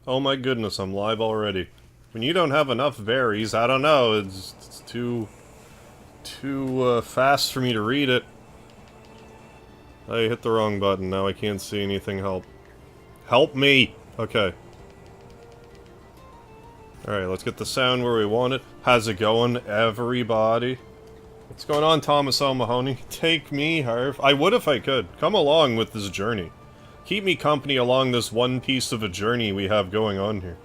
Oh my goodness, I'm live already. When you don't have enough varies, I don't know, it's too fast for me to read it. I hit the wrong button, now I can't see anything help. Help me! Okay. Alright, let's get the sound where we want it. How's it going, everybody? What's going on, Thomas O'Mahony? Take me, Harv. I would if I could. Come along with this journey. Keep me company along this one piece of a journey we have going on here.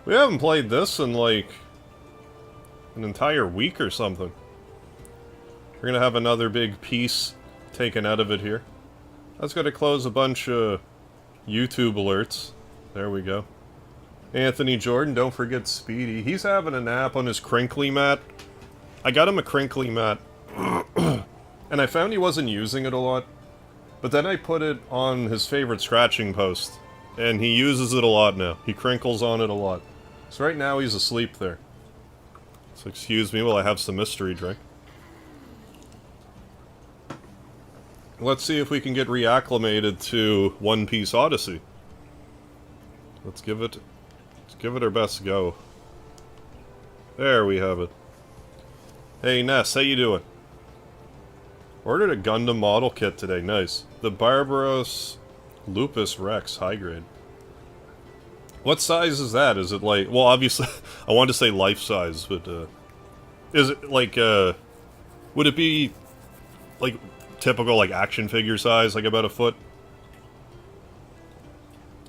We haven't played this in, like, an entire week or something. We're gonna have another big piece taken out of it here. I was gonna close a bunch of YouTube alerts. There we go. Anthony Jordan, don't forget Speedy. He's having a nap on his crinkly mat. I got him a crinkly mat. And I found he wasn't using it a lot. But then I put it on his favorite scratching post. And he uses it a lot now. He crinkles on it a lot. So right now he's asleep there. So excuse me while I have some mystery drink. Let's see if we can get reacclimated to One Piece Odyssey. Let's give it our best go. There we have it. Hey Ness, how you doing? Ordered a Gundam model kit today, nice. The Barbaros Lupus Rex high grade. What size is that? Is it like, well obviously, I wanted to say life size, but is it like, would it be like typical like action figure size, like about a foot?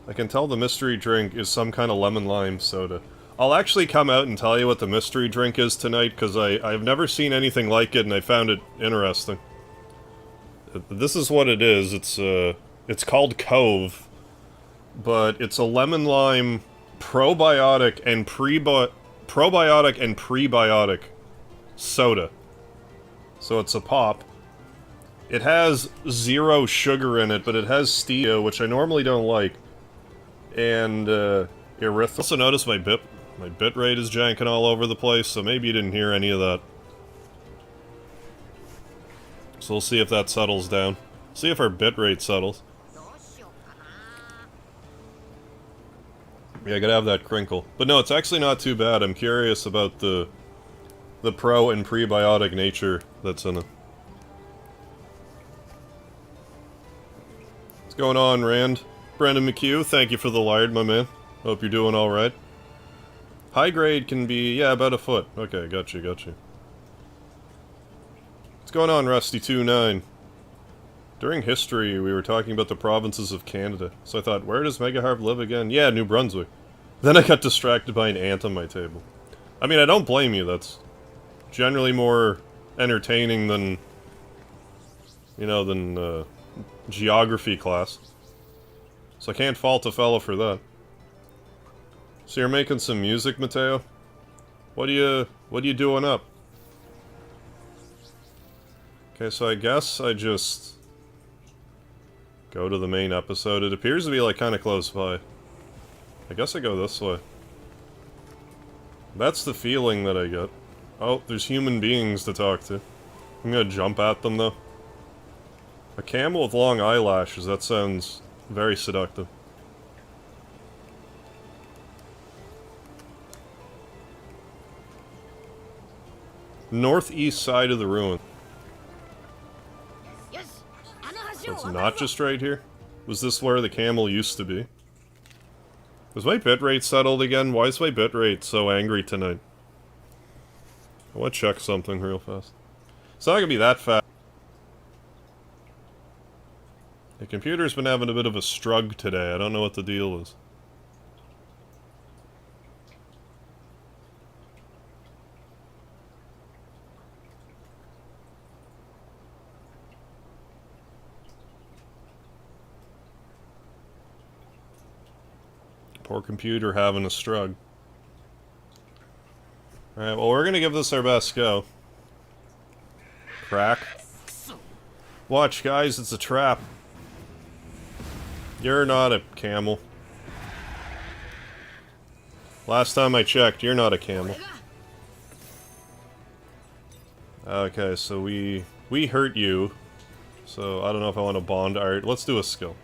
I can tell the mystery drink is some kind of lemon lime soda. I'll actually come out and tell you what the mystery drink is tonight, because I've never seen anything like it and I found it interesting. This is what it is. It's called Cove, but it's a lemon lime probiotic and prebiotic soda. So it's a pop. It has 0 sugar in it, but it has stevia, which I normally don't like, and erythritol. Also notice my bitrate is janking all over the place, so maybe you didn't hear any of that. So we'll see if that settles down. See if our bitrate settles. Yeah, I gotta have that crinkle. But no, it's actually not too bad. I'm curious about the pro and prebiotic nature that's in it. What's going on, Rand? Brandon McHugh, thank you for the lard, my man. Hope you're doing alright. High grade can be, yeah, about a foot. Okay, got you. What's going on, Rusty29? During history, we were talking about the provinces of Canada, so I thought, where does Megaharv live again? Yeah, New Brunswick. Then I got distracted by an ant on my table. I mean, I don't blame you, that's generally more entertaining than, you know, than, geography class. So I can't fault a fellow for that. So you're making some music, Mateo? What are you doing up? Okay, so I guess I just go to the main episode. It appears to be like kind of close by. I guess I go this way. That's the feeling that I get. Oh, there's human beings to talk to. I'm gonna jump at them though. A camel with long eyelashes, that sounds very seductive. Northeast side of the ruin. So it's not just right here? Was this where the camel used to be? Was my bitrate settled again? Why is my bitrate so angry tonight? I want to check something real fast. It's not gonna be that fast. The computer's been having a bit of a strug today. I don't know what the deal is. Poor computer having a strug. Alright, well we're gonna give this our best go. Crack. Watch guys, it's a trap. You're not a camel. Last time I checked, you're not a camel. Okay, so we hurt you. So I don't know if I want to bond art. Let's do a skill.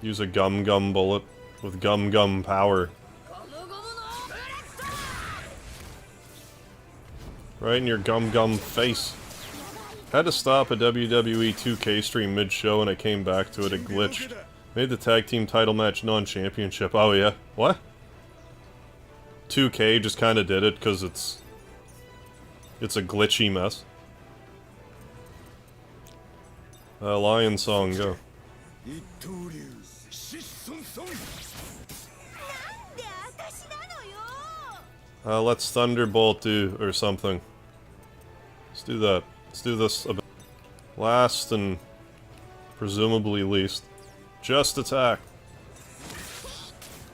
Use a gum gum bullet with gum gum power. Right in your gum gum face. Had to stop a WWE 2K stream mid-show and I came back to it, it glitched. Made the tag team title match non-championship. Oh yeah? What? 2K just kinda did it because it's a glitchy mess. Lion song, go. Let's Thunderbolt do, or something. Let's do that. Let's do this a bit. Last and presumably least. Just attack.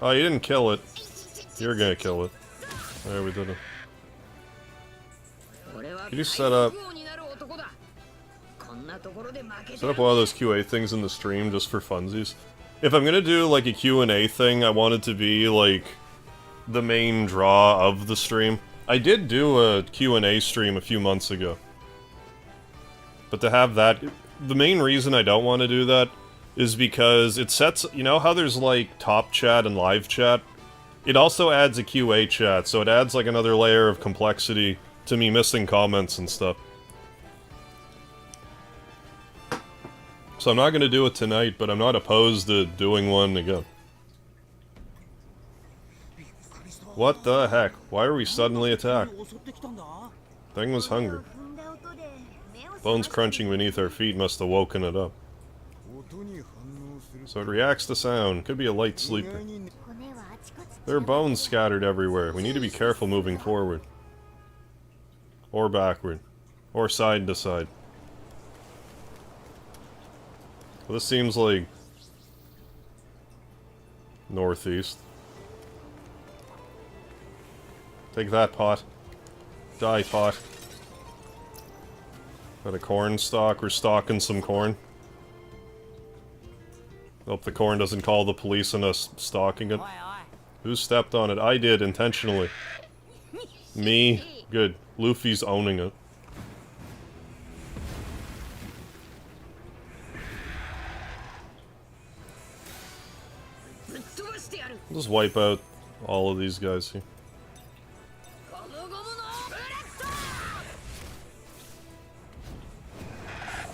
Oh, you didn't kill it. You're gonna kill it. There, we did it. Could you set up one of those QA things in the stream just for funsies? If I'm gonna do like a Q&A thing, I want it to be like the main draw of the stream. I did do a Q&A stream a few months ago. But to have that, the main reason I don't want to do that is because it sets, you know how there's like top chat and live chat? It also adds a QA chat, so it adds like another layer of complexity to me missing comments and stuff. So I'm not going to do it tonight, but I'm not opposed to doing one again. What the heck? Why are we suddenly attacked? Thing was hungry. Bones crunching beneath our feet must have woken it up. So it reacts to sound. Could be a light sleeper. There are bones scattered everywhere. We need to be careful moving forward. Or backward. Or side to side. Well, this seems like northeast. Take that, pot. Die, pot. Got a corn stalk. We're stalking some corn. Hope the corn doesn't call the police on us stalking it. Who stepped on it? I did, intentionally. Me. Good. Luffy's owning it. I'll just wipe out all of these guys here.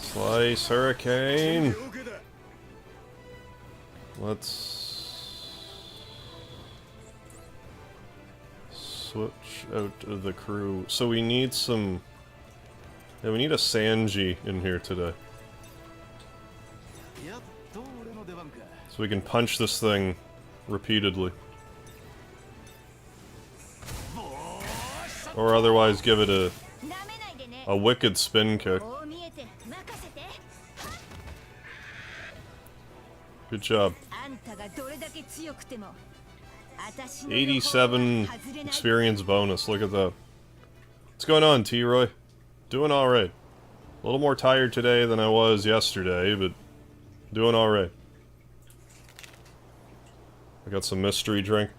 Slice Hurricane! Let's switch out of the crew. So we need some... Yeah, we need a Sanji in here today. So we can punch this thing repeatedly. Or otherwise give it a wicked spin kick. Good job. 87 experience bonus, look at that. What's going on, T-Roy? Doing alright. A little more tired today than I was yesterday, but doing alright. I got some mystery drink.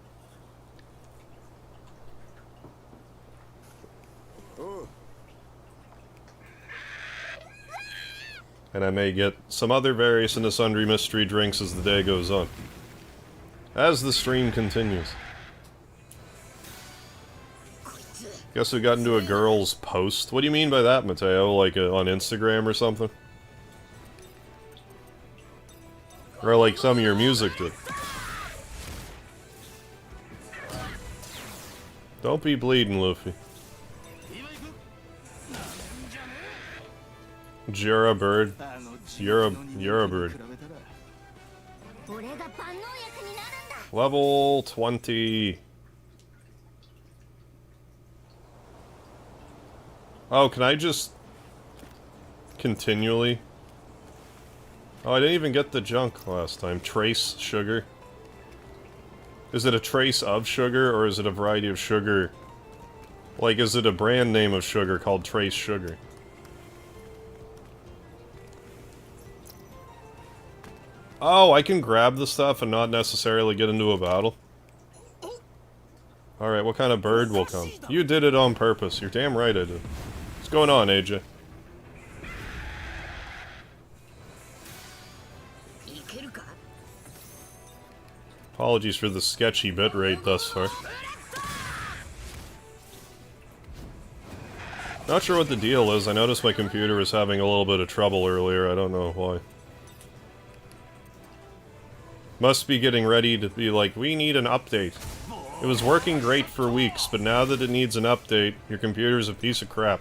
And I may get some other various and sundry mystery drinks as the day goes on. As the stream continues. Guess we got into a girl's post. What do you mean by that, Mateo? Like on Instagram or something? Or like some of your music did? Don't be bleeding, Luffy. You're a bird. You're a bird. Level 20. Oh, can I just continually? Oh, I didn't even get the junk last time. Trace sugar. Is it a trace of sugar, or is it a variety of sugar? Like, is it a brand name of sugar called Trace Sugar? Oh, I can grab the stuff and not necessarily get into a battle? Alright, what kind of bird will come? You did it on purpose. You're damn right I did. What's going on, AJ? Apologies for the sketchy bitrate thus far. Not sure what the deal is. I noticed my computer was having a little bit of trouble earlier. I don't know why. Must be getting ready to be like, we need an update. It was working great for weeks, but now that it needs an update, your computer's a piece of crap.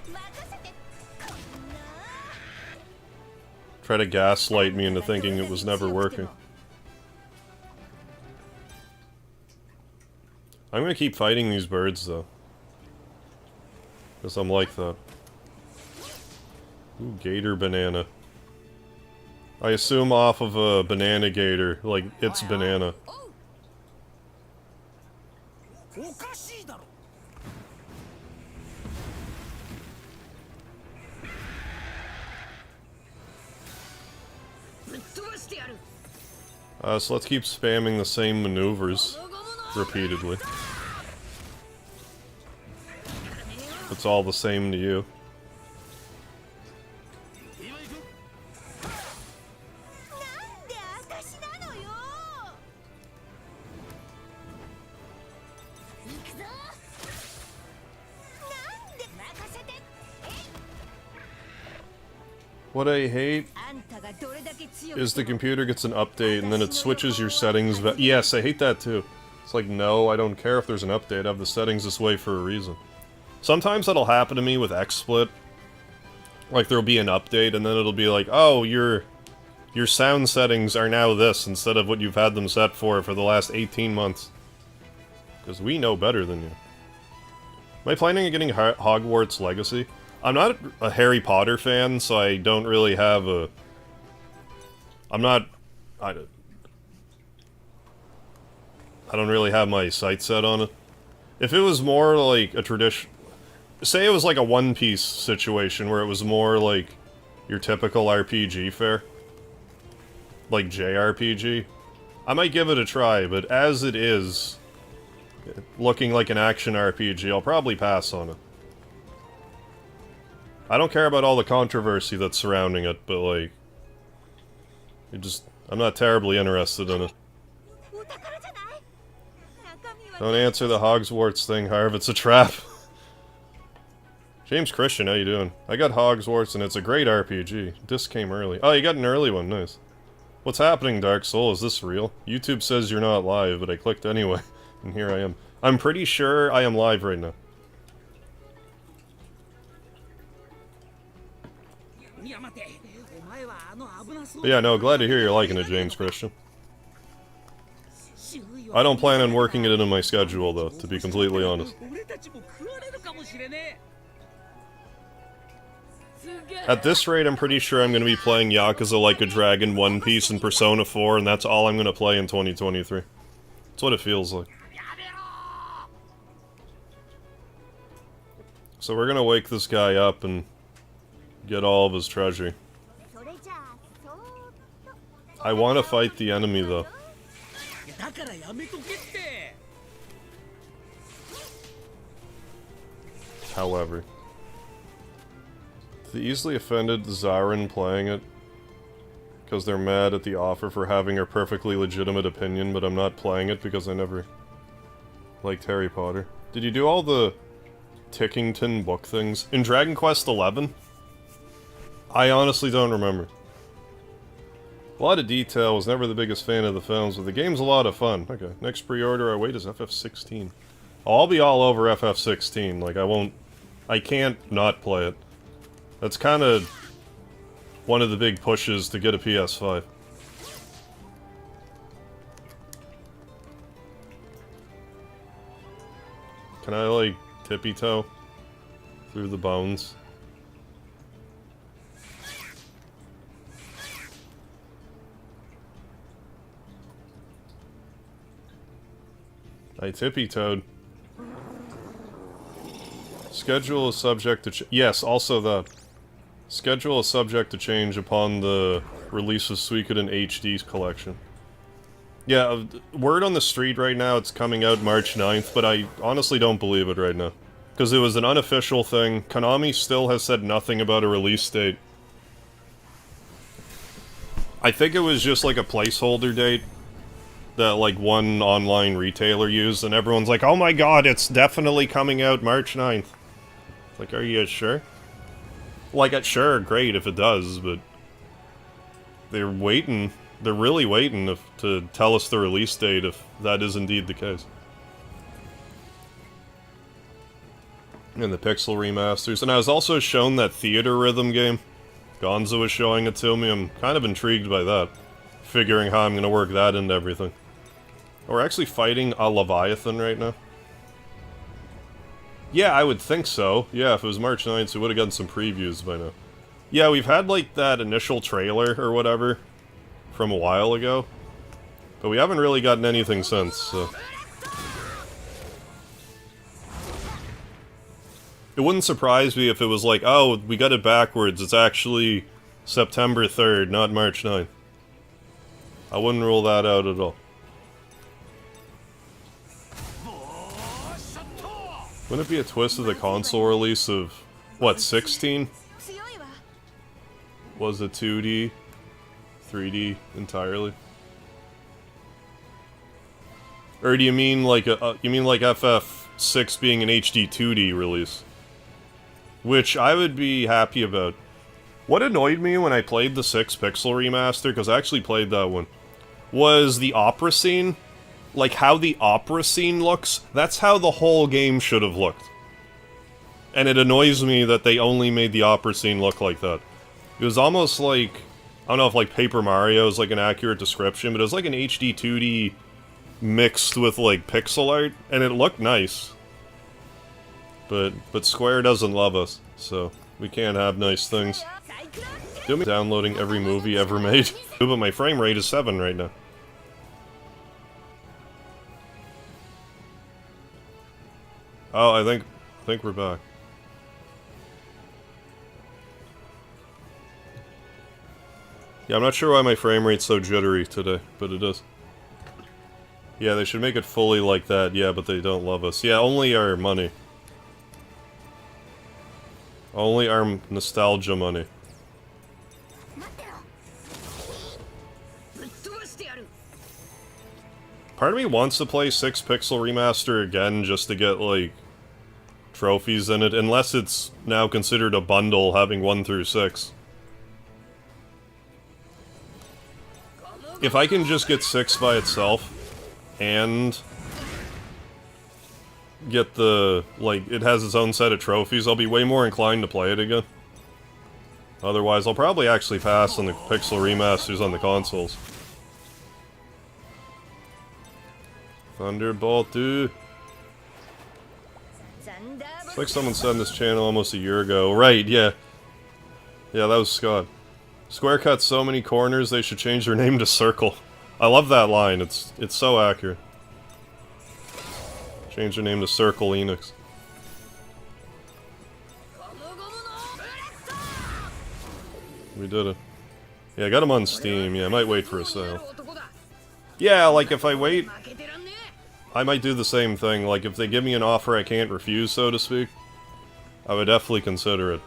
Try to gaslight me into thinking it was never working. I'm gonna keep fighting these birds, though. Because I'm like that. Ooh, gator banana. I assume off of a banana gator, like, it's banana. So let's keep spamming the same maneuvers repeatedly. It's all the same to you. What I hate is the computer gets an update and then it switches your settings. Yes, I hate that too. It's like, no, I don't care if there's an update. I have the settings this way for a reason. Sometimes that'll happen to me with XSplit. Like, there'll be an update and then it'll be like, oh, your sound settings are now this instead of what you've had them set for the last 18 months. Because we know better than you. Am I planning on getting Hogwarts Legacy? I'm not a Harry Potter fan, so I don't really have a... I don't really have my sights set on it. If it was more like a tradition... Say it was like a One Piece situation, where it was more like your typical RPG fare. Like JRPG. I might give it a try, but as it is, looking like an action RPG, I'll probably pass on it. I don't care about all the controversy that's surrounding it, but like... I'm not terribly interested in it. Don't answer the Hogwarts thing, Harv, it's a trap. James Christian, how you doing? I got Hogwarts and it's a great RPG. Disc came early. Oh, you got an early one, nice. What's happening, Dark Soul? Is this real? YouTube says you're not live, but I clicked anyway, and here I am. I'm pretty sure I am live right now. But yeah, no, glad to hear you're liking it, James Christian. I don't plan on working it into my schedule, though, to be completely honest. At this rate, I'm pretty sure I'm going to be playing Yakuza Like a Dragon, One Piece, and Persona 4, and that's all I'm going to play in 2023. That's what it feels like. So we're going to wake this guy up and get all of his treasure. I want to fight the enemy, though. However, the easily offended Zarin playing it because they're mad at the offer for having a perfectly legitimate opinion, but I'm not playing it because I never liked Harry Potter. Did you do all the Tickington book things? In Dragon Quest XI? I honestly don't remember. A lot of detail, was never the biggest fan of the films, but the game's a lot of fun. Okay, next pre-order I wait is FF16. Oh, I'll be all over FF16, like I can't not play it. That's kind of one of the big pushes to get a PS5. Can I, like, tippy-toe through the bones? I tippy-toed. Schedule is subject to yes, also that. Schedule is subject to change upon the release of Suikoden HD's collection. Yeah, word on the street right now, it's coming out March 9th, but I honestly don't believe it right now. Because it was an unofficial thing. Konami still has said nothing about a release date. I think it was just like a placeholder date. that, like, one online retailer used, and everyone's like, oh my god, it's definitely coming out March 9th. Like, are you sure? Like, sure, great if it does, but... They're waiting. They're really waiting to tell us the release date if that is indeed the case. And the pixel remasters. And I was also shown that theater rhythm game. Gonzo was showing it to me. I'm kind of intrigued by that. Figuring how I'm going to work that into everything. We're actually fighting a Leviathan right now. Yeah, I would think so. Yeah, if it was March 9th, we would have gotten some previews by now. Yeah, we've had, like, that initial trailer or whatever from a while ago. But we haven't really gotten anything since, so... It wouldn't surprise me if it was like, oh, we got it backwards, it's actually September 3rd, not March 9th. I wouldn't rule that out at all. Wouldn't it be a twist of the console release of, what, 16? Was it 2D? 3D entirely? Or do you mean like FF6 being an HD 2D release? Which I would be happy about. What annoyed me when I played the 6 pixel remaster, because I actually played that one, was the opera scene. Like, how the opera scene looks, that's how the whole game should have looked. And it annoys me that they only made the opera scene look like that. It was almost like, I don't know if like Paper Mario is like an accurate description, but it was like an HD 2D mixed with like pixel art, and it looked nice. But Square doesn't love us, so we can't have nice things. Downloading every movie ever made. But my frame rate is 7 right now. Oh, I think we're back. Yeah, I'm not sure why my frame rate's so jittery today, but it is. Yeah, they should make it fully like that, yeah, but they don't love us. Yeah, only our money. Only our nostalgia money. Part of me wants to play 6 Pixel Remaster again just to get, like, trophies in it, unless it's now considered a bundle having 1 through 6. If I can just get 6 by itself, and get the, like, it has its own set of trophies, I'll be way more inclined to play it again. Otherwise, I'll probably actually pass on the Pixel Remasters on the consoles. Thunderbolt 2. It's like someone said in this channel almost a year ago. Right, yeah. Yeah, that was Scott. Square cut so many corners, they should change their name to Circle. I love that line, it's so accurate. Change their name to Circle Enix. We did it. Yeah, I got them on Steam, yeah, I might wait for a sale. Yeah, like if I wait, I might do the same thing, like if they give me an offer I can't refuse, so to speak, I would definitely consider it.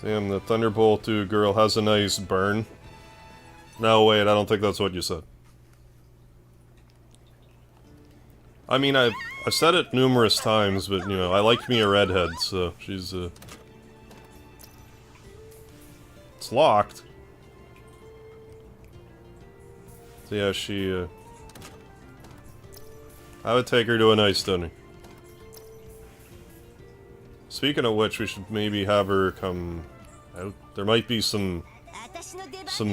Damn, the Thunderbolt 2 girl has a nice burn. No, wait, I don't think that's what you said. I mean, I've said it numerous times, but, you know, I like me a redhead, so she's, It's locked. So yeah, she, I would take her to a nice dinner. Speaking of which, we should maybe have her come out. There might be some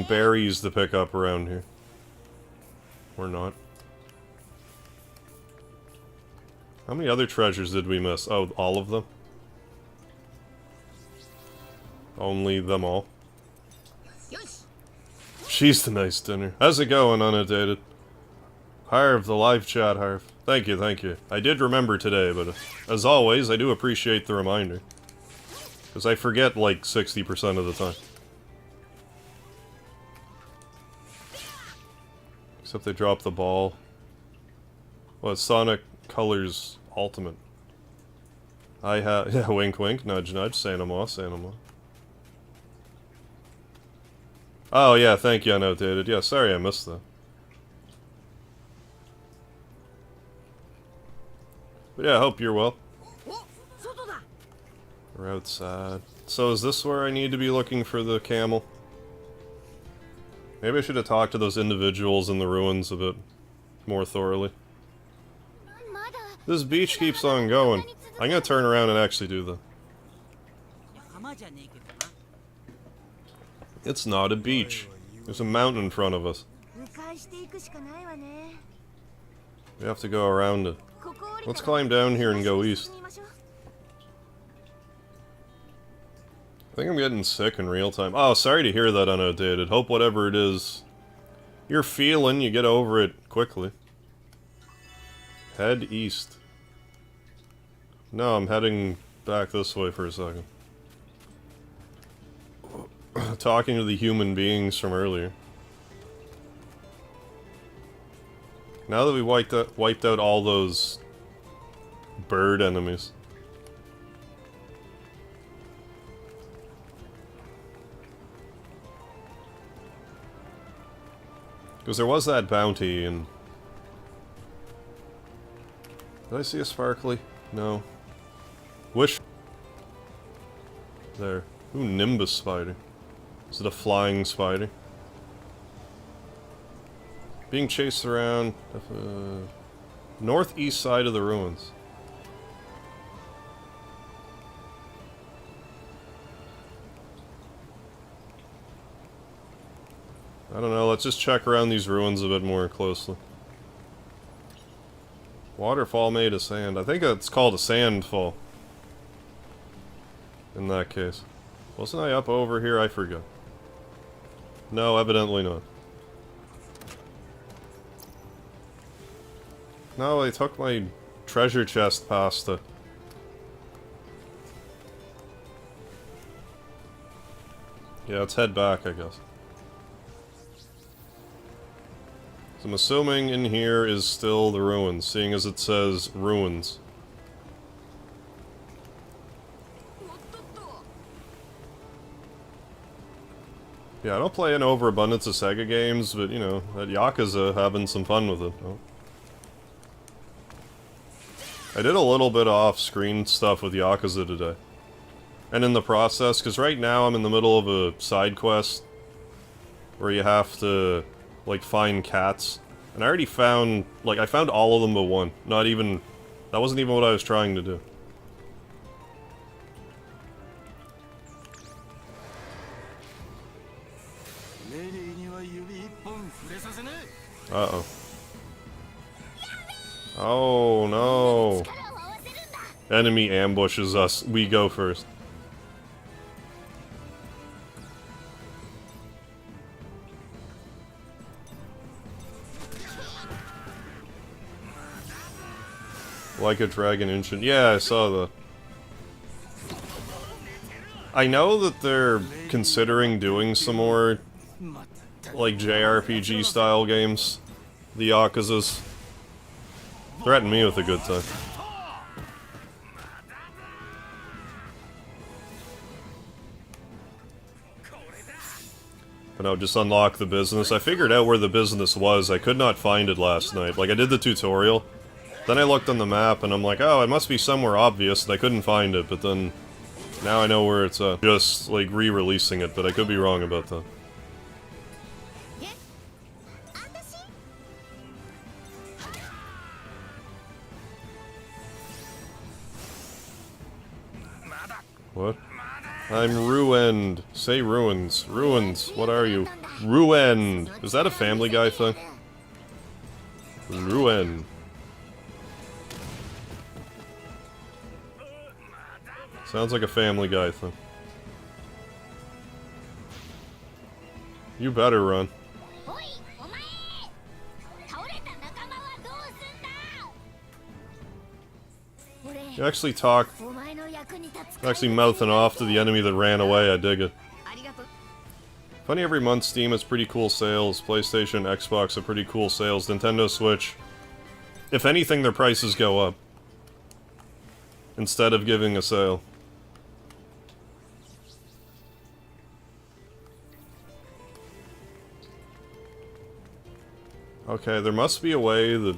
berries to pick up around here. Or not. How many other treasures did we miss? Oh, all of them? Only them all? She's the nice dinner. How's it going, Undated? Harv, the live chat, Harv. Thank you, thank you. I did remember today, but as always, I do appreciate the reminder. Because I forget like 60% of the time. Except they dropped the ball. Well, it's Sonic Colors Ultimate. I have... Yeah, wink wink, nudge nudge, Sanamo, Sanamo. Oh yeah, thank you, Annotated. Yeah, sorry I missed that. But yeah, I hope you're well. We're outside. So is this where I need to be looking for the camel? Maybe I should have talked to those individuals in the ruins a bit more thoroughly. This beach keeps on going. I'm gonna turn around and actually do that. It's not a beach. There's a mountain in front of us. We have to go around it. Let's climb down here and go east. I think I'm getting sick in real time. Oh, sorry to hear that, Annotated. Hope whatever it is you're feeling, you get over it quickly. Head east. No, I'm heading back this way for a second. Talking to the human beings from earlier. Now that we wiped out all those bird enemies. Because there was that bounty and... Did I see a sparkly? No. Wish... There. Ooh, Nimbus spider. Is it a flying spider? Being chased around... northeast side of the ruins. I don't know, let's just check around these ruins a bit more closely. Waterfall made of sand. I think it's called a sandfall. In that case. Wasn't I up over here? I forgot. No, evidently not. No, they took my treasure chest past it. Yeah, let's head back, I guess. So I'm assuming in here is still the ruins, seeing as it says ruins. Yeah, I don't play an overabundance of Sega games, but, you know, that Yakuza having some fun with it. Oh. I did a little bit of off-screen stuff with Yakuza today. And in the process, because right now I'm in the middle of a side quest where you have to, like, find cats. And I already found, like, I found all of them but one. Not even, that wasn't even what I was trying to do. Uh-oh. Oh, no. Enemy ambushes us. We go first. Like a dragon ancient. Yeah, I saw that. I know that they're considering doing some more, like, JRPG style games. The Yakuzas. Threaten me with a good time. But no, just unlock the business. I figured out where the business was. I could not find it last night. Like, I did the tutorial. Then I looked on the map and I'm like, oh, it must be somewhere obvious, and I couldn't find it, but then... Now I know where it's at. Just, like, re-releasing it, but I could be wrong about that. What? I'm ruined. Say ruins. Ruins. What are you? Ruined. Is that a Family Guy thing? Ruin. Sounds like a Family Guy thing. You better run. You actually talk... Actually mouthing off to the enemy that ran away, I dig it. Funny, every month Steam has pretty cool sales, PlayStation, Xbox have pretty cool sales, Nintendo Switch... If anything, their prices go up. instead of giving a sale. Okay, there must be a way that...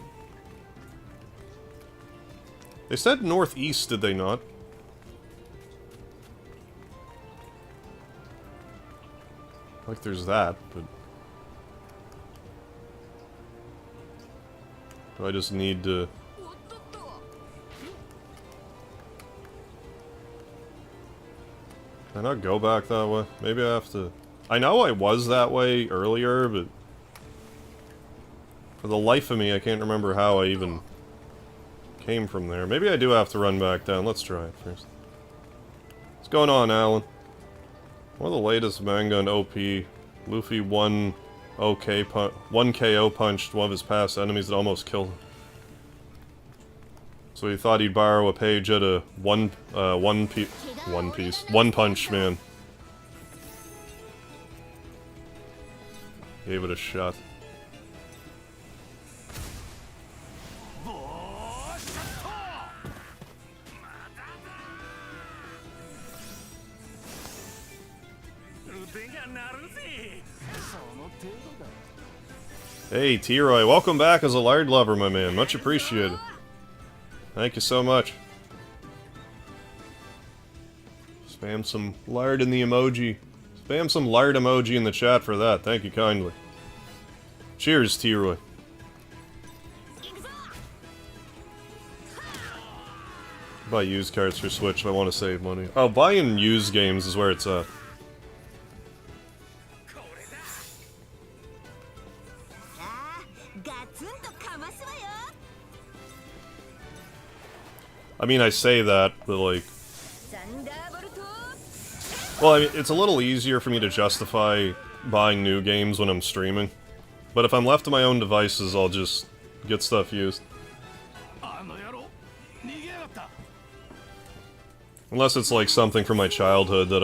They said northeast, did they not? Like there's that, but... Do I just need to... Can I not go back that way? Maybe I have to... I know I was that way earlier, but... For the life of me, I can't remember how I even came from there. Maybe I do have to run back down. Let's try it first. What's going on, Alan? One of the latest manga in OP. Luffy one KO punched one of his past enemies that almost killed him. So he thought he'd borrow a page at a One Punch Man. Gave it a shot. Hey, T-Roy, welcome back as a lard lover, my man. Much appreciated. Thank you so much. Spam some lard in the emoji. Spam some lard emoji in the chat for that. Thank you kindly. Cheers, T-Roy. Buy used cards for Switch if I want to save money. Oh, buying used games is where it's at. I mean, I say that, but like... Well, I mean, it's a little easier for me to justify buying new games when I'm streaming. But if I'm left to my own devices, I'll just get stuff used. Unless it's like something from my childhood that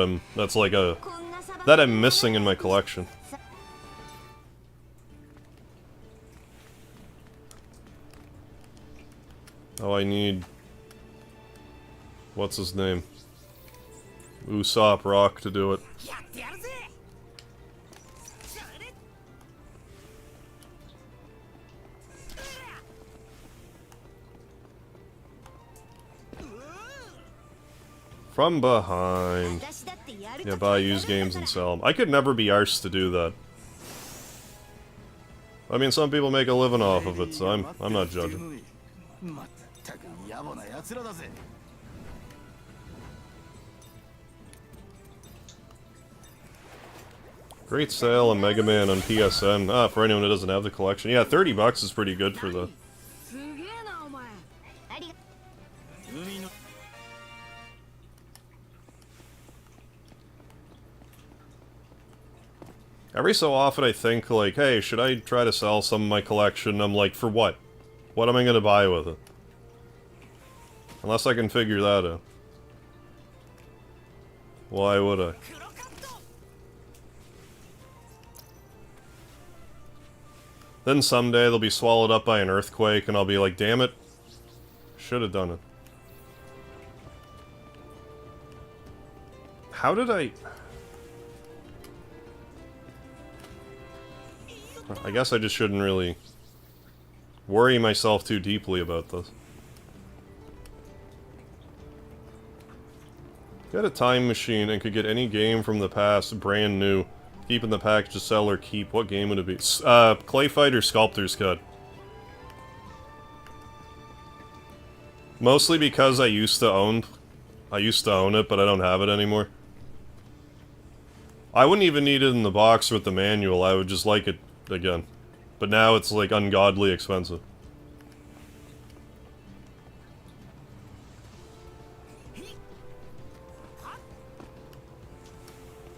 I'm missing in my collection. Oh, I need... What's his name? Usopp Rock to do it. From behind. Yeah, buy used games and sell them. I could never be arsed to do that. I mean, some people make a living off of it, so I'm not judging. Great sale on Mega Man on PSN. Ah, for anyone who doesn't have the collection. Yeah, 30 bucks is pretty good for the... Every so often I think, like, hey, should I try to sell some of my collection? I'm like, for what? What am I gonna buy with it? Unless I can figure that out. Why would I? Then someday they'll be swallowed up by an earthquake and I'll be like, damn it. Should have done it. How did I... I guess I just shouldn't really worry myself too deeply about this. Get a time machine and could get any game from the past brand new. Keep in the package to sell or keep. What game would it be? Clay Fighter Sculptor's Cut. Mostly because I used to own it, but I don't have it anymore. I wouldn't even need it in the box with the manual, I would just like it again. But now it's like ungodly expensive.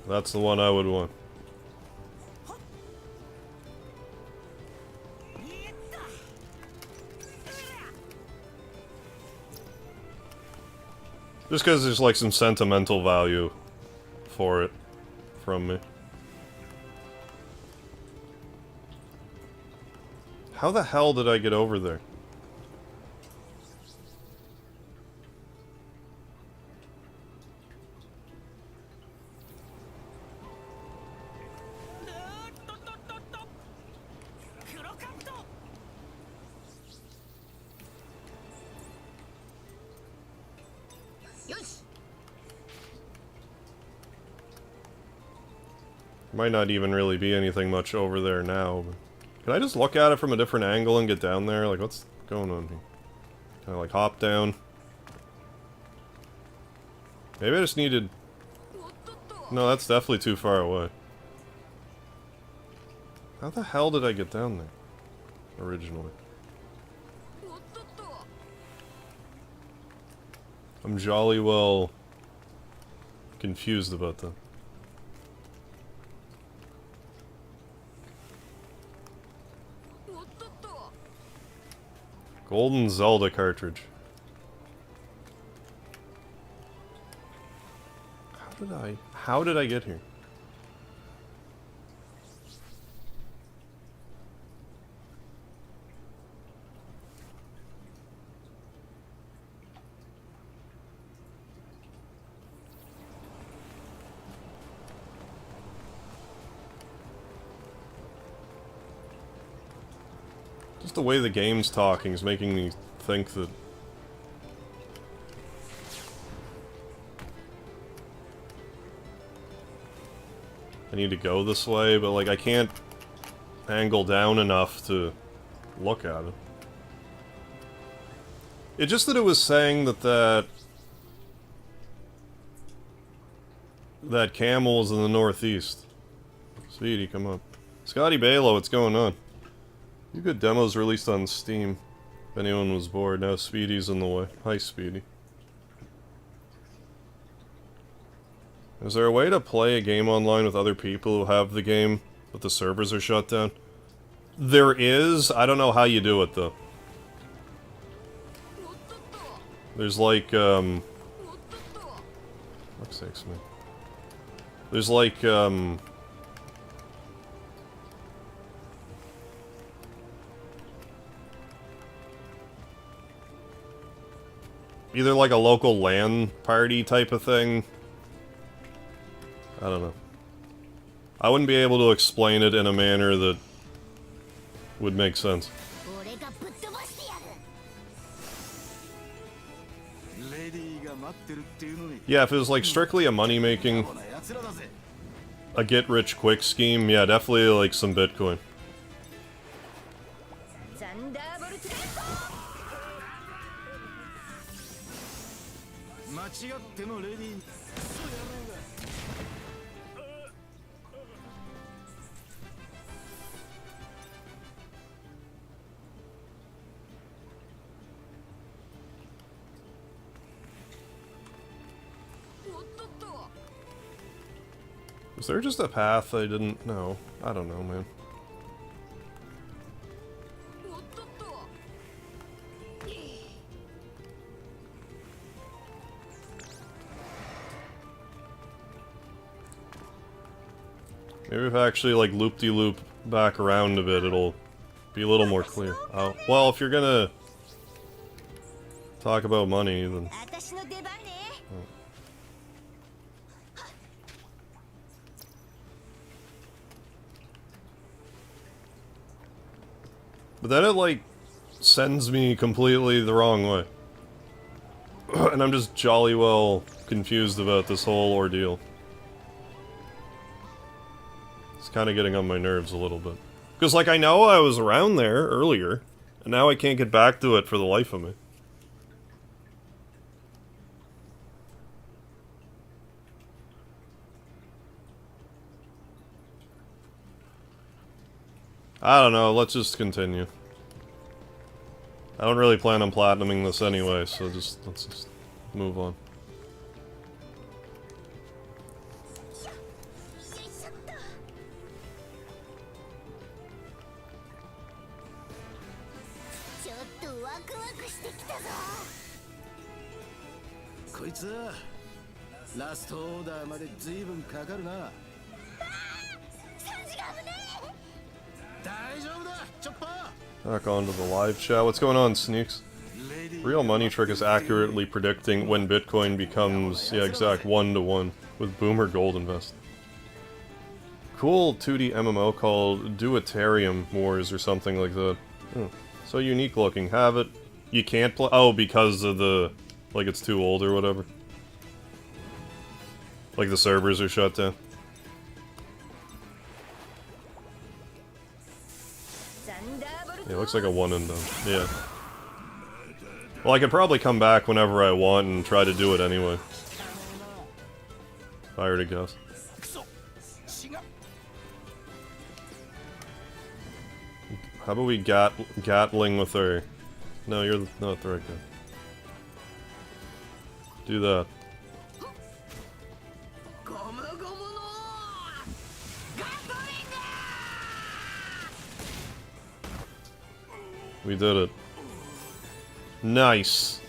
That's the one I would want. Just because there's like some sentimental value for it from me. How the hell did I get over there? Might not even really be anything much over there now. But can I just look at it from a different angle and get down there? Like, what's going on here? Can I, like, hop down? Maybe I just needed... No, that's definitely too far away. How the hell did I get down there? Originally. I'm jolly well... confused about that. Golden Zelda cartridge. How did I get here? Just the way the game's talking is making me think that... I need to go this way, but like I can't angle down enough to look at it. It's just that it was saying that that camel is in the northeast. Speedy, come up. Scotty Balo, what's going on? You good demos released on Steam. If anyone was bored, now Speedy's in the way. Hi, Speedy. Is there a way to play a game online with other people who have the game, but the servers are shut down? There is. I don't know how you do it, though. There's like, fuck's sakes, man. There's like, either like a local LAN party type of thing. I don't know. I wouldn't be able to explain it in a manner that would make sense. Yeah, if it was like strictly a money-making, a get-rich-quick scheme, yeah, definitely like some Bitcoin. Was there just a path I didn't know? I don't know, man. Maybe if I actually, like, loop-de-loop back around a bit, it'll be a little more clear. Oh, well, if you're gonna talk about money, then... Oh. But then it, like, sends me completely the wrong way. And I'm just jolly well confused about this whole ordeal. It's kind of getting on my nerves a little bit. Because, like, I know I was around there earlier, and now I can't get back to it for the life of me. I don't know, let's just continue. I don't really plan on platinuming this anyway, so let's just move on. Back onto the live chat. What's going on, Sneaks? Real Money Trick is accurately predicting when Bitcoin becomes, yeah, exact 1-to-1 with Boomer Gold Invest. Cool 2D MMO called Duetarium Wars or something like that. Oh, so unique looking. Have it. You can't play. Oh, because of the, like, it's too old or whatever. Like the servers are shut down. Yeah, looks like a one and done. Yeah. Well, I could probably come back whenever I want and try to do it anyway. If I were to guess. How about we Gatling with her? No, you're not the right guy. Do that. We did it. Nice.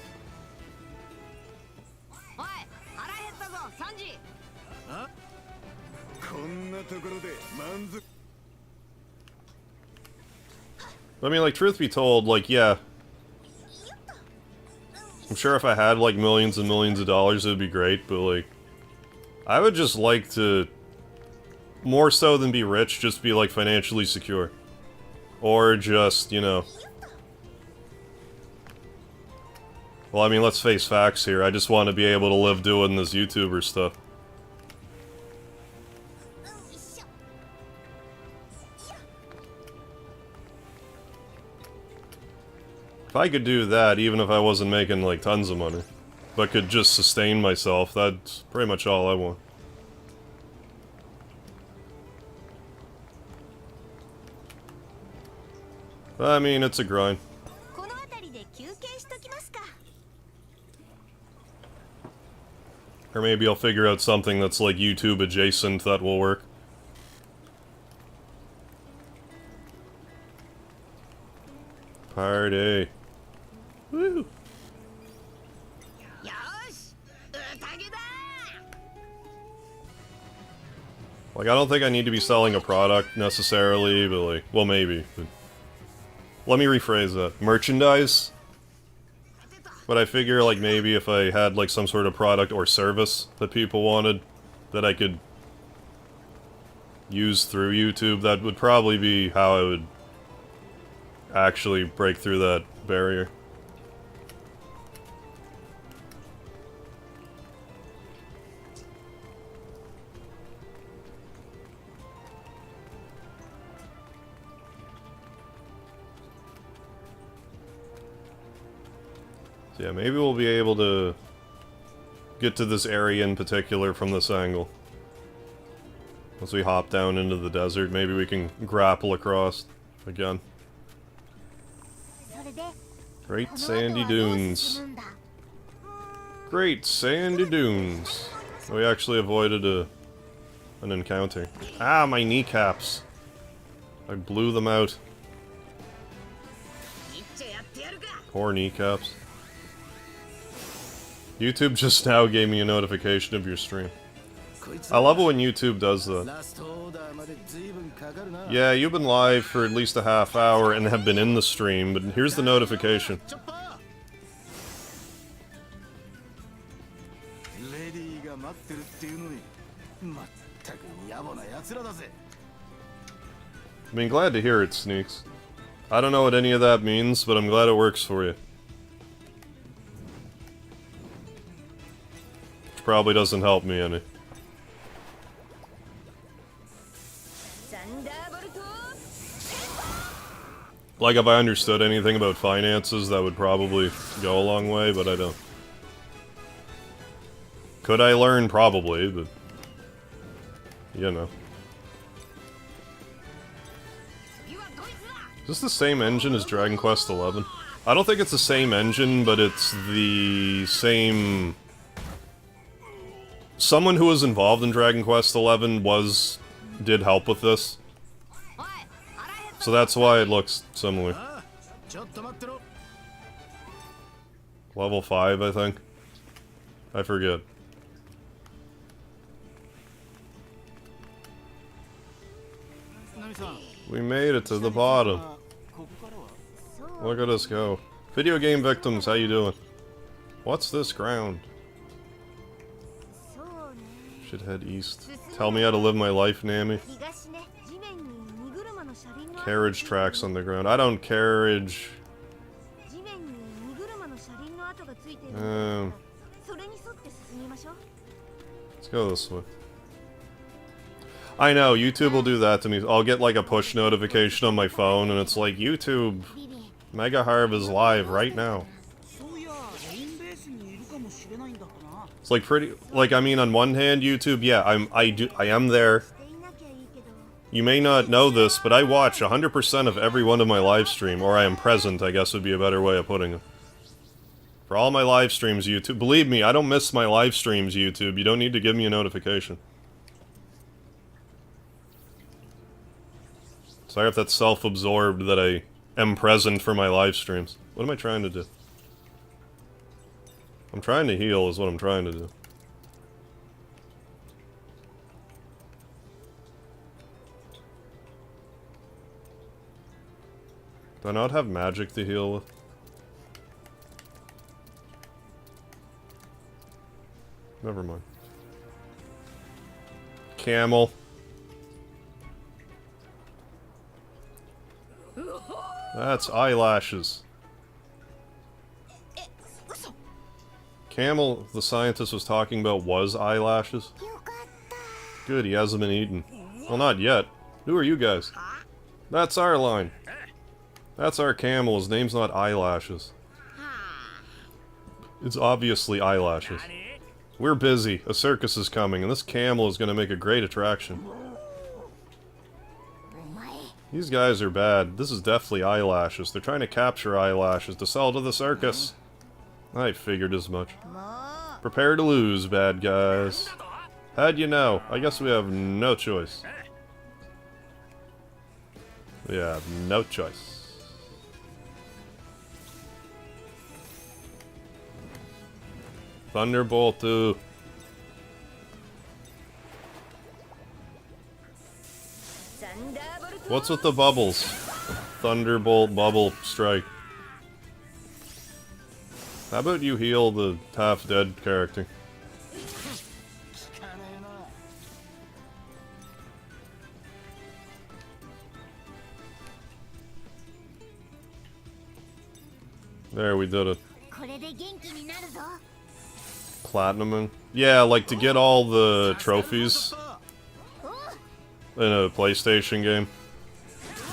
I mean, like, truth be told, like, yeah. I'm sure if I had, like, millions and millions of dollars, it would be great, but, like, I would just like to, more so than be rich, just be, like, financially secure. Or just, you know... Well, I mean, let's face facts here. I just want to be able to live doing this YouTuber stuff. If I could do that, even if I wasn't making, like, tons of money, but could just sustain myself, that's pretty much all I want. I mean, it's a grind. Or maybe I'll figure out something that's, like, YouTube adjacent that will work. Party. Woo! Like, I don't think I need to be selling a product, necessarily, but, like, well, maybe. But let me rephrase that. Merchandise? But I figure, like, maybe if I had, like, some sort of product or service that people wanted, that I could use through YouTube, that would probably be how I would actually break through that barrier. So yeah, maybe we'll be able to get to this area in particular from this angle. Once we hop down into the desert, maybe we can grapple across again. Great sandy dunes. Great sandy dunes. We actually avoided an encounter. Ah, my kneecaps. I blew them out. Poor kneecaps. YouTube just now gave me a notification of your stream. I love it when YouTube does that. Yeah, you've been live for at least a half hour and have been in the stream, but here's the notification. I mean, glad to hear it, Sneaks. I don't know what any of that means, but I'm glad it works for you. Which probably doesn't help me any. Like, if I understood anything about finances, that would probably go a long way, but I don't. Could I learn? Probably, but... you know. Is this the same engine as Dragon Quest XI? I don't think it's the same engine, but it's the same... Someone who was involved in Dragon Quest XI did help with this. So that's why it looks similar. Level 5, I think. I forget. We made it to the bottom. Look at us go. Video game victims, how you doing? What's this ground? Should head east. Tell me how to live my life, Nami. Carriage tracks on the ground. I don't carriage. Let's go this way. I know, YouTube will do that to me. I'll get like a push notification on my phone and it's like, YouTube, Mega Harv is live right now. It's like pretty, like, I mean, on one hand, YouTube, yeah, I am there. You may not know this, but I watch 100% of every one of my live stream, or I am present, I guess would be a better way of putting it. For all my live streams, YouTube, believe me, I don't miss my live streams, YouTube. You don't need to give me a notification. Sorry if that's self-absorbed that I am present for my live streams. What am I trying to do? I'm trying to heal is what I'm trying to do. Do I not have magic to heal with? Never mind. Camel. That's eyelashes. Camel, the scientist was talking about, was eyelashes. Good, he hasn't been eaten. Well, not yet. Who are you guys? That's our line. That's our camel. His name's not eyelashes. It's obviously eyelashes. We're busy. A circus is coming, and this camel is going to make a great attraction. These guys are bad. This is definitely eyelashes. They're trying to capture eyelashes to sell to the circus. I figured as much. Prepare to lose, bad guys. How'd you know? I guess we have no choice. We have no choice. Thunderbolt 2. What's with the bubbles? Thunderbolt bubble strike. How about you heal the half-dead character? There, we did it. Platinuming? Yeah, like to get all the trophies in a PlayStation game,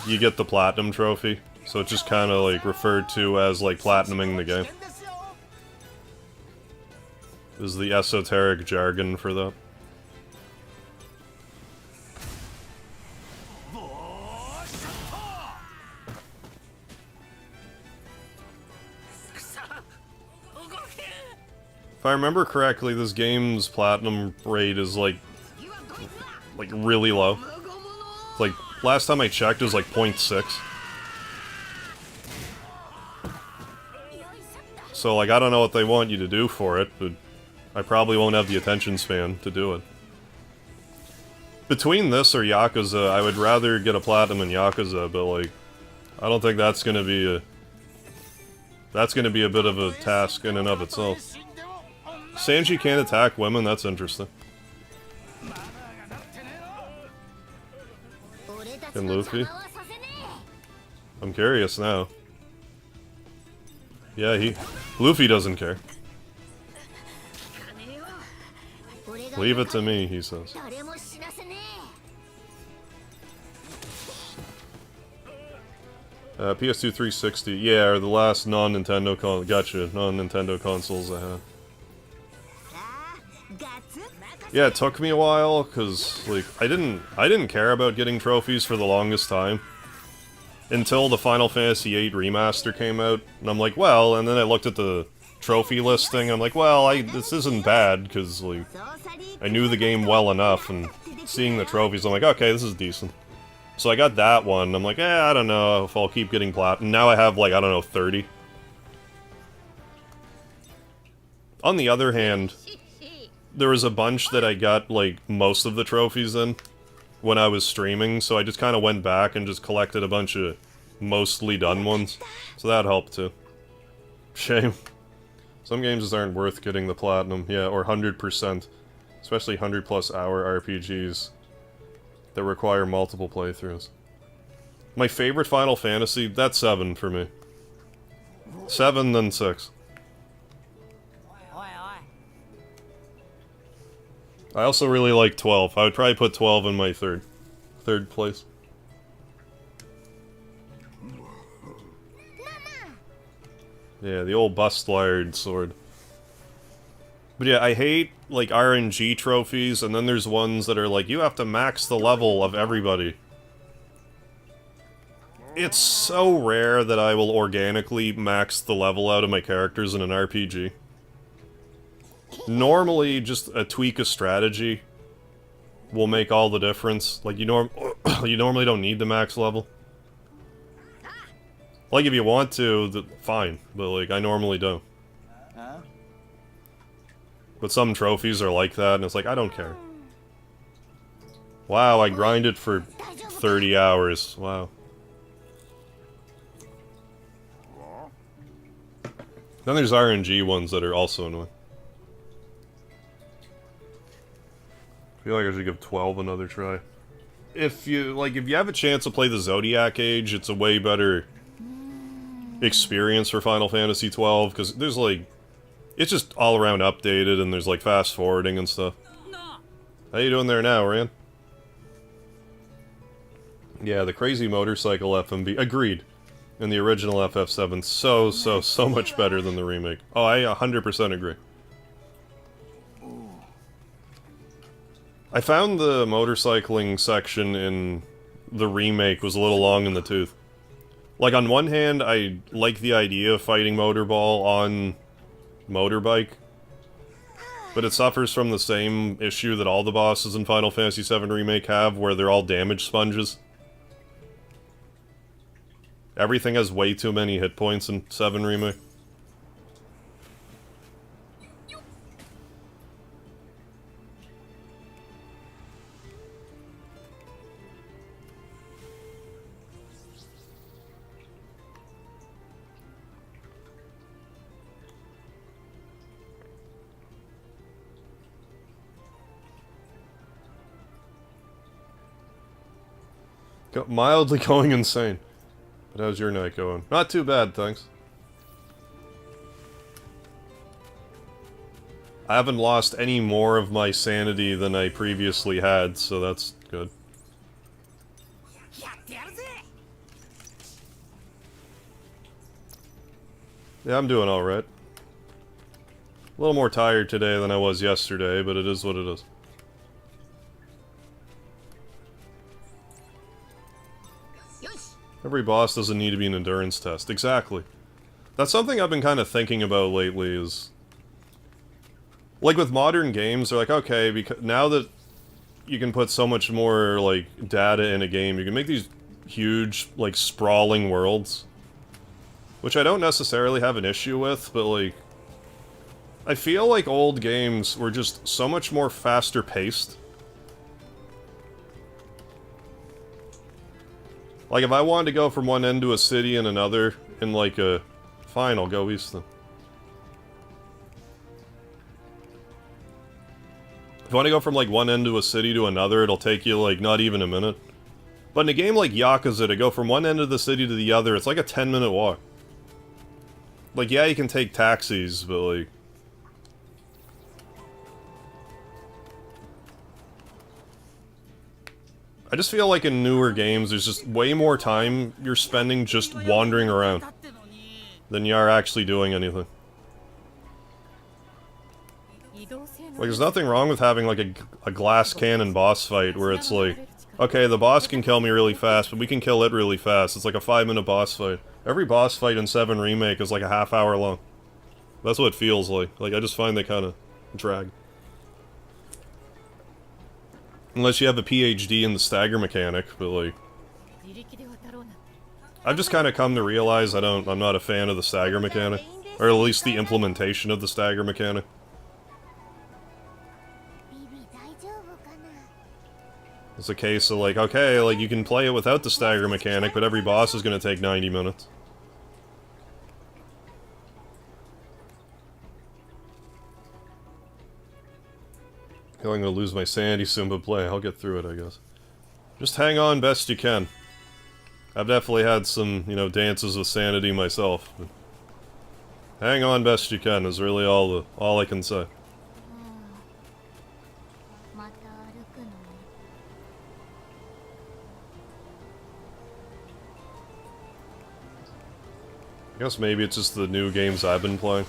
you get the Platinum trophy. So it's just kind of like referred to as like platinuming the game. Is the esoteric jargon for that. If I remember correctly, this game's platinum rate is like really low. Like, last time I checked it was like 0.6. So like, I don't know what they want you to do for it, but I probably won't have the attention span to do it. Between this or Yakuza, I would rather get a platinum in Yakuza, but like, I don't think that's gonna be a... That's gonna be a bit of a task in and of itself. Sanji can't attack women, that's interesting. And Luffy? I'm curious now. Yeah, Luffy doesn't care. Leave it to me, he says. PS2 360. Yeah, or the last non-Nintendo console. Gotcha, non-Nintendo consoles I had. Yeah, it took me a while, cause like I didn't care about getting trophies for the longest time. Until the Final Fantasy VIII Remaster came out, and I'm like, well, and then I looked at the trophy listing, I'm like, well, this isn't bad, because, like, I knew the game well enough, and seeing the trophies, I'm like, okay, this is decent. So I got that one, I'm like, I don't know if I'll keep getting platinum. Now I have, like, I don't know, 30. On the other hand, there was a bunch that I got, like, most of the trophies in when I was streaming, so I just kind of went back and just collected a bunch of mostly done ones. So that helped too. Shame. Some games just aren't worth getting the platinum, yeah, or 100%. Especially 100+ hour RPGs that require multiple playthroughs. My favorite Final Fantasy, that's 7 for me. 7, then 6. I also really like 12. I would probably put 12 in my third place. Yeah, the old Bustliard sword. But yeah, I hate, like, RNG trophies, and then there's ones that are like, you have to max the level of everybody. It's so rare that I will organically max the level out of my characters in an RPG. Normally, just a tweak of strategy will make all the difference. Like, you normally don't need the max level. Like, if you want to, fine, but, like, I normally don't. But some trophies are like that, and it's like, I don't care. Wow, I grinded for 30 hours. Wow. Then there's RNG ones that are also annoying. I feel like I should give 12 another try. If you have a chance to play the Zodiac Age, it's a way better experience for Final Fantasy 12, because there's, like, it's just all around updated, and there's, like, fast forwarding and stuff. How you doing there now, Rand? Yeah, the crazy motorcycle FMV. Agreed. And the original FF7, so much better than the remake. Oh, I 100% agree. I found the motorcycling section in the remake was a little long in the tooth. Like, on one hand, I like the idea of fighting Motorball on motorbike, but it suffers from the same issue that all the bosses in Final Fantasy VII Remake have, where they're all damage sponges. Everything has way too many hit points in 7 Remake. Mildly going insane. But how's your night going? Not too bad, thanks. I haven't lost any more of my sanity than I previously had, so that's good. Yeah, I'm doing alright. A little more tired today than I was yesterday, but it is what it is. Every boss doesn't need to be an endurance test. Exactly. That's something I've been kind of thinking about lately is... Like, with modern games, they're like, okay, because now that you can put so much more, like, data in a game, you can make these huge, like, sprawling worlds. Which I don't necessarily have an issue with, but, like... I feel like old games were just so much more faster paced. Like, if I wanted to go from one end to a city and another in, like, a... Fine, I'll go east then. If you want to go from, like, one end to a city to another, it'll take you, like, not even a minute. But in a game like Yakuza, to go from one end of the city to the other, it's like a 10-minute walk. Like, yeah, you can take taxis, but, like... I just feel like in newer games, there's just way more time you're spending just wandering around than you are actually doing anything. Like, there's nothing wrong with having, like, a glass cannon boss fight where it's like, okay, the boss can kill me really fast, but we can kill it really fast. It's like a 5-minute boss fight. Every boss fight in 7 Remake is like a half-hour long. That's what it feels like. Like, I just find they kind of drag. Unless you have a PhD in the stagger mechanic, but like... I've just kind of come to realize I'm not a fan of the stagger mechanic. Or at least the implementation of the stagger mechanic. It's a case of like, okay, like you can play it without the stagger mechanic, but every boss is going to take 90 minutes. I feel like I'm gonna lose my sanity soon, but play. I'll get through it, I guess. Just hang on best you can. I've definitely had some, you know, dances with sanity myself. But hang on best you can is really all I can say. guess maybe it's just the new games I've been playing.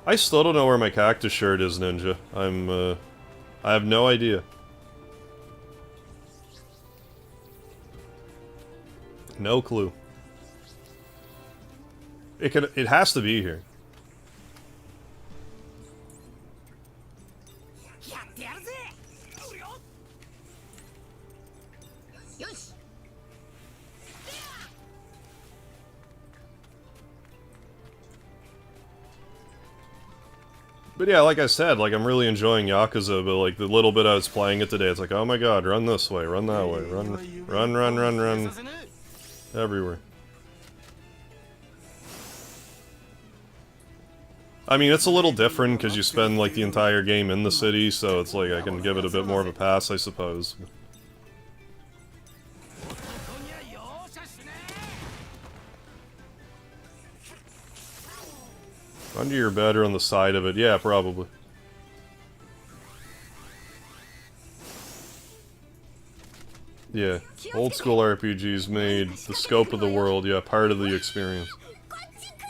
I still don't know where my cactus shirt is, Ninja. I have no idea. No clue. It has to be here. But yeah, like I said, like, I'm really enjoying Yakuza, but like, the little bit I was playing it today, it's like, oh my god, run this way, run that way, run, everywhere. I mean, it's a little different, because you spend, like, the entire game in the city, so it's like, I can give it a bit more of a pass, I suppose. Under your bed or on the side of it, yeah, probably. Yeah, old school RPGs made the scope of the world, yeah, part of the experience.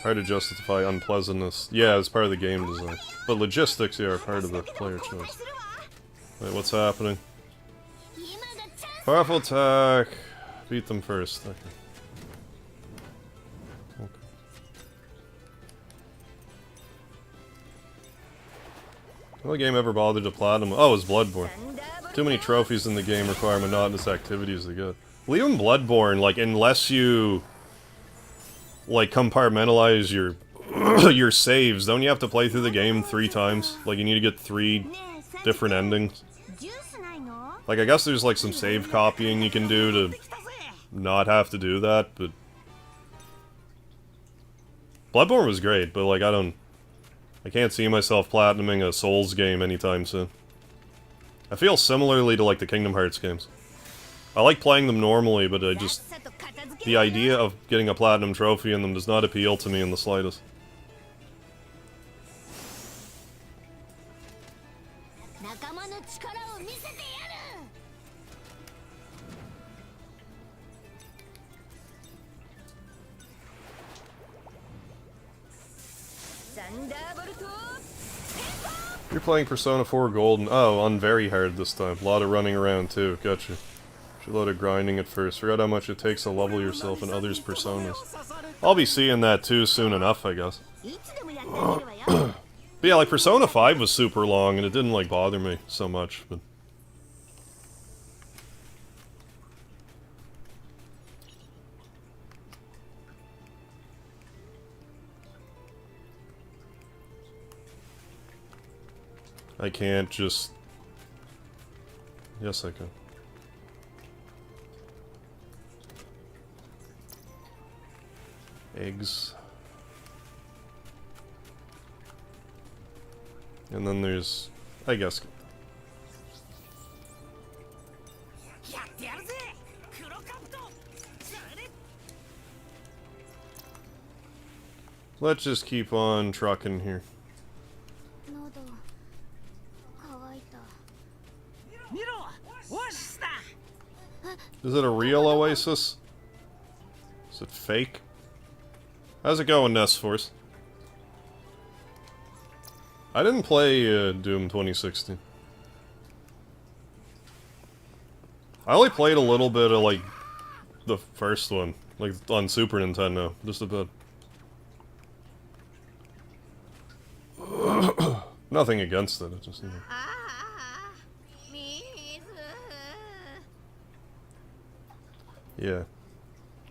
Hard to justify unpleasantness. Yeah, it's part of the game design. But logistics, yeah, are part of the player choice. Wait, what's happening? Powerful attack! Beat them first, okay. The only game I ever bothered to platinum. Oh, it was Bloodborne. Too many trophies in the game require monotonous activities to get. Well, even Bloodborne, like, unless you, like, compartmentalize your your saves, don't you have to play through the game 3 times? Like, you need to get 3 different endings. Like, I guess there's, like, some save copying you can do to not have to do that, but Bloodborne was great, but, like, I can't see myself platinuming a Souls game anytime soon. I feel similarly to, like, the Kingdom Hearts games. I like playing them normally, but the idea of getting a platinum trophy in them does not appeal to me in the slightest. You're playing Persona 4 Golden. Oh, on very hard this time. A lot of running around too. Gotcha. A lot of grinding at first. Forgot how much it takes to level yourself in others' personas. I'll be seeing that too soon enough, I guess. But yeah, like Persona 5 was super long and it didn't like bother me so much, but I can't just... Yes, I can. Eggs. And then there's... I guess... Let's just keep on trucking here. Is it a real oasis? Is it fake? How's it going, Nest Force? I didn't play Doom 2016. I only played a little bit of, like, the first one. Like, on Super Nintendo. Just a bit. Nothing against it, it just... You know. Yeah.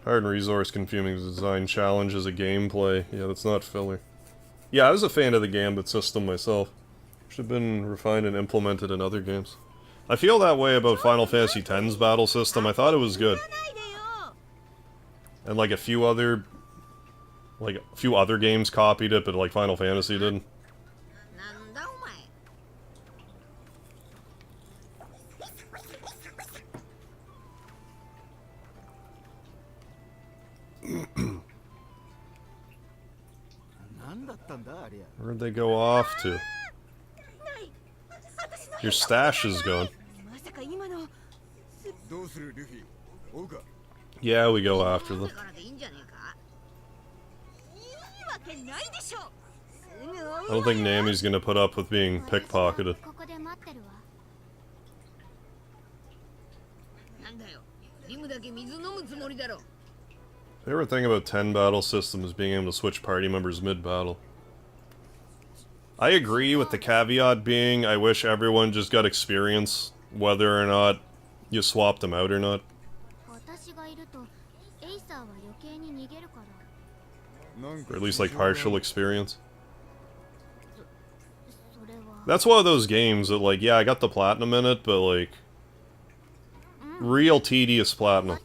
Hard and resource consuming design challenges a gameplay. Yeah, that's not filler. Yeah, I was a fan of the Gambit system myself. Should have been refined and implemented in other games. I feel that way about Final Fantasy X's battle system. I thought it was good. And like a few other games copied it, but like Final Fantasy didn't. Where'd they go off to? Your stash is gone. Yeah, we go after them. I don't think Nami's gonna put up with being pickpocketed. Favorite thing about 10 battle system is being able to switch party members mid-battle. I agree with the caveat being I wish everyone just got experience, whether or not you swapped them out or not. Or at least like partial experience. That's one of those games that like, yeah, I got the platinum in it, but like, real tedious platinum.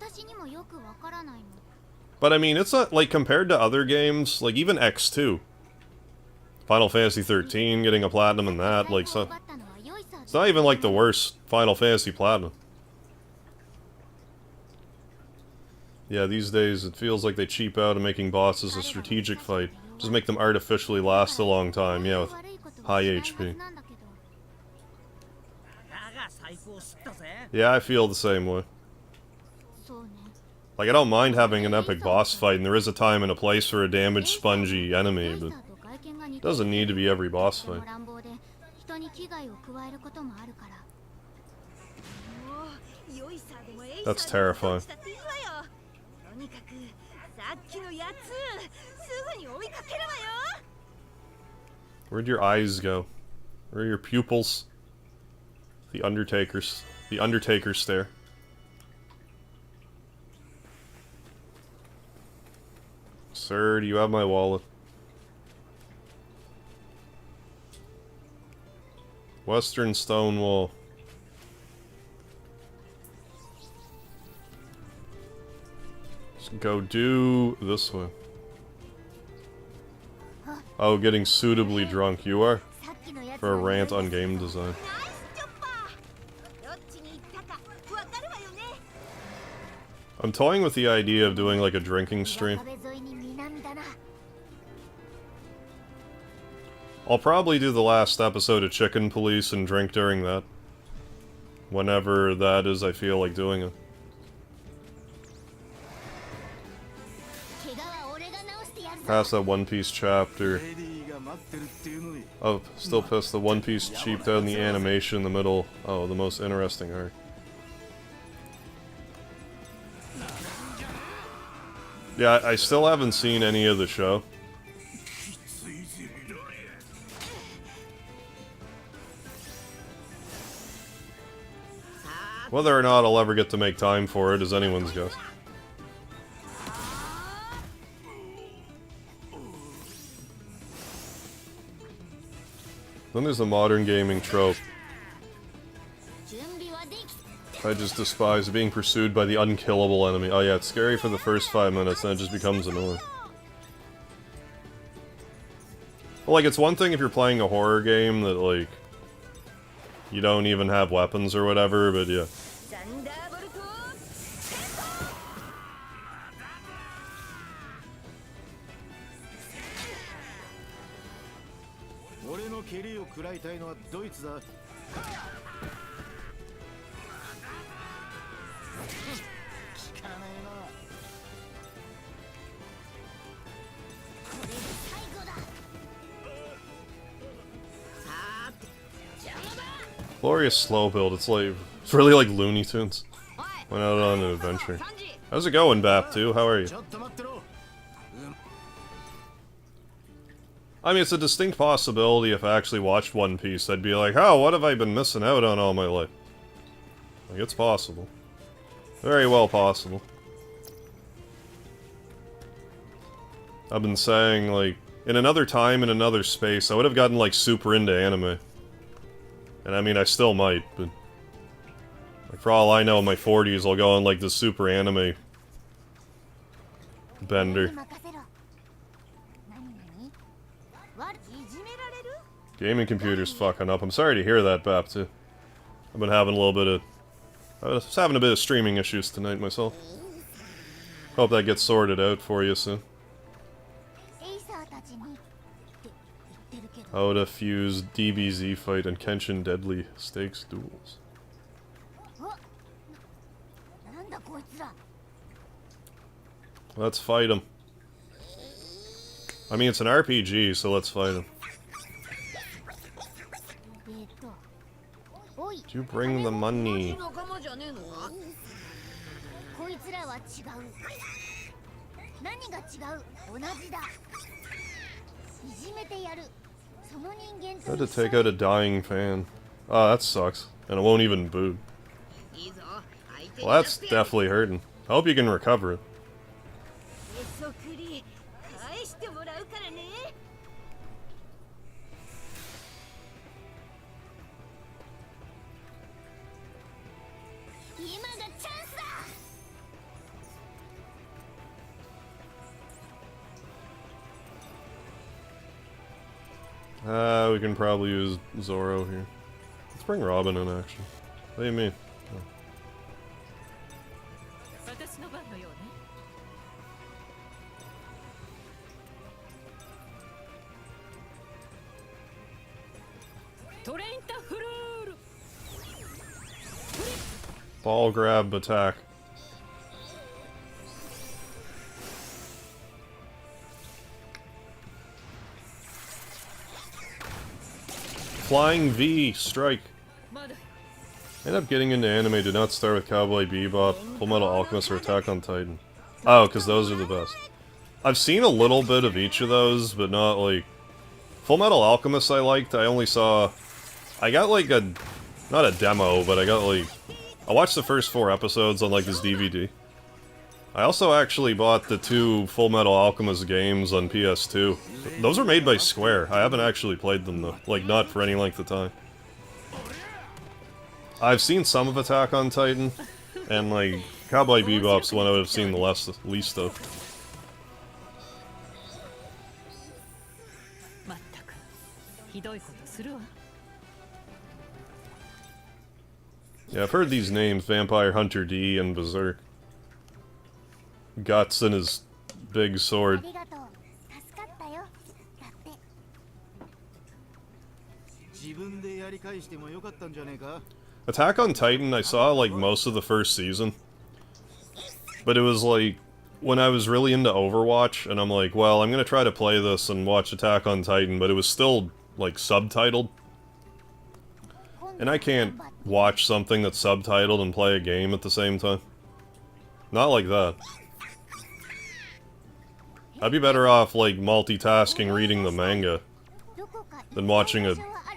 But I mean, it's not, like, compared to other games, like, even X2. Final Fantasy 13, getting a platinum in that, like, so... It's not even, like, the worst Final Fantasy platinum. Yeah, these days, it feels like they cheap out at making bosses a strategic fight. Just make them artificially last a long time, yeah, with high HP. Yeah, I feel the same way. Like, I don't mind having an epic boss fight, and there is a time and a place for a damaged, spongy enemy, but it doesn't need to be every boss fight. That's terrifying. Where'd your eyes go? Where are your pupils? The Undertaker stare. Sir, do you have my wallet? Western stone wall. Just go do this way. Oh, getting suitably drunk. You are? For a rant on game design. I'm toying with the idea of doing like a drinking stream. I'll probably do the last episode of Chicken Police and drink during that. Whenever that is, I feel like doing it. Past that One Piece chapter. Oh, still pissed. The One Piece cheaped out in the animation in the middle. Oh, the most interesting arc. Yeah, I still haven't seen any of the show. Whether or not I'll ever get to make time for it is anyone's guess. Then there's the modern gaming trope. I just despise being pursued by the unkillable enemy. Oh yeah, it's scary for the first 5 minutes, then it just becomes annoying. Well, like, it's one thing if you're playing a horror game that, like, you don't even have weapons or whatever, but yeah. Glorious slow build, it's like, it's really like Looney Tunes. Went out on an adventure. How's it going, Bap2? How are you? I mean, it's a distinct possibility if I actually watched One Piece, I'd be like, oh, what have I been missing out on all my life? Like, it's possible. Very well possible. I've been saying, like, in another time, in another space, I would have gotten, like, super into anime. And I mean, I still might, but... like, for all I know, in my 40s, I'll go on, like, the super anime... bender. Gaming computer's fucking up. I'm sorry to hear that, Bap2. I've been having a little bit of... I was having a bit of streaming issues tonight myself. Hope that gets sorted out for you soon. How to fuse DBZ fight and Kenshin Deadly Stakes duels. Let's fight him. I mean, it's an RPG, so let's fight him. Do you bring the money? I had to take out a dying fan. Oh, that sucks. And it won't even boot. Well, that's definitely hurting. I hope you can recover it. We can probably use Zoro here. Let's bring Robin in, actually. What do you mean? Oh. Ball grab attack. Flying V, strike. End up getting into anime did not start with Cowboy Bebop, Fullmetal Alchemist, or Attack on Titan. Oh, because those are the best. I've seen a little bit of each of those, but not like... Fullmetal Alchemist I liked, I only saw... I got like a... not a demo, but I got like... I watched the first 4 episodes on like this DVD. I also actually bought the 2 Fullmetal Alchemist games on PS2. Those were made by Square. I haven't actually played them though. Like, not for any length of time. I've seen some of Attack on Titan, and like, Cowboy Bebop's the one I would have seen the least of. Yeah, I've heard these names, Vampire Hunter D and Berserk. Guts and his big sword. Attack on Titan, I saw like most of the first season. But it was like, when I was really into Overwatch, and I'm like, well, I'm gonna try to play this and watch Attack on Titan, but it was still, like, subtitled. And I can't watch something that's subtitled and play a game at the same time. Not like that. I'd be better off, like, multitasking reading the manga than watching a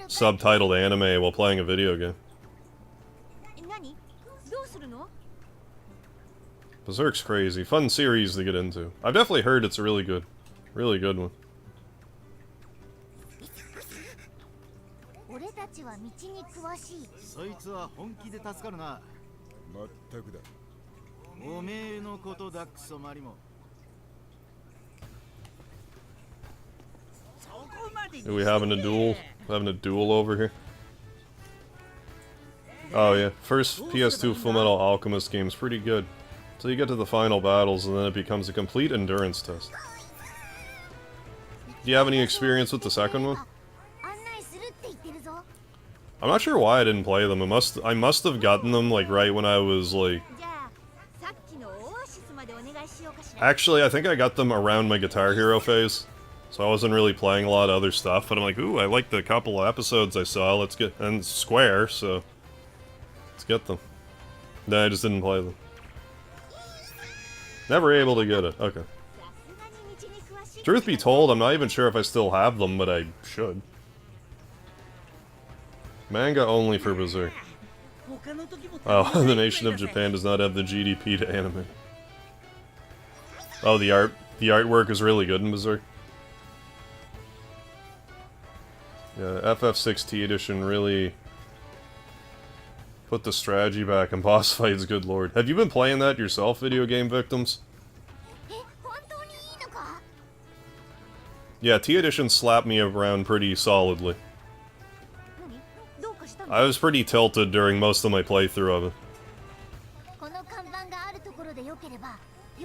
subtitled anime while playing a video game. Berserk's crazy. Fun series to get into. I've definitely heard it's a really good one. Are we having a duel? Having a duel over here? Oh yeah, first PS2 Fullmetal Alchemist game's pretty good. So you get to the final battles and then it becomes a complete endurance test. Do you have any experience with the second one? I'm not sure why I didn't play them. I must have gotten them like right when I was like... Actually, I think I got them around my Guitar Hero phase. So I wasn't really playing a lot of other stuff, but I'm like, ooh, I liked the couple of episodes I saw, let's get... And Square, so... Let's get them. Then I just didn't play them. Never able to get it. Okay. Truth be told, I'm not even sure if I still have them, but I should. Manga only for Berserk. Oh, the nation of Japan does not have the GDP to animate. Oh, the artwork is really good in Berserk. Yeah, FF6T edition really put the strategy back in boss fights, good lord. Have you been playing that yourself, Video Game Victims? Yeah, T edition slapped me around pretty solidly. I was pretty tilted during most of my playthrough of it.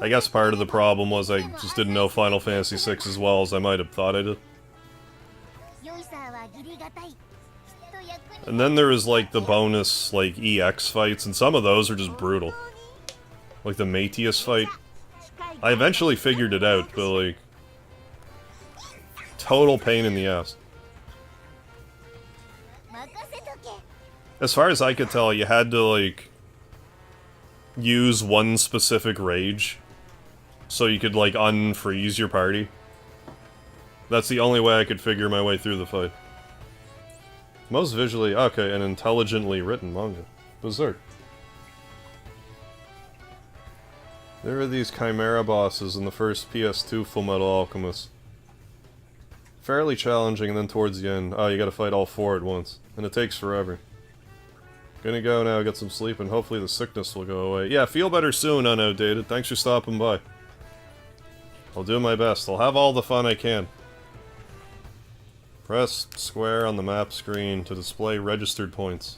I guess part of the problem was I just didn't know Final Fantasy VI as well as I might have thought I did. And then there was like the bonus like EX fights, and some of those are just brutal. Like the Mateus fight. I eventually figured it out, but like... total pain in the ass. As far as I could tell, you had to, like... use one specific rage. So you could, like, unfreeze your party. That's the only way I could figure my way through the fight. Most visually... okay, and intelligently written manga. Berserk. There are these Chimera bosses in the first PS2 Fullmetal Alchemist. Fairly challenging, and then towards the end, oh, you gotta fight all 4 at once. And it takes forever. Gonna go now, get some sleep, and hopefully the sickness will go away. Yeah, feel better soon, Unoutdated. Thanks for stopping by. I'll do my best. I'll have all the fun I can. Press square on the map screen to display registered points.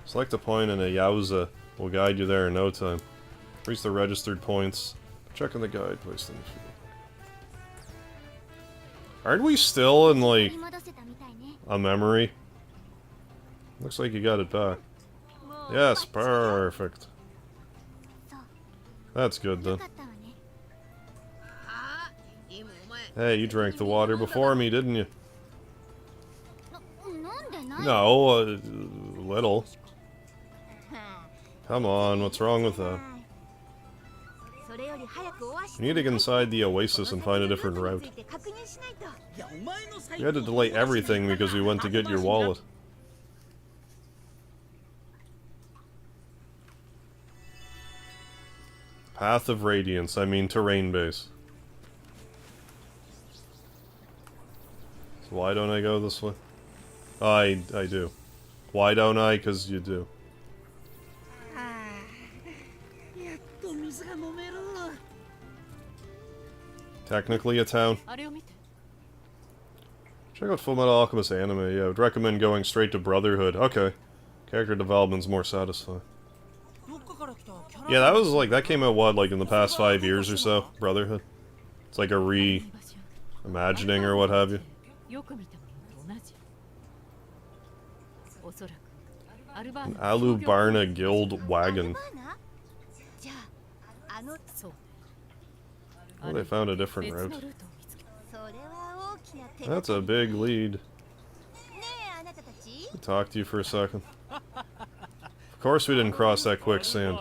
Select a point and a Yowza will guide you there in no time. Reach the registered points. Check in the guide placed in the field. Aren't we still in, like, a memory? Looks like you got it back. Yes, perfect. That's good, then. Hey, you drank the water before me, didn't you? No, little. Come on, what's wrong with that? We need to get inside the oasis and find a different route. We had to delay everything because we went to get your wallet. Path of Radiance, I mean terrain base. So why don't I go this way? I do. Why don't I? 'Cause you do. Technically a town. Check out Fullmetal Alchemist anime. Yeah, I would recommend going straight to Brotherhood. Okay. Character development's more satisfying. Yeah, that was like, that came out what, like in the past 5 years or so? Brotherhood? It's like a re-imagining or what have you. An Alubarna Guild wagon. Oh, they found a different route. That's a big lead. I'll talk to you for a second. Of course we didn't cross that quicksand.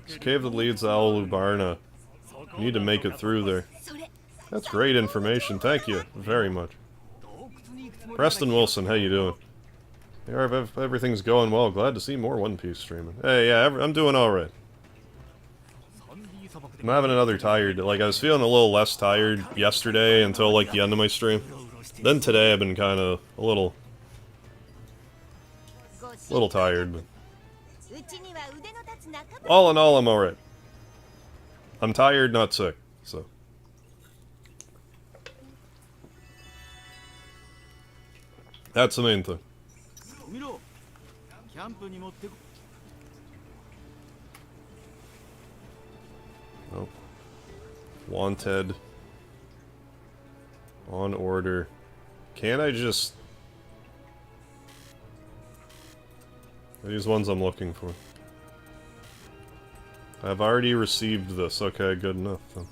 It's a cave that leads to Alubarna. You need to make it through there. That's great information, thank you very much. Preston Wilson, how you doing? Yeah, everything's going well. Glad to see more One Piece streaming. Hey, yeah, I'm doing alright. I'm having another tired, like, I was feeling a little less tired yesterday until, like, the end of my stream. Then today I've been kind of a little tired, but... all in all, I'm alright. I'm tired, not sick, so... that's the main thing. Oh. Wanted. On order. Can't I just... are these ones I'm looking for? I've already received this. Okay, good enough then.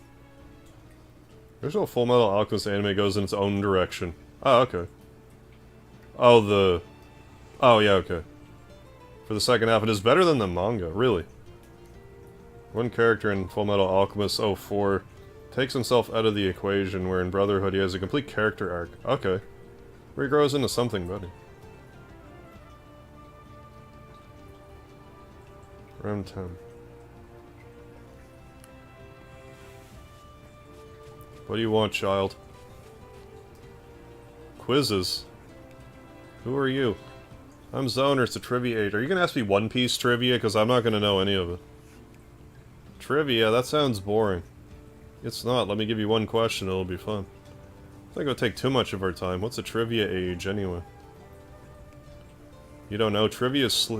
Original Fullmetal Alchemist anime goes in its own direction. Oh, okay. Oh, the... oh, yeah, okay. For the second half, it is better than the manga, really. One character in Fullmetal Alchemist 04 takes himself out of the equation, where in Brotherhood he has a complete character arc. Okay. Where he grows into something better. Round 10. What do you want, child? Quizzes? Who are you? I'm Zoner, it's a trivia age. Are you gonna ask me One Piece trivia? Because I'm not gonna know any of it. Trivia? That sounds boring. It's not. Let me give you one question, it'll be fun. I think it'll take too much of our time. What's a trivia age, anyway? You don't know? Trivia is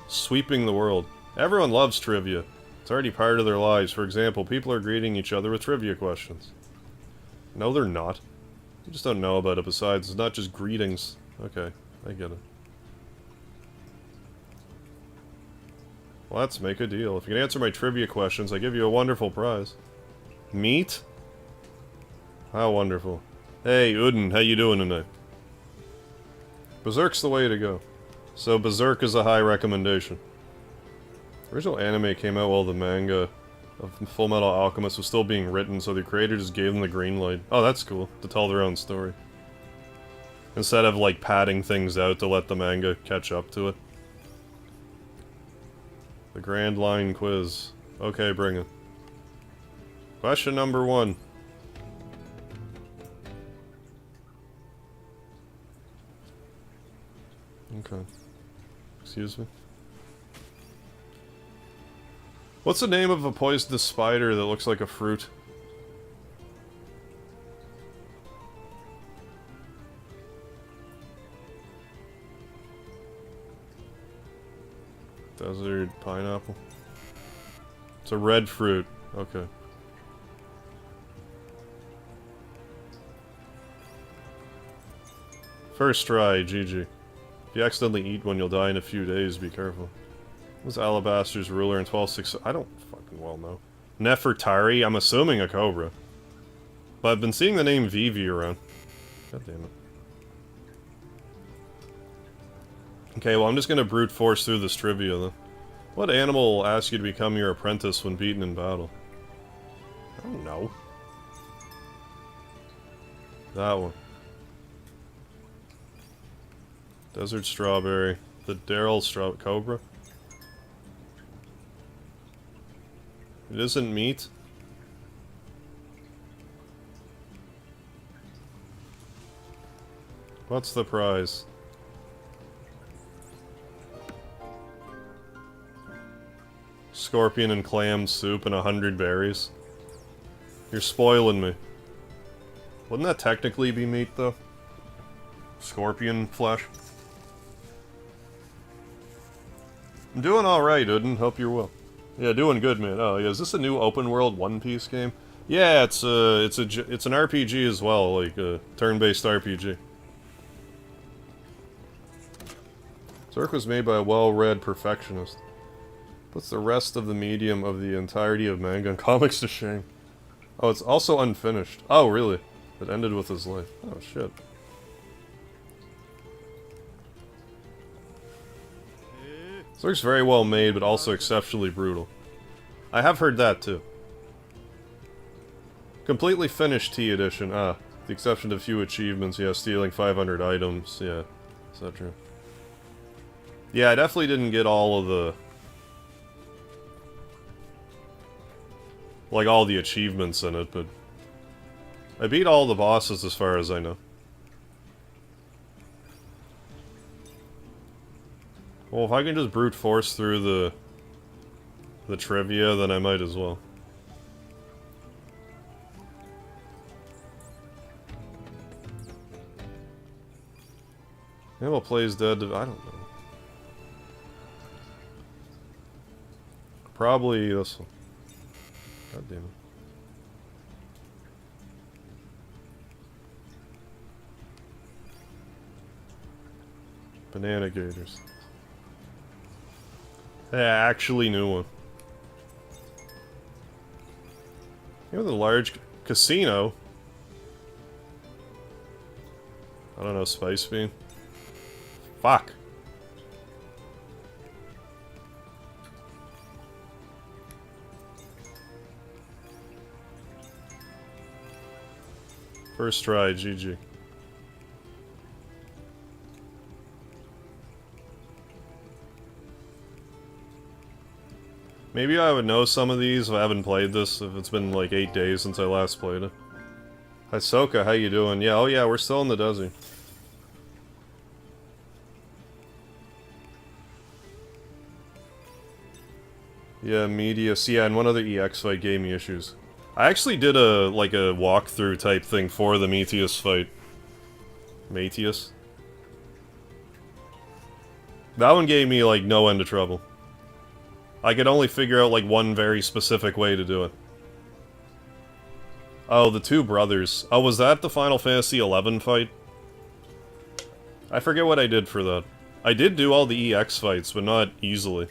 sweeping the world. Everyone loves trivia. It's already part of their lives. For example, people are greeting each other with trivia questions. No, they're not. You just don't know about it. Besides, it's not just greetings. Okay, I get it. Let's make a deal. If you can answer my trivia questions, I give you a wonderful prize. Meat? How wonderful. Hey, Udin, how you doing tonight? Berserk's the way to go. So Berserk is a high recommendation. The original anime came out while the manga of Full Metal Alchemist was still being written, so the creator just gave them the green light. Oh, that's cool. To tell their own story. Instead of, like, padding things out to let the manga catch up to it. The Grand Line Quiz. Okay, bring it. Question number 1. Okay. Excuse me. What's the name of a poisonous spider that looks like a fruit? Desert pineapple. It's a red fruit. Okay. First try, GG. If you accidentally eat one, you'll die in a few days, be careful. What's Alabaster's ruler in 12.6? I don't fucking well know. Nefertari? I'm assuming a cobra. But I've been seeing the name Vivi around. God damn it. Okay, well I'm just gonna brute force through this trivia then. What animal will ask you to become your apprentice when beaten in battle? I don't know. That one. Desert strawberry. The Daryl cobra? It isn't meat? What's the prize? Scorpion and clam soup and 100 berries. You're spoiling me. Wouldn't that technically be meat, though? Scorpion flesh? I'm doing alright, Udin. Hope you're well. Yeah, doing good, man. Oh, yeah, is this a new open-world One Piece game? Yeah, it's an RPG as well, like a turn-based RPG. Zerk was made by a well-read perfectionist. Puts the rest of the medium of the entirety of manga and comics to shame. Oh, it's also unfinished. Oh, really? It ended with his life. Oh, shit. Zerk's very well made, but also exceptionally brutal. I have heard that, too. Completely finished T edition. Ah, the exception to a few achievements. Yeah, stealing 500 items. Yeah, etc. Yeah, I definitely didn't get all of the... like, all the achievements in it, but... I beat all the bosses as far as I know. Well, if I can just brute force through the trivia, then I might as well. Animal plays dead. I don't know. Probably this one. God damn it. Banana gators. Yeah, actually new one. You know the large casino? I don't know, Spice Bean? Fuck. First try, GG. Maybe I would know some of these if I haven't played this, if it's been like 8 days since I last played it. Hisoka, how you doing? Yeah, oh yeah, we're still in the desert. Yeah, Medius. Yeah, and one other EX fight gave me issues. I actually did a, like a walkthrough type thing for the Metius fight. Metius? That one gave me, like, no end of trouble. I could only figure out, like, one very specific way to do it. Oh, the two brothers. Oh, was that the Final Fantasy XI fight? I forget what I did for that. I did do all the EX fights, but not easily.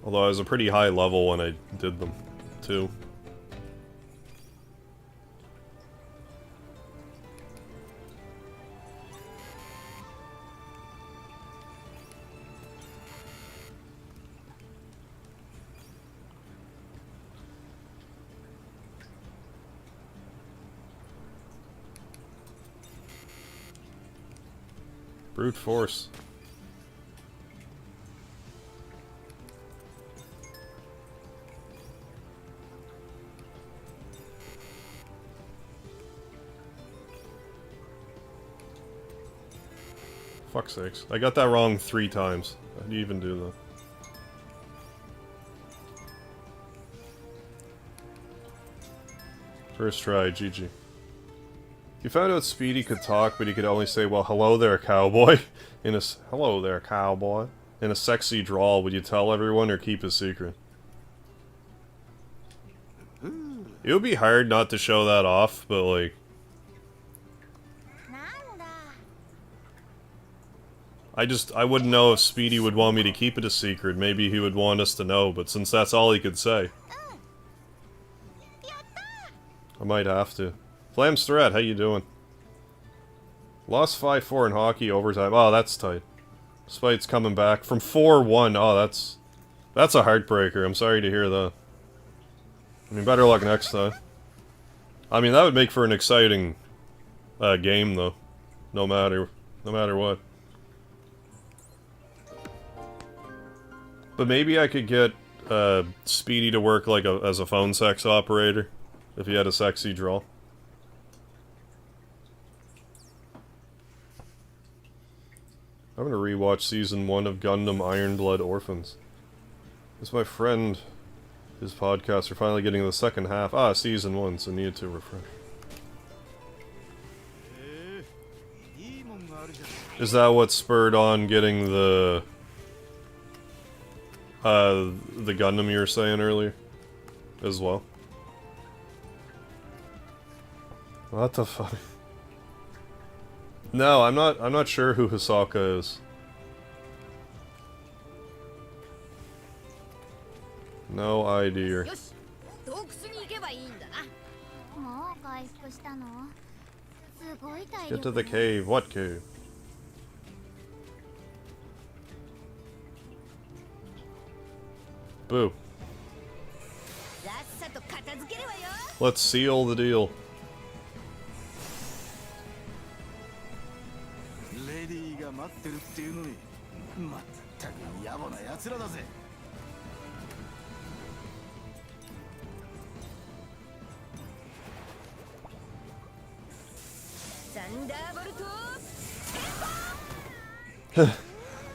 Although I was a pretty high level when I did them, too. Brute force. Fuck's sakes. I got that wrong 3 times. How do you even do that? First try, GG. You found out Speedy could talk, but he could only say, well, hello there, cowboy. Hello there, cowboy. In a sexy drawl, would you tell everyone or keep a secret? It would be hard not to show that off, but like... I wouldn't know if Speedy would want me to keep it a secret. Maybe he would want us to know, but since that's all he could say... I might have to. Flames Threat, how you doing? Lost 5-4 in hockey overtime. Oh, that's tight. Spite's coming back from 4-1. Oh, that's a heartbreaker. I'm sorry to hear that. I mean, better luck next time. I mean, that would make for an exciting game, though. No matter what. But maybe I could get Speedy to work like as a phone sex operator if he had a sexy draw. I'm gonna rewatch Season 1 of Gundam Ironblood Orphans. This is my friend, his podcast, are finally getting the second half. Ah, Season 1, so need to refresh. Is that what spurred on getting the Gundam you were saying earlier? As well? What the fuck? No, I'm not sure who Hisaka is. No idea. Get to the cave. What cave? Boo. Let's seal the deal.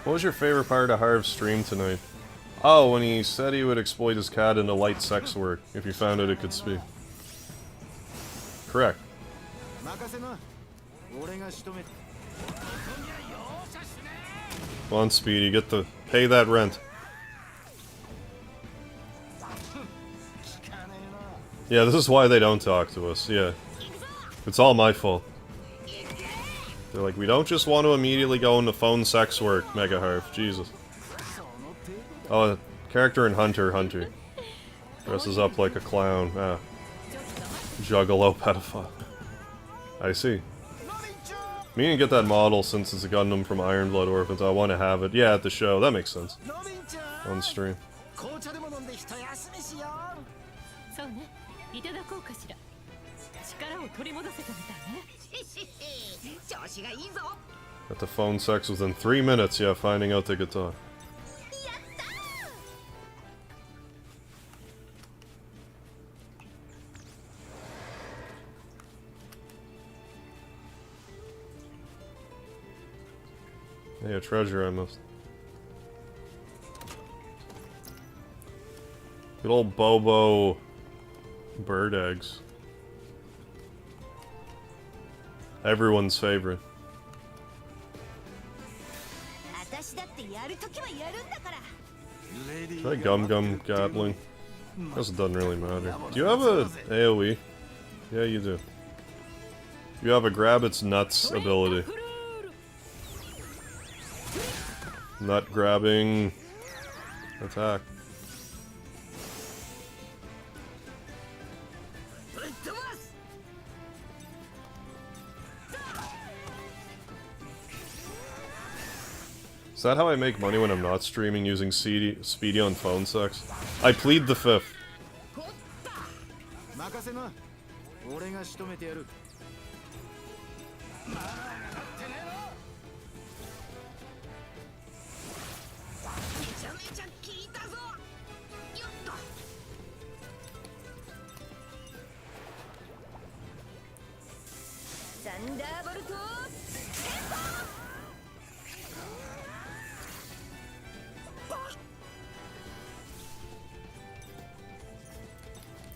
What was your favorite part of Harv's stream tonight? Oh, when he said he would exploit his cat into light sex work if you found out it could speak. Correct. Come on, Speedy, pay that rent. Yeah, this is why they don't talk to us, yeah. It's all my fault. They're like, we don't just want to immediately go into phone sex work, Mega Harv. Jesus. Oh, character in Hunter. Dresses up like a clown. Ah. Juggalo pedophile. I see. Me and get that model since it's a Gundam from Ironblood Orphans. I want to have it. Yeah, at the show. That makes sense. On stream. Got the phone sex within 3 minutes, yeah, finding out they could talk. Hey, a treasure I must. Good old Bobo bird eggs. Everyone's favorite. Try Gum Gum Gatling. Guess it doesn't really matter. Do you have a AoE? Yeah, you do. You have a grab its nuts ability. Nut grabbing attack. Is that how I make money when I'm not streaming using Speedy on phone sex? I plead the fifth.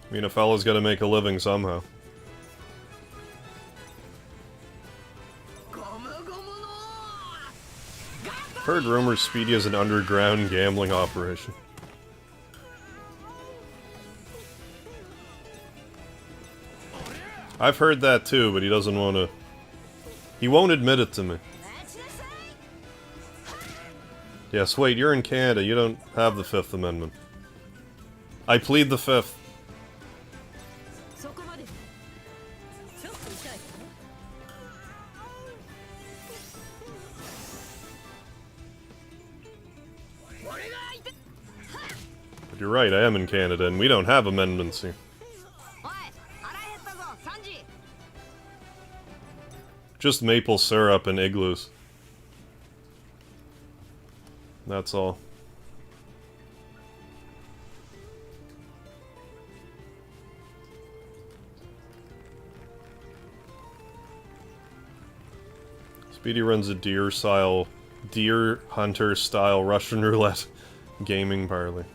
I mean, a fella's gotta make a living somehow. Heard rumors Speedy is an underground gambling operation. I've heard that too, but he doesn't want to... He won't admit it to me. Yes, wait, you're in Canada. You don't have the Fifth Amendment. I plead the Fifth. But you're right, I am in Canada, and we don't have amendments here. Just maple syrup and igloos. That's all. Speedy runs a deer hunter style Russian roulette gaming parlor.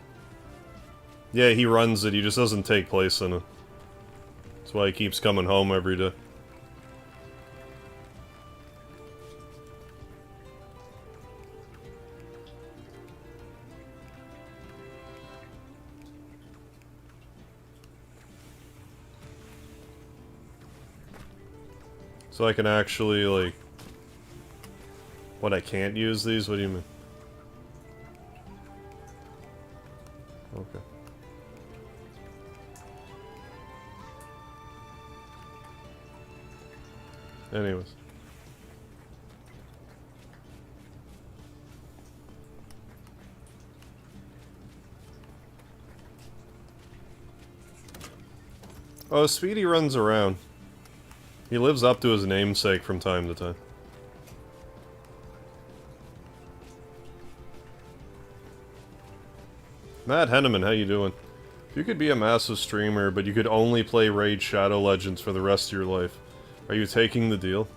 Yeah, he runs it, he just doesn't take place in it. That's why he keeps coming home every day. So I can actually, like... What, I can't use these? What do you mean? Okay. Anyways. Oh, Speedy runs around. He lives up to his namesake from time to time. Matt Henneman, how you doing? If you could be a massive streamer, but you could only play Raid Shadow Legends for the rest of your life, are you taking the deal?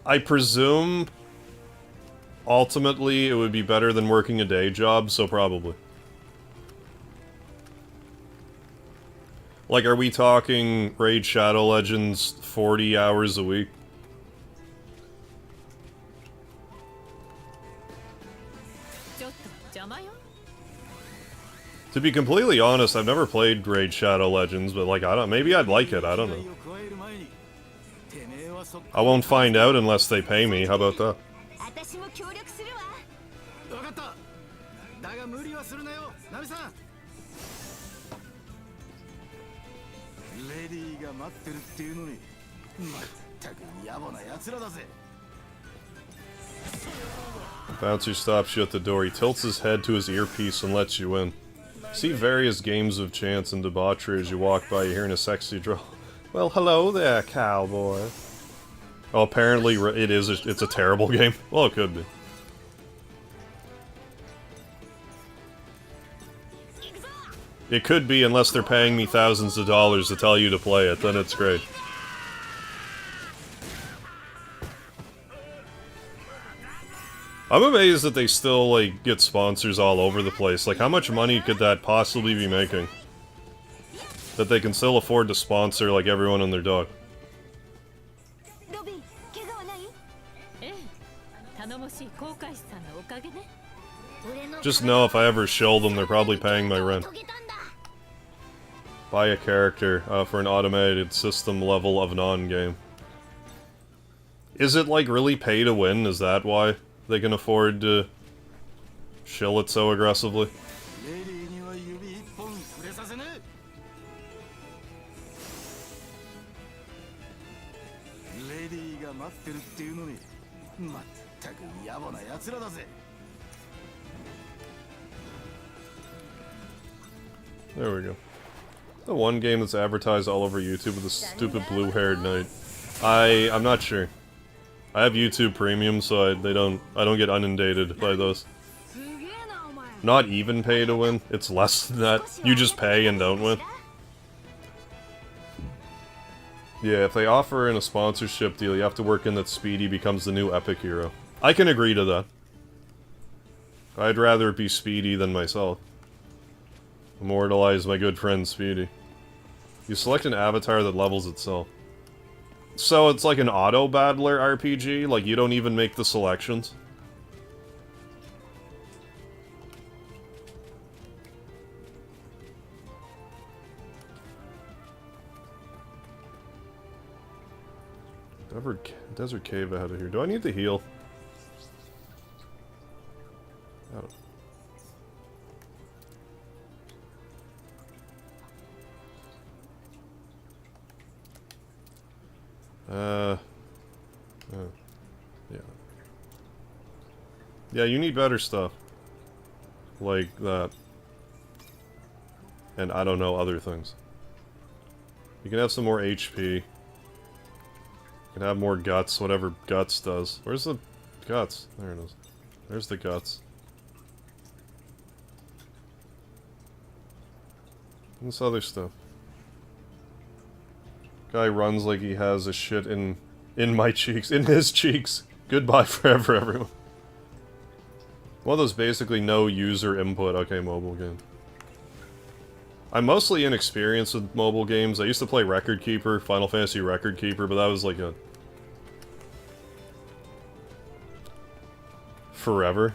I presume ultimately it would be better than working a day job, so probably. Like, are we talking Raid Shadow Legends 40 hours a week? To be completely honest, I've never played Raid Shadow Legends, but like, maybe I'd like it, I don't know. I won't find out unless they pay me, how about that? Bouncer stops you at the door. He tilts his head to his earpiece and lets you in. See various games of chance and debauchery as you walk by, you're hearing a sexy drawl. Well, hello there, cowboy. Oh, apparently it's a terrible game. Well, it could be. It could be, unless they're paying me thousands of dollars to tell you to play it, then it's great. I'm amazed that they still, like, get sponsors all over the place. Like, how much money could that possibly be making? That they can still afford to sponsor, like, everyone and their dog. Just know if I ever shill them, they're probably paying my rent. Buy a character for an automated system level of non-game. Is it, like, really pay to win? Is that why they can afford to shill it so aggressively? There we go. The one game that's advertised all over YouTube with a stupid blue-haired knight. I'm not sure. I have YouTube Premium, so I don't get inundated by those. Not even pay to win. It's less than that. You just pay and don't win. Yeah, if they offer in a sponsorship deal, you have to work in that Speedy becomes the new epic hero. I can agree to that. I'd rather it be Speedy than myself. Immortalize my good friend Speedy. You select an avatar that levels itself. So it's like an auto-battler RPG? Like, you don't even make the selections? Desert cave ahead of here. Do I need to heal? Oh. Yeah. Yeah, you need better stuff. Like that. And I don't know, other things. You can have some more HP. You can have more guts, whatever guts does. Where's the guts? There it is. There's the guts. And this other stuff. Guy runs like he has a shit in my cheeks. In his cheeks. Goodbye forever, everyone. One of those basically no user input, okay, mobile game. I'm mostly inexperienced with mobile games. I used to play Record Keeper, Final Fantasy Record Keeper, but that was like a... forever.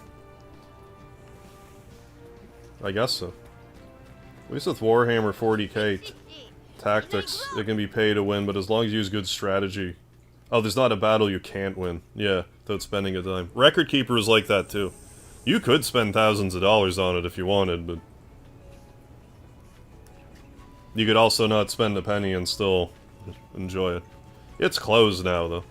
I guess so. At least with Warhammer 40k Tactics, it can be pay to win, but as long as you use good strategy... Oh, there's not a battle you can't win. Yeah, without spending a dime. Record Keeper is like that too. You could spend thousands of dollars on it if you wanted, but... You could also not spend a penny and still enjoy it. It's closed now, though.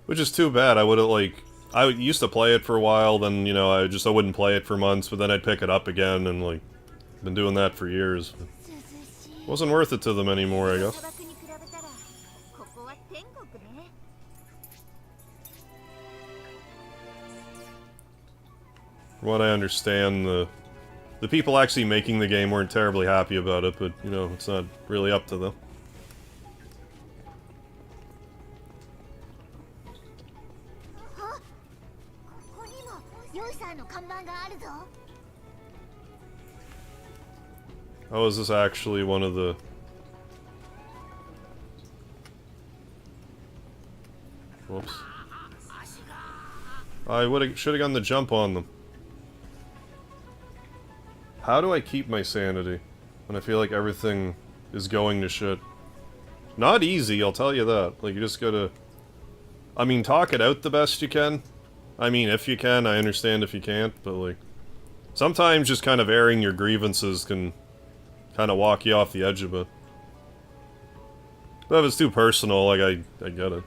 Which is too bad. I would've, like... I used to play it for a while, then, you know, I wouldn't play it for months, but then I'd pick it up again, and, like... Been doing that for years. Wasn't worth it to them anymore, I guess. From what I understand, the people actually making the game weren't terribly happy about it, but, you know, it's not really up to them. Oh, is this actually one of the... Whoops. I should have gotten the jump on them. How do I keep my sanity when I feel like everything is going to shit? Not easy, I'll tell you that. Like, you just gotta... I mean, talk it out the best you can. I mean, if you can, I understand if you can't, but, like... Sometimes just kind of airing your grievances can kind of walk you off the edge of it. But if it's too personal, like, I get it.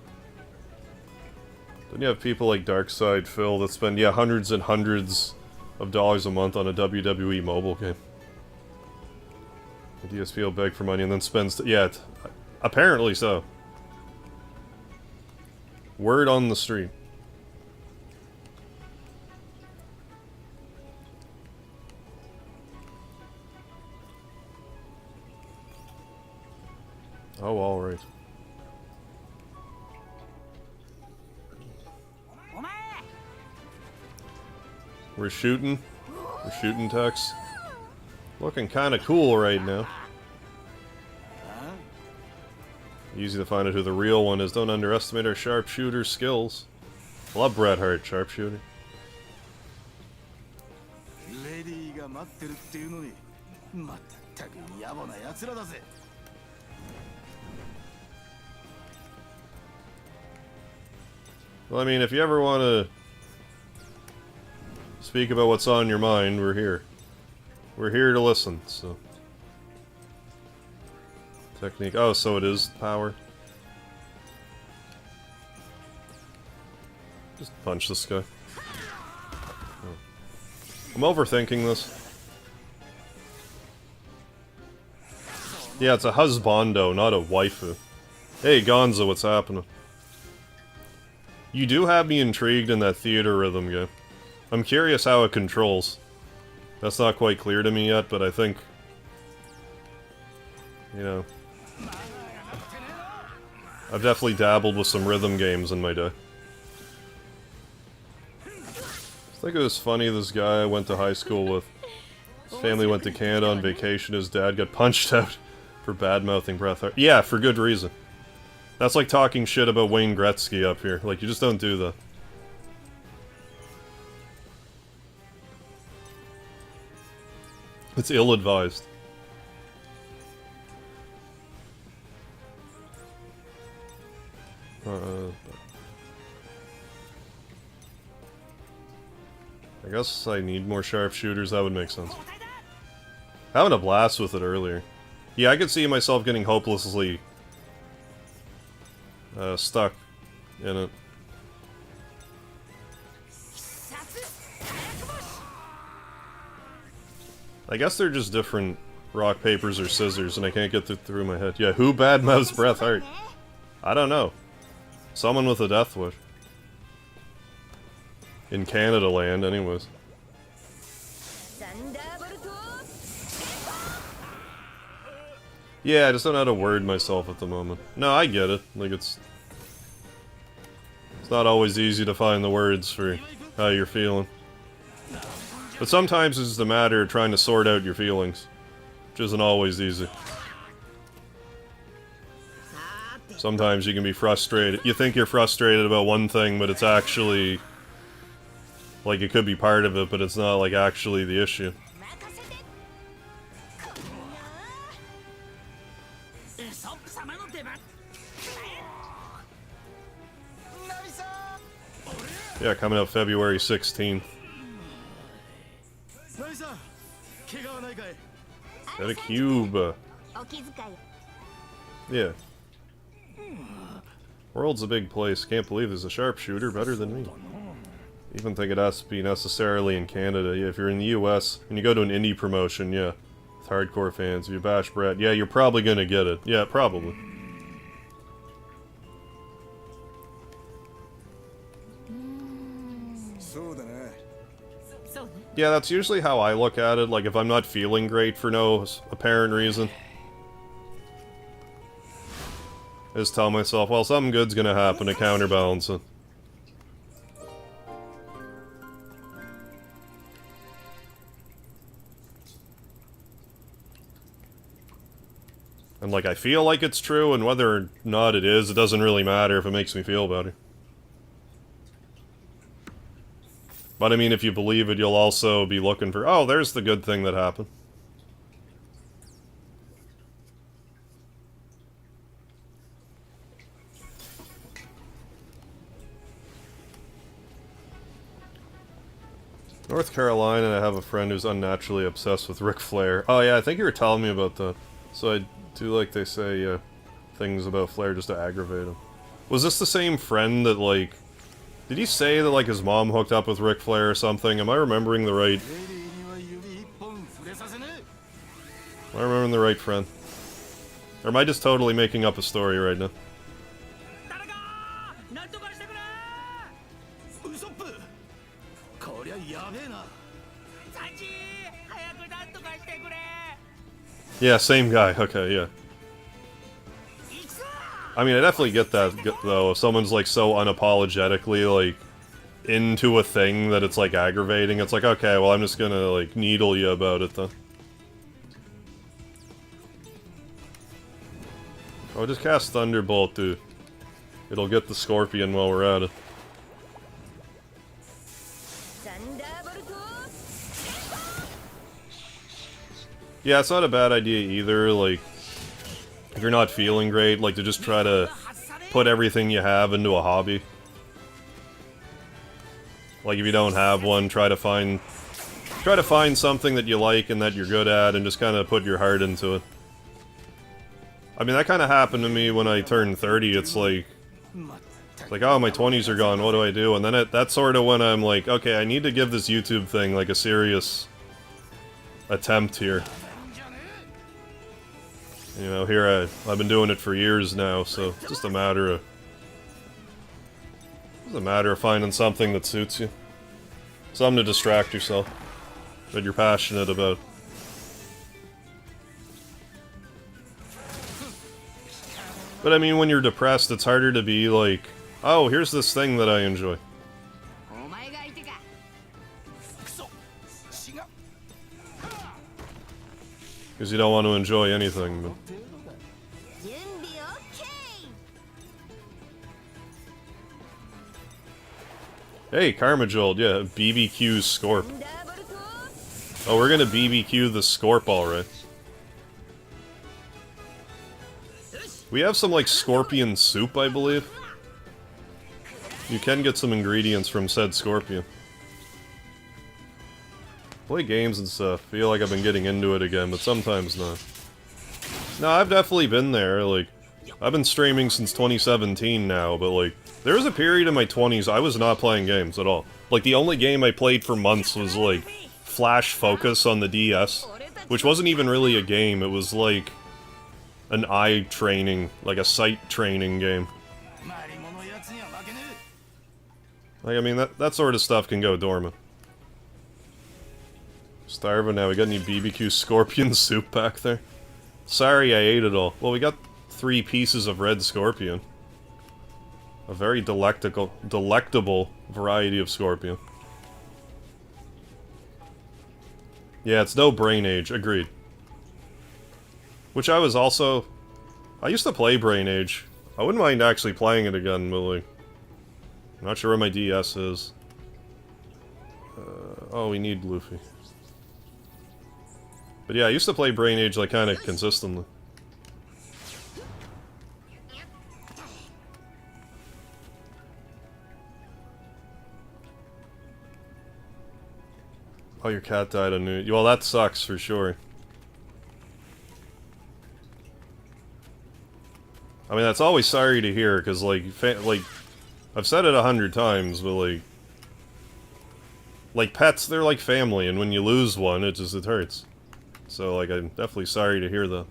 Then you have people like Darkside Phil that spend, yeah, hundreds and hundreds of dollars a month on a WWE mobile game. The DSP will beg for money and then spends... yeah, apparently so. Word on the street. Oh, alright. We're shooting. We're shooting techs. Looking kinda cool right now. Easy to find out who the real one is. Don't underestimate our sharpshooter skills. Love Bret Hart, sharpshooter. Well, I mean, if you ever want to speak about what's on your mind, we're here. We're here to listen, so... Technique. Oh, so it is power. Just punch this guy. Oh. I'm overthinking this. Yeah, it's a husbando, not a waifu. Hey, Gonzo, what's happening? You do have me intrigued in that theater rhythm game. I'm curious how it controls. That's not quite clear to me yet, but I think... You know... I've definitely dabbled with some rhythm games in my day. I think it was funny, this guy I went to high school with. His family went to Canada on vacation, his dad got punched out for bad-mouthing Bret Hart. Yeah, for good reason. That's like talking shit about Wayne Gretzky up here. Like, you just don't do that. It's ill-advised. I guess I need more sharpshooters, that would make sense. Having a blast with it earlier. Yeah, I could see myself getting hopelessly stuck in it. I guess they're just different rock, papers, or scissors, and I can't get through my head. Yeah, who badmouths Bret Hart? I don't know. Someone with a death wish. In Canada land, anyways. Yeah, I just don't know how to word myself at the moment. No, I get it. Like, it's not always easy to find the words for how you're feeling. But sometimes it's just a matter of trying to sort out your feelings, which isn't always easy. Sometimes you can be frustrated. You think you're frustrated about one thing, but it's actually... Like, it could be part of it, but it's not, like, actually the issue. Yeah, coming out February 16th. Got a cube. Yeah. World's a big place. Can't believe there's a sharpshooter better than me. Even think it has to be necessarily in Canada. Yeah, if you're in the US and you go to an indie promotion, yeah. With hardcore fans, if you bash Brett, yeah, you're probably gonna get it. Yeah, probably. Yeah, that's usually how I look at it, like if I'm not feeling great for no apparent reason. I just tell myself, well, something good's gonna happen to counterbalance it. And like, I feel like it's true, and whether or not it is, it doesn't really matter if it makes me feel better. But I mean, if you believe it, you'll also be looking for, oh, there's the good thing that happened. North Carolina, I have a friend who's unnaturally obsessed with Ric Flair. Oh yeah, I think you were telling me about that. So I do like they say things about Flair just to aggravate him. Was this the same friend that, like... Did he say that, like, his mom hooked up with Ric Flair or something? Am I remembering the right... Am I remembering the right friend? Or am I just totally making up a story right now? Yeah, same guy. Okay, yeah. I mean, I definitely get that, though. If someone's, like, so unapologetically, like, into a thing that it's, like, aggravating, it's like, okay, well, I'm just gonna, like, needle you about it, then. Oh, just cast Thunderbolt, dude. It'll get the Scorpion while we're at it. Yeah, it's not a bad idea either, like... If you're not feeling great, like, to just try to put everything you have into a hobby. Like, if you don't have one, try to find something that you like and that you're good at, and just kind of put your heart into it. I mean, that kind of happened to me when I turned 30. It's like, oh, my 20s are gone, what do I do? And then that's sort of when I'm like, okay, I need to give this YouTube thing, like, a serious attempt here. You know, here I've been doing it for years now, so it's just a matter of... It's a matter of finding something that suits you. Something to distract yourself. That you're passionate about. But I mean, when you're depressed, it's harder to be like, oh, here's this thing that I enjoy. Because you don't want to enjoy anything, but... Hey, Karmajold, yeah, BBQ Scorp. Oh, we're gonna BBQ the Scorp, alright. We have some, like, scorpion soup, I believe. You can get some ingredients from said scorpion. Play games and stuff. Feel like I've been getting into it again, but sometimes not. No, I've definitely been there, like... I've been streaming since 2017 now, but, like... There was a period in my 20s I was not playing games at all. Like, the only game I played for months was, like, Flash Focus on the DS. Which wasn't even really a game, it was, like... an eye training, like a sight training game. Like, I mean, that sort of stuff can go dormant. Starving now, we got any BBQ scorpion soup back there? Sorry I ate it all. Well, we got 3 pieces of red scorpion. A very delectable variety of scorpion. Yeah, it's no brain age, agreed. Which I was also... I used to play Brain Age. I wouldn't mind actually playing it again, but like... I'm not sure where my DS is. Oh, we need Luffy. But yeah, I used to play Brain Age like kinda consistently. Oh, your cat died on New Year. Well, that sucks for sure. I mean, that's always sorry to hear, because, like, I've said it 100 times, but, like, pets, they're like family, and when you lose one, it hurts. So, like, I'm definitely sorry to hear that.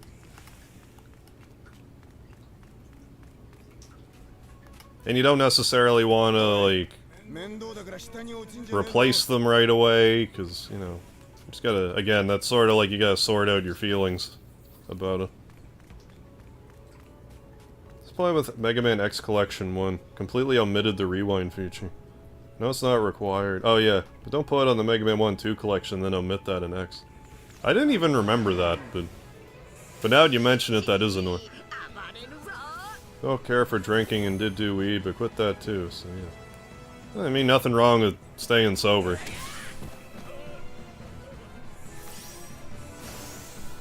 And you don't necessarily want to, like, replace them right away, because, you know, you just gotta, again, that's sort of like you gotta sort out your feelings about it. Play with Mega Man X Collection 1. Completely omitted the rewind feature. No, it's not required. Oh yeah, but don't put it on the Mega Man 1-2 collection, then omit that in X. I didn't even remember that, but now that you mention it, that is annoying. Don't care for drinking and did do weed, but quit that too, so yeah. I mean, nothing wrong with staying sober.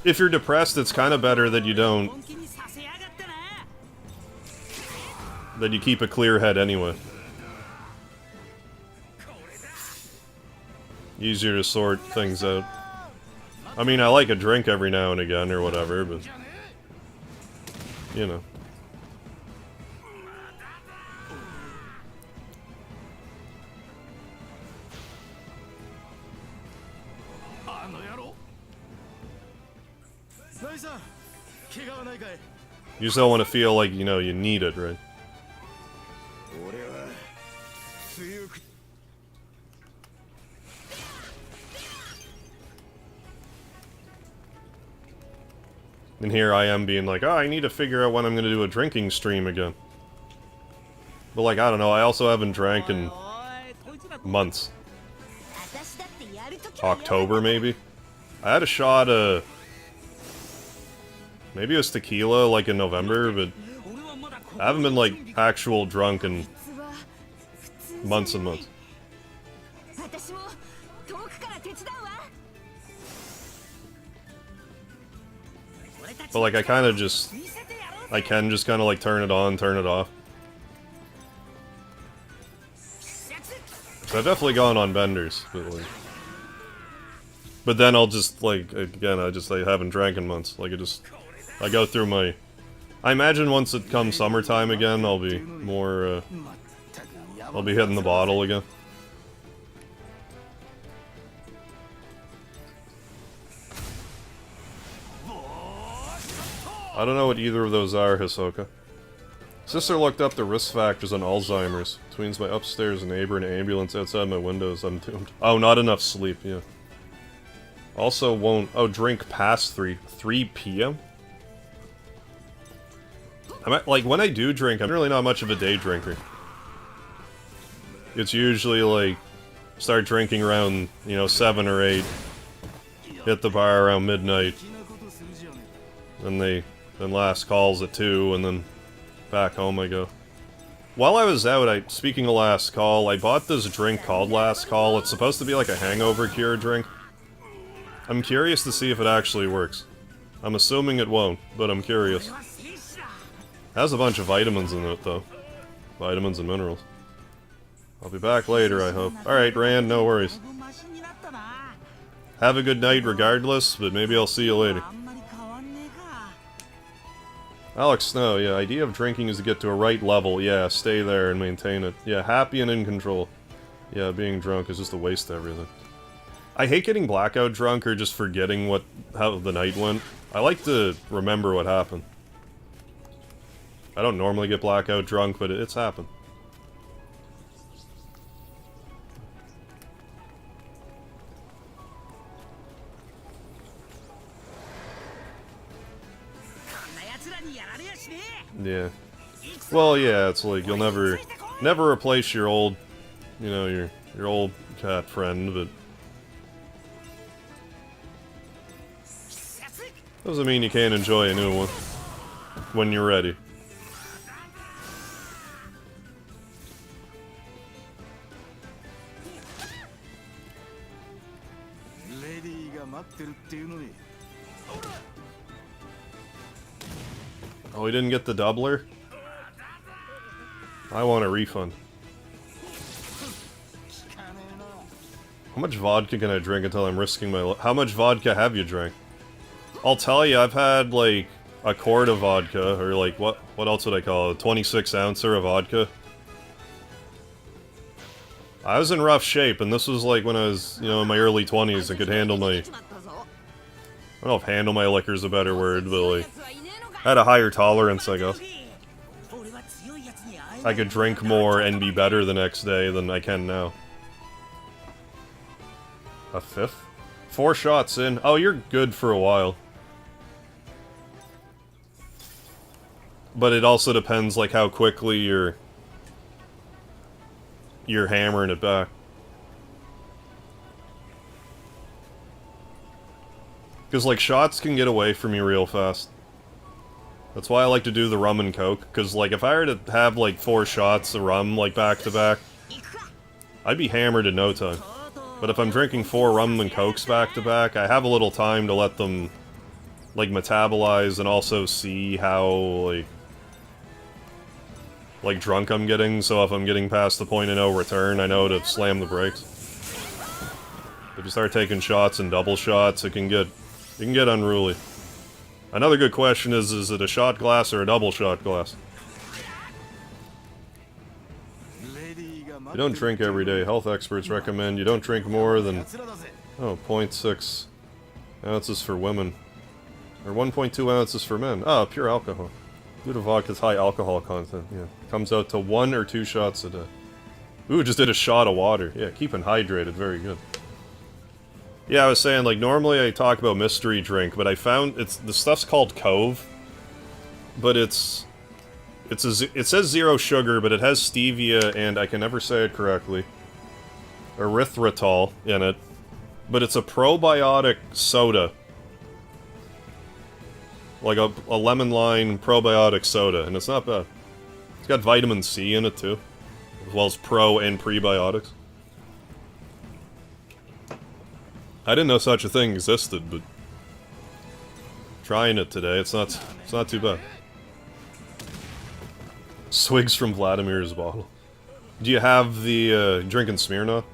If you're depressed, it's kind of better that you don't... that you keep a clear head anyway. Easier to sort things out. I mean, I like a drink every now and again, or whatever, but... you know. You just don't want to feel like, you know, you need it, right? And here I am being like, oh, I need to figure out when I'm going to do a drinking stream again. But like, I don't know, I also haven't drank in months. October, maybe? I had a shot of... maybe it was tequila, like in November, but... I haven't been, like, actual drunk in months and months. But, like, I kind of just... I can just kind of, like, turn it on, turn it off. So I've definitely gone on benders, but, like... but then I'll just, like, again, I haven't drank in months. Like, I go through my I imagine once it comes summertime again, I'll be more, I'll be hitting the bottle again. I don't know what either of those are, Hisoka. Sister looked up the risk factors on Alzheimer's. Between my upstairs neighbor and an ambulance outside my windows, I'm doomed. Oh, not enough sleep, yeah. Also won't... Oh, drink past 3 p.m.? Like, when I do drink, I'm really not much of a day drinker. It's usually, like, start drinking around, you know, 7 or 8. Hit the bar around midnight. Then last calls at 2, and then back home I go. While I was out, speaking of last call, I bought this drink called Last Call. It's supposed to be like a hangover cure drink. I'm curious to see if it actually works. I'm assuming it won't, but I'm curious. It has a bunch of vitamins in it, though. Vitamins and minerals. I'll be back later, I hope. Alright, Rand, no worries. Have a good night regardless, but maybe I'll see you later. Alex Snow, yeah, idea of drinking is to get to a right level. Yeah, stay there and maintain it. Yeah, happy and in control. Yeah, being drunk is just a waste of everything. I hate getting blackout drunk or just forgetting how the night went. I like to remember what happened. I don't normally get blackout drunk, but it's happened. Yeah. Well, yeah, it's like you'll never replace your old, you know, your old cat friend, but doesn't mean you can't enjoy a new one when you're ready. Oh, we didn't get the doubler? I want a refund. How much vodka can I drink until I'm risking my life? How much vodka have you drank? I'll tell you, I've had, like, a quart of vodka, or, like, what else would I call it? A 26-ouncer of vodka. I was in rough shape, and this was, like, when I was, you know, in my early 20s and could handle my... I don't know if handle my liquor is a better word, but, like... I had a higher tolerance, I guess. I could drink more and be better the next day than I can now. A 5th? 4 shots in. Oh, you're good for a while. But it also depends, like, how quickly you're hammering it back. Because, like, shots can get away from you real fast. That's why I like to do the rum and coke, because, like, if I were to have, like, 4 shots of rum, like, back-to-back, I'd be hammered in no time. But if I'm drinking 4 rum and cokes back-to-back, I have a little time to let them, like, metabolize and also see how, like, drunk I'm getting, so if I'm getting past the point of no return, I know to slam the brakes. If you start taking shots and double shots, it can get unruly. Another good question is it a shot glass or a double shot glass? You don't drink every day. Health experts recommend you don't drink more than, 0.6 ounces for women. Or 1.2 ounces for men. Oh, pure alcohol. Due to vodka's high alcohol content, yeah. Comes out to 1 or 2 shots a day. Ooh, just did a shot of water. Yeah, keeping hydrated, very good. Yeah, I was saying, like, normally I talk about mystery drink, but I found the stuff's called Cove, but it says 0 sugar, but it has stevia and I can never say it correctly, erythritol in it, but it's a probiotic soda, like a lemon lime probiotic soda, and it's not bad. It's got vitamin C in it too, as well as pro and prebiotics. I didn't know such a thing existed, but trying it today, it's not too bad. Swigs from Vladimir's bottle. Do you have the drinking Smirnoff?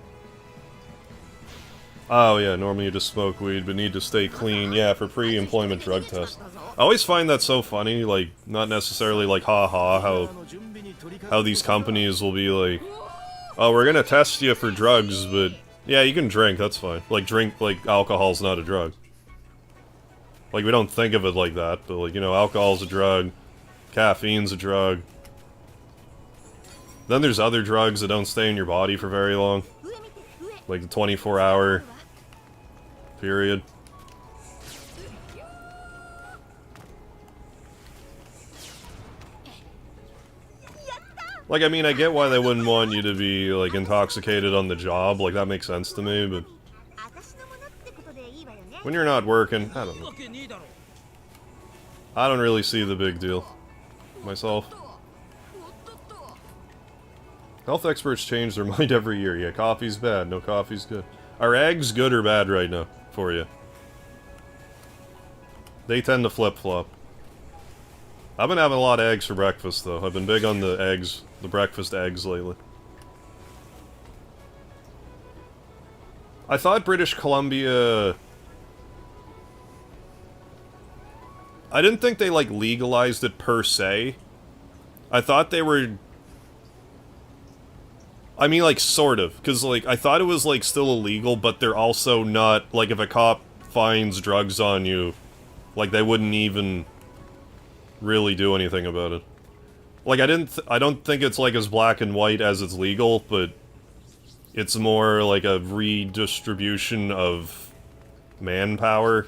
Oh yeah, normally you just smoke weed, but need to stay clean. Yeah, for pre-employment drug test. I always find that so funny, like, not necessarily like, haha, how these companies will be like, oh, we're gonna test you for drugs, but yeah, you can drink, that's fine. Like, like, alcohol's not a drug. Like, we don't think of it like that, but like, you know, alcohol's a drug, caffeine's a drug. Then there's other drugs that don't stay in your body for very long. Like the 24-hour period. Like, I mean, I get why they wouldn't want you to be, like, intoxicated on the job. Like, that makes sense to me, but when you're not working, I don't know. I don't really see the big deal myself. Health experts change their mind every year. Yeah, coffee's bad. No, coffee's good. Are eggs good or bad right now for you? They tend to flip-flop. I've been having a lot of eggs for breakfast, though. I've been big on the eggs, the breakfast eggs lately. I thought British Columbia... I didn't think they, like, legalized it per se. I thought they were... I mean, like, sort of. Because, like, I thought it was, like, still illegal, but they're also not... Like, if a cop finds drugs on you, like, they wouldn't even really do anything about it. Like, I don't think it's, like, as black and white as it's legal, but it's more like a redistribution of manpower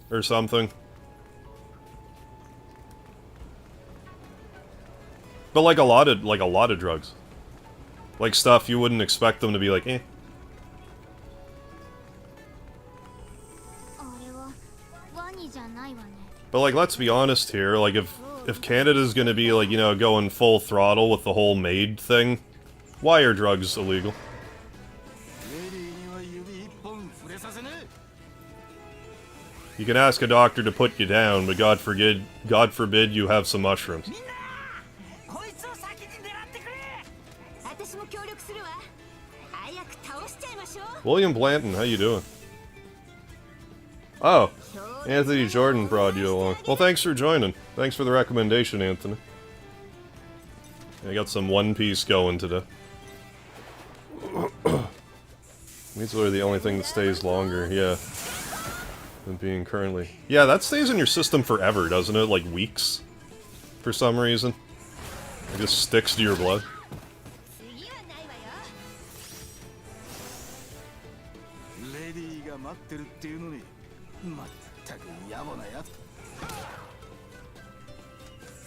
or something. But like a lot of drugs. Like stuff you wouldn't expect them to be like, eh. But like, let's be honest here, like if Canada's gonna be like, you know, going full throttle with the whole MAID thing, why are drugs illegal? You can ask a doctor to put you down, but God forbid you have some mushrooms. William Blanton, how you doing? Oh, Anthony Jordan brought you along. Well, thanks for joining. Thanks for the recommendation, Anthony. I got some One Piece going today. These are the only thing that stays longer, yeah. Than being currently... Yeah, that stays in your system forever, doesn't it? Like weeks? For some reason. It just sticks to your blood.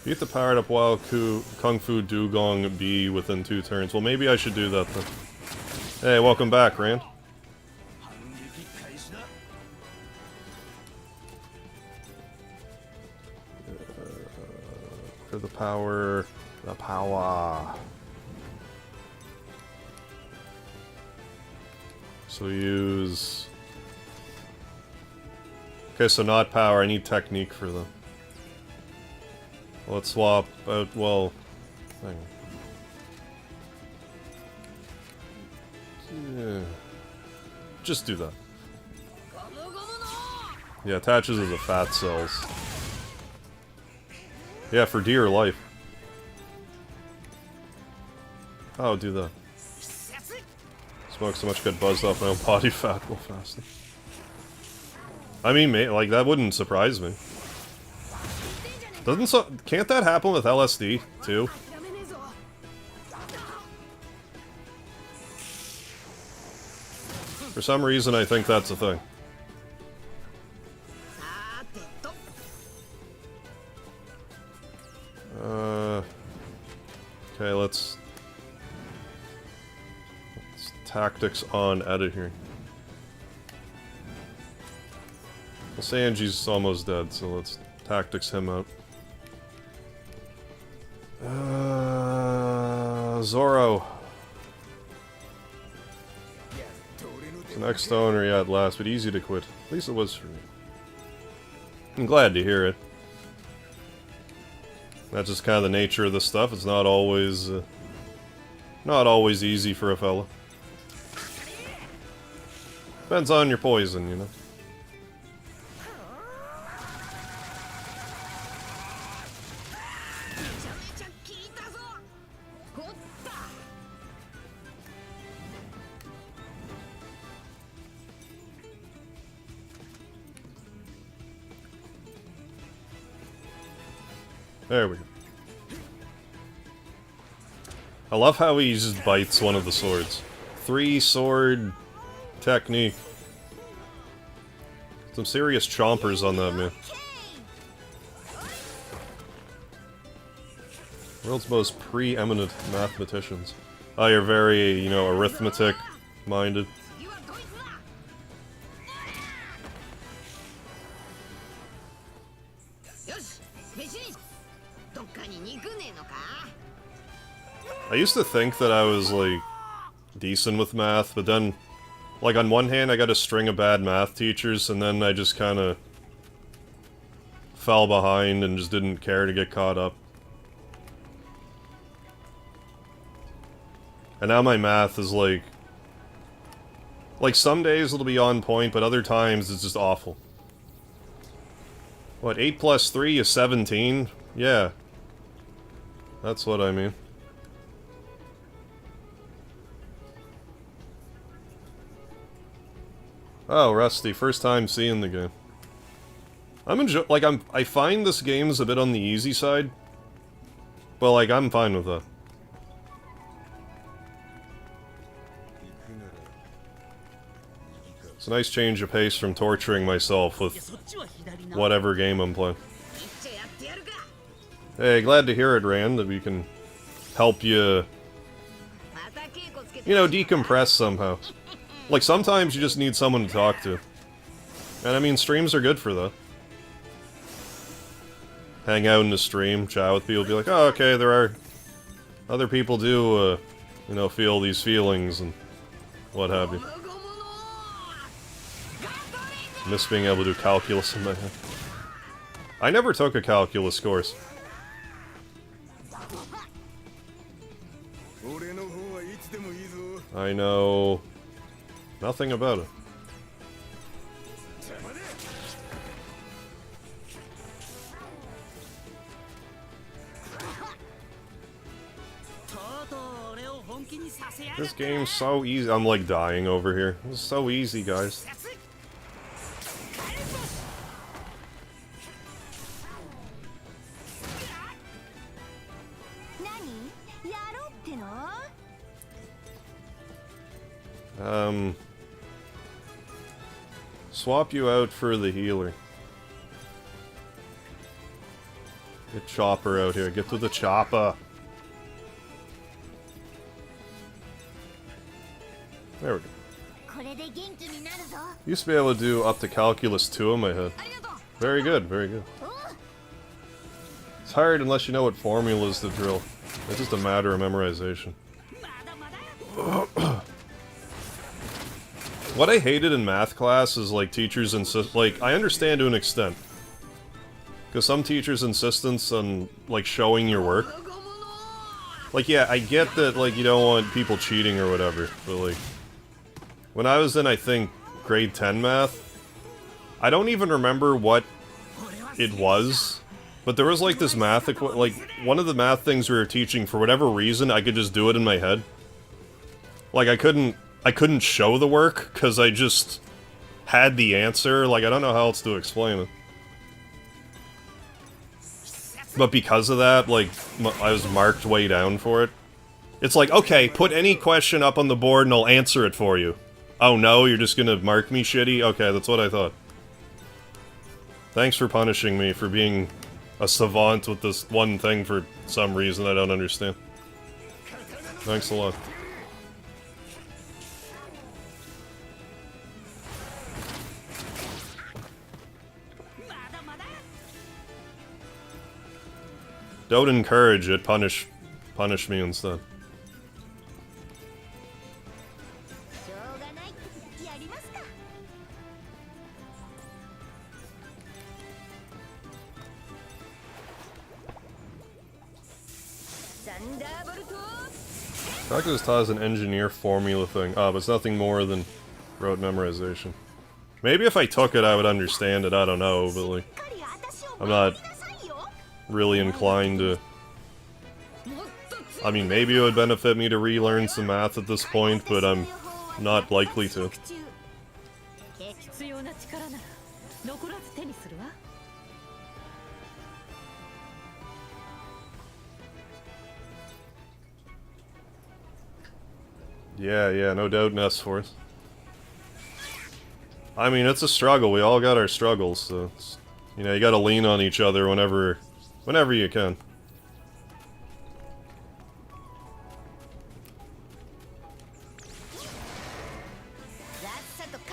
Beat the powered up wild Kung Fu Dugong Bee within 2 turns. Well, maybe I should do that then. Hey, welcome back, Rand. For the power... The power... So use... Okay, so not power, I need technique for them. Let's swap out, well... Hang on. Yeah. Just do that. Yeah, attaches to the fat cells. Yeah, for dear life. Oh, do that. Smoke so much, get buzzed off my own body fat real fast. I mean, like, that wouldn't surprise me. Can't that happen with LSD, too? For some reason, I think that's a thing. Okay, let's tactics on edit here. Well, Sanji's almost dead, so let's tactics him out. Zoro. It's an ex-stoner, yeah, at last, but easy to quit. At least it was for me. I'm glad to hear it. That's just kind of the nature of this stuff. It's not always easy for a fella. Depends on your poison, you know. There we go. I love how he just bites one of the swords. 3-sword technique. Some serious chompers on that, man. World's most preeminent mathematicians. Oh, you're very, you know, arithmetic-minded. I used to think that I was, like, decent with math, but then, like, on one hand I got a string of bad math teachers, and then I just kinda fell behind and just didn't care to get caught up. And now my math is, like, some days it'll be on point, but other times it's just awful. What, 8 plus 3 is 17? Yeah. That's what I mean. Oh, Rusty, first time seeing the game. I find this game is a bit on the easy side. But, like, I'm fine with that. It's a nice change of pace from torturing myself with whatever game I'm playing. Hey, glad to hear it, Rand, that we can help you, you know, decompress somehow. Like, sometimes you just need someone to talk to. And I mean, streams are good for that. Hang out in the stream, chat with people, be like, oh, okay, there are... Other people do, you know, feel these feelings and what have you. Miss being able to do calculus in my head. I never took a calculus course. I know nothing about it. This game's so easy. I'm like dying over here. This is so easy, guys. Swap you out for the healer. Get Chopper out here. Get to the chopper. There we go. Used to be able to do up to Calculus 2 in my head. Very good, very good. It's hard unless you know what formulas to drill. It's just a matter of memorization. What I hated in math class is, like, teachers insist... Like, I understand to an extent. Because some teachers' insistence on, like, showing your work. Like, yeah, I get that, like, you don't want people cheating or whatever, but, like... When I was in, I think, grade 10 math, I don't even remember what it was, but there was, like, this math... Like, one of the math things we were teaching, for whatever reason, I could just do it in my head. Like, I couldn't show the work, because I just had the answer. Like, I don't know how else to explain it. But because of that, like, I was marked way down for it. It's like, okay, put any question up on the board and I'll answer it for you. Oh no, you're just gonna mark me shitty? Okay, that's what I thought. Thanks for punishing me for being a savant with this one thing for some reason I don't understand. Thanks a lot. Don't encourage it, punish me instead. Calculus taught as an engineer formula thing. Ah, but it's nothing more than rote memorization. Maybe if I took it, I would understand it. I don't know, but like, I'm not really inclined to. I mean, maybe it would benefit me to relearn some math at this point, but I'm not likely to. Yeah, no doubt in S-Force. I mean, it's a struggle. We all got our struggles, so it's, you know, you gotta lean on each other whenever you can.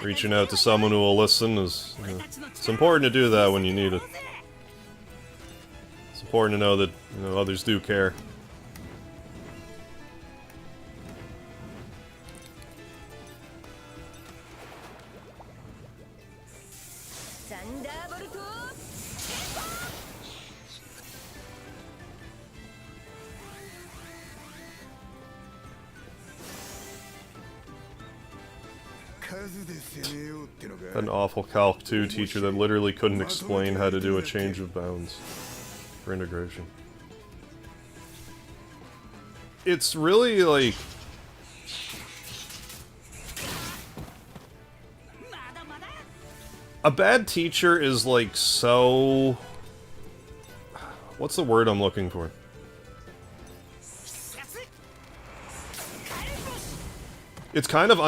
Reaching out to someone who will listen is, you know, it's important to do that when you need it. It's important to know that, you know, others do care. An awful Calc 2 teacher that literally couldn't explain how to do a change of bounds for integration. It's really like... a bad teacher is like so... what's the word I'm looking for? It's kind of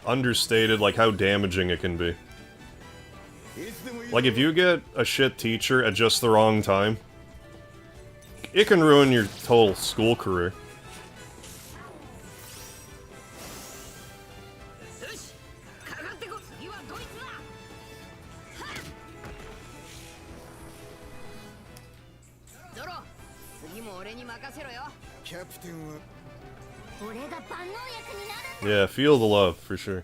understated, like, how damaging it can be. Like, if you get a shit teacher at just the wrong time, it can ruin your whole school career. Yeah, feel the love, for sure.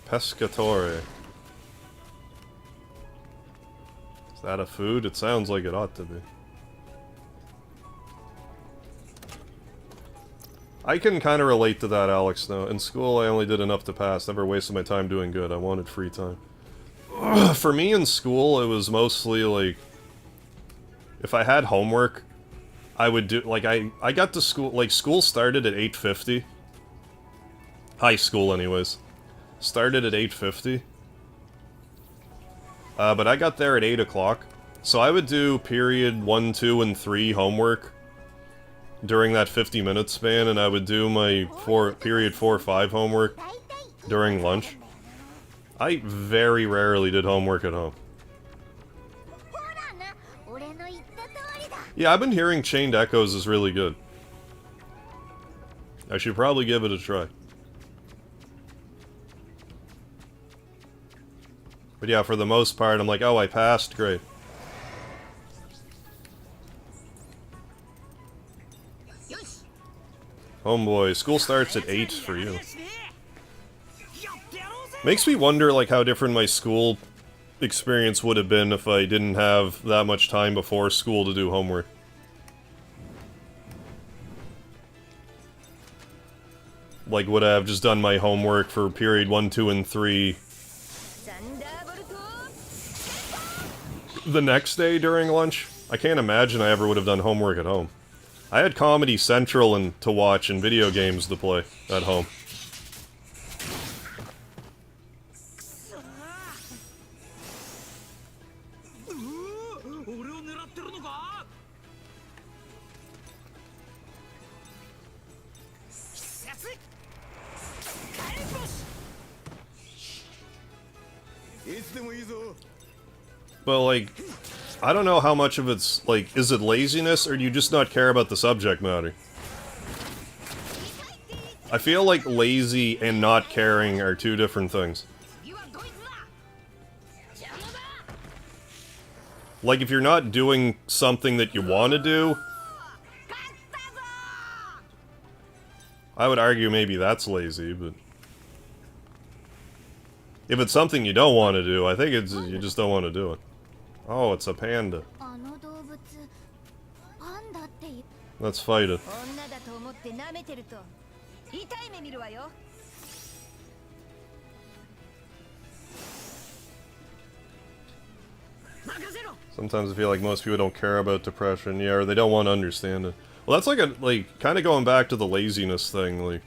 Pescatore. Is that a food? It sounds like it ought to be. I can kind of relate to that, Alex, though. In school, I only did enough to pass. Never wasted my time doing good. I wanted free time. For me in school, it was mostly, like... if I had homework, I would do... like, I got to school... like, school started at 8:50. High school, anyways. Started at 8:50. But I got there at 8 o'clock. So I would do period 1, 2, and 3 homework during that 50-minute span, and I would do my period 4, 5 homework during lunch. I very rarely did homework at home. Yeah, I've been hearing Chained Echoes is really good. I should probably give it a try. But yeah, for the most part, I'm like, oh, I passed, great. Homeboy, school starts at 8 for you. Makes me wonder, like, how different my school experience would have been if I didn't have that much time before school to do homework. Like, would I have just done my homework for period 1, 2, and 3 the next day during lunch? I can't imagine I ever would have done homework at home. I had Comedy Central to watch and video games to play at home. But, like, I don't know how much of it's, like, is it laziness, or do you just not care about the subject matter? I feel like lazy and not caring are two different things. Like, if you're not doing something that you want to do, I would argue maybe that's lazy, but... if it's something you don't want to do, I think it's you just don't want to do it. Oh, it's a panda. Let's fight it. Sometimes I feel like most people don't care about depression, yeah, or they don't want to understand it. Well, that's like kind of going back to the laziness thing, like...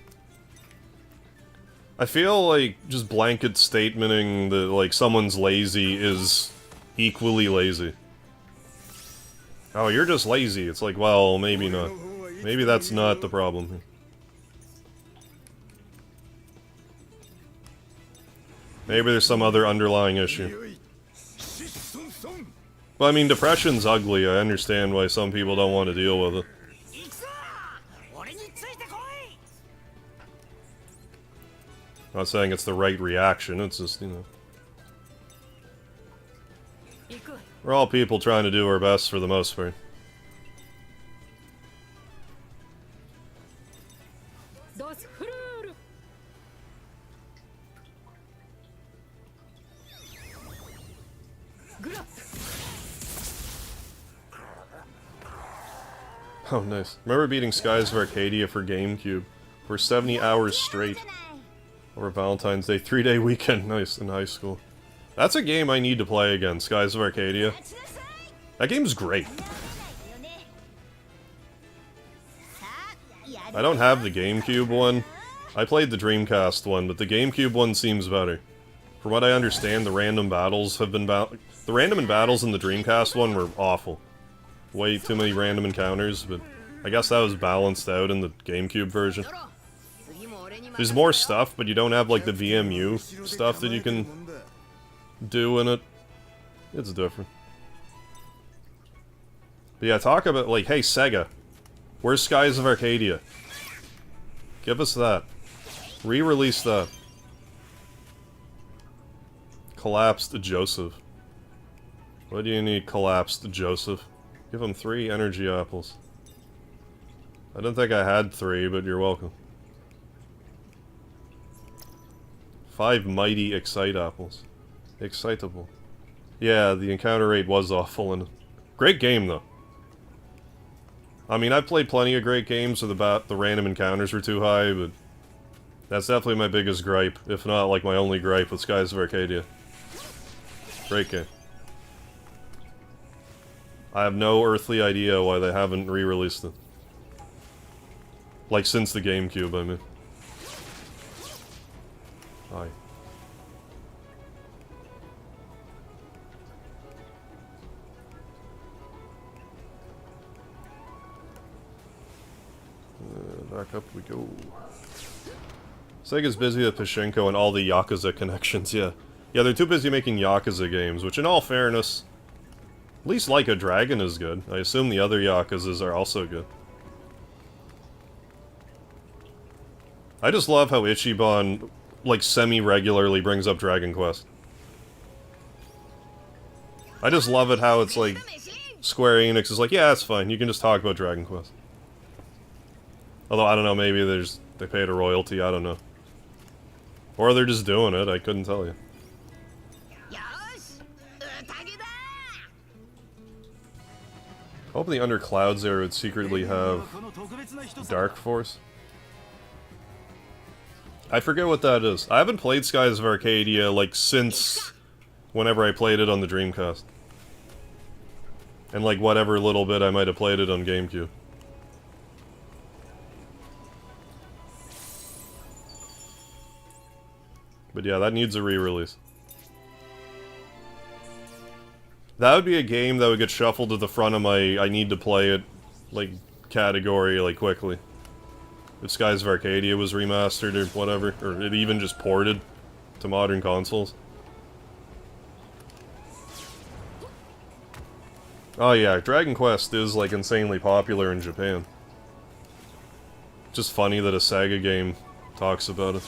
I feel like just blanket statementing that, like, someone's lazy is equally lazy. Oh, you're just lazy. It's like, well, maybe not. Maybe that's not the problem here. Maybe there's some other underlying issue. But I mean, depression's ugly. I understand why some people don't want to deal with it. I'm not saying it's the right reaction, it's just, you know... We're all people trying to do our best for the most part. Oh, nice. Remember beating Skies of Arcadia for GameCube for 70 hours straight over Valentine's Day 3-day weekend. Nice, in high school. That's a game I need to play again, Skies of Arcadia. That game's great. I don't have the GameCube one. I played the Dreamcast one, but the GameCube one seems better. From what I understand, the random battles have been the random battles in the Dreamcast one were awful. Way too many random encounters, but I guess that was balanced out in the GameCube version. There's more stuff, but you don't have, like, the VMU stuff that you can do in it. It's different. But yeah, talk about, like, hey, Sega, where's Skies of Arcadia? Give us that. Re-release that. Collapsed Joseph. What do you need, Collapsed Joseph? Give him 3 energy apples. I didn't think I had 3, but you're welcome. 5 mighty Excite apples. Excitable. Yeah, the encounter rate was awful, and great game, though. I mean, I've played plenty of great games where the random encounters were too high, but that's definitely my biggest gripe, if not, like, my only gripe with Skies of Arcadia. Great game. I have no earthly idea why they haven't re-released it. Like, since the GameCube, I mean. Aye. Back up we go. Sega's busy with Pachinko and all the Yakuza connections, yeah. Yeah, they're too busy making Yakuza games, which in all fairness... At least Like a Dragon is good. I assume the other Yakuzas are also good. I just love how Ichiban, like, semi-regularly brings up Dragon Quest. I just love it how it's like, Square Enix is like, yeah, that's fine, you can just talk about Dragon Quest. Although, I don't know, maybe they paid a royalty, I don't know. Or they're just doing it, I couldn't tell you. Hopefully under Clouds there would secretly have Dark Force. I forget what that is. I haven't played Skies of Arcadia, like, since whenever I played it on the Dreamcast. And, like, whatever little bit I might have played it on GameCube. But yeah, that needs a re-release. That would be a game that would get shuffled to the front of my I need to play it, like, category, like, quickly. If Skies of Arcadia was remastered or whatever, or it even just ported to modern consoles. Oh yeah, Dragon Quest is, like, insanely popular in Japan. Just funny that a Sega game talks about it.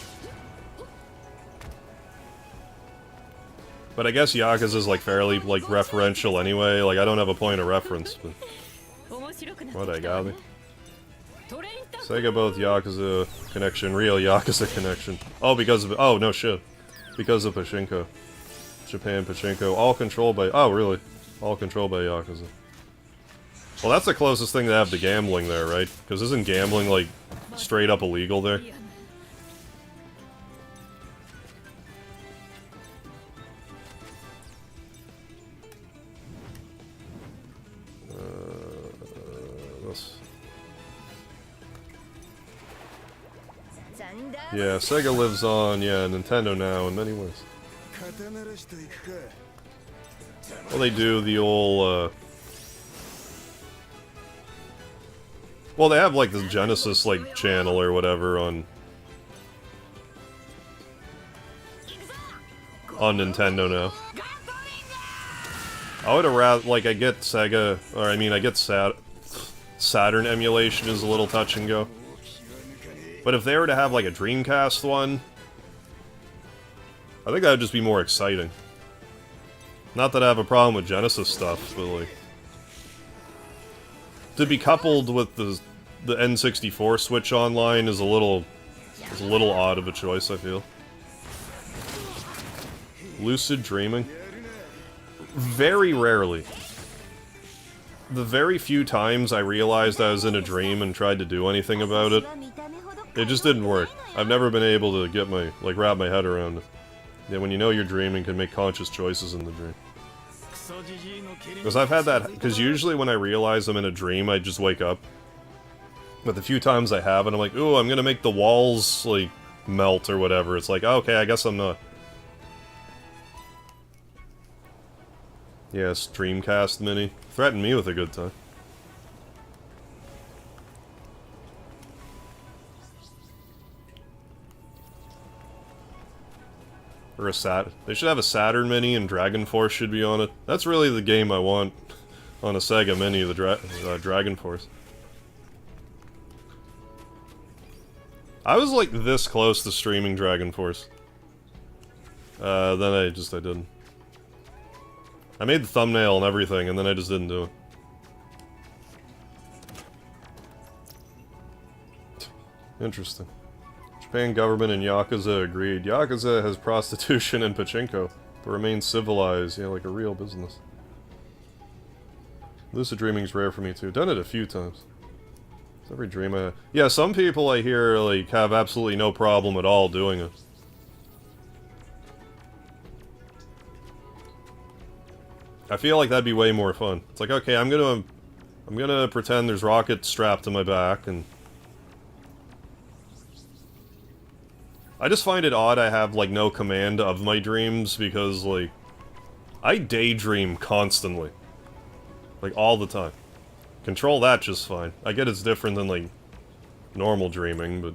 But I guess Yakuza is, like, fairly, like, referential anyway. Like, I don't have a point of reference, but... What I got me. Sega both Yakuza connection, real Yakuza connection. Oh, because of... Oh, no shit. Because of Pachinko. Japan Pachinko. All controlled by... Oh, really? All controlled by Yakuza. Well, that's the closest thing to have to gambling there, right? Because isn't gambling, like, straight up illegal there? Yeah, Sega lives on, yeah, Nintendo now in many ways. Well, they do the old, well, they have, like, the Genesis, like, channel or whatever on Nintendo now. I would have rather, like, I get Sega, or I mean, I get Saturn emulation is a little touch and go. But if they were to have, like, a Dreamcast one, I think that would just be more exciting. Not that I have a problem with Genesis stuff, but, like, to be coupled with the N64 Switch Online is a little odd of a choice, I feel. Lucid dreaming? Very rarely. The very few times I realized I was in a dream and tried to do anything about it, it just didn't work. I've never been able to get wrap my head around it. Yeah, when you know you're dreaming, you can make conscious choices in the dream. Because I've had that, because usually when I realize I'm in a dream, I just wake up. But the few times I have, and I'm like, ooh, I'm gonna make the walls, like, melt or whatever. It's like, okay, I guess I'm not. Yes, Dreamcast Mini. Threaten me with a good time. Or a they should have a Saturn Mini and Dragon Force should be on it. That's really the game I want on a Sega Mini, the Dragon Force. I was like this close to streaming Dragon Force. Then I didn't. I made the thumbnail and everything, and then I just didn't do it. Interesting. Japan government and Yakuza agreed. Yakuza has prostitution and pachinko, but remains civilized, yeah, like a real business. Lucid dreaming's rare for me too. Done it a few times. It's every dream I have. Yeah, some people I hear, like, have absolutely no problem at all doing it. I feel like that'd be way more fun. It's like, okay, I'm gonna pretend there's rockets strapped to my back, and I just find it odd I have, like, no command of my dreams, because, like, I daydream constantly. Like, all the time. Control that just fine. I get it's different than, like, normal dreaming, but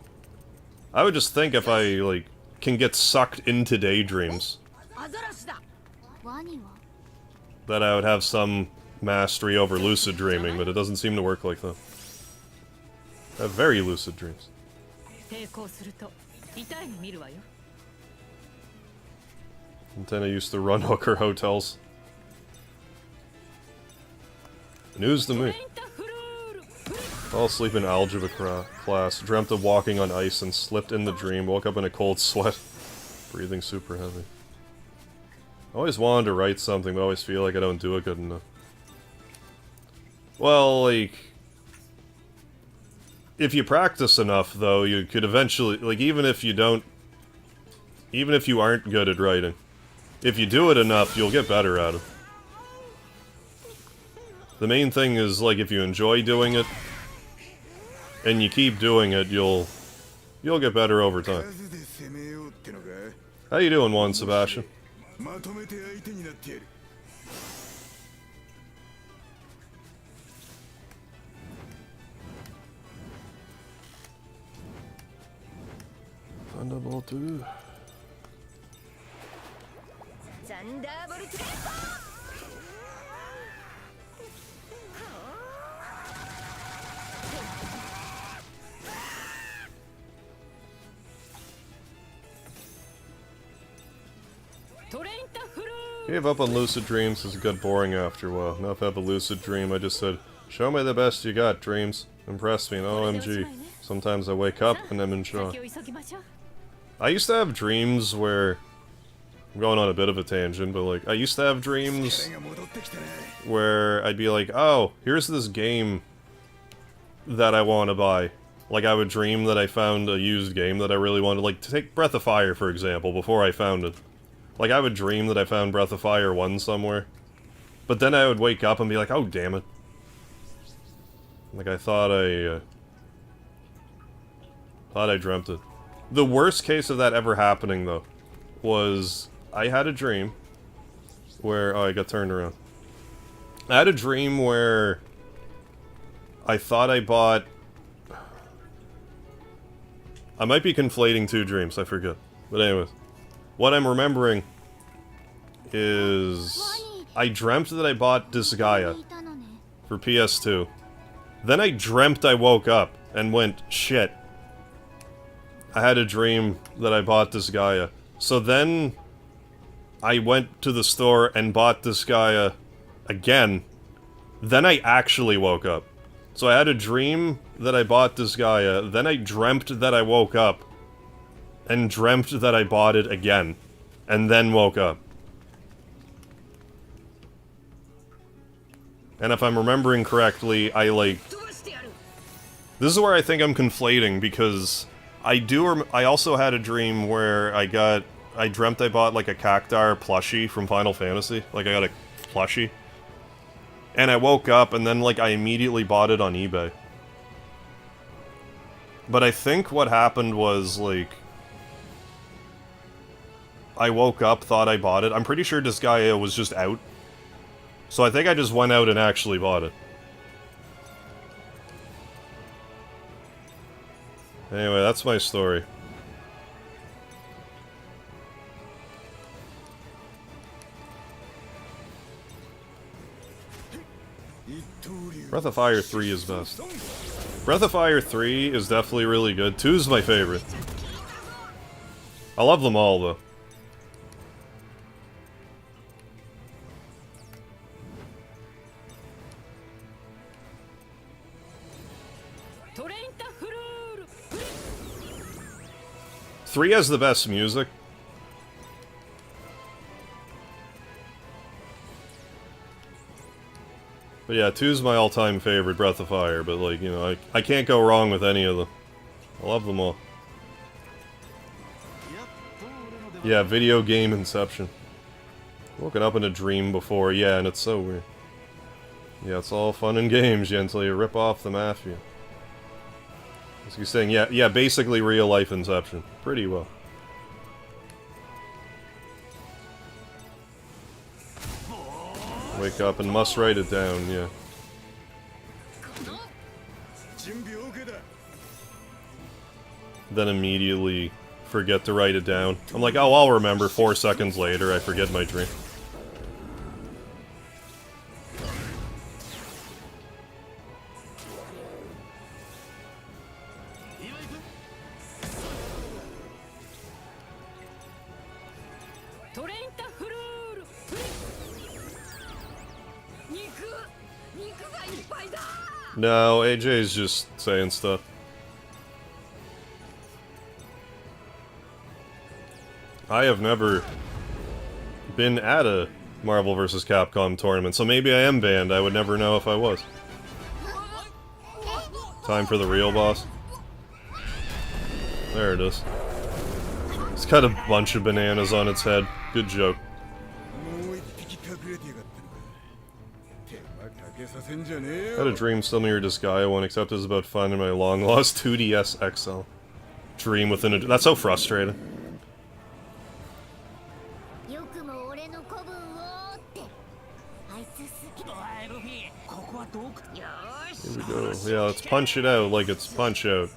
I would just think if I, like, can get sucked into daydreams, that I would have some mastery over lucid dreaming, but it doesn't seem to work like that. I have very lucid dreams. Antenna used to run hooker hotels. News to me. Fell asleep in algebra class, dreamt of walking on ice and slipped in the dream, woke up in a cold sweat, breathing super heavy. I always wanted to write something, but I always feel like I don't do it good enough. Well, like, if you practice enough, though, you could eventually, like, even if you aren't good at writing, if you do it enough, you'll get better at it. The main thing is, like, if you enjoy doing it, and you keep doing it, you'll get better over time. How you doing, Juan Sebastian? Thunderbolt 2. Gave up on lucid dreams as it got boring after a while. Now if I have a lucid dream, I just said, show me the best you got, dreams. Impress me, and OMG. Sometimes I wake up and I'm in shock. I used to have dreams where I'm going on a bit of a tangent, but like, I used to have dreams where I'd be like, oh, here's this game that I want to buy. Like, I would dream that I found a used game that I really wanted, like, to take Breath of Fire, for example, before I found it. Like, I would dream that I found Breath of Fire 1 somewhere. But then I would wake up and be like, oh, damn it. Like, I thought I dreamt it. The worst case of that ever happening, though, was I had a dream where... Oh, I got turned around. I had a dream where I thought I bought... I might be conflating two dreams, I forget. But anyways, what I'm remembering is I dreamt that I bought Disgaea for PS2. Then I dreamt I woke up and went, shit. I had a dream that I bought Disgaea. So then I went to the store and bought Disgaea again. Then I actually woke up. So I had a dream that I bought Disgaea, then I dreamt that I woke up, and dreamt that I bought it again, and then woke up. And if I'm remembering correctly, I this is where I think I'm conflating, because I also had a dream where I dreamt I bought like a Cactuar plushie from Final Fantasy, like I got a plushie. And I woke up, and then, like, I immediately bought it on eBay. But I think what happened was, like... I woke up, thought I bought it. I'm pretty sure Disgaea was just out. So I think I just went out and actually bought it. Anyway, that's my story. Breath of Fire 3 is best. Breath of Fire 3 is definitely really good. 2's my favorite. I love them all, though. Three has the best music. But yeah, 2's my all-time favorite, Breath of Fire, but like, you know, I can't go wrong with any of them. I love them all. Yeah, video game Inception. Woken up in a dream before, yeah, and it's so weird. Yeah, it's all fun and games, yeah, until you rip off the Mafia. As you're saying, yeah, basically real-life Inception. Pretty well. Wake up and must write it down, yeah. Then immediately forget to write it down. I'm like, oh, I'll remember. 4 seconds later, I forget my dream. No, AJ's just saying stuff. I have never been at a Marvel vs. Capcom tournament, so maybe I am banned. I would never know if I was. Time for the real boss. There it is. It's got a bunch of bananas on its head. Good joke. I had a dream similar to Disgaea one, except it was about finding my long-lost 2DS XL. Dream within a... That's so frustrating. Here we go. Yeah, let's punch it out like it's Punch-Out.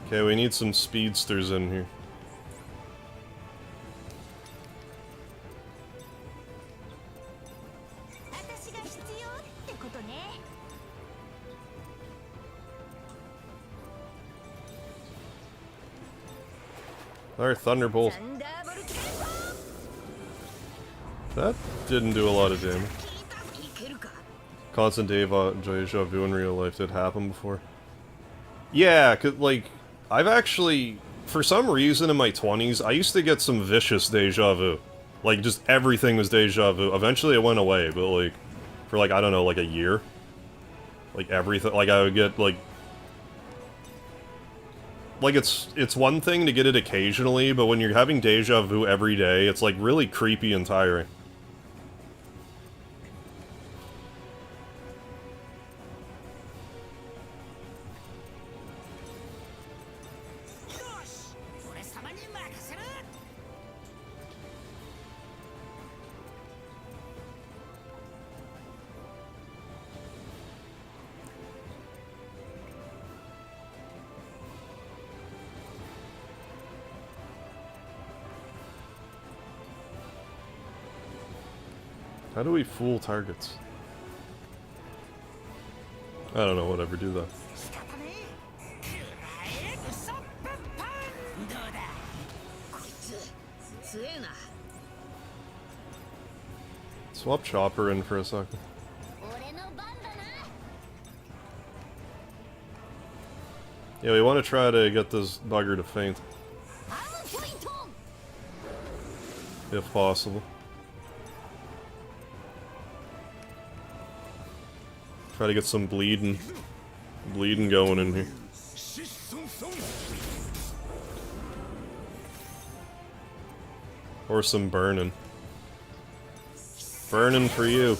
Okay, we need some speedsters in here. Our Thunderbolt. That didn't do a lot of damage. Constant deja vu in real life did happen before. Yeah, 'cause, like, I've actually, for some reason in my 20s, I used to get some vicious deja vu. Like, just everything was deja vu. Eventually it went away, but, like, for, like, I don't know, like a year? Like, everything, like, I would get, like, it's one thing to get it occasionally, but when you're having deja vu every day, it's, like, really creepy and tiring. How do we fool targets? I don't know, whatever, do that. Swap Chopper in for a second. Yeah, we want to try to get this bugger to faint. If possible. Try to get some bleeding going in here. Or some burning. Burning for you.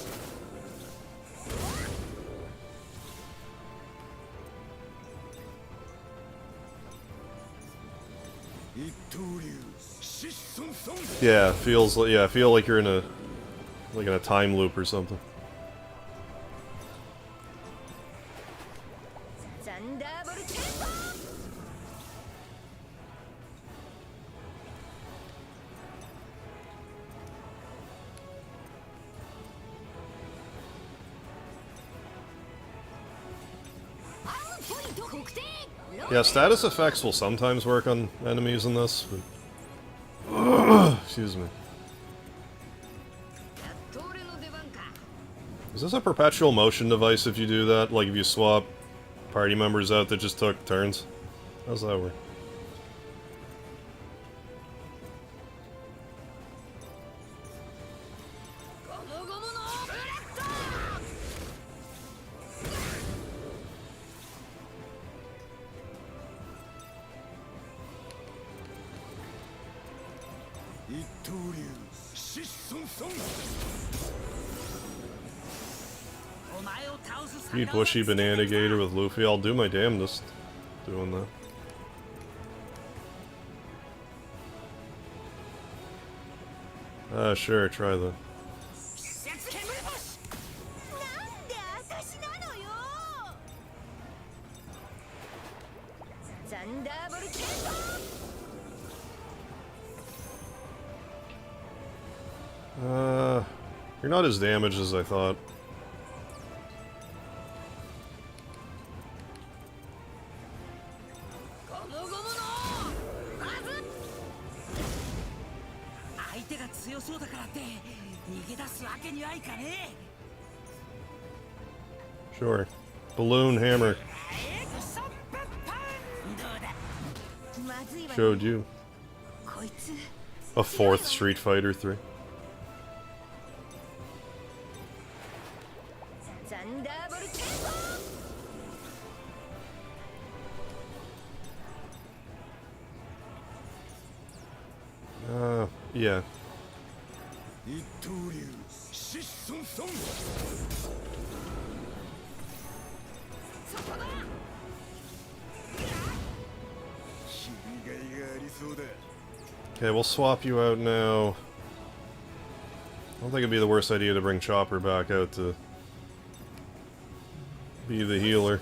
Yeah, feels like, yeah, I feel like you're in a time loop or something. Yeah, status effects will sometimes work on enemies in this, but... Excuse me. Is this a perpetual motion device if you do that? Like if you swap party members out that just took turns? How's that work? Beat Bushy Banana Gator with Luffy. I'll do my damnedest doing that. Sure, try that. You're not as damaged as I thought. Sure. Balloon hammer. Showed you. A fourth Street Fighter 3. Yeah. Okay, we'll swap you out now. I don't think it'd be the worst idea to bring Chopper back out to be the healer.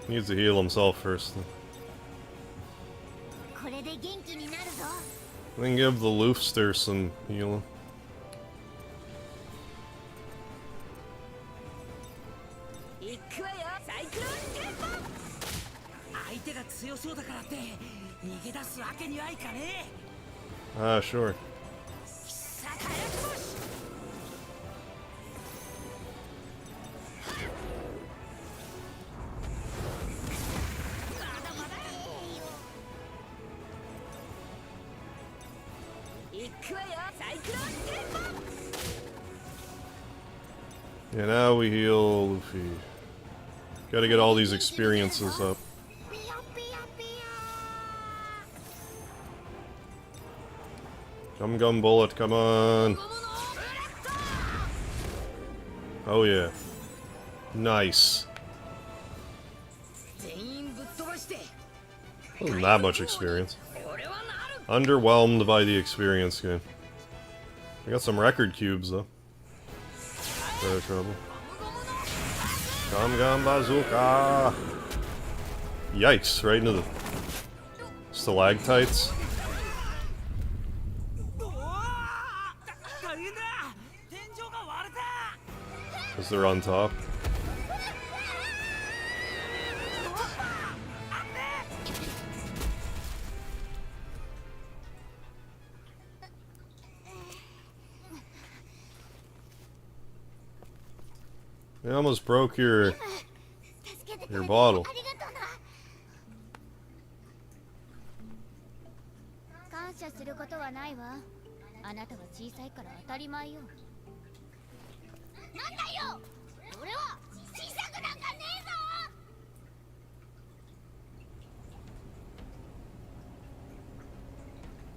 He needs to heal himself first, though. Then give the Loofster some healing. Sure. Yeah, now we heal Luffy. Gotta get all these experiences up. Gum bullet, come on. Oh yeah. Nice. Wasn't that much experience. Underwhelmed by the experience game. I got some record cubes though. No trouble. Gum bazooka! Yikes, right into the stalactites. Because they're on top. You almost broke your bottle.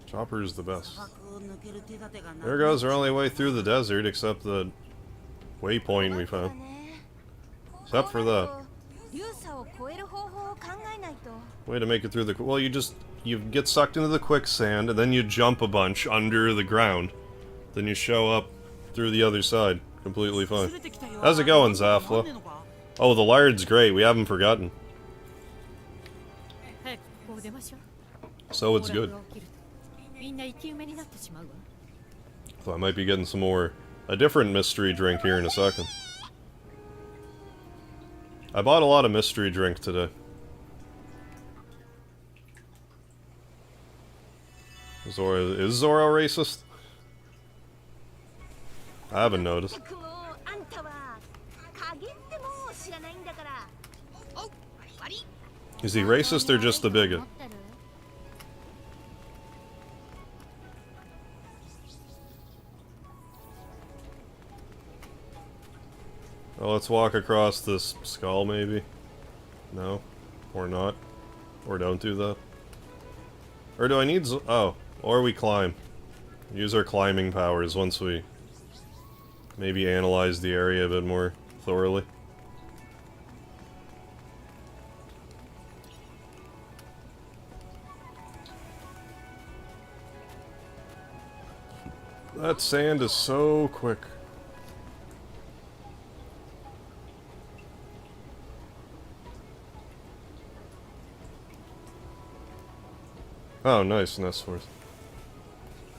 Chopper is the best. There goes our only way through the desert, except the waypoint we found. Except for that. Way to make it through the... Well, you get sucked into the quicksand, and then you jump a bunch under the ground. Then you show up through the other side. Completely fine. How's it going, Zafla? Oh, the lard's great. We haven't forgotten. So it's good. So I might be getting some more... a different mystery drink here in a second. I bought a lot of mystery drink today. Is Zoro racist? I haven't noticed. Is he racist or just a bigot? Well, let's walk across this skull, maybe? No? Or not? Or don't do that? Or do I need oh, or we climb. Use our climbing powers once we maybe analyze the area a bit more thoroughly. That sand is so quick. Oh, nice, Nest Force.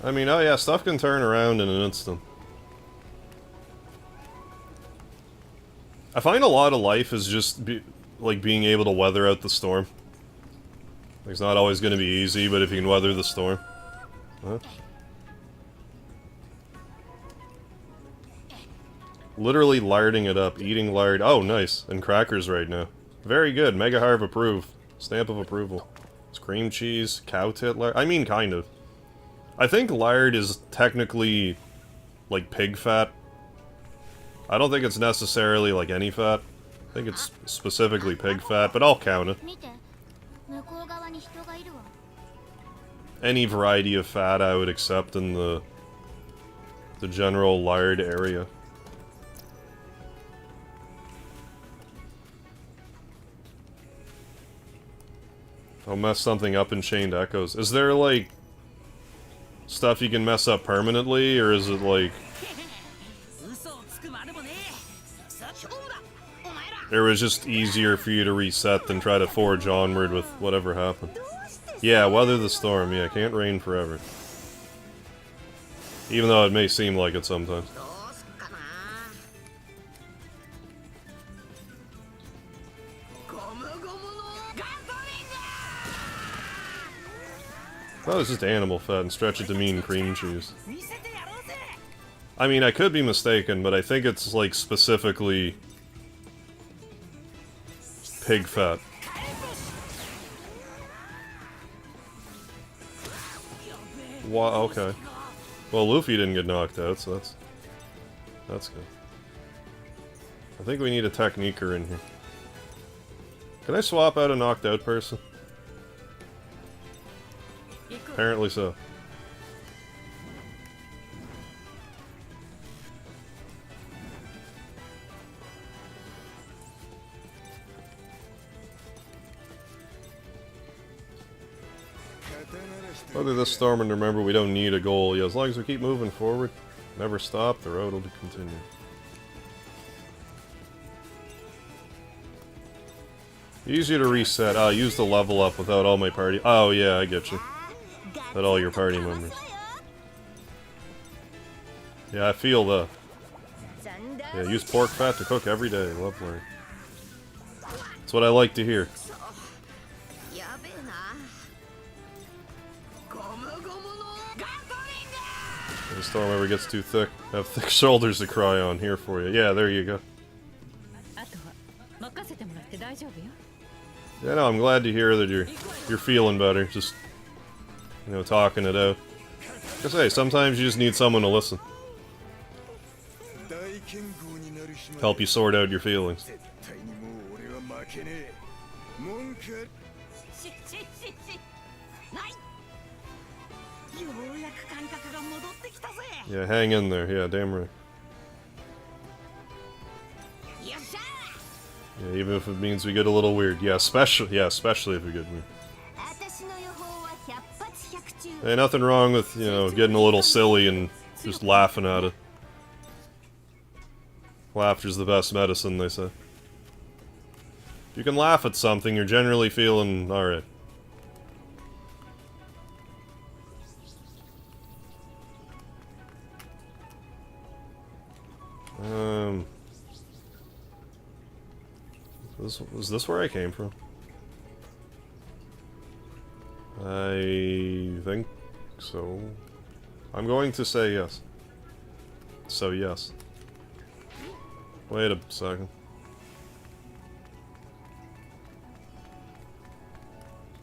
I mean, oh yeah, stuff can turn around in an instant. I find a lot of life is just, like, being able to weather out the storm. It's not always going to be easy, but if you can weather the storm. Huh? Literally larding it up, eating lard. Oh, nice. And crackers right now. Very good. Mega Harv approve. Stamp of approval. It's cream cheese, cow tit lard. I mean, kind of. I think lard is technically, like, pig fat. I don't think it's necessarily, like, any fat. I think it's specifically pig fat, but I'll count it. Any variety of fat I would accept in the general lard area. I'll mess something up in Chained Echoes. Is there, like, stuff you can mess up permanently, or is it, like... It was just easier for you to reset than try to forge onward with whatever happened. Yeah, weather the storm. Yeah, can't rain forever. Even though it may seem like it sometimes. That was just animal fat and stretch it to mean cream cheese. I mean, I could be mistaken, but I think it's, like, specifically pig fat. What? Okay. Well, Luffy didn't get knocked out, so that's good. I think we need a techniquer in here. Can I swap out a knocked out person? Apparently so. Weather this storm and remember we don't need a goal. Yeah, as long as we keep moving forward, never stop, the road will continue. Easier to reset. Ah, use the level up without all my party. Oh yeah, I get you. Without all your party members. Yeah, I feel the. Yeah, use pork fat to cook every day. Lovely. That's what I like to hear. If the storm ever gets too thick, have thick shoulders to cry on. Here for you. Yeah, there you go. Yeah, no, I'm glad to hear that you're feeling better. Just, you know, talking it out. Because hey, sometimes you just need someone to listen. Help you sort out your feelings. Yeah, hang in there. Yeah, damn right. Yeah, even if it means we get a little weird. Yeah, especially if we get weird. Hey, nothing wrong with, you know, getting a little silly and just laughing at it. Laughter's the best medicine, they say. If you can laugh at something, you're generally feeling alright. Was this where I came from? I think so. I'm going to say yes. So yes. Wait a second.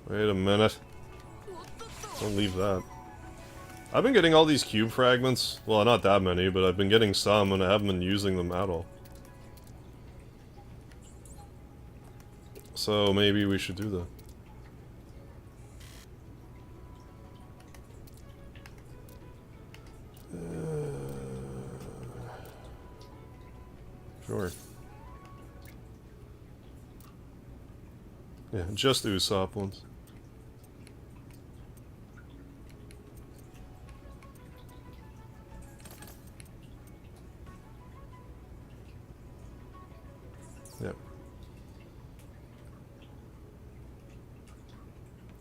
Wait a minute. Don't leave that. I've been getting all these cube fragments. Well, not that many, but I've been getting some and I haven't been using them at all. So maybe we should do that. Sure. Yeah, just Usopp ones. Yep.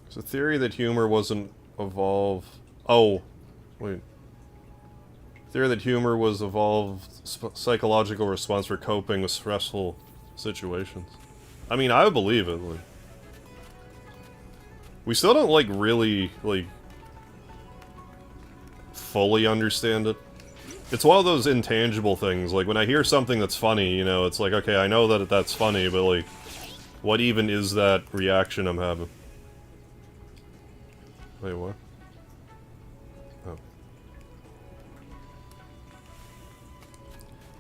It's a theory that humor wasn't evolved. Oh, wait. Theory that humor was evolved psychological response for coping with stressful situations. I mean, I would believe it. Like, we still don't like really like fully understand it. It's one of those intangible things. Like when I hear something that's funny, you know, it's like, okay, I know that that's funny, but like, what even is that reaction I'm having? Wait, what? Oh.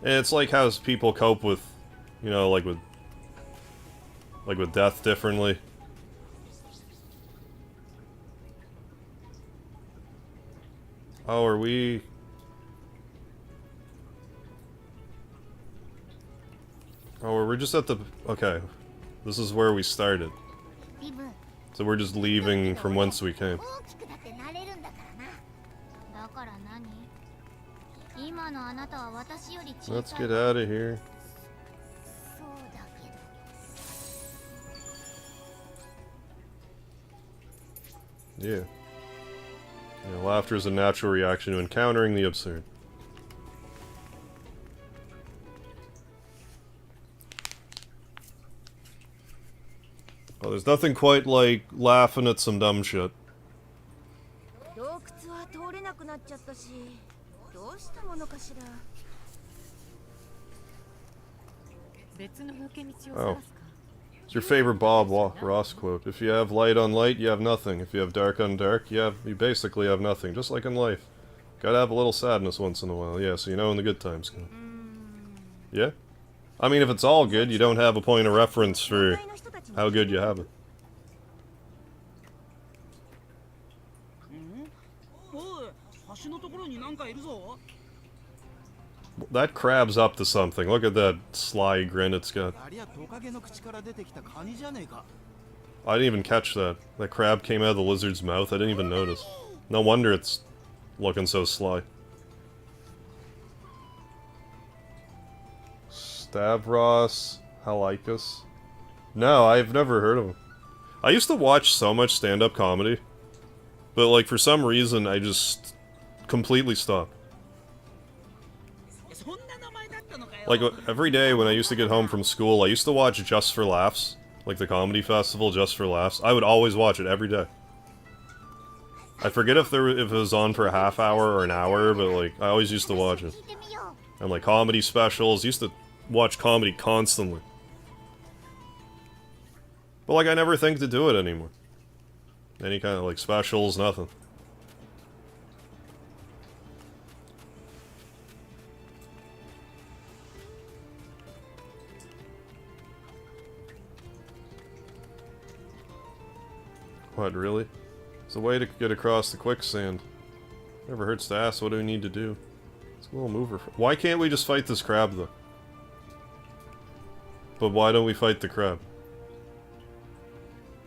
And it's like how people cope with, you know, like with death differently. Oh, are we... Oh, we're just at the... Okay. This is where we started. So we're just leaving from whence we came. Let's get out of here. Yeah. Yeah, laughter is a natural reaction to encountering the absurd. Oh, there's nothing quite like laughing at some dumb shit. Oh. It's your favorite Bob Ross quote. If you have light on light, you have nothing. If you have dark on dark, you basically have nothing. Just like in life. Gotta have a little sadness once in a while, yeah, so you know when the good times come. Yeah? I mean, if it's all good, you don't have a point of reference for how good you have it. That crab's up to something. Look at that sly grin it's got. I didn't even catch that. That crab came out of the lizard's mouth. I didn't even notice. No wonder it's looking so sly. Stavros Halicus? No, I've never heard of him. I used to watch so much stand-up comedy, but like for some reason I just completely stopped. Like every day when I used to get home from school, I used to watch Just for Laughs, like the comedy festival Just for Laughs. I would always watch it every day. I forget if it was on for a half hour or an hour, but like I always used to watch it. And like comedy specials, used to watch comedy constantly. But like I never think to do it anymore. Any kind of like specials, nothing. What, really? It's a way to get across the quicksand. Never hurts to ask, what do we need to do? It's a little mover. Why can't we just fight this crab, though? But why don't we fight the crab?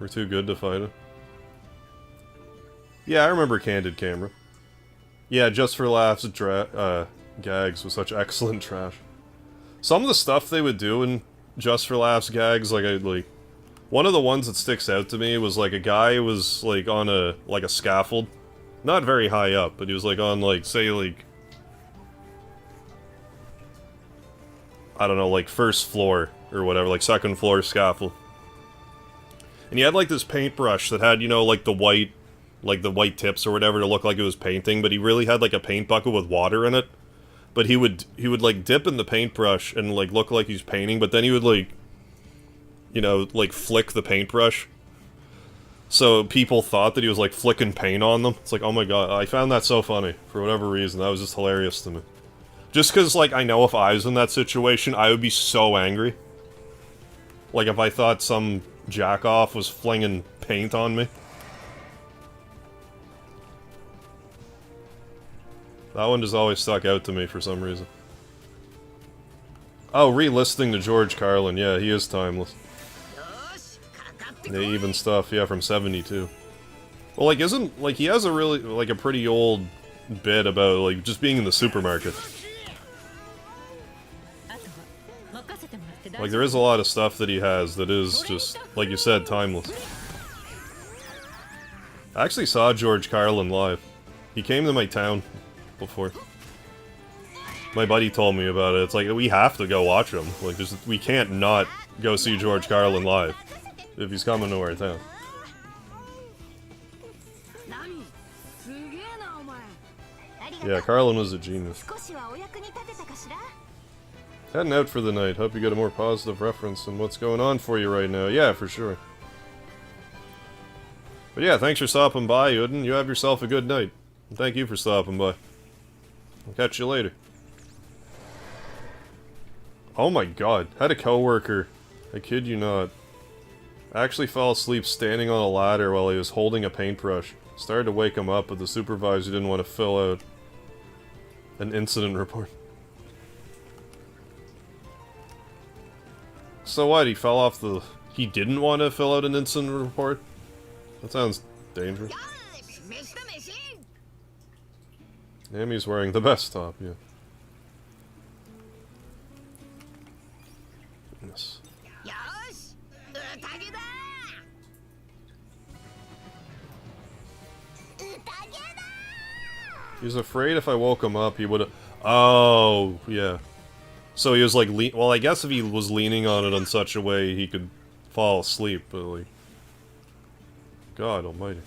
We're too good to fight it. Yeah, I remember Candid Camera. Yeah, Just for Laughs gags was such excellent trash. Some of the stuff they would do in Just for Laughs gags, like one of the ones that sticks out to me was like a guy was like on a scaffold. Not very high up, but he was like on like, say like, I don't know, like first floor or whatever, like second floor scaffold. And he had like this paintbrush that had, you know, like the white tips or whatever to look like it was painting, but he really had like a paint bucket with water in it. But he would like dip in the paintbrush and like look like he's painting, but then he would like, you know, like flick the paintbrush. So people thought that he was like flicking paint on them. It's like, oh my god, I found that so funny for whatever reason. That was just hilarious to me. Just because, like, I know if I was in that situation, I would be so angry. Like if I thought some jack-off was flinging paint on me. That one just always stuck out to me for some reason. Oh, re-listening to George Carlin. Yeah, he is timeless. Yeah, even stuff, yeah, from 72. Well, like, isn't, like, he has a really, like, a pretty old bit about, like, just being in the supermarket. Like, there is a lot of stuff that he has that is just, like you said, timeless. I actually saw George Carlin live. He came to my town before. My buddy told me about it. It's like, we have to go watch him. Like, we can't not go see George Carlin live if he's coming to our town. Yeah, Carlin was a genius. Heading out for the night. Hope you get a more positive reference on what's going on for you right now. Yeah, for sure. But yeah, thanks for stopping by, Uden. You have yourself a good night. And thank you for stopping by. I'll catch you later. Oh my god. Had a coworker. I kid you not. Actually fell asleep standing on a ladder while he was holding a paintbrush. Started to wake him up, but the supervisor didn't want to fill out an incident report. So what, he fell off the... He didn't want to fill out an incident report? That sounds dangerous. Amy's wearing the best top, yeah. Goodness. He was afraid if I woke him up, he would've... Oh, yeah. So he was like, well, I guess if he was leaning on it in such a way, he could fall asleep, but like... God almighty.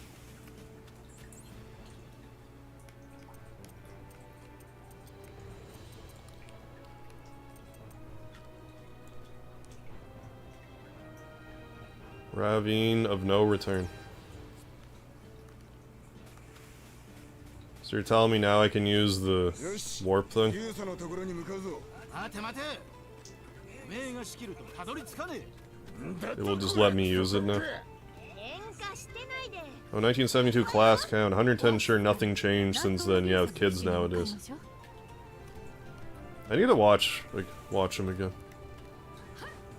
Ravine of no return. So you're telling me now I can use the warp thing? It will just let me use it now. Oh, 1972 class count. 110 sure nothing changed since then. Yeah, with kids nowadays. I need to watch them again.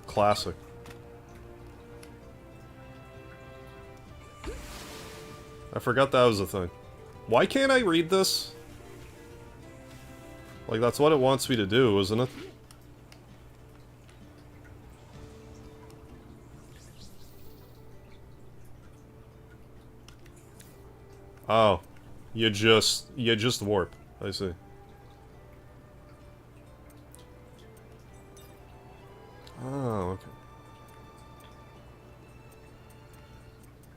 Classic. I forgot that was a thing. Why can't I read this? Like, that's what it wants me to do, isn't it? Oh. You just warp. I see. Oh, okay.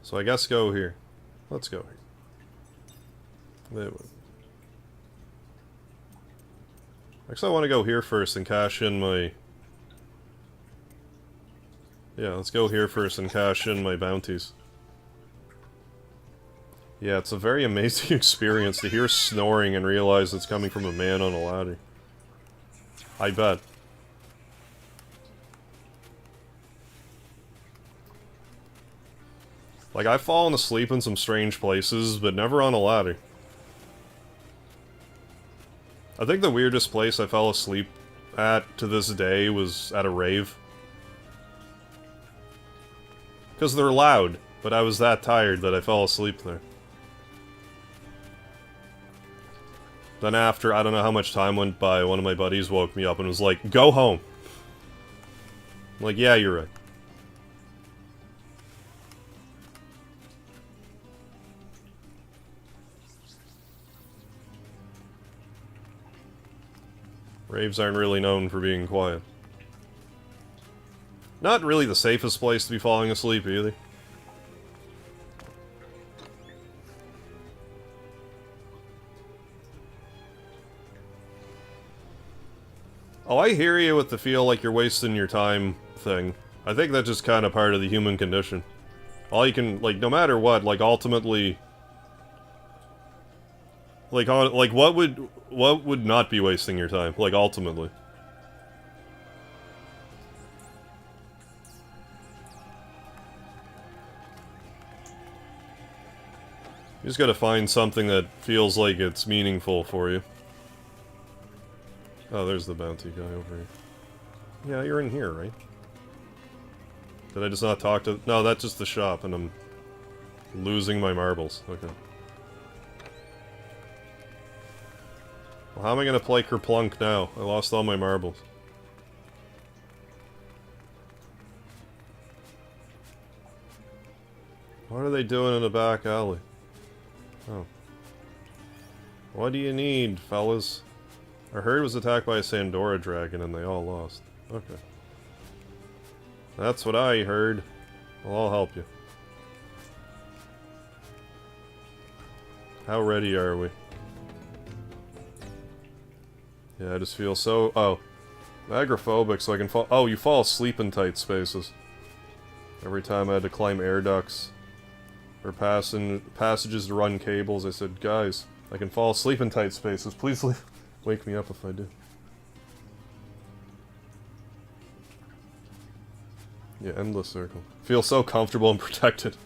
So I guess go here. Let's go here. There we go. Actually, I want to go here first and cash in my... Yeah, let's go here first and cash in my bounties. Yeah, it's a very amazing experience to hear snoring and realize it's coming from a man on a ladder. I bet. Like, I've fallen asleep in some strange places, but never on a ladder. I think the weirdest place I fell asleep at to this day was at a rave. Because they're loud, but I was that tired that I fell asleep there. Then after, I don't know how much time went by, one of my buddies woke me up and was like, "Go home." I'm like, yeah, you're right. Raves aren't really known for being quiet. Not really the safest place to be falling asleep, either. Oh, I hear you with the feel like you're wasting your time thing. I think that's just kind of part of the human condition. All you can, like, no matter what, like, ultimately... Like, what would not be wasting your time? Like, ultimately. You just gotta find something that feels like it's meaningful for you. Oh, there's the bounty guy over here. Yeah, you're in here, right? Did I just not talk to... No, that's just the shop, and I'm losing my marbles. Okay. Well, how am I gonna play Kerplunk now? I lost all my marbles. What are they doing in the back alley? Oh. What do you need, fellas? Our herd was attacked by a Sandora dragon and they all lost. Okay. That's what I heard. Well, I'll help you. How ready are we? Yeah, I just feel so... Oh. I'm agoraphobic, so I can fall... Oh, you fall asleep in tight spaces. Every time I had to climb air ducts. Or passages to run cables, I said, guys, I can fall asleep in tight spaces. Please wake me up if I do. Yeah, endless circle. Feel so comfortable and protected.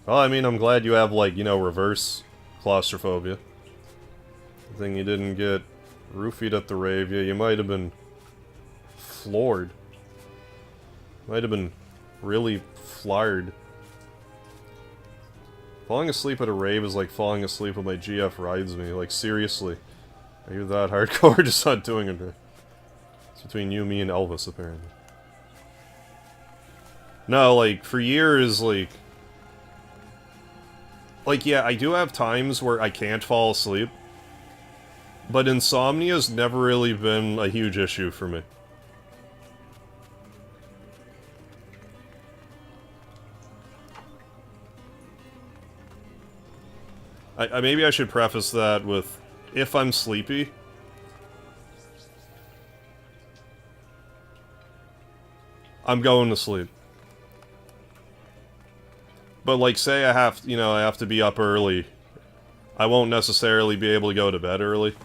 Well, I mean, I'm glad you have, like, you know, reverse claustrophobia. The thing you didn't get roofied at the rave, yeah, you might have been floored. Might have been really flared. Falling asleep at a rave is like falling asleep when my GF rides me. Like, seriously. Are you that hardcore? Just not doing it right. It's between you, me, and Elvis, apparently. No, like, for years, like... Like, yeah, I do have times where I can't fall asleep. But insomnia's never really been a huge issue for me. Maybe I should preface that with, if I'm sleepy, I'm going to sleep. But like, say I have, you know, I have to be up early. I won't necessarily be able to go to bed early.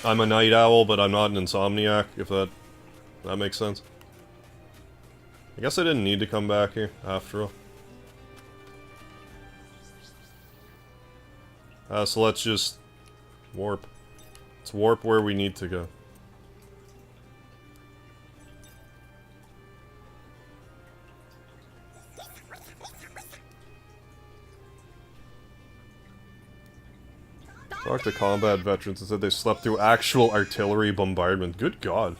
I'm a night owl, but I'm not an insomniac, if that makes sense. I guess I didn't need to come back here, after all. So let's just warp. Let's warp where we need to go. Talked to combat veterans and said they slept through actual artillery bombardment. Good God.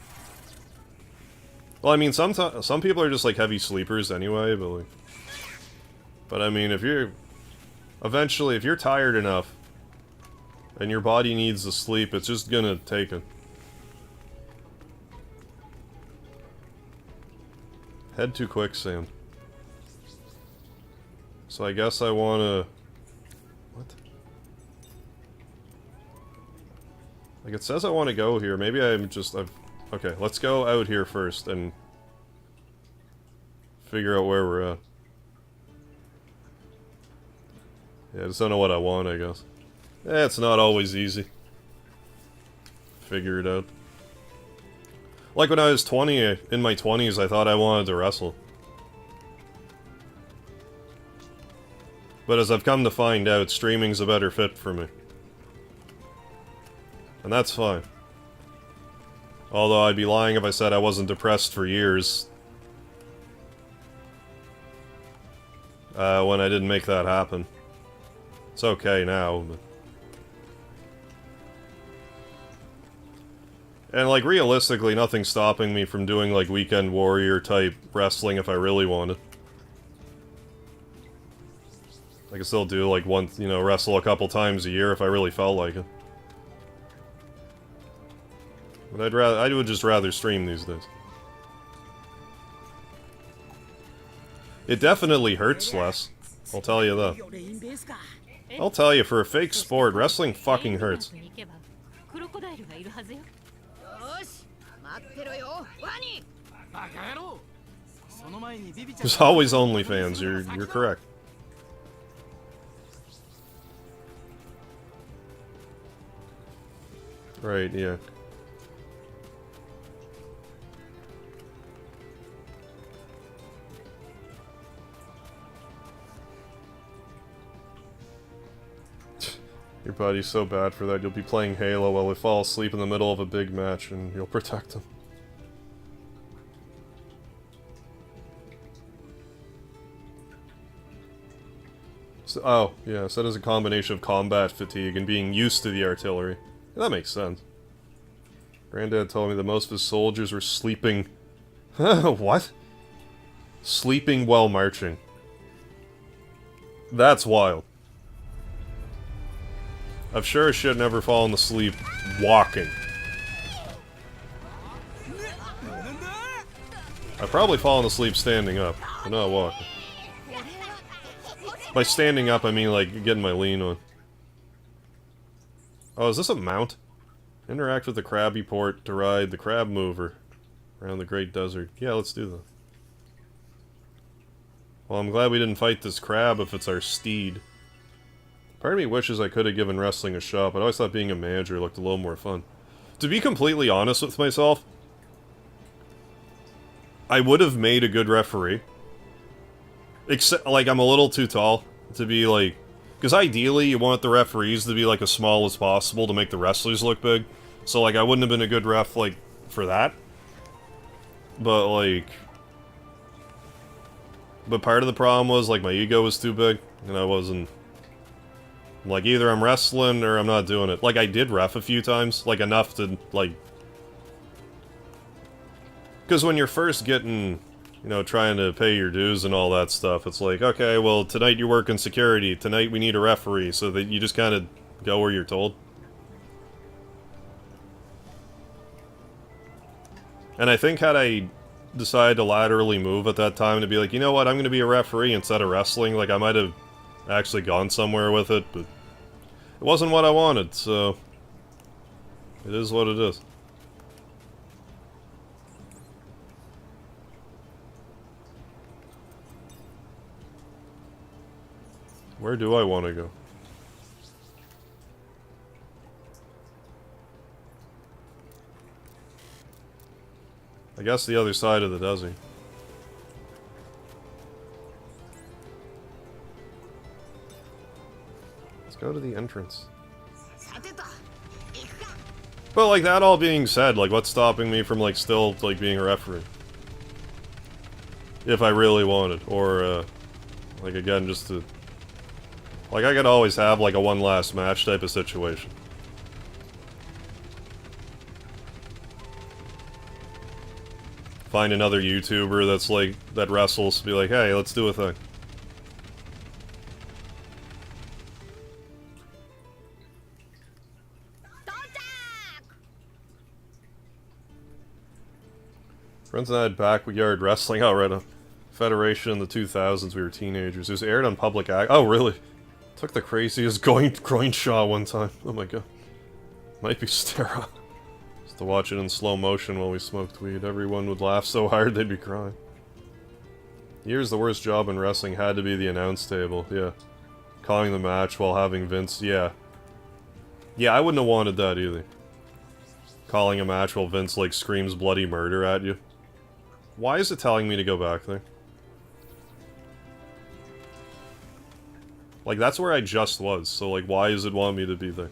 Well, I mean, some people are just like heavy sleepers anyway, but like... But I mean, if you're... Eventually, if you're tired enough, and your body needs to sleep, it's just gonna take it. Head to quicksand. So I guess I wanna... What? Like, it says I want to go here. Maybe I'm just... Okay, let's go out here first and figure out where we're at. Yeah, I just don't know what I want, I guess. It's not always easy. Figure it out. Like when I was 20, in my 20s, I thought I wanted to wrestle. But as I've come to find out, streaming's a better fit for me. And that's fine. Although I'd be lying if I said I wasn't depressed for years. When I didn't make that happen. It's okay now, but... And, like, realistically, nothing's stopping me from doing, like, Weekend Warrior-type wrestling if I really wanted. I could still do, like, once, you know, wrestle a couple times a year if I really felt like it. But I would just rather stream these days. It definitely hurts less. I'll tell you that. I'll tell you, for a fake sport, wrestling fucking hurts. There's always OnlyFans, you're correct. Right, yeah. Your body's so bad for that, you'll be playing Halo while we fall asleep in the middle of a big match and you'll protect them. So, oh, yeah, so that is a combination of combat fatigue and being used to the artillery. That makes sense. Granddad told me that most of his soldiers were sleeping... What? Sleeping while marching. That's wild. I've sure as shit never fallen asleep walking. I've probably fallen asleep standing up, but not walking. By standing up, I mean, like, getting my lean on. Oh, is this a mount? Interact with the Krabby Port to ride the Crab Mover around the Great Desert. Yeah, let's do that. Well, I'm glad we didn't fight this crab if it's our steed. Part of me wishes I could have given wrestling a shot, but I always thought being a manager looked a little more fun. To be completely honest with myself, I would have made a good referee. Except, like, I'm a little too tall to be, like... Because ideally, you want the referees to be, like, as small as possible to make the wrestlers look big. So, like, I wouldn't have been a good ref, like, for that. But, like... But part of the problem was, like, my ego was too big, and I wasn't... Like, either I'm wrestling or I'm not doing it. Like, I did ref a few times, like, enough to, like... Because when you're first getting, you know, trying to pay your dues and all that stuff, it's like, okay, well, tonight you work in security, tonight we need a referee, so that you just kind of go where you're told. And I think had I decided to laterally move at that time to be like, you know what, I'm going to be a referee instead of wrestling, like, I might have actually gone somewhere with it, but it wasn't what I wanted, so it is what it is. Where do I want to go? I guess the other side of the desert. Let's go to the entrance. But, like, that all being said, like, what's stopping me from, like, still, like, being a referee? If I really wanted. Or, like, again, just to... Like, I could always have, like, a one last match type of situation. Find another YouTuber that's, like, that wrestles, be like, hey, let's do a thing. Friends and I had backyard wrestling. Oh, right, a Federation in the 2000s. We were teenagers. It was aired on public act. Oh, really? Took the craziest groin shot one time. Oh my god. Might be sterile. Just to watch it in slow motion while we smoked weed. Everyone would laugh so hard they'd be crying. Here's the worst job in wrestling had to be the announce table. Yeah. Calling the match while having Vince. Yeah. Yeah, I wouldn't have wanted that either. Calling a match while Vince, like, screams bloody murder at you. Why is it telling me to go back there? Like, that's where I just was, so, like, why does it want me to be there?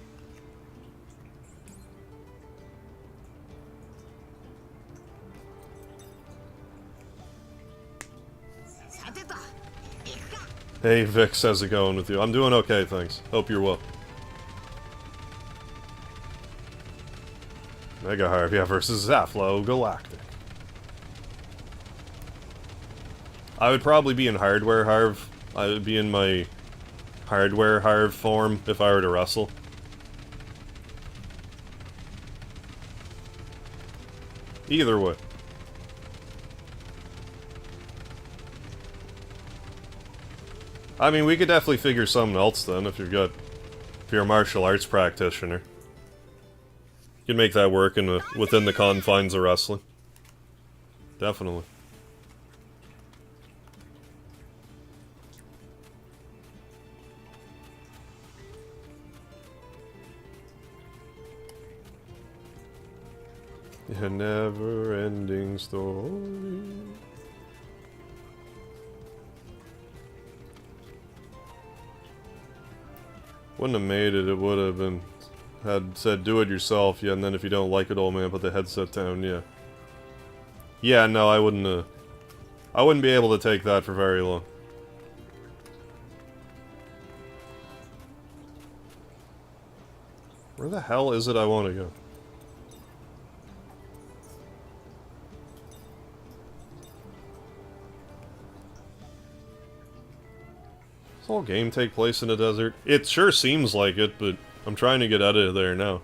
Hey, Vix, how's it going with you? I'm doing okay, thanks. Hope you're well. Mega Harv, yeah, versus Zaflo Galactic. I would probably be in Hardware Harv. I would be in my Hardware Harv form if I were to wrestle. Either way. I mean, we could definitely figure something else then if you're a martial arts practitioner. You can make that work within the confines of wrestling. Definitely. A never-ending story. Wouldn't have made it, it would have been... Had said, do it yourself, yeah, and then if you don't like it, old man, put the headset down, yeah. Yeah, no, I wouldn't be able to take that for very long. Where the hell is it I want to go? Does the whole game take place in a desert? It sure seems like it, but I'm trying to get out of there now.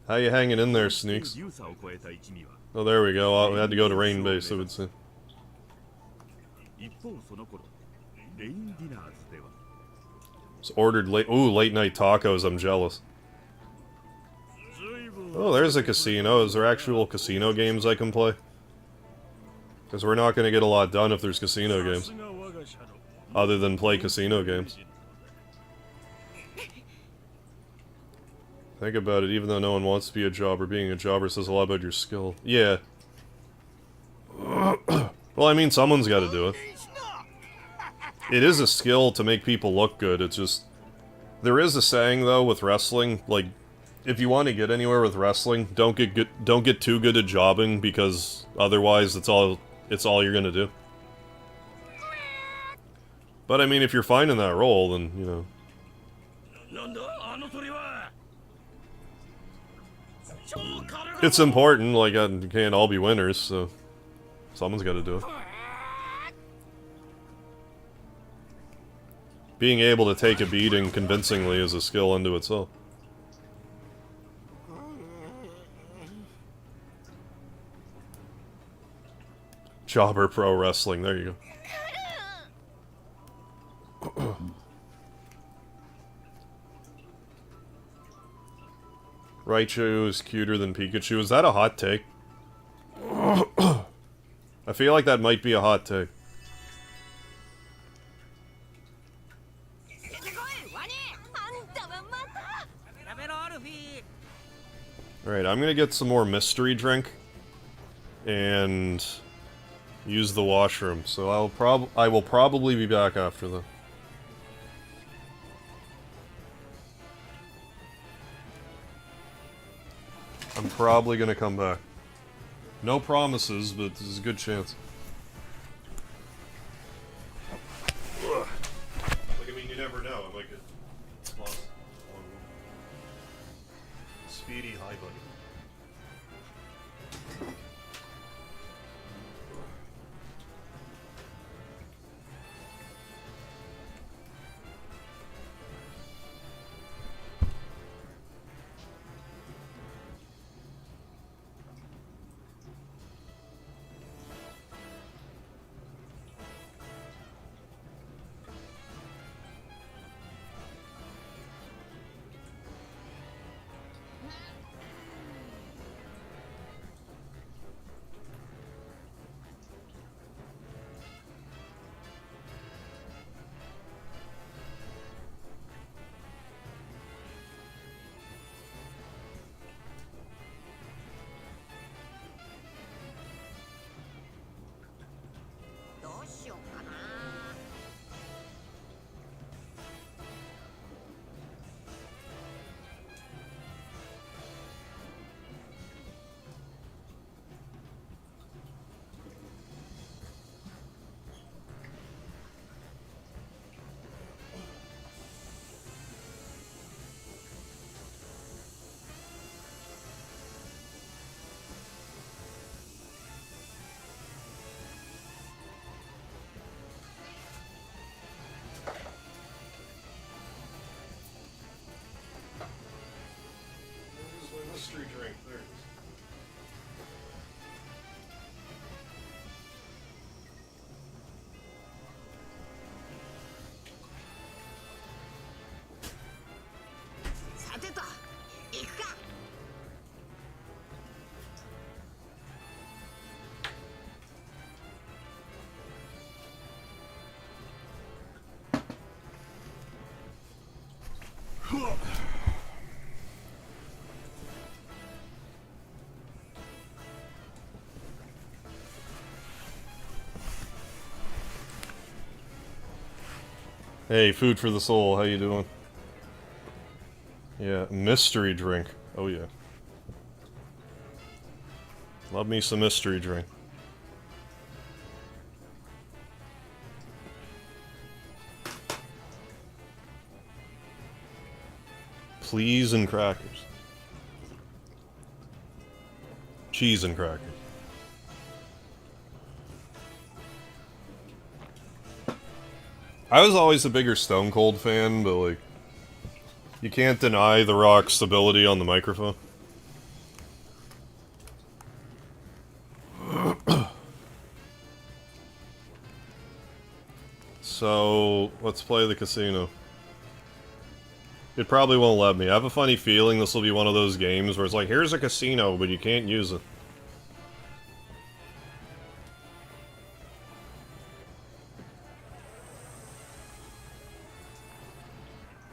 How you hanging in there, Sneaks? Oh, there we go. We had to go to Rain Base, I would say. It's ordered late. Ooh, late night tacos. I'm jealous. Oh, there's a casino. Is there actual casino games I can play? Because we're not going to get a lot done if there's casino games. Other than play casino games. Think about it, even though no one wants to be a jobber, being a jobber says a lot about your skill. Yeah. Well, I mean, someone's got to do it. It is a skill to make people look good, it's just... There is a saying, though, with wrestling, like, if you want to get anywhere with wrestling, don't get too good at jobbing, because otherwise it's all you're gonna do. But I mean, if you're finding that role, then, you know... It's important, like, you can't all be winners, so... Someone's gotta do it. Being able to take a beating convincingly is a skill unto itself. Jobber Pro Wrestling, there you go. Raichu is cuter than Pikachu. Is that a hot take? I feel like that might be a hot take. Alright, I'm gonna get some more mystery drink. And use the washroom. So I will probably be back after that. I'm probably gonna come back. No promises, but there's a good chance. Ugh. Like, I mean, you never know. I might get lost. Speedy, hi, buddy. Mystery drink, there it is. Hey, food for the soul, how you doing? Yeah, mystery drink. Oh yeah. Love me some mystery drink. Please and crackers. Cheese and crackers. I was always a bigger Stone Cold fan, but like, you can't deny The Rock's stability on the microphone. So, let's play the casino. It probably won't let me. I have a funny feeling this will be one of those games where it's like, here's a casino, but you can't use it.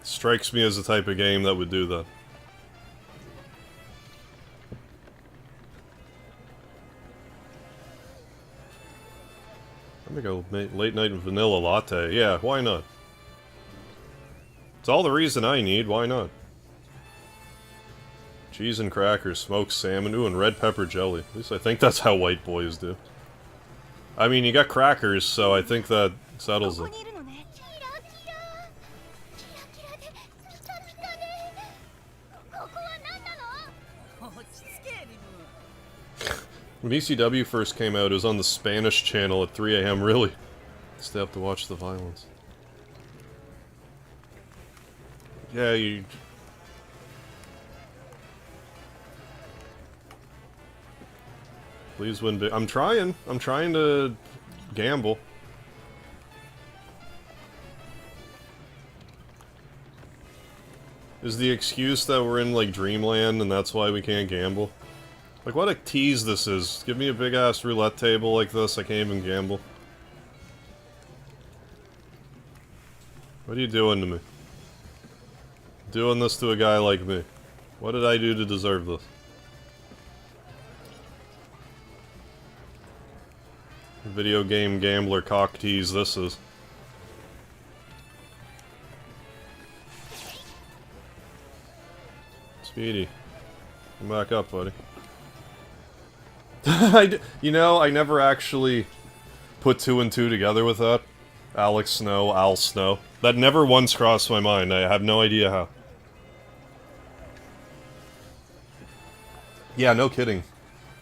Strikes me as the type of game that would do that. Let me go late night vanilla latte. Yeah, why not? It's all the reason I need, why not? Cheese and crackers, smoked salmon, ooh, and red pepper jelly. At least I think that's how white boys do. I mean, you got crackers, so I think that settles it. When ECW first came out, it was on the Spanish channel at 3 AM, really. Still have to watch the violence. Yeah, you... Please win big. I'm trying to gamble. Is the excuse that we're in, like, Dreamland and that's why we can't gamble? Like, what a tease this is. Give me a big-ass roulette table like this, I can't even gamble. What are you doing to me? Doing this to a guy like me. What did I do to deserve this? Video game gambler cock tease this is. Speedy. Come back up, buddy. You know, I never actually put 2 and 2 together with that. Alex Snow, Al Snow. That never once crossed my mind. I have no idea how. Yeah, no kidding.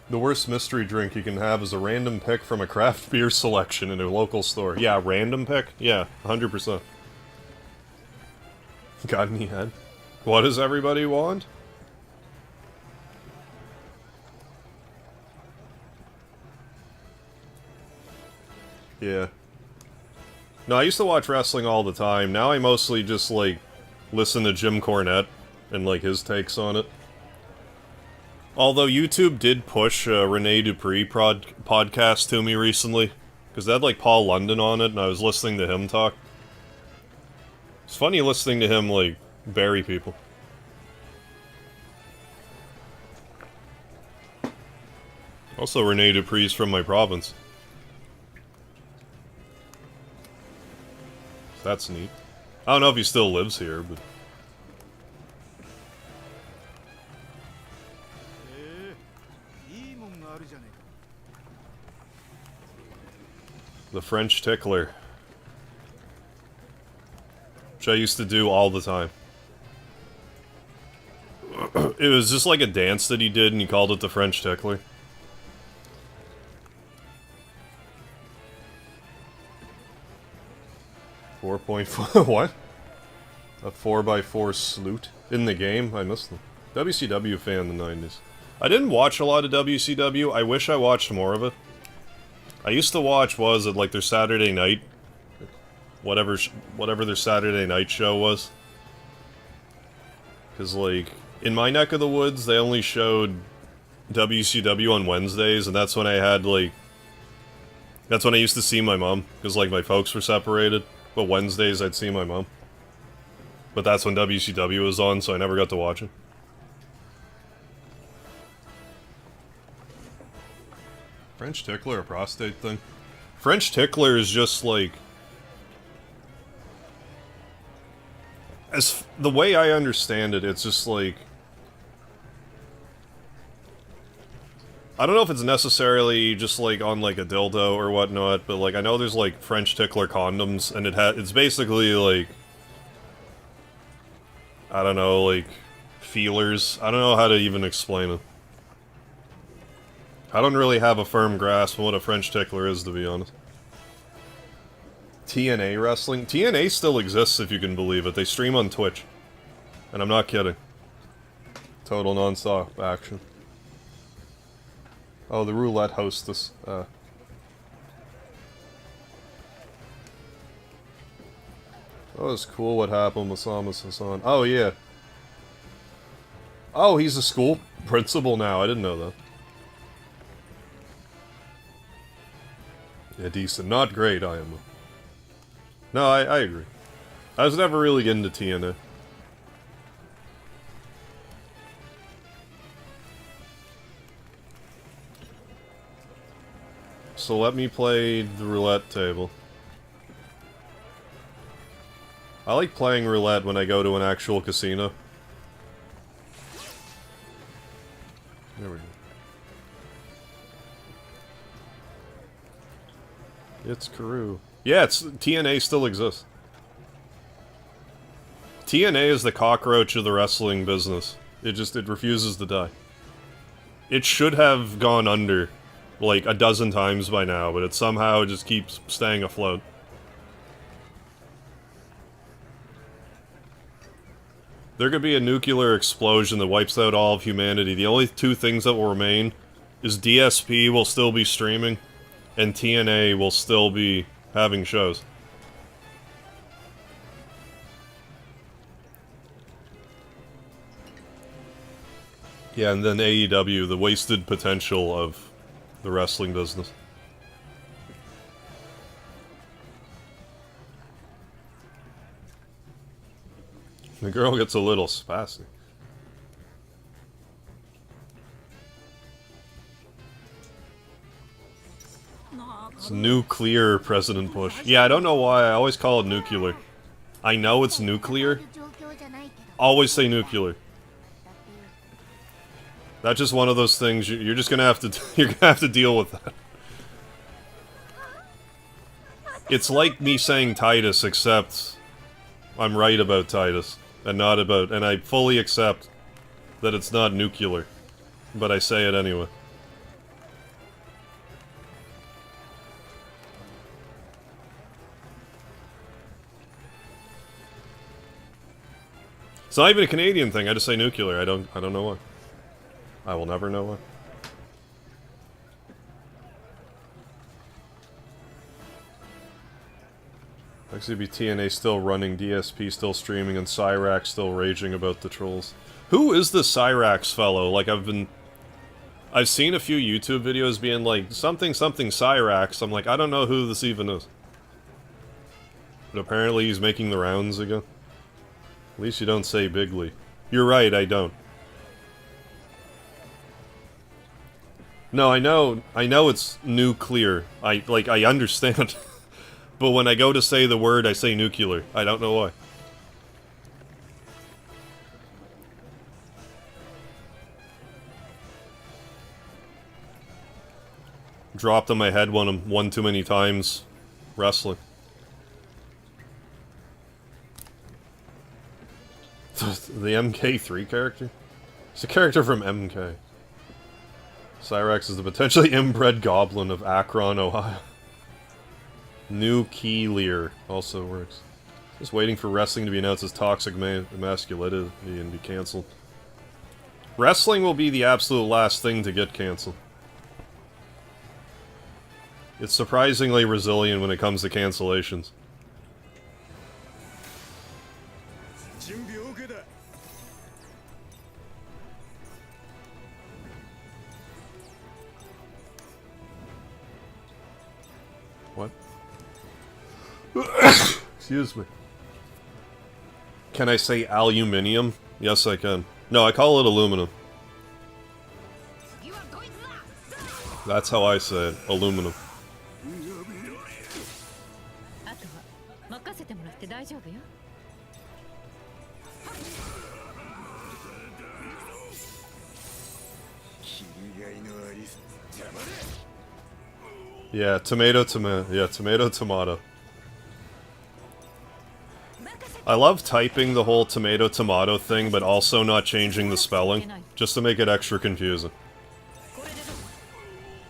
The worst mystery drink you can have is a random pick from a craft beer selection in a local store. Yeah, random pick? Yeah, 100%. Got any head? What does everybody want? Yeah. No, I used to watch wrestling all the time. Now I mostly just, like, listen to Jim Cornette and, like, his takes on it. Although YouTube did push a Rene Dupree podcast to me recently, because they had, like, Paul London on it, and I was listening to him talk. It's funny listening to him, like, bury people. Also, Rene Dupree's from my province. That's neat. I don't know if he still lives here, but... The French Tickler. Which I used to do all the time. It was just like a dance that he did, and he called it the French Tickler. What? A 4x4 sloot? In the game? I missed them. WCW fan in the 90s. I didn't watch a lot of WCW. I wish I watched more of it. I used to watch, what was it, like their Saturday night? Whatever their Saturday night show was. Because, like, in my neck of the woods, they only showed WCW on Wednesdays, and that's when I had, like... That's when I used to see my mom, because, like, my folks were separated. But Wednesdays, I'd see my mom. But that's when WCW was on, so I never got to watch it. French Tickler, a prostate thing? French Tickler is just, like... The way I understand it, it's just, like... I don't know if it's necessarily just, like, on, like, a dildo or whatnot, but, like, I know there's, like, French Tickler condoms, and it's basically, like... I don't know, like, feelers. I don't know how to even explain it. I don't really have a firm grasp on what a French Tickler is, to be honest. TNA wrestling? TNA still exists, if you can believe it. They stream on Twitch. And I'm not kidding. Total non-stop action. Oh, the roulette hostess. Oh, it's cool what happened with Samus Hassan. Oh, yeah. Oh, he's a school principal now. I didn't know that. Yeah, decent. Not great, I am. No, I agree. I was never really into TNA. So let me play the roulette table. I like playing roulette when I go to an actual casino. There we go. It's Karoo. Yeah, TNA still exists. TNA is the cockroach of the wrestling business. It refuses to die. It should have gone under, like, a dozen times by now, but it somehow just keeps staying afloat. There could be a nuclear explosion that wipes out all of humanity. The only two things that will remain is DSP will still be streaming, and TNA will still be having shows. Yeah, and then AEW, the wasted potential of the wrestling business. The girl gets a little spastic. It's nuclear, President Bush. Yeah, I don't know why, I always call it nuclear. I know it's nuclear. Always say nuclear. That's just one of those things, you're just gonna have to, you're gonna have to deal with that. It's like me saying Titus, except I'm right about Titus, and not about, and I fully accept that it's not nuclear, but I say it anyway. It's not even a Canadian thing, I just say nuclear, I don't know why. I will never know why. XCB TNA still running, DSP still streaming, and Cyrax still raging about the trolls. Who is this Cyrax fellow? Like, I've seen a few YouTube videos being like, something something Cyrax. I'm like, I don't know who this even is. But apparently he's making the rounds again. At least you don't say Bigly. You're right, I don't. No, I know it's nuclear. I understand. But when I go to say the word, I say nuclear. I don't know why. Dropped on my head one too many times. Wrestling. The MK3 character? It's a character from MK. Cyrax is the potentially inbred goblin of Akron, Ohio. Nuclear also works. Just waiting for wrestling to be announced as toxic masculinity and be cancelled. Wrestling will be the absolute last thing to get cancelled. It's surprisingly resilient when it comes to cancellations. What? Excuse me. Can I say aluminium? Yes, I can. No, I call it aluminum. That's how I say it. Aluminum. Yeah, tomato. Yeah, tomato. I love typing the whole tomato thing, but also not changing the spelling, just to make it extra confusing.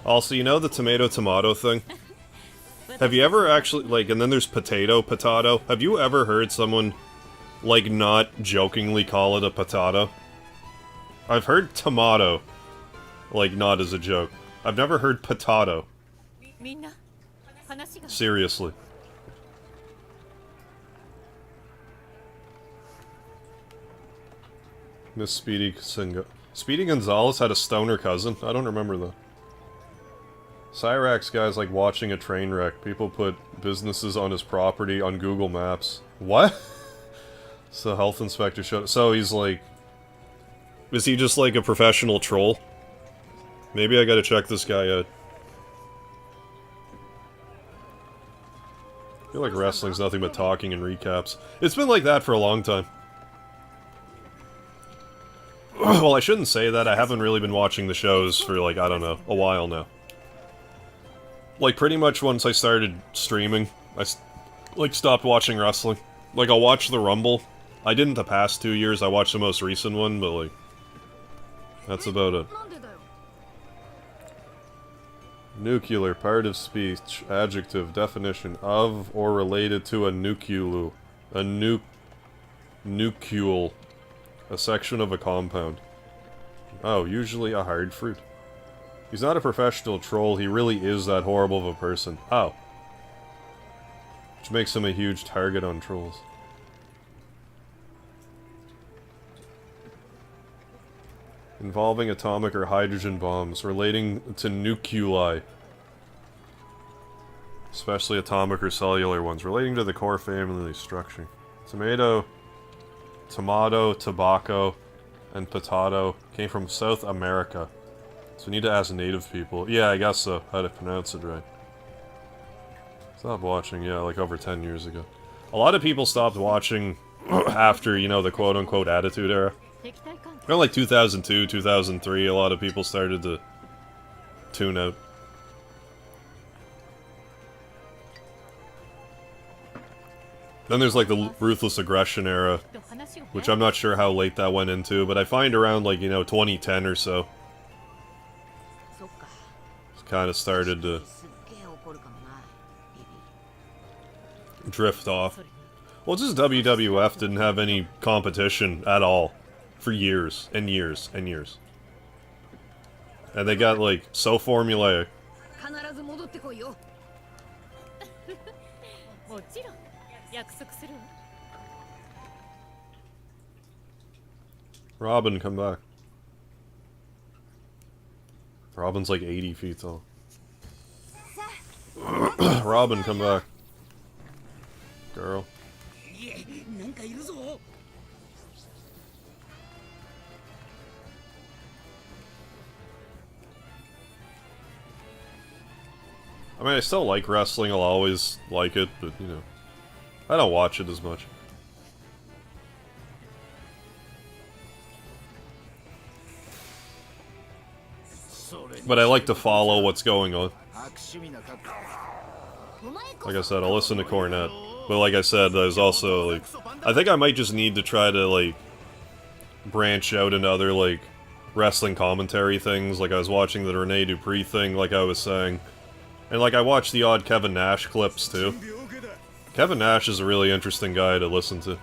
Also, you know the tomato thing? Have you ever actually, like, and then there's potato. Have you ever heard someone, like, not jokingly call it a potato? I've heard tomato, like, not as a joke. I've never heard potato. Seriously. Miss Speedy Gonzalez had a stoner cousin? I don't remember that. Cyrax guy's like watching a train wreck. People put businesses on his property on Google Maps. What? So health inspector showed... So he's like... Is he just like a professional troll? Maybe I gotta check this guy out. I feel like wrestling's nothing but talking and recaps. It's been like that for a long time. Well, I shouldn't say that. I haven't really been watching the shows for, like, I don't know, a while now. Like, pretty much once I started streaming, I, like, stopped watching wrestling. Like, I'll watch the Rumble. I didn't the past 2 years, I watched the most recent one, but, like, that's about it. Nuclear, part of speech, adjective, definition, of or related to a nucleus. A nucleus. A section of a compound. Oh, usually a hard fruit. He's not a professional troll, he really is that horrible of a person. Oh. Which makes him a huge target on trolls. Involving atomic or hydrogen bombs, relating to nuclei. Especially atomic or cellular ones, relating to the core family structure. Tomato... Tomato, tobacco, and potato came from South America. So we need to ask native people. Yeah, I guess so. How to pronounce it right. Stopped watching, yeah, like over 10 years ago. A lot of people stopped watching after, you know, the quote-unquote Attitude Era. Around like 2002, 2003, a lot of people started to tune out. Then there's like the Ruthless Aggression Era, which I'm not sure how late that went into, but I find around like, you know, 2010 or so. It's kind of started to drift off. Well, just WWF didn't have any competition at all for years and years and years. And they got like so formulaic. Robin, come back. Robin's like 80 feet tall. Robin, come back. Girl. I mean, I still like wrestling, I'll always like it, but, you know, I don't watch it as much. But I like to follow what's going on. Like I said, I'll listen to Cornette. But like I said, there's also, like, I think I might just need to try to, like, branch out into other, like, wrestling commentary things. Like, I was watching the Rene Dupree thing, like I was saying. And, like, I watched the odd Kevin Nash clips, too. Kevin Nash is a really interesting guy to listen to.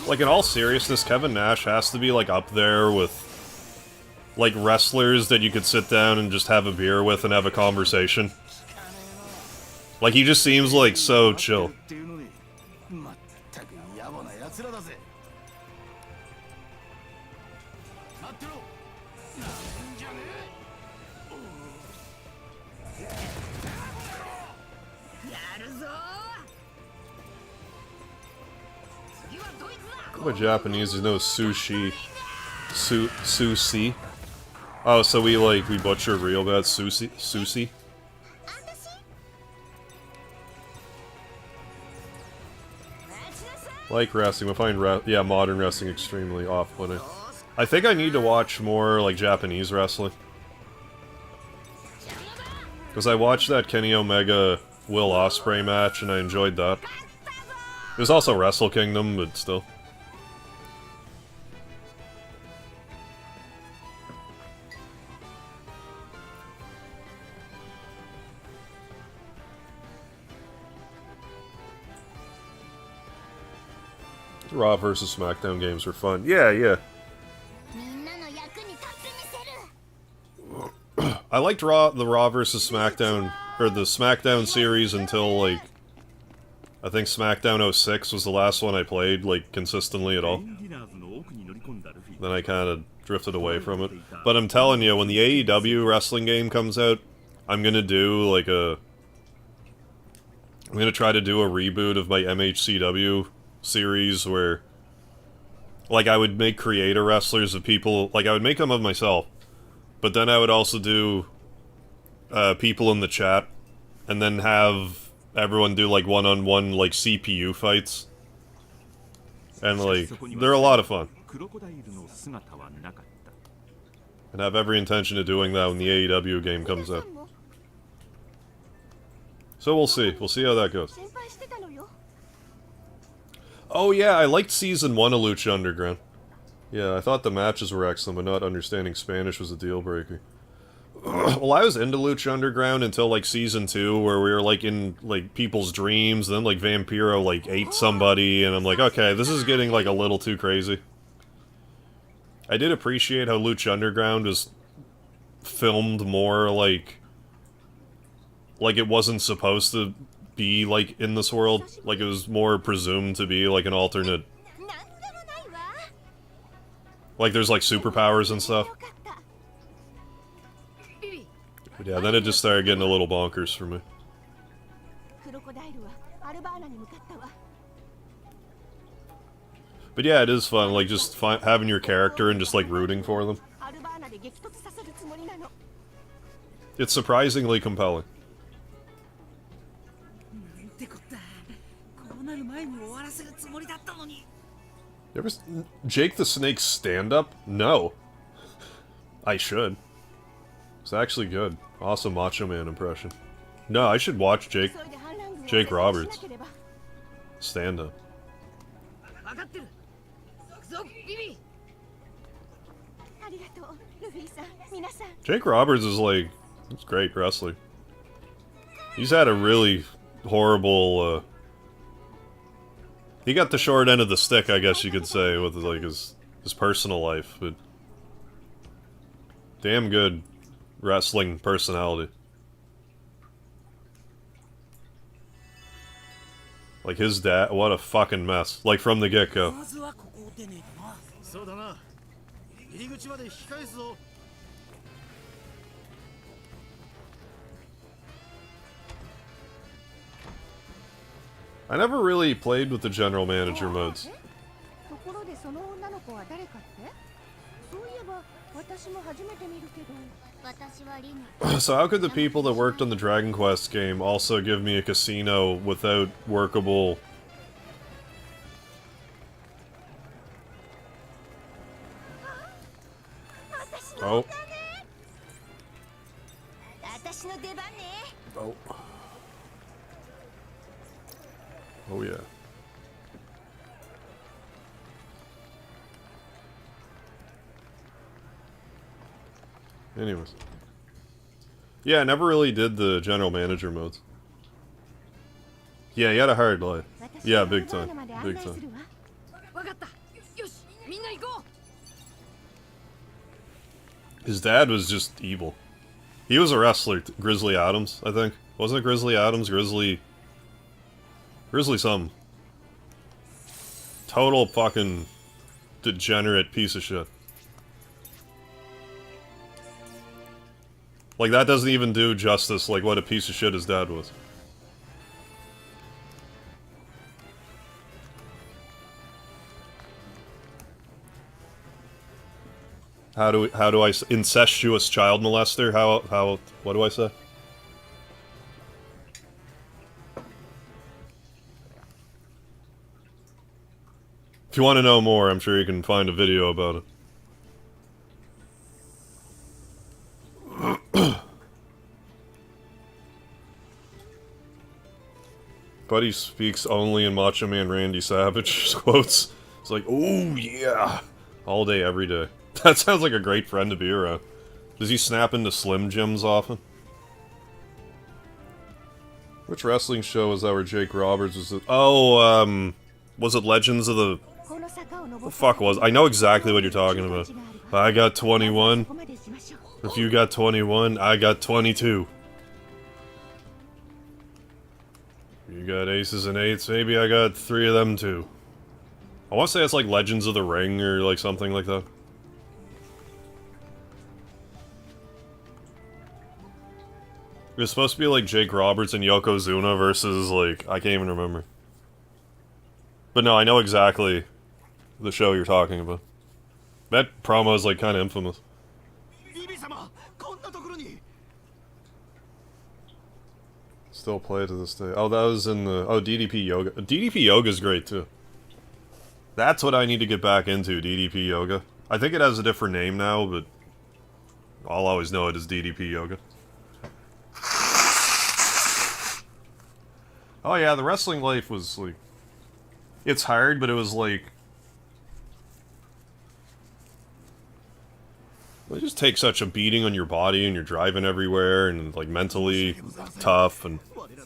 Like, in all seriousness, Kevin Nash has to be, like, up there with, like, wrestlers that you could sit down and just have a beer with and have a conversation. Like, he just seems, like, so chill. By Japanese, there's no sushi. Sushi. Oh, so we butcher real bad sushi. Sushi. Like wrestling, I find modern wrestling extremely off-putting. I think I need to watch more like Japanese wrestling. Because I watched that Kenny Omega Will Ospreay match and I enjoyed that. There's also Wrestle Kingdom, but still. Raw versus SmackDown games were fun. Yeah, yeah. I liked the Raw versus SmackDown, or the SmackDown series until, like, I think SmackDown 06 was the last one I played, like, consistently at all. Then I kind of drifted away from it. But I'm telling you, when the AEW wrestling game comes out, I'm gonna do, like, I'm gonna try to do a reboot of my MHCW series where, like, I would make creator wrestlers of people, like, I would make them of myself, but then I would also do people in the chat, and then have everyone do, like, one-on-one, like, CPU fights, and, like, they're a lot of fun. And I have every intention of doing that when the AEW game comes out. So we'll see how that goes. Oh yeah, I liked Season 1 of Lucha Underground. Yeah, I thought the matches were excellent, but not understanding Spanish was a deal-breaker. Well, I was into Lucha Underground until, like, Season 2, where we were, like, in, like, people's dreams, then, like, Vampiro, like, ate somebody, and I'm like, okay, this is getting, like, a little too crazy. I did appreciate how Lucha Underground was filmed more, like it wasn't supposed to be, like, in this world. Like, it was more presumed to be, like, an alternate. Like, there's, like, superpowers and stuff. But yeah, then it just started getting a little bonkers for me. But yeah, it is fun, like, just having your character and just, like, rooting for them. It's surprisingly compelling. You ever Jake the Snake's stand-up? No. I should. It's actually good. Awesome Macho Man impression. No, I should watch Jake Roberts stand-up. Jake Roberts is like, he's a great wrestler. He's had a really horrible, he got the short end of the stick, I guess you could say, with like his personal life, but damn good wrestling personality. Like his dad, what a fucking mess. Like from the get-go. I never really played with the general manager modes. So how could the people that worked on the Dragon Quest game also give me a casino without workable... Oh. Oh. Oh yeah. Anyways. Yeah, I never really did the general manager modes. Yeah, he had a hard life. Yeah, big time. Big time. His dad was just evil. He was a wrestler, Grizzly Adams, I think. Wasn't it Grizzly Adams? Grizzly something. Total fucking degenerate piece of shit. Like, that doesn't even do justice, like, what a piece of shit his dad was. How do I... Incestuous child molester? How... What do I say? If you want to know more, I'm sure you can find a video about it. Buddy speaks only in Macho Man Randy Savage quotes. It's like, oh yeah, all day, every day. That sounds like a great friend to be around. Does he snap into Slim Jims often? Which wrestling show was that where Jake Roberts was? Oh, was it Legends of the? What the fuck was? I know exactly what you're talking about. I got 21. If you got 21, I got 22. You got aces and eights, maybe I got 3 of them too. I want to say it's like Legends of the Ring or like something like that. It was supposed to be like Jake Roberts and Yokozuna versus like, I can't even remember. But no, I know exactly the show you're talking about. That promo is like kind of infamous. Still play to this day. Oh, that was in the... Oh, DDP Yoga. DDP Yoga's great, too. That's what I need to get back into, DDP Yoga. I think it has a different name now, but... I'll always know it as DDP Yoga. Oh yeah, the wrestling life was, like... It's hard, but it was, like... It just takes such a beating on your body, and you're driving everywhere, and, like, mentally tough, and...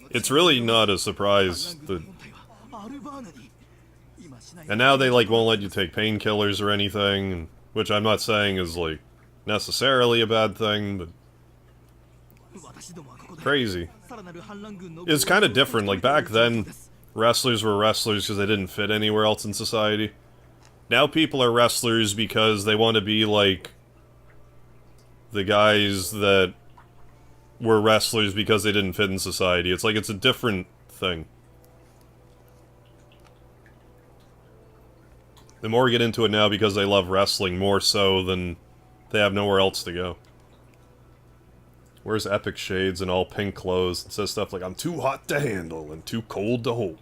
It's really not a surprise that... And now they, like, won't let you take painkillers or anything, which I'm not saying is, like, necessarily a bad thing, but... Crazy. It's kind of different, like, back then, wrestlers were wrestlers because they didn't fit anywhere else in society. Now people are wrestlers because they want to be, like... the guys that were wrestlers because they didn't fit in society. It's like, it's a different thing. The more get into it now because they love wrestling more so than they have nowhere else to go. Wears epic shades and all pink clothes and says stuff like, I'm too hot to handle and too cold to hold.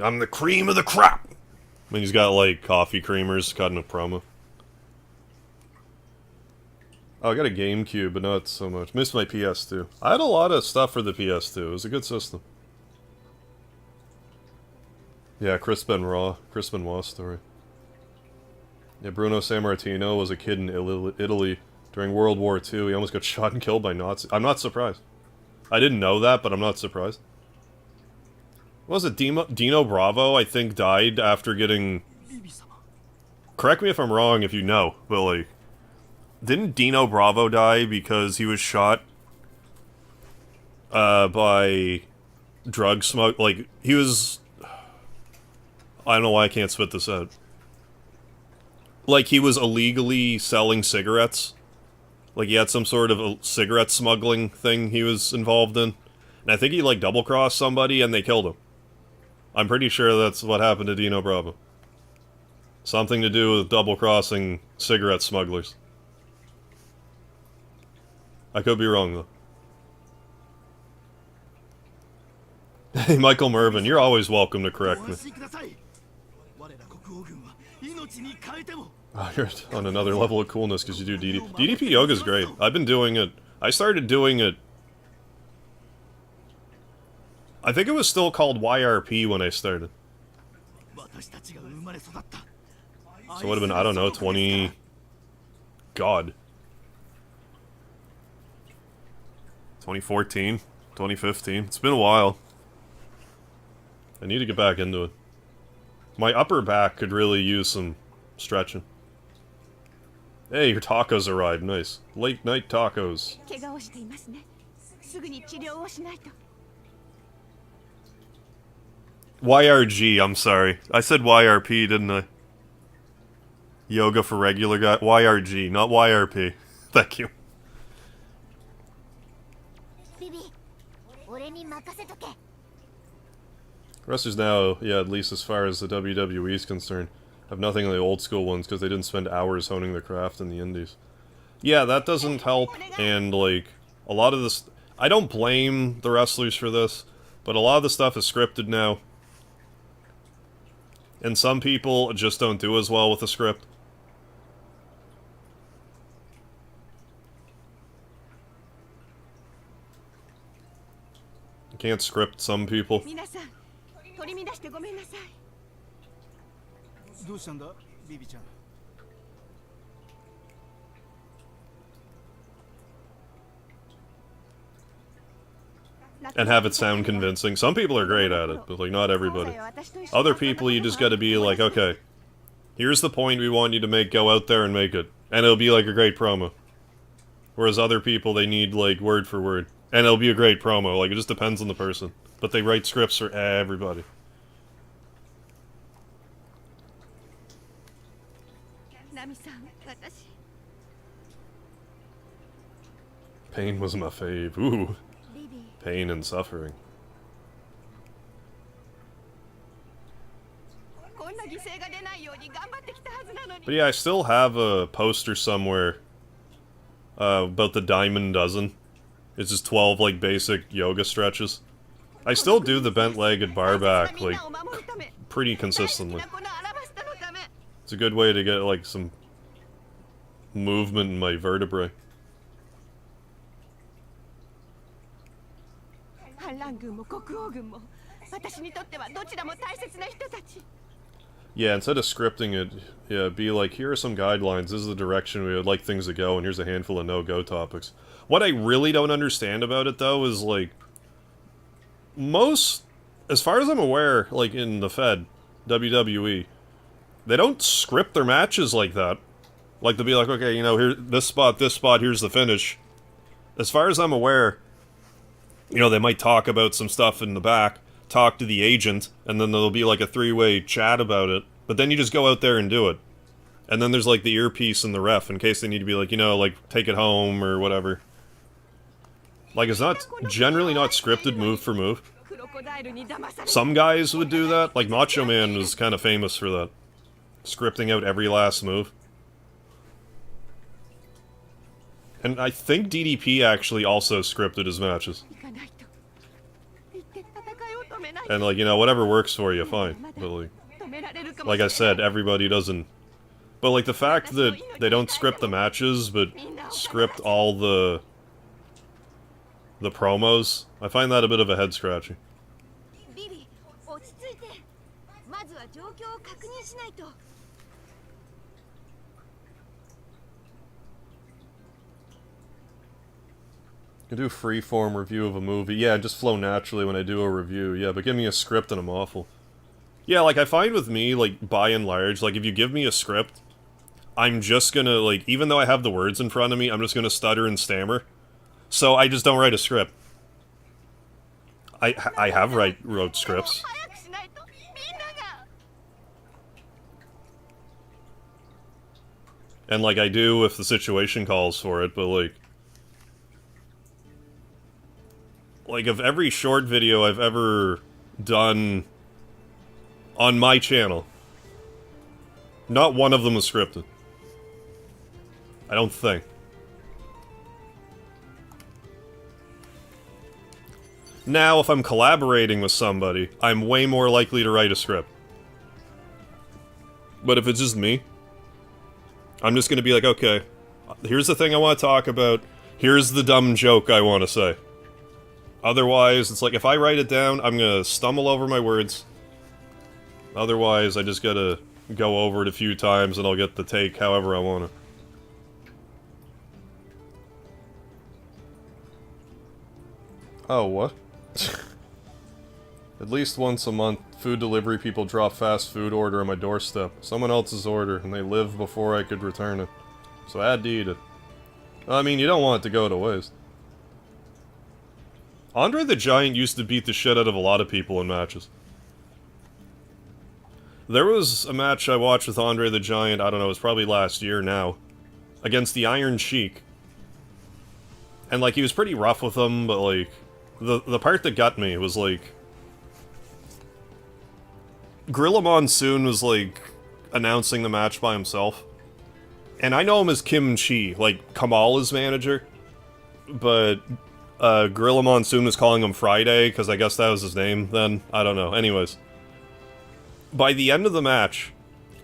I'm the cream of the crop! I mean, he's got, like, coffee creamers cutting a promo. Oh, I got a GameCube, but not so much. Missed my PS2. I had a lot of stuff for the PS2. It was a good system. Yeah, Chris Benoit story. Yeah, Bruno Sammartino was a kid in Italy during World War II. He almost got shot and killed by Nazis. I'm not surprised. I didn't know that, but I'm not surprised. What was it? Dino Bravo, I think, died after getting... Correct me if I'm wrong if you know, but, like... Didn't Dino Bravo die because he was shot by drug smoke? Like, he was... I don't know why I can't spit this out. Like, he was illegally selling cigarettes. Like, he had some sort of a cigarette smuggling thing he was involved in. And I think he, like, double-crossed somebody and they killed him. I'm pretty sure that's what happened to Dino Bravo. Something to do with double-crossing cigarette smugglers. I could be wrong, though. Hey, Michael Mervin, you're always welcome to correct me. Oh, you're on another level of coolness because you do DDP. DDP Yoga's great. I've been doing it. I started doing it... I think it was still called YRP when I started. So it would have been, I don't know, 20... God. 2014? 2015? It's been a while. I need to get back into it. My upper back could really use some stretching. Hey, your tacos arrived. Nice. Late night tacos. YRG, I'm sorry. I said YRP, didn't I? Yoga for regular guy. YRG, not YRP. Thank you. Wrestlers now, yeah, at least as far as the WWE is concerned, have nothing on the old school ones because they didn't spend hours honing the craft in the indies. Yeah, that doesn't help, and, like, a lot of this... I don't blame the wrestlers for this, but a lot of the stuff is scripted now. And some people just don't do as well with the script. You can't script some people. And have it sound convincing. Some people are great at it, but, like, not everybody. Other people, you just gotta be like, okay, here's the point we want you to make, go out there and make it. And it'll be, like, a great promo. Whereas other people, they need, like, word for word. And it'll be a great promo, like, it just depends on the person. But they write scripts for everybody. Pain was my fave. Ooh. Pain and suffering. But yeah, I still have a poster somewhere about the Diamond Dozen. It's just 12, like, basic yoga stretches. I still do the bent-legged bar back, like, pretty consistently. It's a good way to get, like, some movement in my vertebrae. Yeah, instead of scripting it, yeah, be like, here are some guidelines, this is the direction we would like things to go, and here's a handful of no-go topics. What I really don't understand about it, though, is, like, most, as far as I'm aware, like, in the Fed, WWE, they don't script their matches like that. Like, they'll be like, okay, you know, here, this spot, here's the finish. As far as I'm aware, you know, they might talk about some stuff in the back, talk to the agent, and then there'll be, like, a three-way chat about it. But then you just go out there and do it. And then there's, like, the earpiece and the ref, in case they need to be like, you know, like, take it home or whatever. Like, it's not generally not scripted move for move. Some guys would do that. Like, Macho Man was kind of famous for that. Scripting out every last move. And I think DDP actually also scripted his matches. And, like, you know, whatever works for you, fine. But, like I said, everybody doesn't... But, like, the fact that they don't script the matches, but script all the promos, I find that a bit of a head-scratcher. I do freeform review of a movie. Yeah, just flow naturally when I do a review. Yeah, but give me a script and I'm awful. Yeah, like, I find with me, like, by and large, like, if you give me a script, I'm just gonna, like, even though I have the words in front of me, I'm just gonna stutter and stammer. So I just don't write a script. I have wrote scripts. And, like, I do if the situation calls for it, but, like, of every short video I've ever done on my channel, not one of them was scripted. I don't think. Now, if I'm collaborating with somebody, I'm way more likely to write a script. But if it's just me, I'm just gonna be like, okay, here's the thing I want to talk about, here's the dumb joke I want to say. Otherwise, it's like, if I write it down, I'm gonna stumble over my words. Otherwise, I just gotta go over it a few times and I'll get the take however I want it. Oh, what? At least once a month, food delivery people drop fast food order on my doorstep. Someone else's order, and they live before I could return it. So I had to eat it. I mean, you don't want it to go to waste. Andre the Giant used to beat the shit out of a lot of people in matches. There was a match I watched with Andre the Giant, I don't know, it was probably last year now, against the Iron Sheik. And, like, he was pretty rough with him, but, like, the part that got me was, like, Gorilla Monsoon was, like, announcing the match by himself. And I know him as Kim Chi, like, Kamala's manager. But, Gorilla Monsoon was calling him Friday, because I guess that was his name then. I don't know. Anyways. By the end of the match,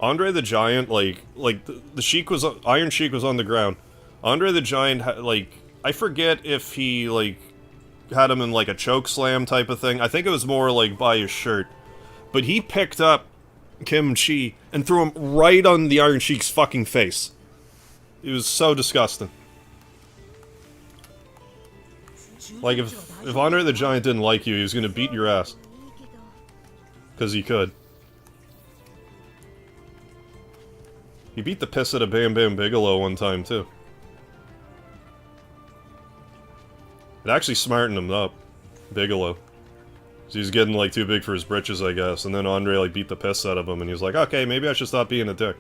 Andre the Giant, like the Sheik was, Iron Sheik was on the ground. Andre the Giant, like, I forget if he, like, had him in, like, a choke slam type of thing. I think it was more, like, by his shirt. But he picked up Kim Chi and threw him right on the Iron Sheik's fucking face. It was so disgusting. Like, if Andre the Giant didn't like you, he was gonna beat your ass. Because he could. He beat the piss out of Bam Bam Bigelow one time, too. It actually smartened him up. Bigelow. So he was getting, like, too big for his britches, I guess. And then Andre, like, beat the piss out of him, and he was like, okay, maybe I should stop being a dick.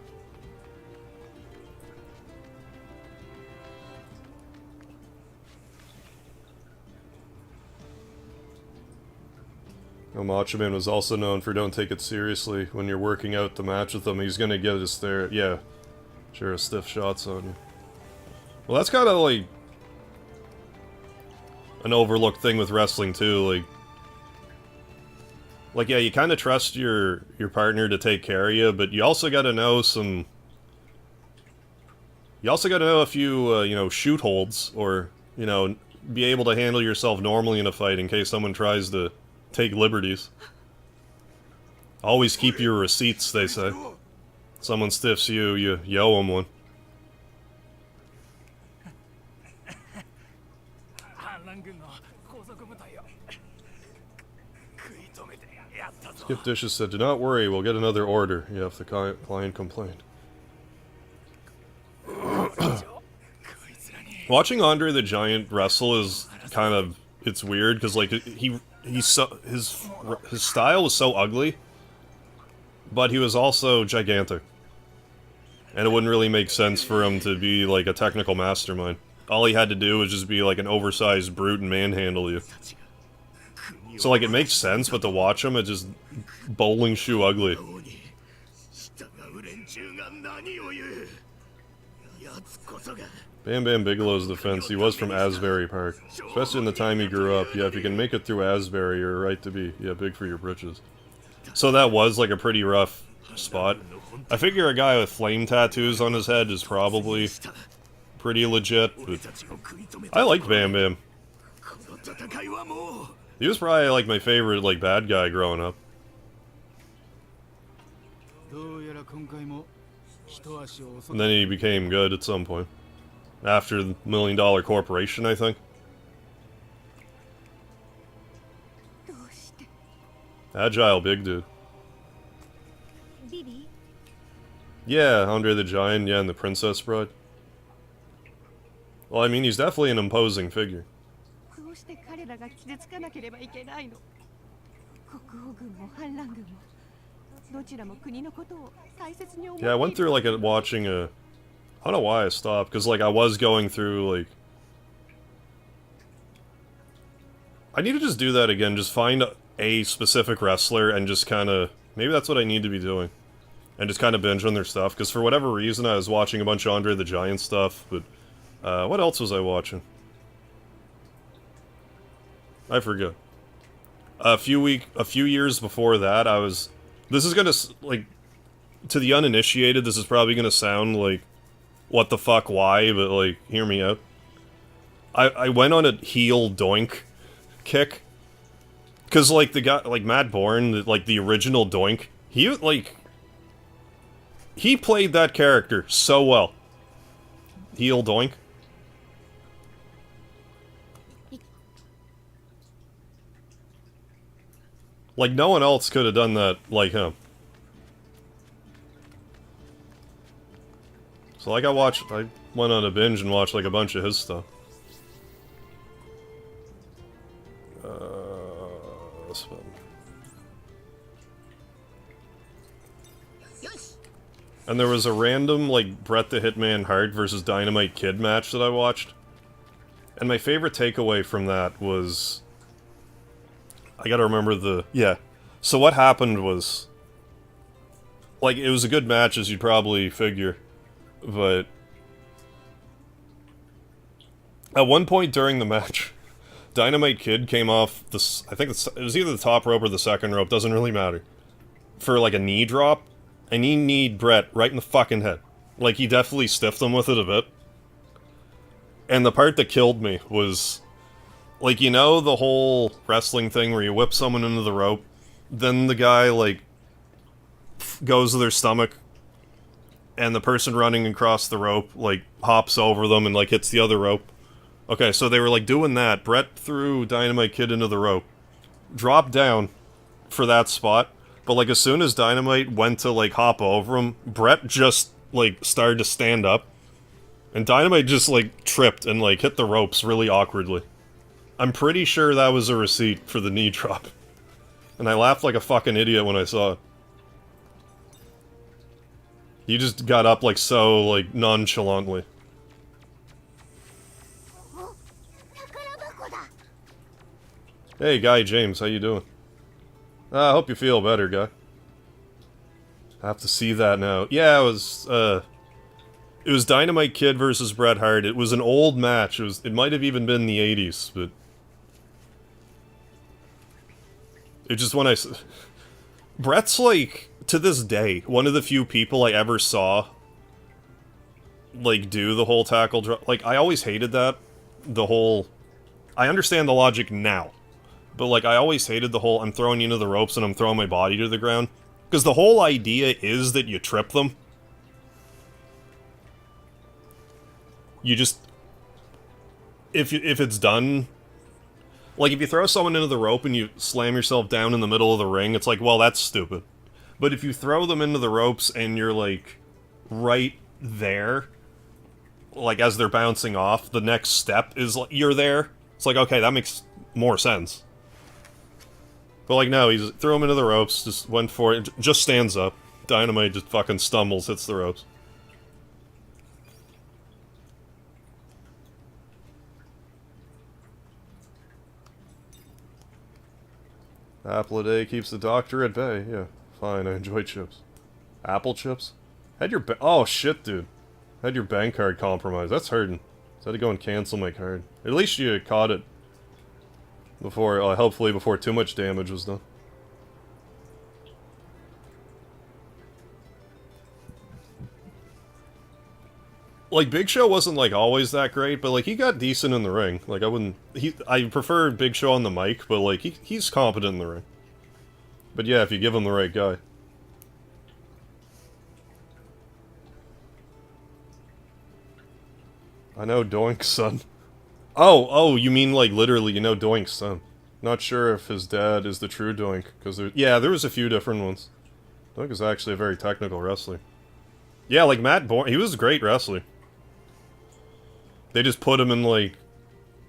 Macho Man was also known for don't take it seriously when you're working out the match with him. He's gonna get his yeah, sure, a stiff shots on you. Well, that's kind of like an overlooked thing with wrestling too. Like yeah, you kind of trust your partner to take care of you, but you also got to know some. You also got to know a few, you know, shoot holds or you know, be able to handle yourself normally in a fight in case someone tries to take liberties. Always keep your receipts, they say. Someone stiffs you, you owe them one. Skip Dishes said, do not worry, we'll get another order. Yeah, if the client complained. Watching Andre the Giant wrestle is kind of, it's weird, because like, he's so, his style was so ugly, but he was also gigantic. And it wouldn't really make sense for him to be like a technical mastermind. all he had to do was just be like an oversized brute and manhandle you. So like it makes sense, but to watch him, it's just bowling shoe ugly. Bam Bam Bigelow's defense, he was from Asbury Park. Especially in the time he grew up. Yeah, if you can make it through Asbury, you're right to be, yeah, big for your britches. So that was like a pretty rough spot. I figure a guy with flame tattoos on his head is probably pretty legit, but I liked Bam Bam. He was probably like my favorite like bad guy growing up. And then he became good at some point. After the $1 Million Corporation, I think. Agile big dude. Yeah, Andre the Giant, yeah, and the Princess Bride. Well, I mean, he's definitely an imposing figure. Yeah, I went through like watching a... I don't know why I stopped, because like I was going through like... I need to just do that again, just find a specific wrestler and just kind of... Maybe that's what I need to be doing. And just kind of binge on their stuff, because for whatever reason I was watching a bunch of Andre the Giant stuff, but... what else was I watching? I forget. A few years before that, I was... This is gonna, like... To the uninitiated, this is probably gonna sound like... What the fuck, why, but, like, hear me out. I went on a heel doink kick. Because, like, the guy, like, Matt Bourne, like, the original doink, he, like... He played that character so well. Heel doink. Like, no one else could have done that like him. So, like, I went on a binge and watched, like, a bunch of his stuff. This one. And there was a random, like, Bret the Hitman Hart versus Dynamite Kid match that I watched. And my favorite takeaway from that was... I gotta remember the... Yeah. So what happened was... Like, it was a good match, as you'd probably figure. But... At one point during the match, Dynamite Kid came off the... I think it was either the top rope or the second rope, doesn't really matter. For, like, a knee drop. And he kneed Bret right in the fucking head. Like, he definitely stiffed him with it a bit. And the part that killed me was... Like, you know the whole wrestling thing where you whip someone into the rope? Then the guy, like, goes to their stomach, and the person running across the rope, like, hops over them and, like, hits the other rope. Okay, so they were, like, doing that. Bret threw Dynamite Kid into the rope. Dropped down for that spot. But, like, as soon as Dynamite went to, like, hop over him, Bret just, like, started to stand up. And Dynamite just, like, tripped and, like, hit the ropes really awkwardly. I'm pretty sure that was a receipt for the knee drop. And I laughed like a fucking idiot when I saw it. He just got up, like, so, like, nonchalantly. Hey, Guy James, how you doing? I hope you feel better, guy. I have to see that now. Yeah, it was Dynamite Kid versus Bret Hart. It was an old match. It might have even been the 80s, but... It just when Bret's, like, to this day, one of the few people I ever saw, like, do the whole tackle drop. Like, I always hated that. The whole... I understand the logic now. But, like, I always hated the whole, I'm throwing you into the ropes and I'm throwing my body to the ground. Because the whole idea is that you trip them. You just... If it's done... Like, if you throw someone into the rope and you slam yourself down in the middle of the ring, it's like, well, that's stupid. But if you throw them into the ropes and you're, like, right there, like, as they're bouncing off, the next step is, like, you're there. It's like, okay, that makes more sense. But, like, no, he's threw him into the ropes, just went for it, just stands up. Dynamite just fucking stumbles, hits the ropes. Apple a day keeps the doctor at bay. Yeah, fine, I enjoy chips. Apple chips? Had your oh shit, dude. Had your bank card compromised. That's hurting. So I had to go and cancel my card. At least you caught it before, hopefully before too much damage was done. Like, Big Show wasn't, like, always that great, but, like, he got decent in the ring. Like, I prefer Big Show on the mic, but, like, he's competent in the ring. But yeah, if you give him the right guy. I know Doink's son. Oh, you mean, like, literally, you know Doink's son. Not sure if his dad is the true Doink, because there was a few different ones. Doink is actually a very technical wrestler. Yeah, like, Matt Bourne, he was a great wrestler. They just put him in, like,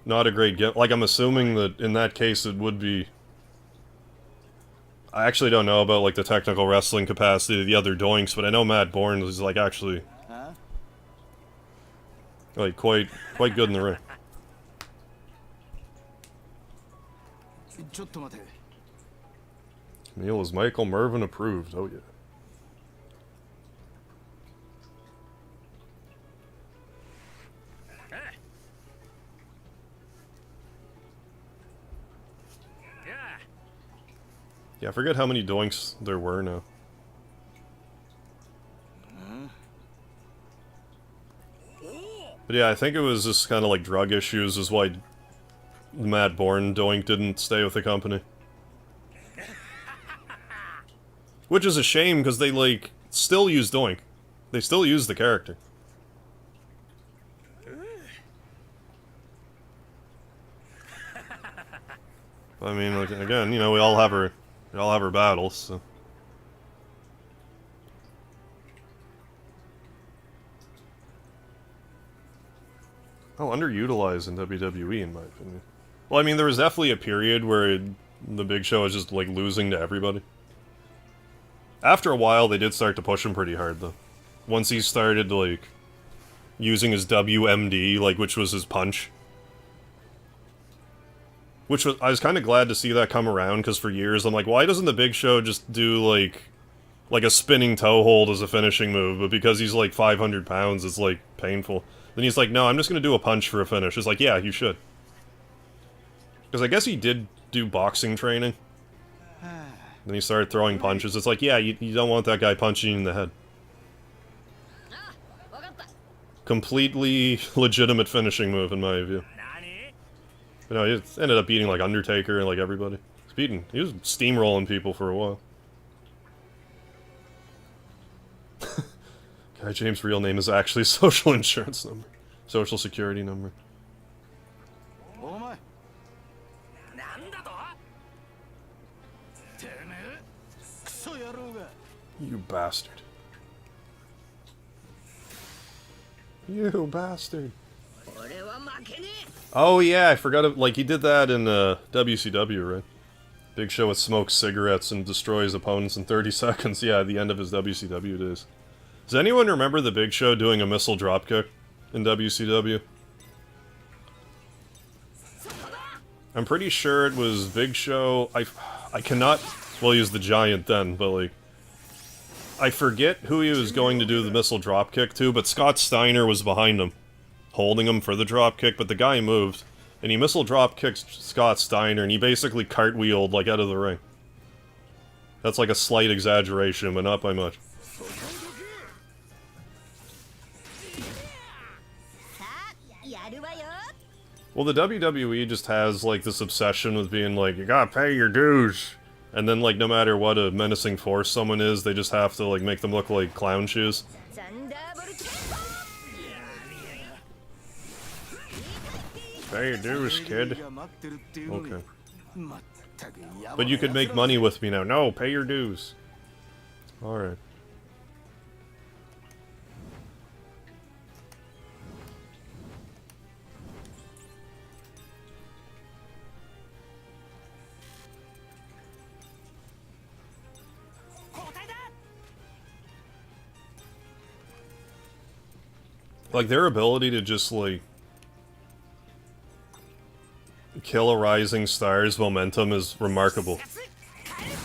not a great get. Like, I'm assuming that in that case it would be... I actually don't know about, like, the technical wrestling capacity of the other Doinks, but I know Matt Bourne was, like, actually... like, quite good in the ring. Neil is Michael Mervyn approved, oh yeah. Yeah, I forget how many Doinks there were now. But yeah, I think it was just kind of like drug issues is why Matt Bourne Doink didn't stay with the company. Which is a shame, because they, like, still use Doink. They still use the character. I mean, like, again, you know, we all have our battles, so. Oh, underutilized in WWE, in my opinion. Well, I mean, there was definitely a period where the Big Show was just, like, losing to everybody. After a while, they did start to push him pretty hard, though. Once he started, like, using his WMD, like, which was his punch. Which was, I was kind of glad to see that come around, because for years I'm like, why doesn't the Big Show just do, like a spinning toe hold as a finishing move? But because he's, like, 500 pounds, it's, like, painful. Then he's like, no, I'm just gonna do a punch for a finish. It's like, yeah, you should. Because I guess he did do boxing training. Then he started throwing punches. It's like, yeah, you don't want that guy punching you in the head. Completely legitimate finishing move, in my view. You know, he ended up beating, like, Undertaker and, like, everybody. He was steamrolling people for a while. Guy James' real name is actually social insurance number. Social security number. You bastard. You bastard. Oh yeah, I forgot, like, he did that in WCW, right? Big Show with smokes cigarettes and destroys opponents in 30 seconds. Yeah, at the end of his WCW days. Does anyone remember the Big Show doing a missile dropkick in WCW? I'm pretty sure it was Big Show. I cannot, well, he was the Giant then, but, like, I forget who he was going to do the missile dropkick to, but Scott Steiner was behind him, holding him for the dropkick, but the guy moved, and he missile dropkicked Scott Steiner, and he basically cartwheeled, like, out of the ring. That's, like, a slight exaggeration, but not by much. Well, the WWE just has, like, this obsession with being like, you gotta pay your dues. And then, like, no matter what a menacing force someone is, they just have to, like, make them look like clown shoes. Pay your dues, kid. Okay. But you could make money with me now. No, pay your dues. Alright. Like, their ability to just, like, kill a rising star's momentum is remarkable.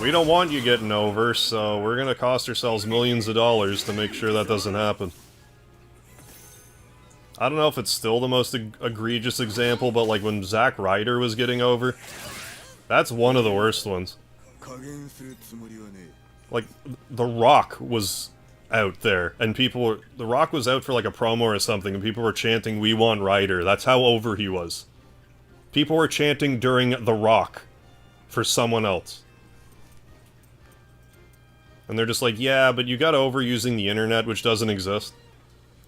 We don't want you getting over, so we're gonna cost ourselves millions of dollars to make sure that doesn't happen. I don't know if it's still the most egregious example, but like when Zack Ryder was getting over, that's one of the worst ones. Like, The Rock was out there, and people were... The Rock was out for like a promo or something, and people were chanting, "We want Ryder." That's how over he was. People were chanting during The Rock for someone else. And they're just like, yeah, but you got over using the internet, which doesn't exist.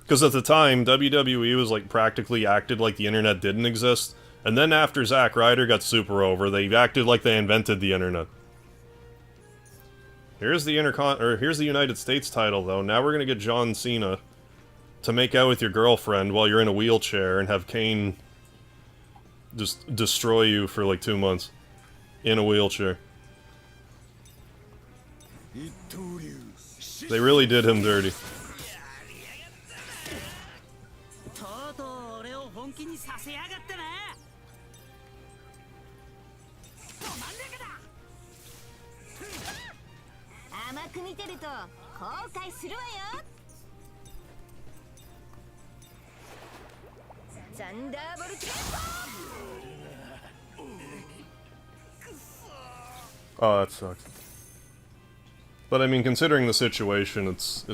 Because at the time, WWE was like practically acted like the internet didn't exist. And then after Zack Ryder got super over, they acted like they invented the internet. Here's the here's the United States title, though. Now we're gonna get John Cena to make out with your girlfriend while you're in a wheelchair and have Kane just destroy you for like 2 months in a wheelchair. They really did him dirty. Oh, that sucks. But I mean, considering the situation, it's,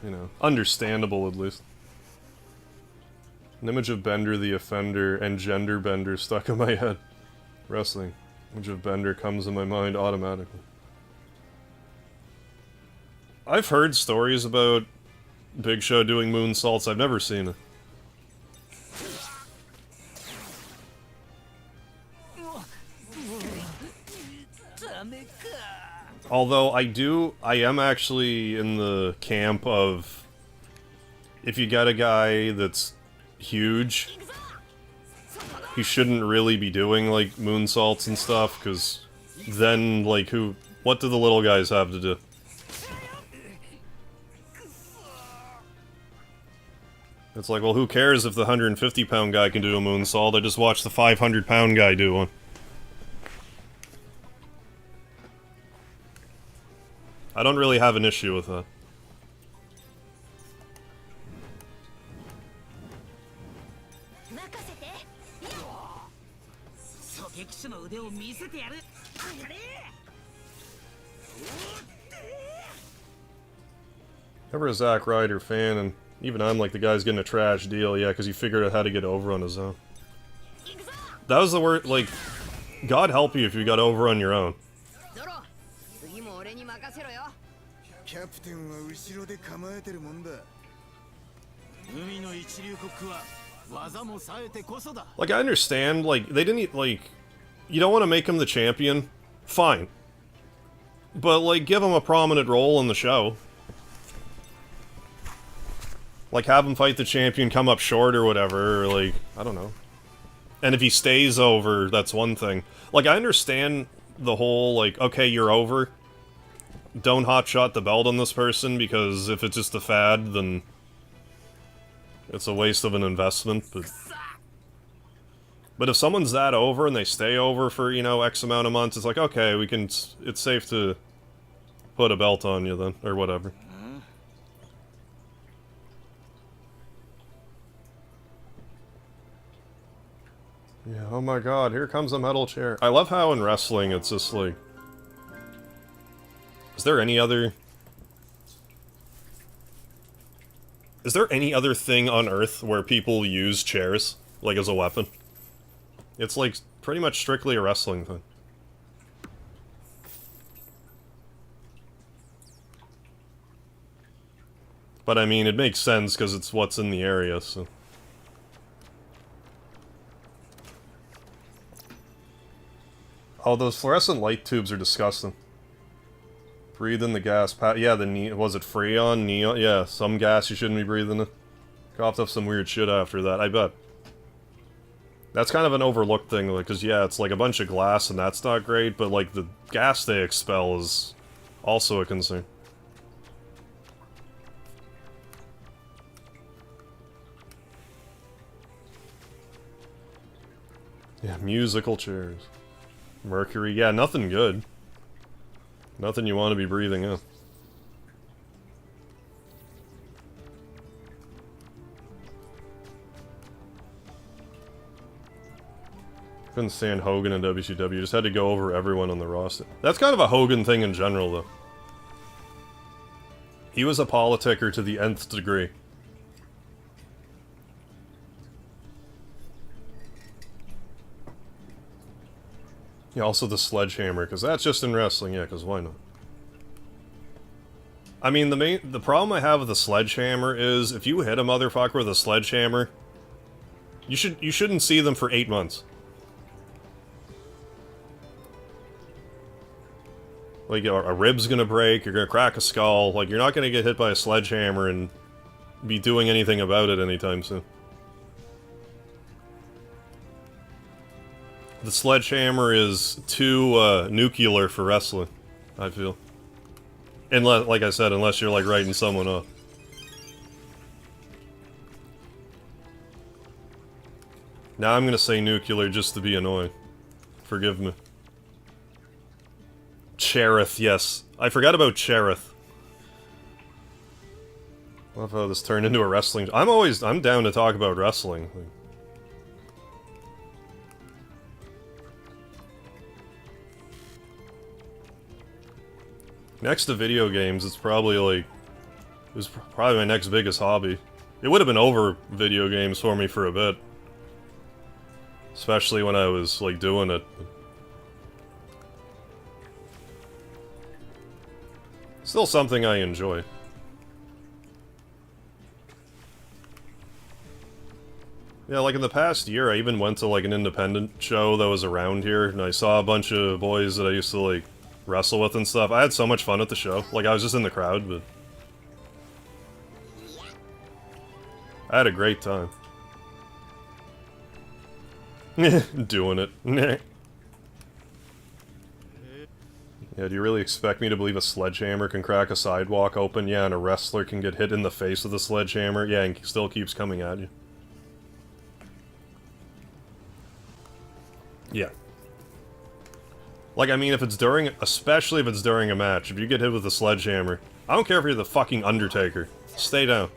you know, understandable at least. An image of Bender the Offender and Gender Bender stuck in my head. Wrestling. Image of Bender comes in my mind automatically. I've heard stories about Big Show doing moonsaults. I've never seen it. Although I am actually in the camp of, if you got a guy that's huge, he shouldn't really be doing, like, moonsaults and stuff, because then, like, what do the little guys have to do? It's like, well, who cares if the 150-pound guy can do a moonsault? I just watch the 500-pound guy do one. I don't really have an issue with that. Never a Zack Ryder fan, and even I'm like, the guy's getting a trash deal, yeah, because he figured out how to get over on his own. That was the word, like, God help you if you got over on your own. Like, I understand, like, they didn't, like, you don't want to make him the champion, fine. But, like, give him a prominent role in the show. Like, have him fight the champion, come up short or whatever, or, like, I don't know. And if he stays over, that's one thing. Like, I understand the whole, like, okay, you're over. Don't hotshot the belt on this person, because if it's just a fad, then it's a waste of an investment, but if someone's that over and they stay over for, you know, X amount of months, it's like, okay, it's safe to put a belt on you then, or whatever. Yeah, oh my god, here comes a metal chair. I love how in wrestling it's just like... Is there any other thing on Earth where people use chairs, like, as a weapon? It's, like, pretty much strictly a wrestling thing. But, I mean, it makes sense, because it's what's in the area, so... Oh, those fluorescent light tubes are disgusting. Breathe in the gas. Yeah, was it Freon? Neon? Yeah, some gas you shouldn't be breathing in. Coughed up some weird shit after that, I bet. That's kind of an overlooked thing, like, because, yeah, it's like a bunch of glass and that's not great, but, like, the gas they expel is also a concern. Yeah, musical chairs. Mercury, yeah, nothing good. Nothing you want to be breathing in. Couldn't stand Hogan in WCW, just had to go over everyone on the roster. That's kind of a Hogan thing in general, though. He was a politicker to the nth degree. Yeah, also the sledgehammer, because that's just in wrestling, yeah, because why not? I mean, the problem I have with the sledgehammer is, if you hit a motherfucker with a sledgehammer, you shouldn't see them for 8 months. Like, a rib's gonna break, you're gonna crack a skull, like, you're not gonna get hit by a sledgehammer and be doing anything about it anytime soon. The sledgehammer is too, nuclear for wrestling, I feel. Unless, like I said, unless you're, like, writing someone up. Now I'm gonna say nuclear just to be annoying. Forgive me. Cherith, yes. I forgot about Cherith. Love how this turned into a wrestling... I'm down to talk about wrestling. Next to video games, it's probably like... It was probably my next biggest hobby. It would have been over video games for me for a bit. Especially when I was, like, doing it. Still something I enjoy. Yeah, like in the past year, I even went to like an independent show that was around here, and I saw a bunch of boys that I used to like wrestle with and stuff. I had so much fun at the show. Like, I was just in the crowd, but... I had a great time. Doing it. Yeah, do you really expect me to believe a sledgehammer can crack a sidewalk open? Yeah, and a wrestler can get hit in the face with a sledgehammer? Yeah, and still keeps coming at you. Yeah. Like, I mean, if it's during... Especially if it's during a match. If you get hit with a sledgehammer, I don't care if you're the fucking Undertaker. Stay down.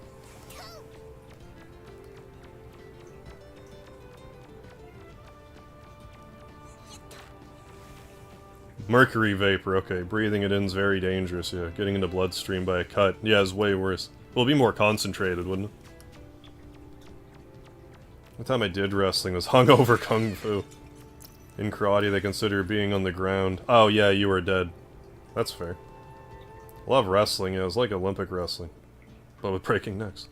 Mercury vapor, okay. Breathing it in is very dangerous, yeah. Getting into bloodstream by a cut, yeah, is way worse. Well, it'd be more concentrated, wouldn't it? The time I did wrestling was hungover kung fu. In karate, they consider being on the ground. Oh, yeah, you were dead. That's fair. I love wrestling, yeah. It was like Olympic wrestling. But with breaking necks.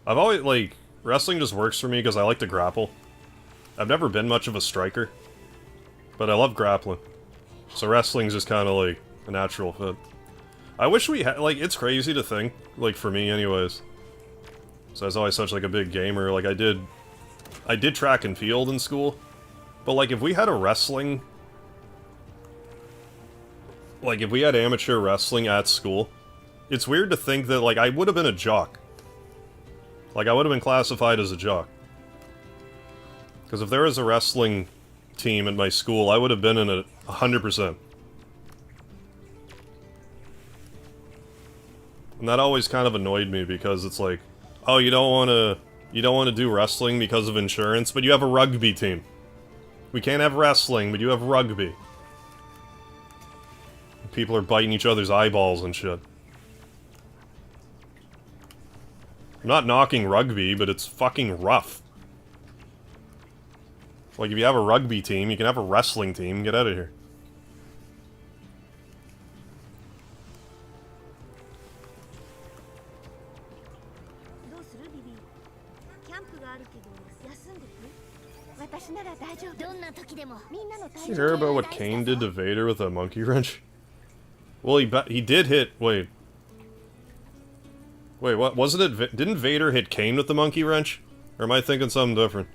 I've always, like... Wrestling just works for me because I like to grapple. I've never been much of a striker. But I love grappling. So wrestling's just kind of like a natural fit. I wish we had, like, it's crazy to think, like, for me anyways. So I was always such, like, a big gamer. Like, I did track and field in school. But, like, if we had a wrestling... Like, if we had amateur wrestling at school, it's weird to think that, like, I would have been a jock. Like, I would have been classified as a jock. Because if there was a wrestling team at my school, I would have been in it 100%. And that always kind of annoyed me because it's like, oh, you don't want to do wrestling because of insurance, but you have a rugby team. We can't have wrestling, but you have rugby. People are biting each other's eyeballs and shit. I'm not knocking rugby, but it's fucking rough. Like, if you have a rugby team, you can have a wrestling team. Get out of here. Did you hear about what Kane did to Vader with a monkey wrench? Well, he did hit... Wait, what? Wasn't it... Didn't Vader hit Kane with the monkey wrench? Or am I thinking something different?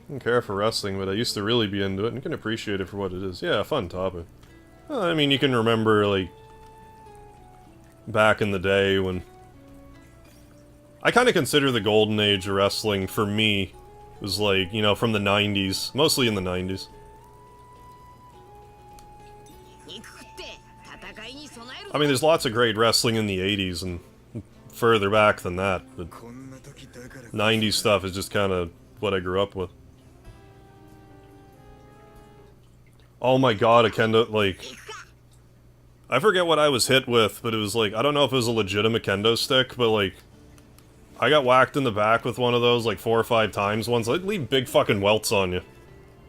I don't care for wrestling, but I used to really be into it, and you can appreciate it for what it is. Yeah, a fun topic. Well, I mean, you can remember, like... Back in the day when... I kind of consider the golden age of wrestling, for me, was like, you know, from the 90s. Mostly in the 90s. I mean, there's lots of great wrestling in the 80s and further back than that, but 90s stuff is just kind of what I grew up with. Oh my god, a kendo, like... I forget what I was hit with, but it was like, I don't know if it was a legitimate kendo stick, but like... I got whacked in the back with one of those like 4 or 5 times once. They'd leave big fucking welts on you.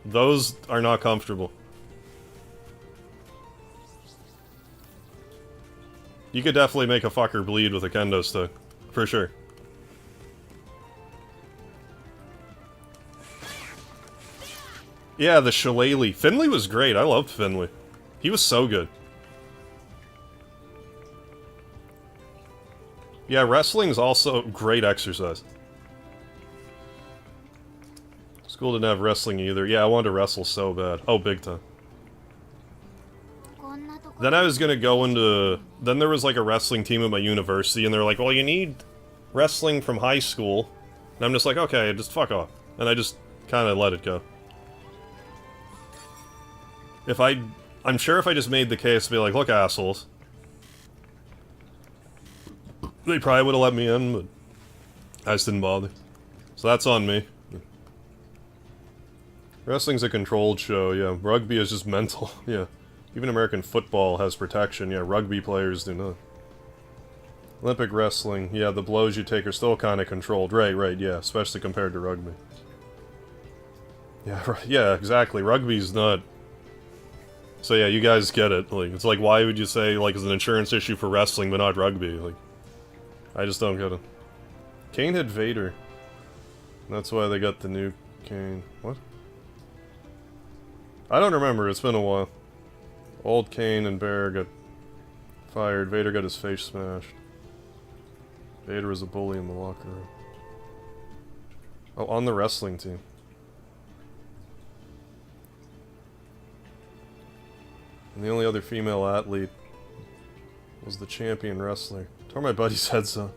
Those are not comfortable. You could definitely make a fucker bleed with a kendo stick. For sure. Yeah, the shillelagh. Finley was great. I loved Finley. He was so good. Yeah, wrestling's also great exercise. School didn't have wrestling either. Yeah, I wanted to wrestle so bad. Oh, big time. Then I was gonna go into... Then there was like a wrestling team at my university, and they're like, well, you need wrestling from high school. And I'm just like, okay, just fuck off. And I just kind of let it go. I'm sure if I just made the case to be like, look, assholes. They probably would have let me in, but I just didn't bother. So that's on me. Wrestling's a controlled show, yeah. Rugby is just mental, yeah. Even American football has protection, yeah. Rugby players do not. Olympic wrestling, yeah, the blows you take are still kind of controlled. Right, yeah. Especially compared to rugby. Yeah, right, yeah, exactly. Rugby's not... So yeah, you guys get it. Like, it's like, why would you say, like, it's an insurance issue for wrestling but not rugby? Like, I just don't get it. Kane hit Vader. That's why they got the new Kane. What? I don't remember, it's been a while. Old Kane and Bear got fired. Vader got his face smashed. Vader was a bully in the locker room. Oh, on the wrestling team. And the only other female athlete was the champion wrestler. Tore my buddy's heads off.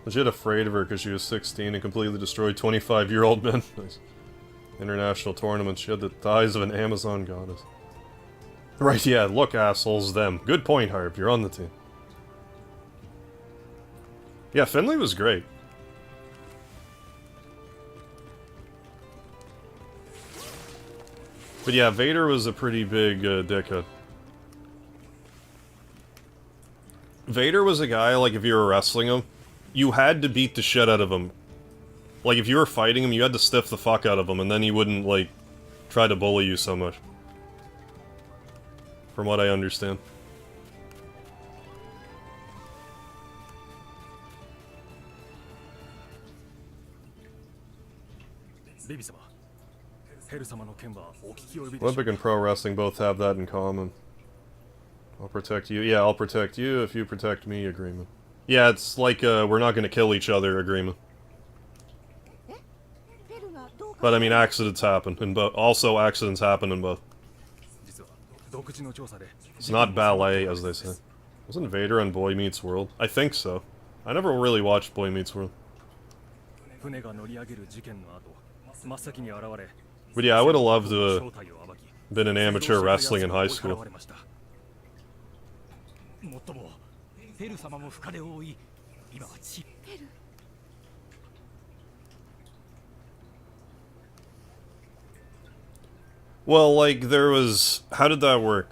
Legit afraid of her because she was 16 and completely destroyed 25-year-old men. Nice. International tournaments, she had the thighs of an Amazon goddess. Right, yeah, look, assholes, them. Good point, Harp, you're on the team. Yeah, Finley was great. But yeah, Vader was a pretty big dickhead. Vader was a guy, like, if you were wrestling him, you had to beat the shit out of him. Like, if you were fighting him, you had to stiff the fuck out of him, and then he wouldn't, like, try to bully you so much. From what I understand. Olympic and pro wrestling both have that in common. I'll protect you. Yeah, I'll protect you if you protect me agreement. Yeah, it's like we're not gonna kill each other agreement. But I mean, accidents happen in both. Also, accidents happen in both. It's not ballet, as they say. Wasn't Vader on Boy Meets World? I think so. I never really watched Boy Meets World. But yeah, I would have loved to have been an amateur wrestling in high school. Well, like, there was... How did that work?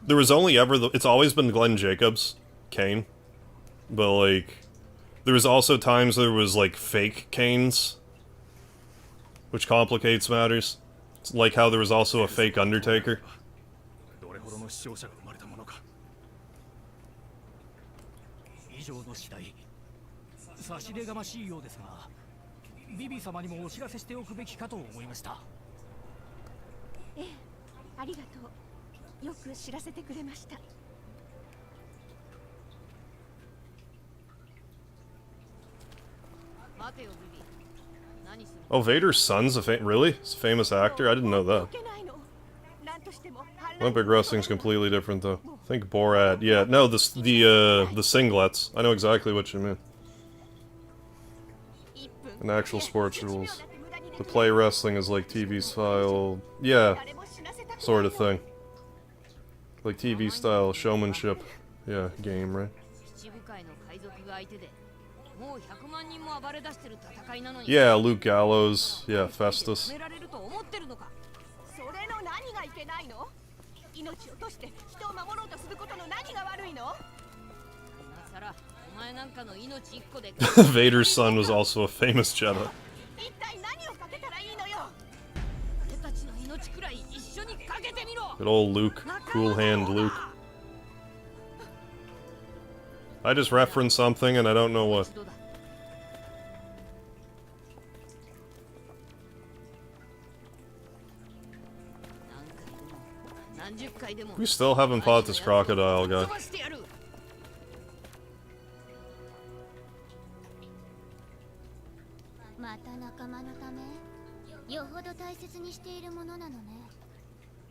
There was only ever... It's always been Glenn Jacobs, Kane. But, like... There was also times there was, like, fake Kanes. Which complicates matters. It's like how there was also a fake Undertaker. Oh, Vader's son's a really? He's a famous actor? I didn't know that. Olympic wrestling's completely different, though. I think Borat. Yeah, no, the singlets. I know exactly what you mean. And actual sports rules. The play wrestling is like TV style. Yeah, sort of thing. Like TV style showmanship. Yeah, game, right? Yeah, Luke Gallows. Yeah, Festus. Vader's son was also a famous Jedi. Good old Luke. Cool hand Luke. I just referenced something and I don't know what. We still haven't fought this crocodile guy.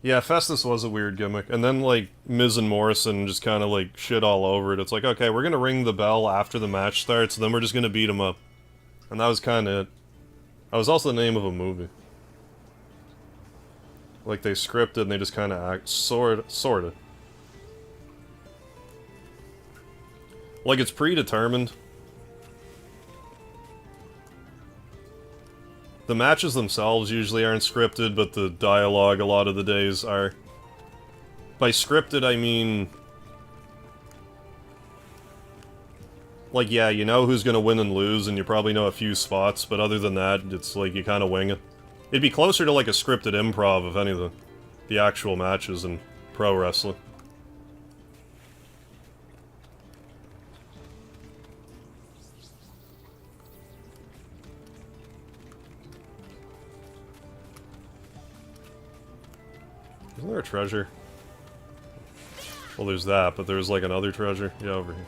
Yeah, Festus was a weird gimmick. And then, like, Miz and Morrison just kind of, like, shit all over it. It's like, okay, we're gonna ring the bell after the match starts, then we're just gonna beat him up. And that was kind of it. That was also the name of a movie. Like, they scripted and they just kind of act... Sorta. Like, it's predetermined. The matches themselves usually aren't scripted, but the dialogue a lot of the days are. By scripted, I mean... Like, yeah, you know who's gonna win and lose, and you probably know a few spots, but other than that, it's like you kind of wing it. It'd be closer to like a scripted improv, if anything. The actual matches in pro wrestling. Isn't there a treasure? Well, there's that, but there's like another treasure. Yeah, over here.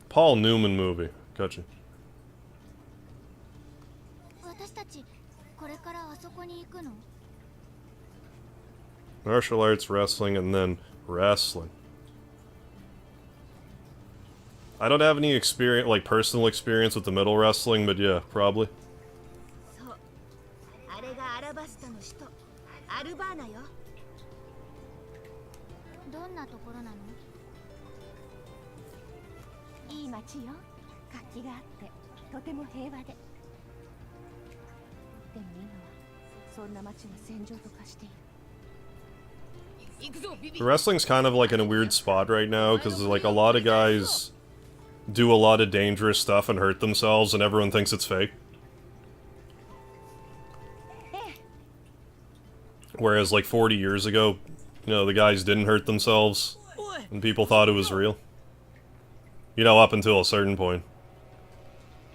Paul Newman movie. Gotcha. Martial arts, wrestling, and then wrestling. I don't have any experience, like personal experience with the middle wrestling, but yeah, probably. The wrestling's kind of like in a weird spot right now, because like a lot of guys do a lot of dangerous stuff and hurt themselves, and everyone thinks it's fake. Whereas like 40 years ago, you know, the guys didn't hurt themselves, and people thought it was real. You know, up until a certain point.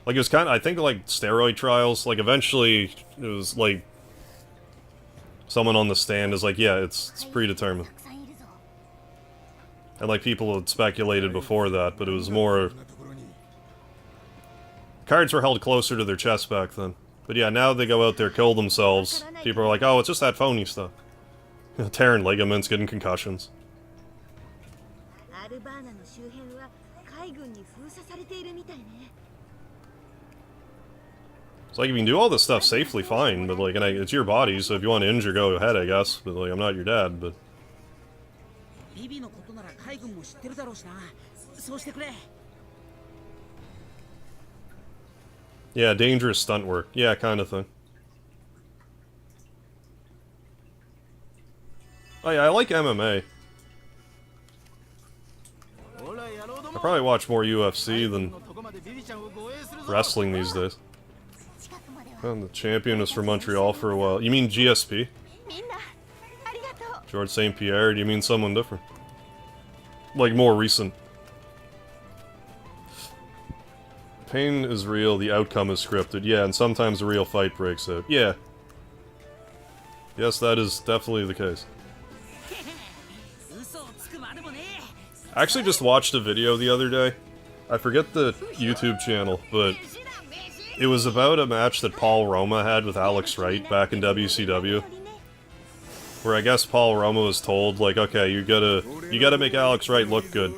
Like, it was kind of, I think, like, steroid trials. Like, eventually, it was, like, someone on the stand is like, yeah, it's predetermined. And, like, people had speculated before that, but it was more... Cards were held closer to their chest back then. But yeah, now they go out there, kill themselves. People are like, oh, it's just that phony stuff. Tearing ligaments, getting concussions. It's like, you can do all this stuff safely, fine, but like, and it's your body, so if you want to injure, go ahead, I guess. But like, I'm not your dad, but... Yeah, dangerous stunt work. Yeah, kind of thing. Oh yeah, I like MMA. I probably watch more UFC than wrestling these days. And the champion was from Montreal for a while. You mean GSP? George St. Pierre? Do you mean someone different? Like, more recent. Pain is real, the outcome is scripted. Yeah, and sometimes a real fight breaks out. Yeah. Yes, that is definitely the case. I actually just watched a video the other day. I forget the YouTube channel, but it was about a match that Paul Roma had with Alex Wright back in WCW. Where I guess Paul Roma was told, like, okay, you gotta make Alex Wright look good.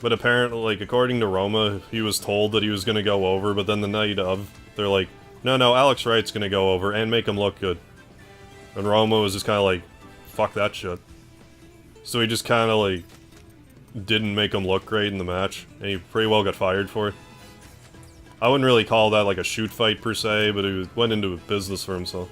But apparently, like, according to Roma, he was told that he was gonna go over, but then the night of, they're like, no, Alex Wright's gonna go over and make him look good. And Roma was just kinda like, fuck that shit. So he just kind of, like, didn't make him look great in the match, and he pretty well got fired for it. I wouldn't really call that, like, a shoot fight per se, but he went into business for himself.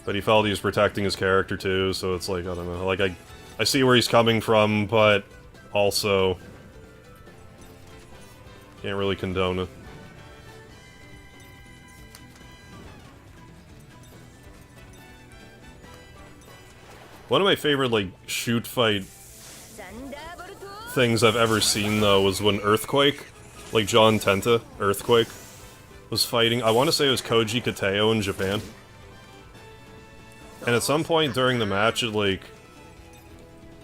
But he felt he was protecting his character too, so it's like, I don't know, like, I see where he's coming from, but also can't really condone it. One of my favorite, like, shoot fight things I've ever seen, though, was when Earthquake, like John Tenta, Earthquake, was fighting, I want to say it was Koji Kateo in Japan. And at some point during the match, it, like,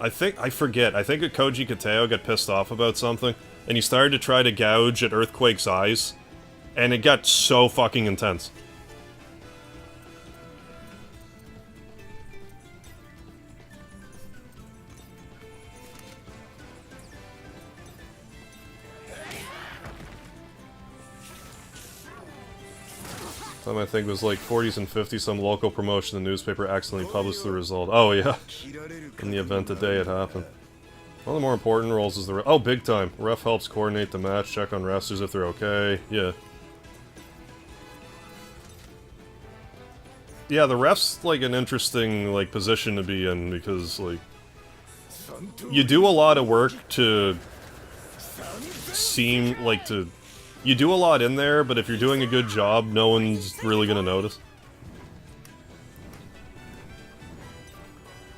I think Koji Kateo got pissed off about something, and he started to try to gouge at Earthquake's eyes, and it got so fucking intense. I think it was like 40s and 50s, some local promotion in the newspaper accidentally published the result. Oh yeah, in the event the day it happened. One of the more important roles is the oh, big time. Ref helps coordinate the match, check on wrestlers if they're okay. Yeah. Yeah, the ref's like an interesting like position to be in because like you do a lot of work to seem like to. You do a lot in there, but if you're doing a good job, no one's really gonna notice.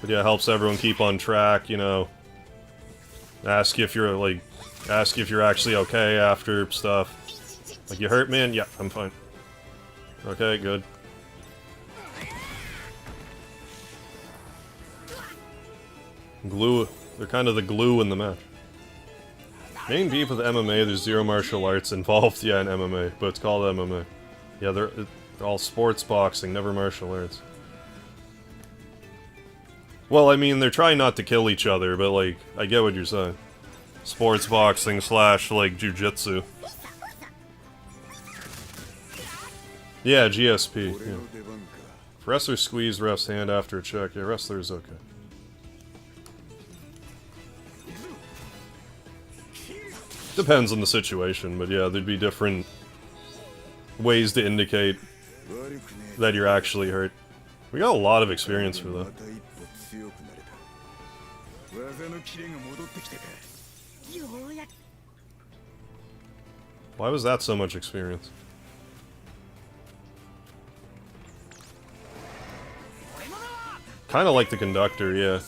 But yeah, it helps everyone keep on track, you know. Ask you if you're actually okay after stuff. Like, you hurt, man? Yeah, I'm fine. Okay, good. Glue, they're kind of the glue in the match. Main beef with MMA, there's zero martial arts involved, yeah, in MMA, but it's called MMA. Yeah, they're all sports boxing, never martial arts. Well, I mean, they're trying not to kill each other, but, like, I get what you're saying. Sports boxing / like, jiu-jitsu. Yeah, GSP, yeah. If wrestler squeeze ref's hand after a check, yeah, wrestler's okay. Depends on the situation, but yeah, there'd be different ways to indicate that you're actually hurt. We got a lot of experience for that. Why was that so much experience? Kinda like the conductor, yeah.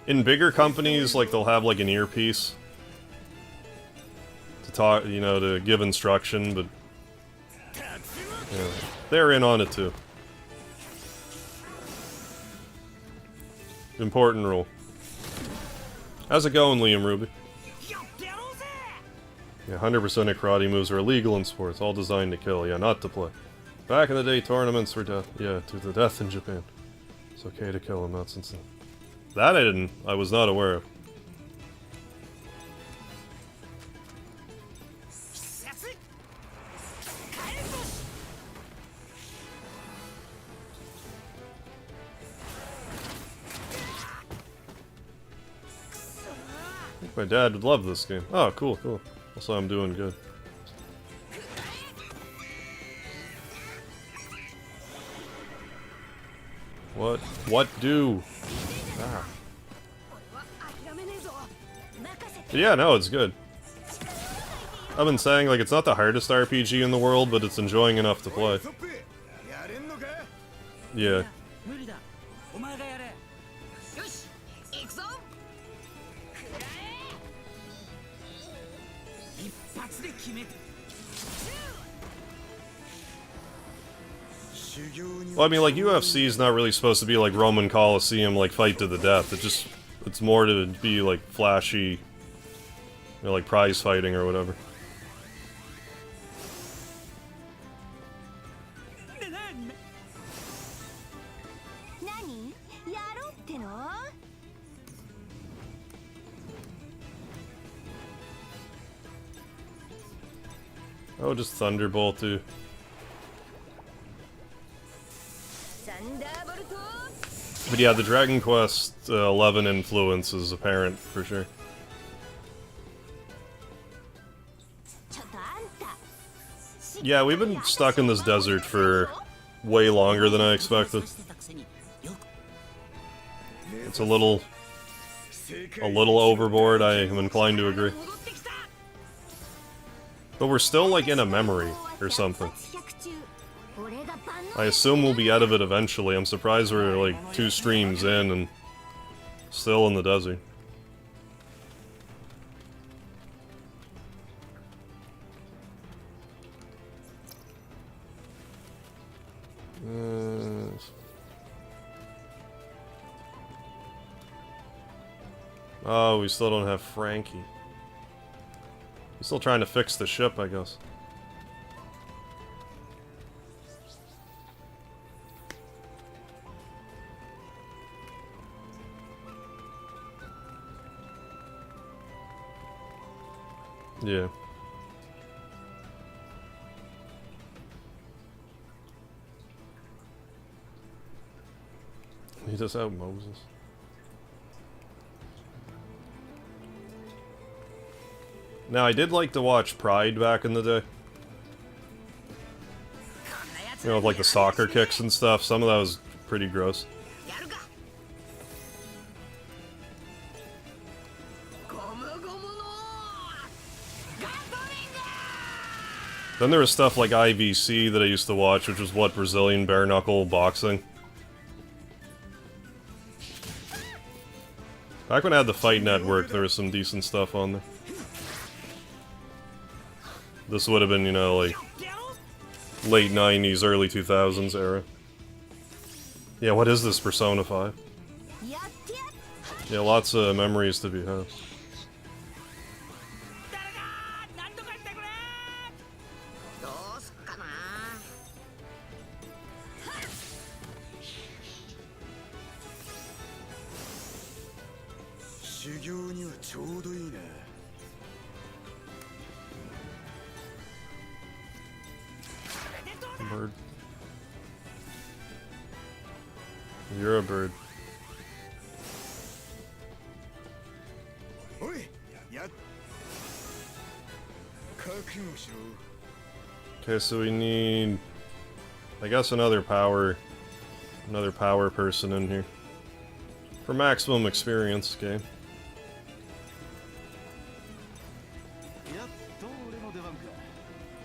In bigger companies, like, they'll have, like, an earpiece to talk, you know, to give instruction, but yeah, they're in on it too. Important rule. How's it going, Liam Ruby? Yeah, 100% of karate moves are illegal in sports, all designed to kill, yeah, not to play. Back in the day, tournaments were death, yeah, to the death in Japan. It's okay to kill him, not since that I was not aware of. I think my dad would love this game. Oh, cool, cool. Also, I'm doing good. What? What do? Ah. But yeah, no, it's good. I've been saying, like, it's not the hardest RPG in the world, but it's enjoying enough to play. Yeah. Well, I mean, like, UFC is not really supposed to be like Roman Coliseum, like, fight to the death. It's more to be, like, flashy, you know, like, prize fighting or whatever. Oh, just Thunderbolt, too. But yeah, the Dragon Quest 11 influence is apparent for sure. Yeah, we've been stuck in this desert for way longer than I expected. It's a little overboard, I am inclined to agree. But we're still, like, in a memory or something. I assume we'll be out of it eventually. I'm surprised we're, like, 2 streams in and still in the desert. Oh, we still don't have Frankie. He's still trying to fix the ship, I guess. Yeah. He just out Moses. Now, I did like to watch Pride back in the day. You know, with, like, the soccer kicks and stuff. Some of that was pretty gross. Then there was stuff like IVC that I used to watch, which was what, Brazilian bare knuckle boxing. Back when I had the Fight Network, there was some decent stuff on there. This would have been, you know, like, late 90s, early 2000s era. Yeah, what is this, Persona 5? Yeah, lots of memories to be had. Bird. You're a bird. Okay, so we need, I guess, another power person in here for maximum experience game.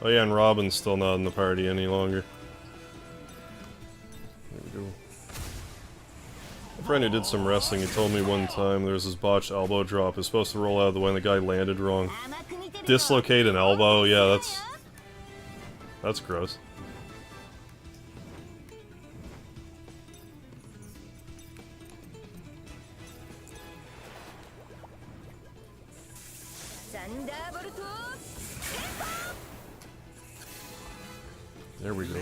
Oh yeah, and Robin's still not in the party any longer. There we go. A friend who did some wrestling, he told me one time there was this botched elbow drop. It was supposed to roll out of the way and the guy landed wrong. Dislocate an elbow? Yeah, that's gross. There we go.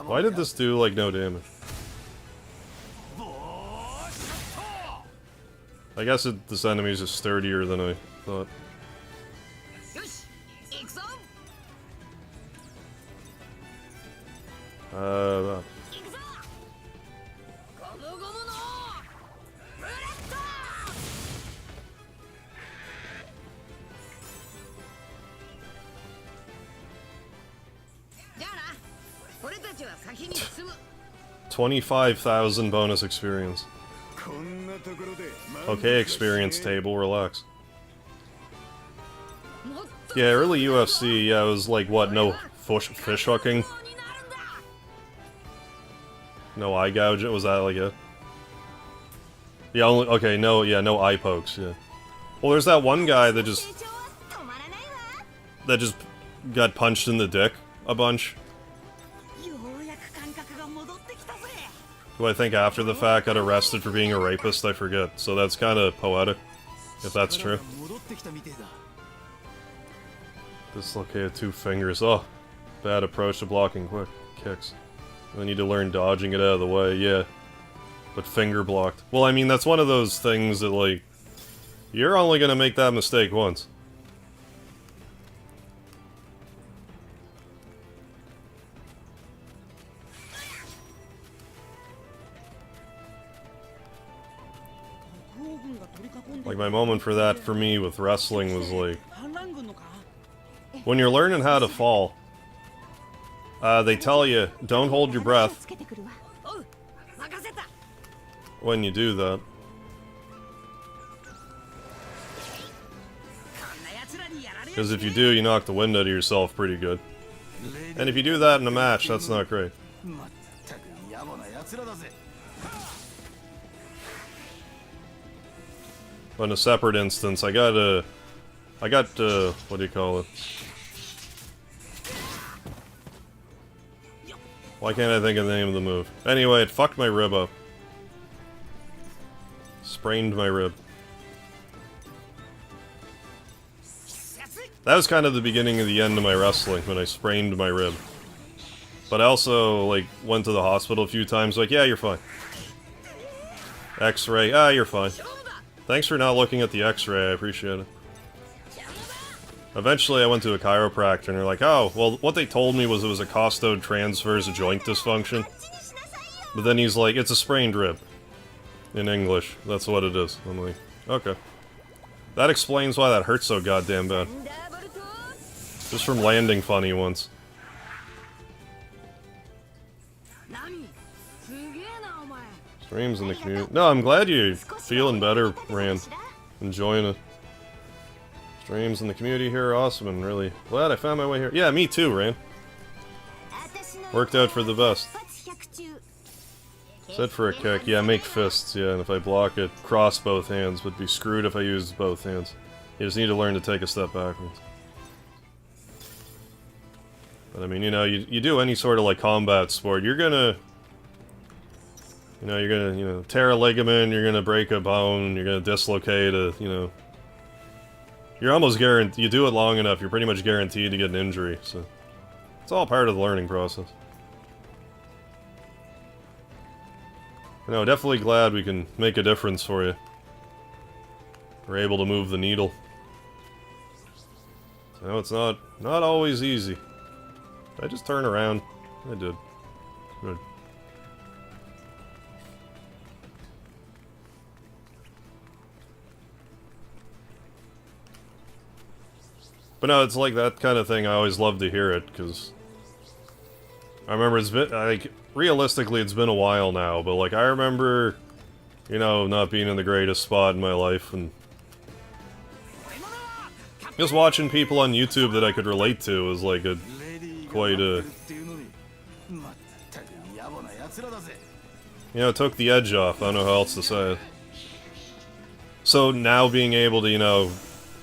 Why did this do, like, no damage? I guess this enemy is just sturdier than I thought. $25,000 bonus experience. Okay, experience table, relax. Yeah, early UFC, yeah, it was like, what, no fish hooking? No eye gouge, was that like it? Yeah, only, okay, no eye pokes, yeah. Well, there's that one guy that just got punched in the dick a bunch. Who I think after the fact got arrested for being a rapist, I forget. So that's kind of poetic, if that's true. Dislocated 2 fingers. Oh, bad approach to blocking quick kicks. I need to learn dodging it out of the way, yeah. But finger blocked. Well, I mean, that's one of those things that, like, you're only gonna make that mistake once. My moment for that, for me, with wrestling was like... when you're learning how to fall, they tell you, don't hold your breath when you do that. Because if you do, you knock the wind out of yourself pretty good. And if you do that in a match, that's not great. But in a separate instance, I got, what do you call it? Why can't I think of the name of the move? Anyway, it fucked my rib up. Sprained my rib. That was kind of the beginning of the end of my wrestling, when I sprained my rib. But I also, like, went to the hospital a few times, like, yeah, you're fine. X-ray, ah, you're fine. Thanks for not looking at the X-ray, I appreciate it. Eventually I went to a chiropractor and they're like, oh, well, what they told me was it was a costode transverse joint dysfunction. But then he's like, it's a sprained rib. In English, that's what it is. I'm like, okay. That explains why that hurts so goddamn bad. Just from landing funny once. Streams in the community. No, I'm glad you're feeling better, Rand. Enjoying it. Streams in the community here are awesome and really glad I found my way here. Yeah, me too, Rand. Worked out for the best. Set for a kick. Yeah, make fists. Yeah, and if I block it, cross both hands. Would be screwed if I used both hands. You just need to learn to take a step backwards. But I mean, you know, you do any sort of like combat sport, you're gonna... you're gonna, tear a ligament, you're gonna break a bone, you're gonna dislocate a, You're almost guaranteed, you do it long enough, you're pretty much guaranteed to get an injury, so... It's all part of the learning process. Definitely glad we can make a difference for you. We're able to move the needle. It's not always easy. Did I just turn around? I did. Good. But no, it's like that kind of thing. I always love to hear it, because... I remember it's been, like, realistically it's been a while now, but like, I remember, not being in the greatest spot in my life, and... just watching people on YouTube that I could relate to was like quite a... it took the edge off, I don't know how else to say it. So now being able to,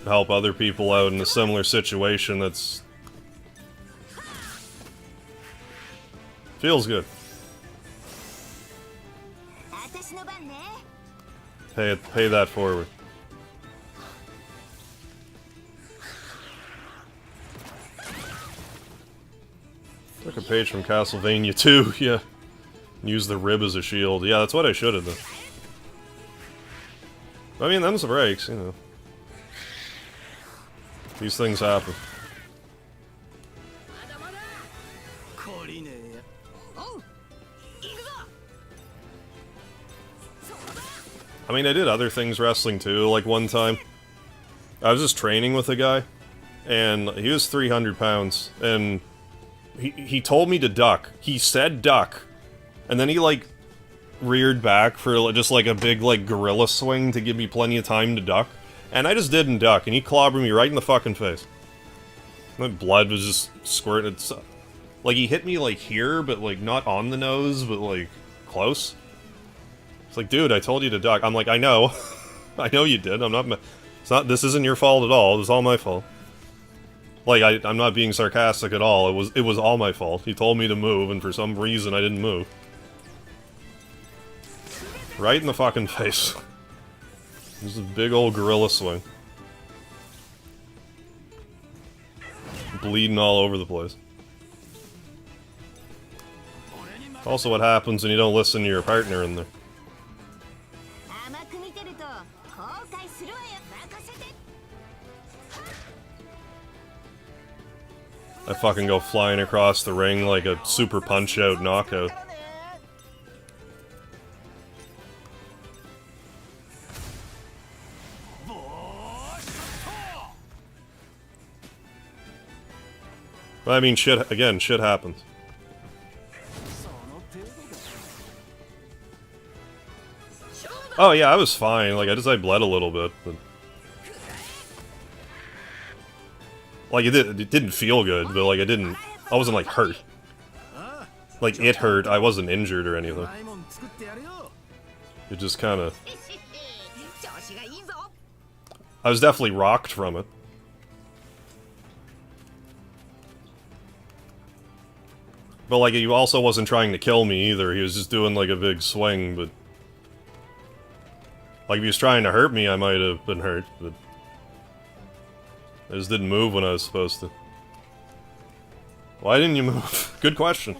help other people out in a similar situation, that's... feels good. Pay that forward. Took a page from Castlevania 2, yeah. Use the rib as a shield. Yeah, that's what I should have done. I mean, them's the breaks, These things happen. I mean, I did other things wrestling too, like one time. I was just training with a guy, and he was 300 pounds, and he told me to duck. He said duck, and then he, like, reared back for just, like, a big, like, gorilla swing to give me plenty of time to duck. And I just didn't duck, and he clobbered me right in the fucking face. My blood was just squirting. Like, he hit me, like, here, but, like, not on the nose, but, like, close. It's like, dude, I told you to duck. I'm like, I know. I know you did. I'm not... this isn't your fault at all. It was all my fault. Like, I'm not being sarcastic at all. It was all my fault. He told me to move, and for some reason I didn't move. Right in the fucking face. This is a big old gorilla swing. Bleeding all over the place. Also what happens when you don't listen to your partner in there. I fucking go flying across the ring like a super punch-out knockout. I mean, shit, again, shit happens. Oh yeah, I was fine, like, I bled a little bit, but... Like, it didn't feel good, but, like, I wasn't, like, hurt. Like, it hurt, I wasn't injured or anything. It just kinda... I was definitely rocked from it. But, like, he also wasn't trying to kill me either, he was just doing, like, a big swing, but... Like, if he was trying to hurt me, I might have been hurt, but... I just didn't move when I was supposed to. Why didn't you move? Good question.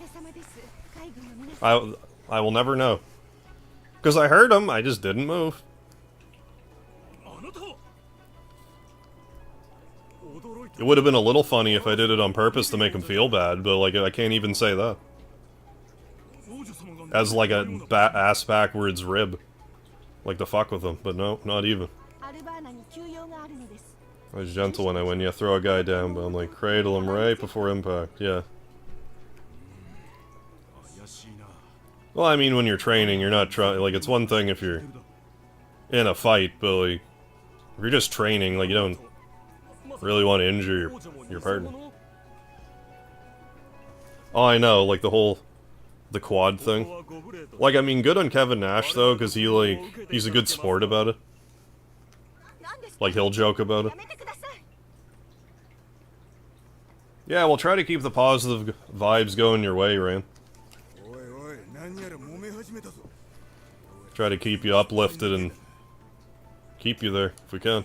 I will never know. Because I heard him, I just didn't move. It would have been a little funny if I did it on purpose to make him feel bad, but like I can't even say that. As like a ass backwards rib. Like to fuck with him, but no, not even. I was gentle when I win, yeah, throw a guy down, but I'm like, cradle him right before impact, yeah. Well, I mean, when you're training, you're not trying, like, it's one thing if you're in a fight, but like, if you're just training, like, you don't really want to injure your partner. Oh, I know, like, the quad thing. Like, I mean, good on Kevin Nash, though, because he's a good sport about it. Like, he'll joke about it. Yeah, we'll try to keep the positive vibes going your way, Rain. Try to keep you uplifted and keep you there, if we can.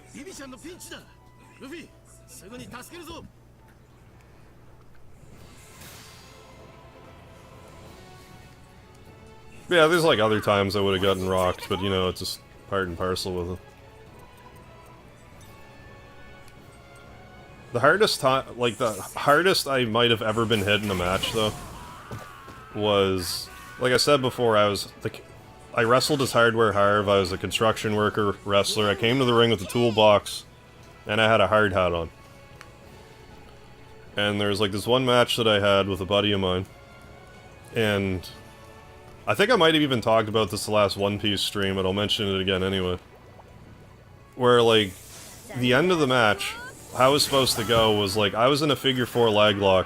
Yeah, there's like other times I would have gotten rocked, but you know, it's just part and parcel with it. The hardest time, like the hardest I might have ever been hit in a match, though, was, like I said before, I wrestled as Hardware Harv, I was a construction worker wrestler, I came to the ring with a toolbox, and I had a hard hat on. And there's like this one match that I had with a buddy of mine, and I think I might have even talked about this the last One Piece stream, but I'll mention it again anyway. Where, like, the end of the match, how it was supposed to go was, like, I was in a figure 4 leg lock,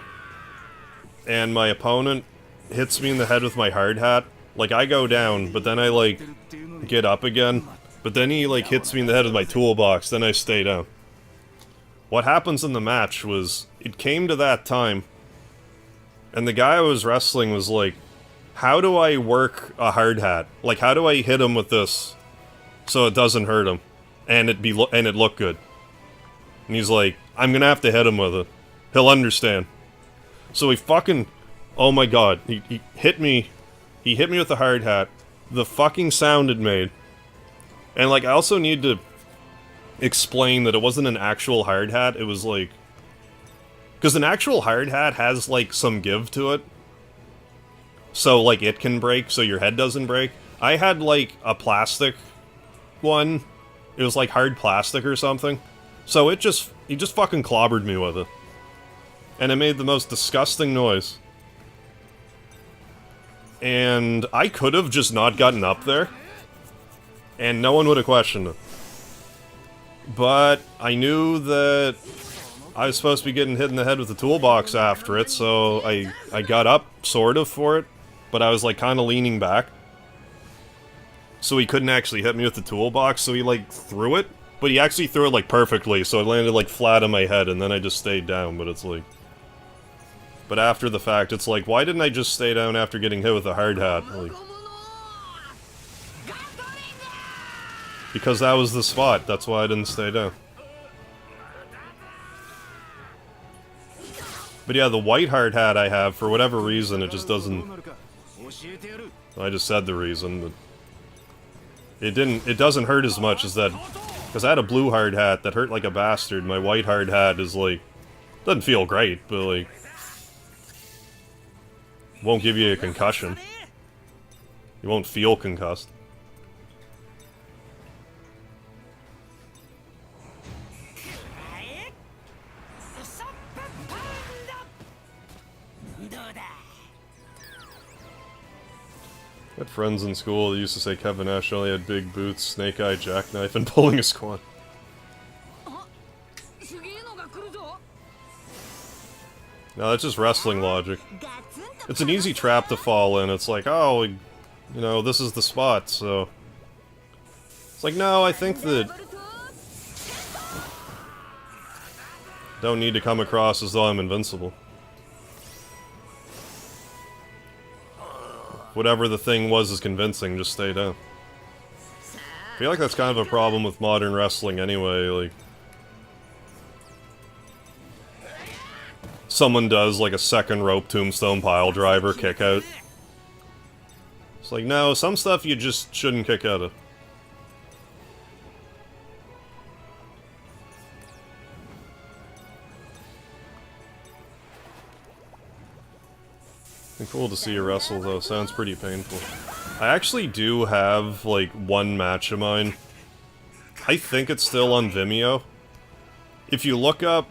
and my opponent hits me in the head with my hard hat. Like, I go down, but then I, like, get up again, but then he, like, hits me in the head with my toolbox, then I stay down. What happens in the match was, it came to that time, and the guy I was wrestling was like, how do I work a hard hat? Like, how do I hit him with this so it doesn't hurt him, and it look good? And he's like, I'm gonna have to hit him with it. He'll understand. So he fucking, oh my god, he hit me. He hit me with the hard hat. The fucking sound it made. And like, I also need to explain that it wasn't an actual hard hat. It was like, because an actual hard hat has like some give to it. So, like, it can break, so your head doesn't break. I had, like, a plastic one. It was, like, hard plastic or something. So he just fucking clobbered me with it. And it made the most disgusting noise. And I could have just not gotten up there. And no one would have questioned it. But I knew that I was supposed to be getting hit in the head with the toolbox after it, so I got up, sort of, for it. But I was, like, kind of leaning back. So he couldn't actually hit me with the toolbox, so he, like, threw it. But he actually threw it, like, perfectly, so it landed, like, flat on my head, and then I just stayed down, but it's like... But after the fact, it's like, why didn't I just stay down after getting hit with a hard hat? Like... Because that was the spot, that's why I didn't stay down. But yeah, the white hard hat I have, for whatever reason, it just doesn't... I just said the reason, but... It doesn't hurt as much as that... Because I had a blue hard hat that hurt like a bastard, my white hard hat is like... Doesn't feel great, but like... Won't give you a concussion. You won't feel concussed. I had friends in school that used to say Kevin Nash only had big boots, snake eye, jackknife, and pulling a squat. No, that's just wrestling logic. It's an easy trap to fall in. It's like, oh, you know, this is the spot, so... It's like, no, I think that... Don't need to come across as though I'm invincible. Whatever the thing was is convincing, just stay down. I feel like that's kind of a problem with modern wrestling anyway, like... Someone does, like, a second rope tombstone pile driver kick out. It's like, no, some stuff you just shouldn't kick out of. Cool to see you wrestle, though. Sounds pretty painful. I actually do have, like, one match of mine. I think it's still on Vimeo. If you look up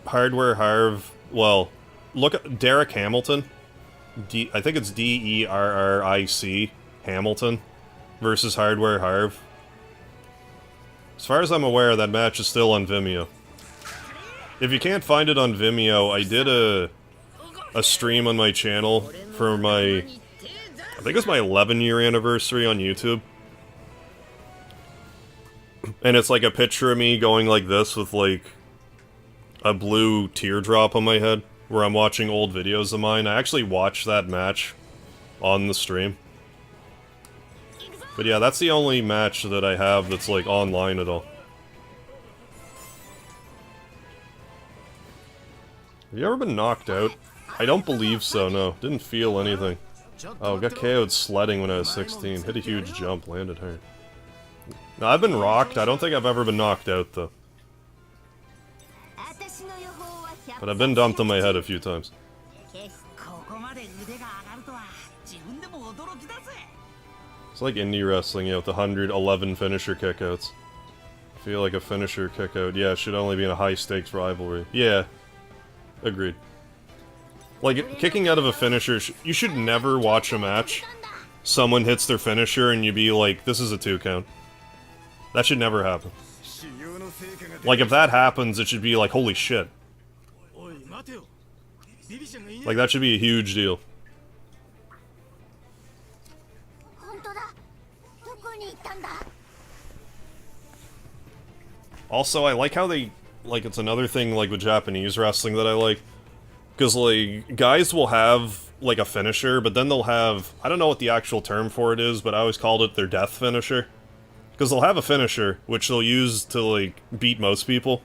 Hardware Harv... Well, look at Derek Hamilton. I think it's D-E-R-R-I-C Hamilton versus Hardware Harv. As far as I'm aware, that match is still on Vimeo. If you can't find it on Vimeo, I did a stream on my channel for my... I think it's my 11-year anniversary on YouTube. And it's like a picture of me going like this with like a blue teardrop on my head, where I'm watching old videos of mine. I actually watched that match on the stream. But yeah, that's the only match that I have that's like online at all. Have you ever been knocked out? I don't believe so, no. Didn't feel anything. Oh, got KO'd sledding when I was 16. Hit a huge jump, landed hard. No, I've been rocked. I don't think I've ever been knocked out, though. But I've been dumped on my head a few times. It's like indie wrestling, you know, with the 111 finisher kickouts. I feel like a finisher kickout, yeah, it should only be in a high-stakes rivalry. Yeah. Agreed. Like, kicking out of a finisher, you should never watch a match. Someone hits their finisher and you be like, this is a 2 count. That should never happen. Like, if that happens, it should be like, holy shit. Like, that should be a huge deal. Also, I like how they... Like, it's another thing, like, with Japanese wrestling that I like. Because, like, guys will have, like, a finisher, but then they'll have... I don't know what the actual term for it is, but I always called it their death finisher. Because they'll have a finisher, which they'll use to, like, beat most people.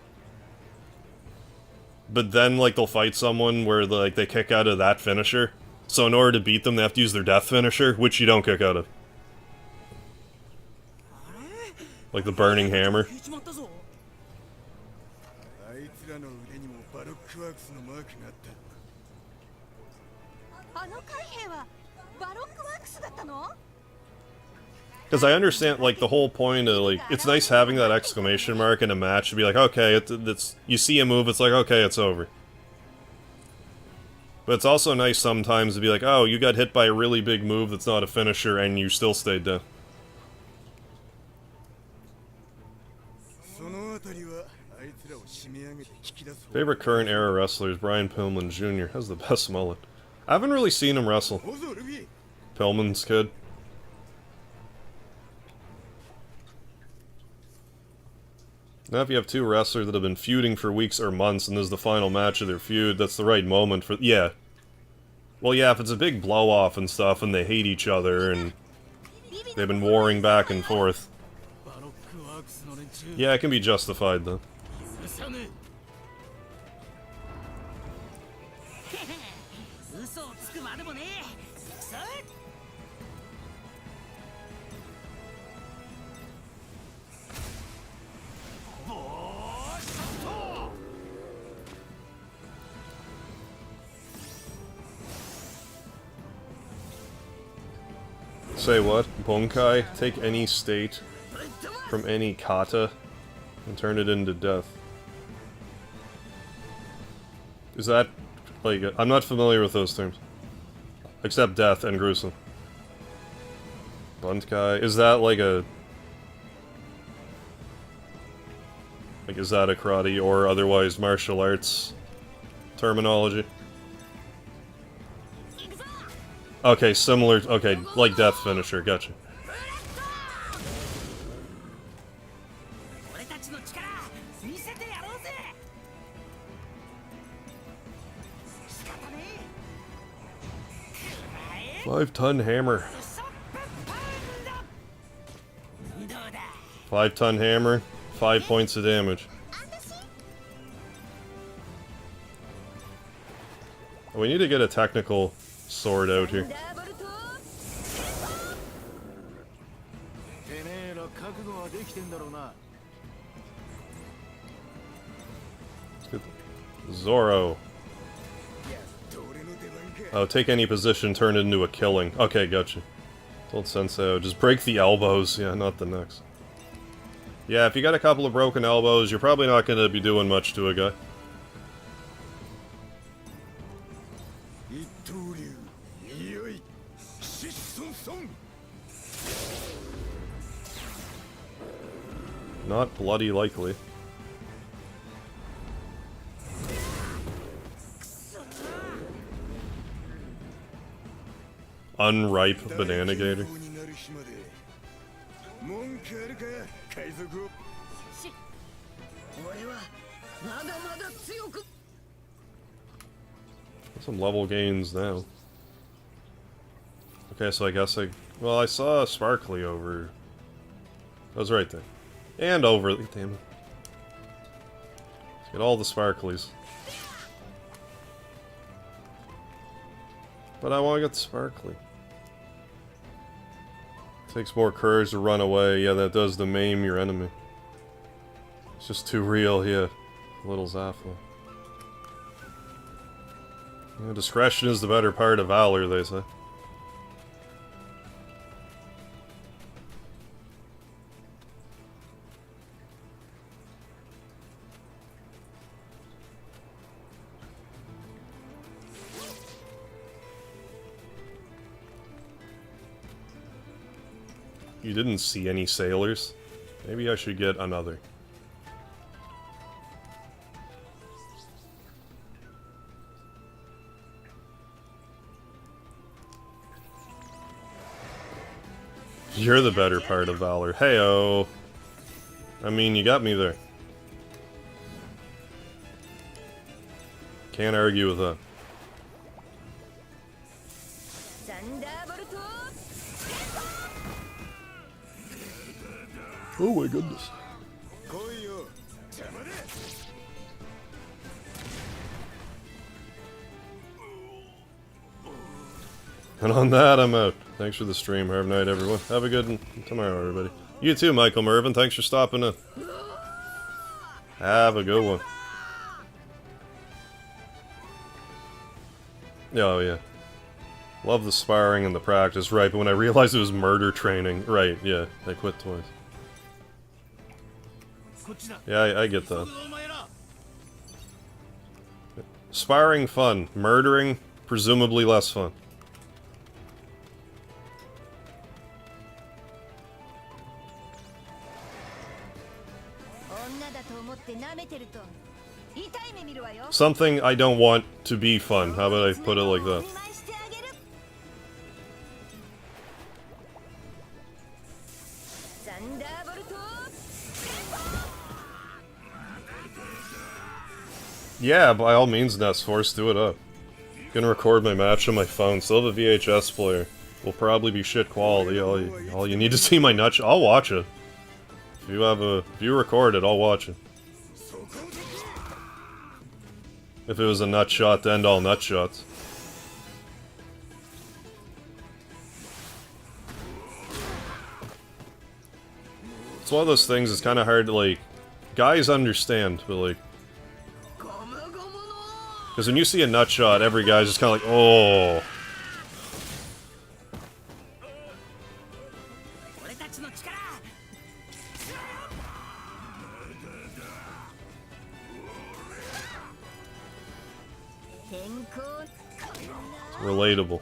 But then, like, they'll fight someone where, like, they kick out of that finisher. So in order to beat them, they have to use their death finisher, which you don't kick out of. Like the Burning Hammer. Because I understand, like, the whole point of, like, it's nice having that exclamation mark in a match to be like, okay, it's you see a move, it's like, okay, it's over. But it's also nice sometimes to be like, oh, you got hit by a really big move that's not a finisher and you still stayed down. Favorite current era wrestler is Brian Pillman Jr. Has the best mullet. I haven't really seen him wrestle. Pillman's good. Now if you have two wrestlers that have been feuding for weeks or months and this is the final match of their feud, that's the right moment for... Yeah. Well, yeah, if it's a big blow-off and stuff and they hate each other and they've been warring back and forth. Yeah, it can be justified, though. Say what? Bonkai? Take any state from any kata and turn it into death. Is that, like, I'm not familiar with those terms. Except death and gruesome. Bunkai. Is that like a... Like, is that a karate or otherwise martial arts terminology? Okay, similar... Okay, like death finisher, gotcha. Five-ton hammer. 5-ton hammer, 5 points of damage. We need to get a technical sword out here. Let's get Zoro. Oh, take any position, turn it into a killing. Okay, gotcha. Told Sensei, just break the elbows. Yeah, not the necks. Yeah, if you got a couple of broken elbows, you're probably not going to be doing much to a guy. Not bloody likely. Unripe banana gator. Some level gains now. Okay, so I guess well, I saw Sparkly over... I was right there. And over... Damn it. Let's get all the Sparklies. But I want to get Sparkly. Takes more courage to run away. Yeah, that does to maim your enemy. It's just too real, yeah. Little Zafla. Yeah, discretion is the better part of valor, they say. You didn't see any sailors. Maybe I should get another. You're the better part of valor. Heyo. I mean, you got me there. Can't argue with that. Oh my goodness. And on that, I'm out. Thanks for the stream. Have a night, everyone. Have a good tomorrow, everybody. You too, Michael Mervin. Thanks for stopping in. Have a good one. Oh, yeah. Love the sparring and the practice, right, but when I realized it was murder training, right, yeah, I quit twice. Yeah, I get that. Sparring, fun. Murdering, presumably less fun. Something I don't want to be fun. How about I put it like that? Yeah, by all means, Nestforce, do it up. Gonna record my match on my phone. Still have a VHS player. Will probably be shit quality. All you need to see my nut. I'll watch it. If you record it, I'll watch it. If it was a nut shot to end all nut shots. It's one of those things. It's kind of hard to like. Guys understand, but like. Because when you see a nut shot, every guy's just kind of like, oh. It's relatable.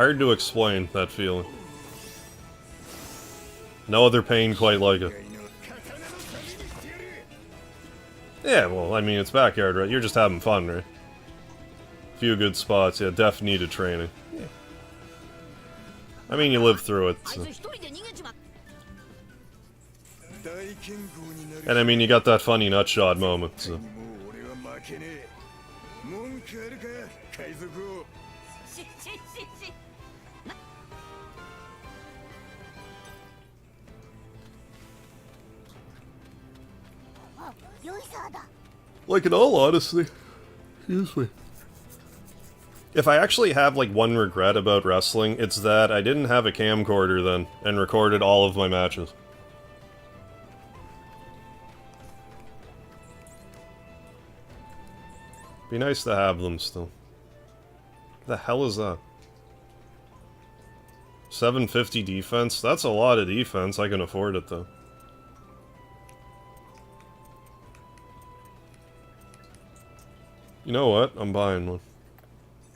Hard to explain, that feeling. No other pain quite like it. Yeah, well, I mean, it's backyard, right? You're just having fun, right? Few good spots, yeah, def needed training. Yeah. I mean, you live through it, so. And I mean, you got that funny nutshot moment, so. Like in all honesty, excuse me. If I actually have like one regret about wrestling, it's that I didn't have a camcorder then and recorded all of my matches. Be nice to have them still. The hell is that? 750 defense? That's a lot of defense. I can afford it though. You know what? I'm buying one.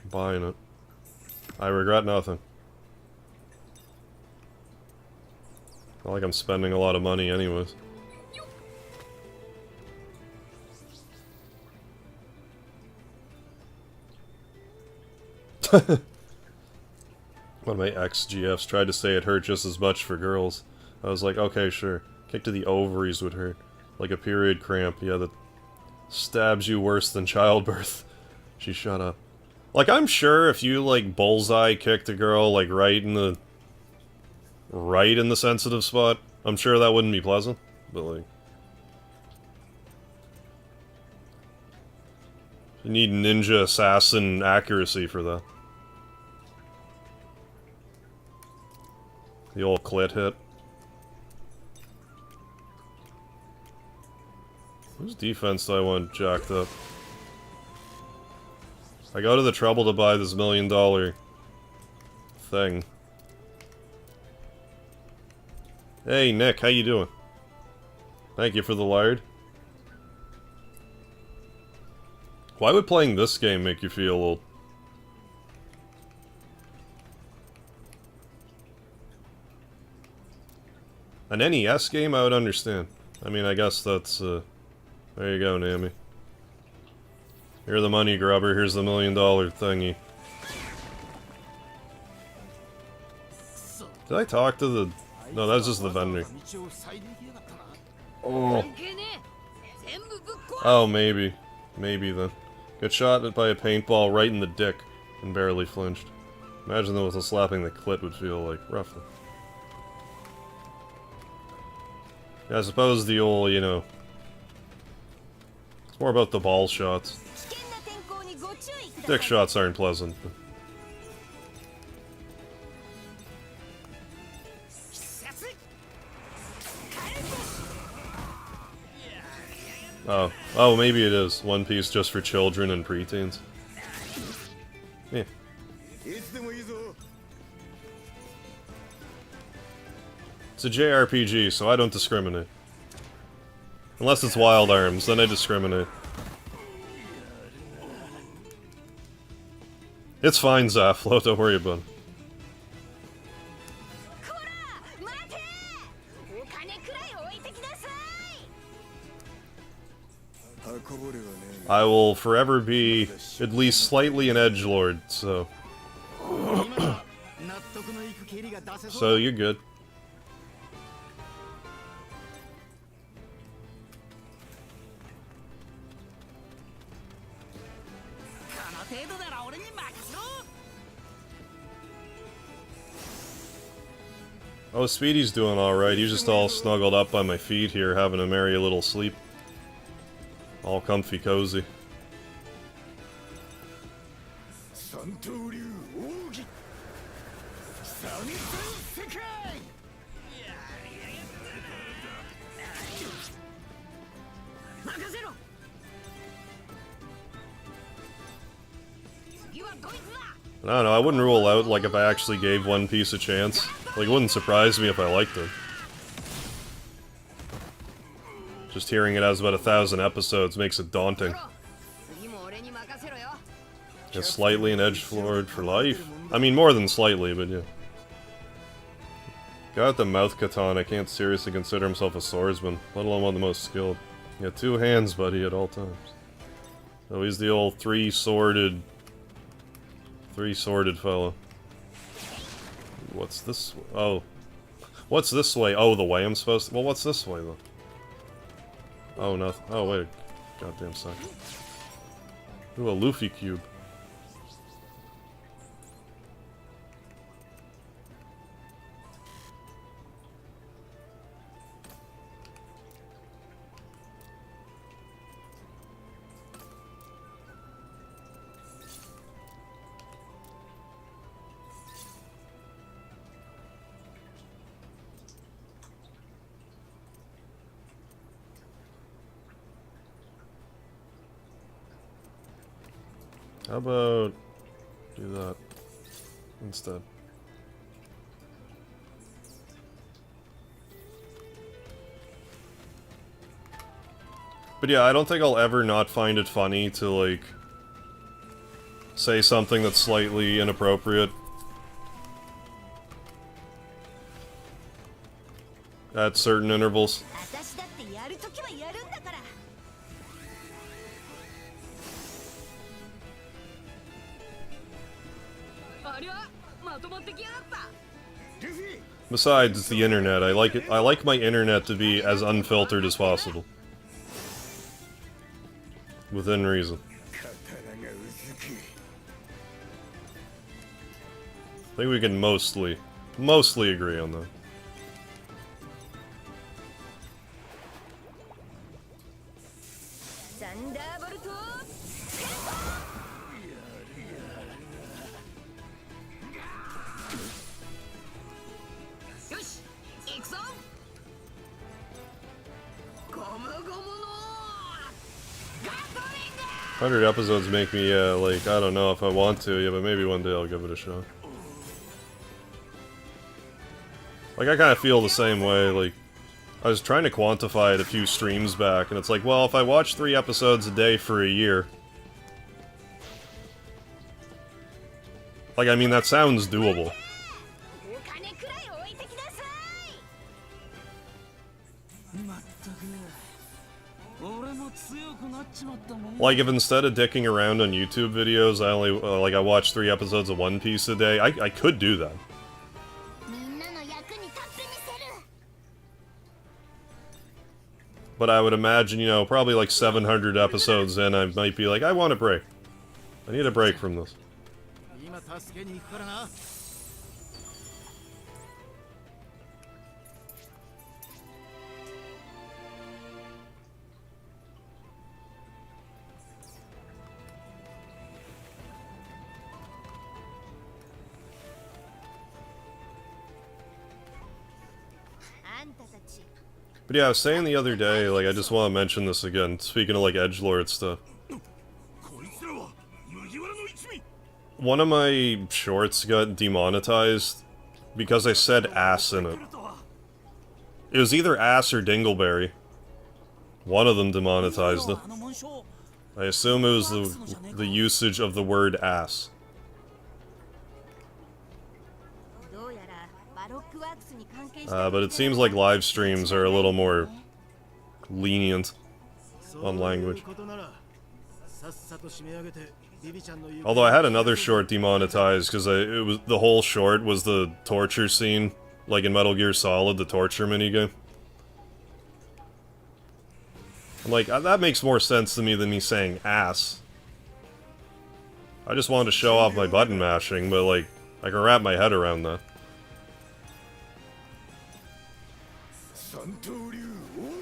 I'm buying it. I regret nothing. Not like I'm spending a lot of money anyways. One of my ex-GFs tried to say it hurt just as much for girls. I was like, okay, sure. Kick to the ovaries would hurt. Like a period cramp, yeah, that stabs you worse than childbirth. She shut up. Like, I'm sure if you, like, bullseye kicked a girl, like, right in the sensitive spot, I'm sure that wouldn't be pleasant, but, like... You need ninja assassin accuracy for that. The old clit hit. Whose defense do I want jacked up? I go to the trouble to buy this $1 million thing. Hey Nick, how you doing? Thank you for the lard. Why would playing this game make you feel old? An NES game I would understand. I mean, I guess that's, there you go, Nami. You're the money grubber, here's the $1 million thingy. Did I talk to the... No, that's just the vendor. Oh. Oh, maybe. Maybe then. Got shot by a paintball right in the dick and barely flinched. Imagine that what slapping the clit would feel like, roughly. Yeah, I suppose the old, you know... It's more about the ball shots. Dick shots aren't pleasant. Oh. Oh, maybe it is. One Piece just for children and preteens. Yeah. It's a JRPG, so I don't discriminate. Unless it's Wild Arms, then I discriminate. It's fine, Zaflo, don't worry about it. I will forever be at least slightly an edgelord, so... So you're good. Oh, Speedy's doing alright. He's just all snuggled up by my feet here, having a merry little sleep. All comfy cozy. I don't know, I wouldn't rule out, like, if I actually gave One Piece a chance. Like, it wouldn't surprise me if I liked it. Just hearing it has about 1,000 episodes makes it daunting. Just slightly an edgelord for life. I mean, more than slightly, but yeah. Got the mouth katana, can't seriously consider himself a swordsman, let alone one of the most skilled. You got 2 hands, buddy, at all times. Oh, he's the old three-sworded fella. What's this? Oh. What's this way? Oh, the way I'm supposed to... Well, what's this way, though? Oh, nothing. Oh, wait a goddamn second. Ooh, a Luffy cube. How about do that instead? But yeah, I don't think I'll ever not find it funny to, like, say something that's slightly inappropriate. At certain intervals. Besides, it's the internet. I like my internet to be as unfiltered as possible. Within reason. I think we can mostly agree on that. Hundred episodes make me, like, I don't know if I want to, yeah, but maybe one day I'll give it a shot. Like, I kind of feel the same way, like, I was trying to quantify it a few streams back, and it's like, well, if I watch 3 episodes a day for a year... Like, I mean, that sounds doable. Like, if instead of dicking around on YouTube videos, I only, like, I watch 3 episodes of One Piece a day, I could do that. But I would imagine, you know, probably like 700 episodes in, I might be like, I want a break. I need a break from this. But yeah, I was saying the other day, like, I just want to mention this again, speaking of, like, edgelord stuff. One of my shorts got demonetized because I said ass in it. It was either ass or dingleberry. One of them demonetized it. I assume it was the usage of the word ass. But it seems like live streams are a little more lenient on language. Although I had another short demonetized because it was the whole short was the torture scene, like in Metal Gear Solid, the torture minigame. I'm like, that makes more sense to me than me saying ass. I just wanted to show off my button mashing, but like, I can wrap my head around that.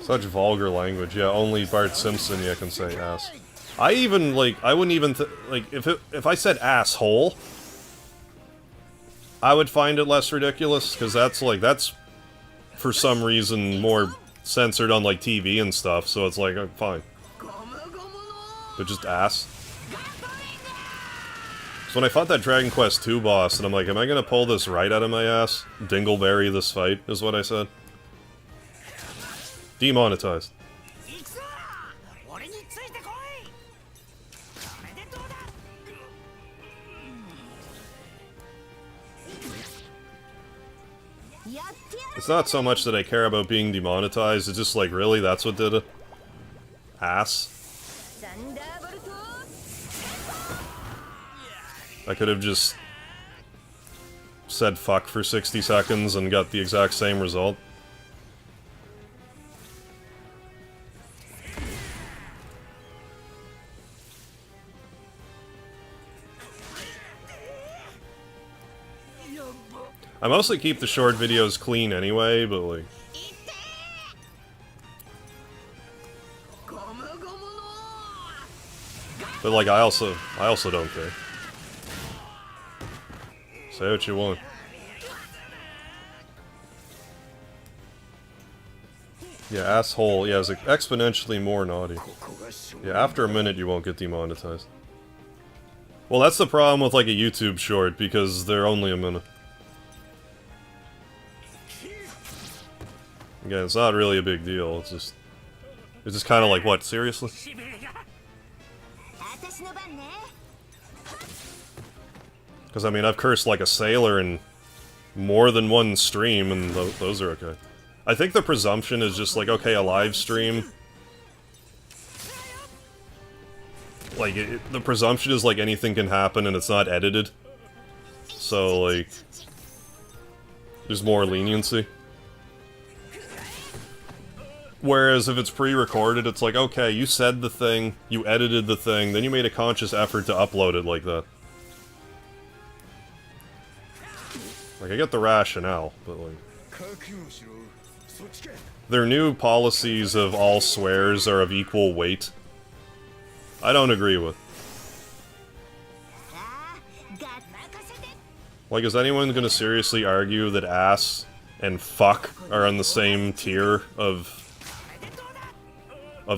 Such vulgar language, yeah, only Bart Simpson can say ass. I even, like, I wouldn't even, like, if I said asshole, I would find it less ridiculous, because that's, like, that's, for some reason, more censored on, like, TV and stuff, so it's like, fine. But just ass. So when I fought that Dragon Quest II boss, and I'm like, am I gonna pull this right out of my ass? Dingleberry this fight, is what I said. Demonetized. It's not so much that I care about being demonetized, it's just like, really, that's what did it? Ass. I could have just said fuck for 60 seconds and got the exact same result. I mostly keep the short videos clean anyway, but like... But like, I also don't care. Say what you want. Yeah, asshole. Yeah, it's like exponentially more naughty. Yeah, after a minute you won't get demonetized. Well, that's the problem with like a YouTube short, because they're only a minute. Again, it's not really a big deal, it's just kind of like, what, seriously? Because, I mean, I've cursed like a sailor in more than one stream, and those are okay. I think the presumption is just like, okay, a live stream... Like, the presumption is like anything can happen and it's not edited. So, like... There's more leniency. Whereas if it's pre-recorded, it's like, okay, you said the thing, you edited the thing, then you made a conscious effort to upload it like that. Like, I get the rationale, but like... Their new policies of all swears are of equal weight. I don't agree with. Like, is anyone gonna seriously argue that ass and fuck are on the same tier of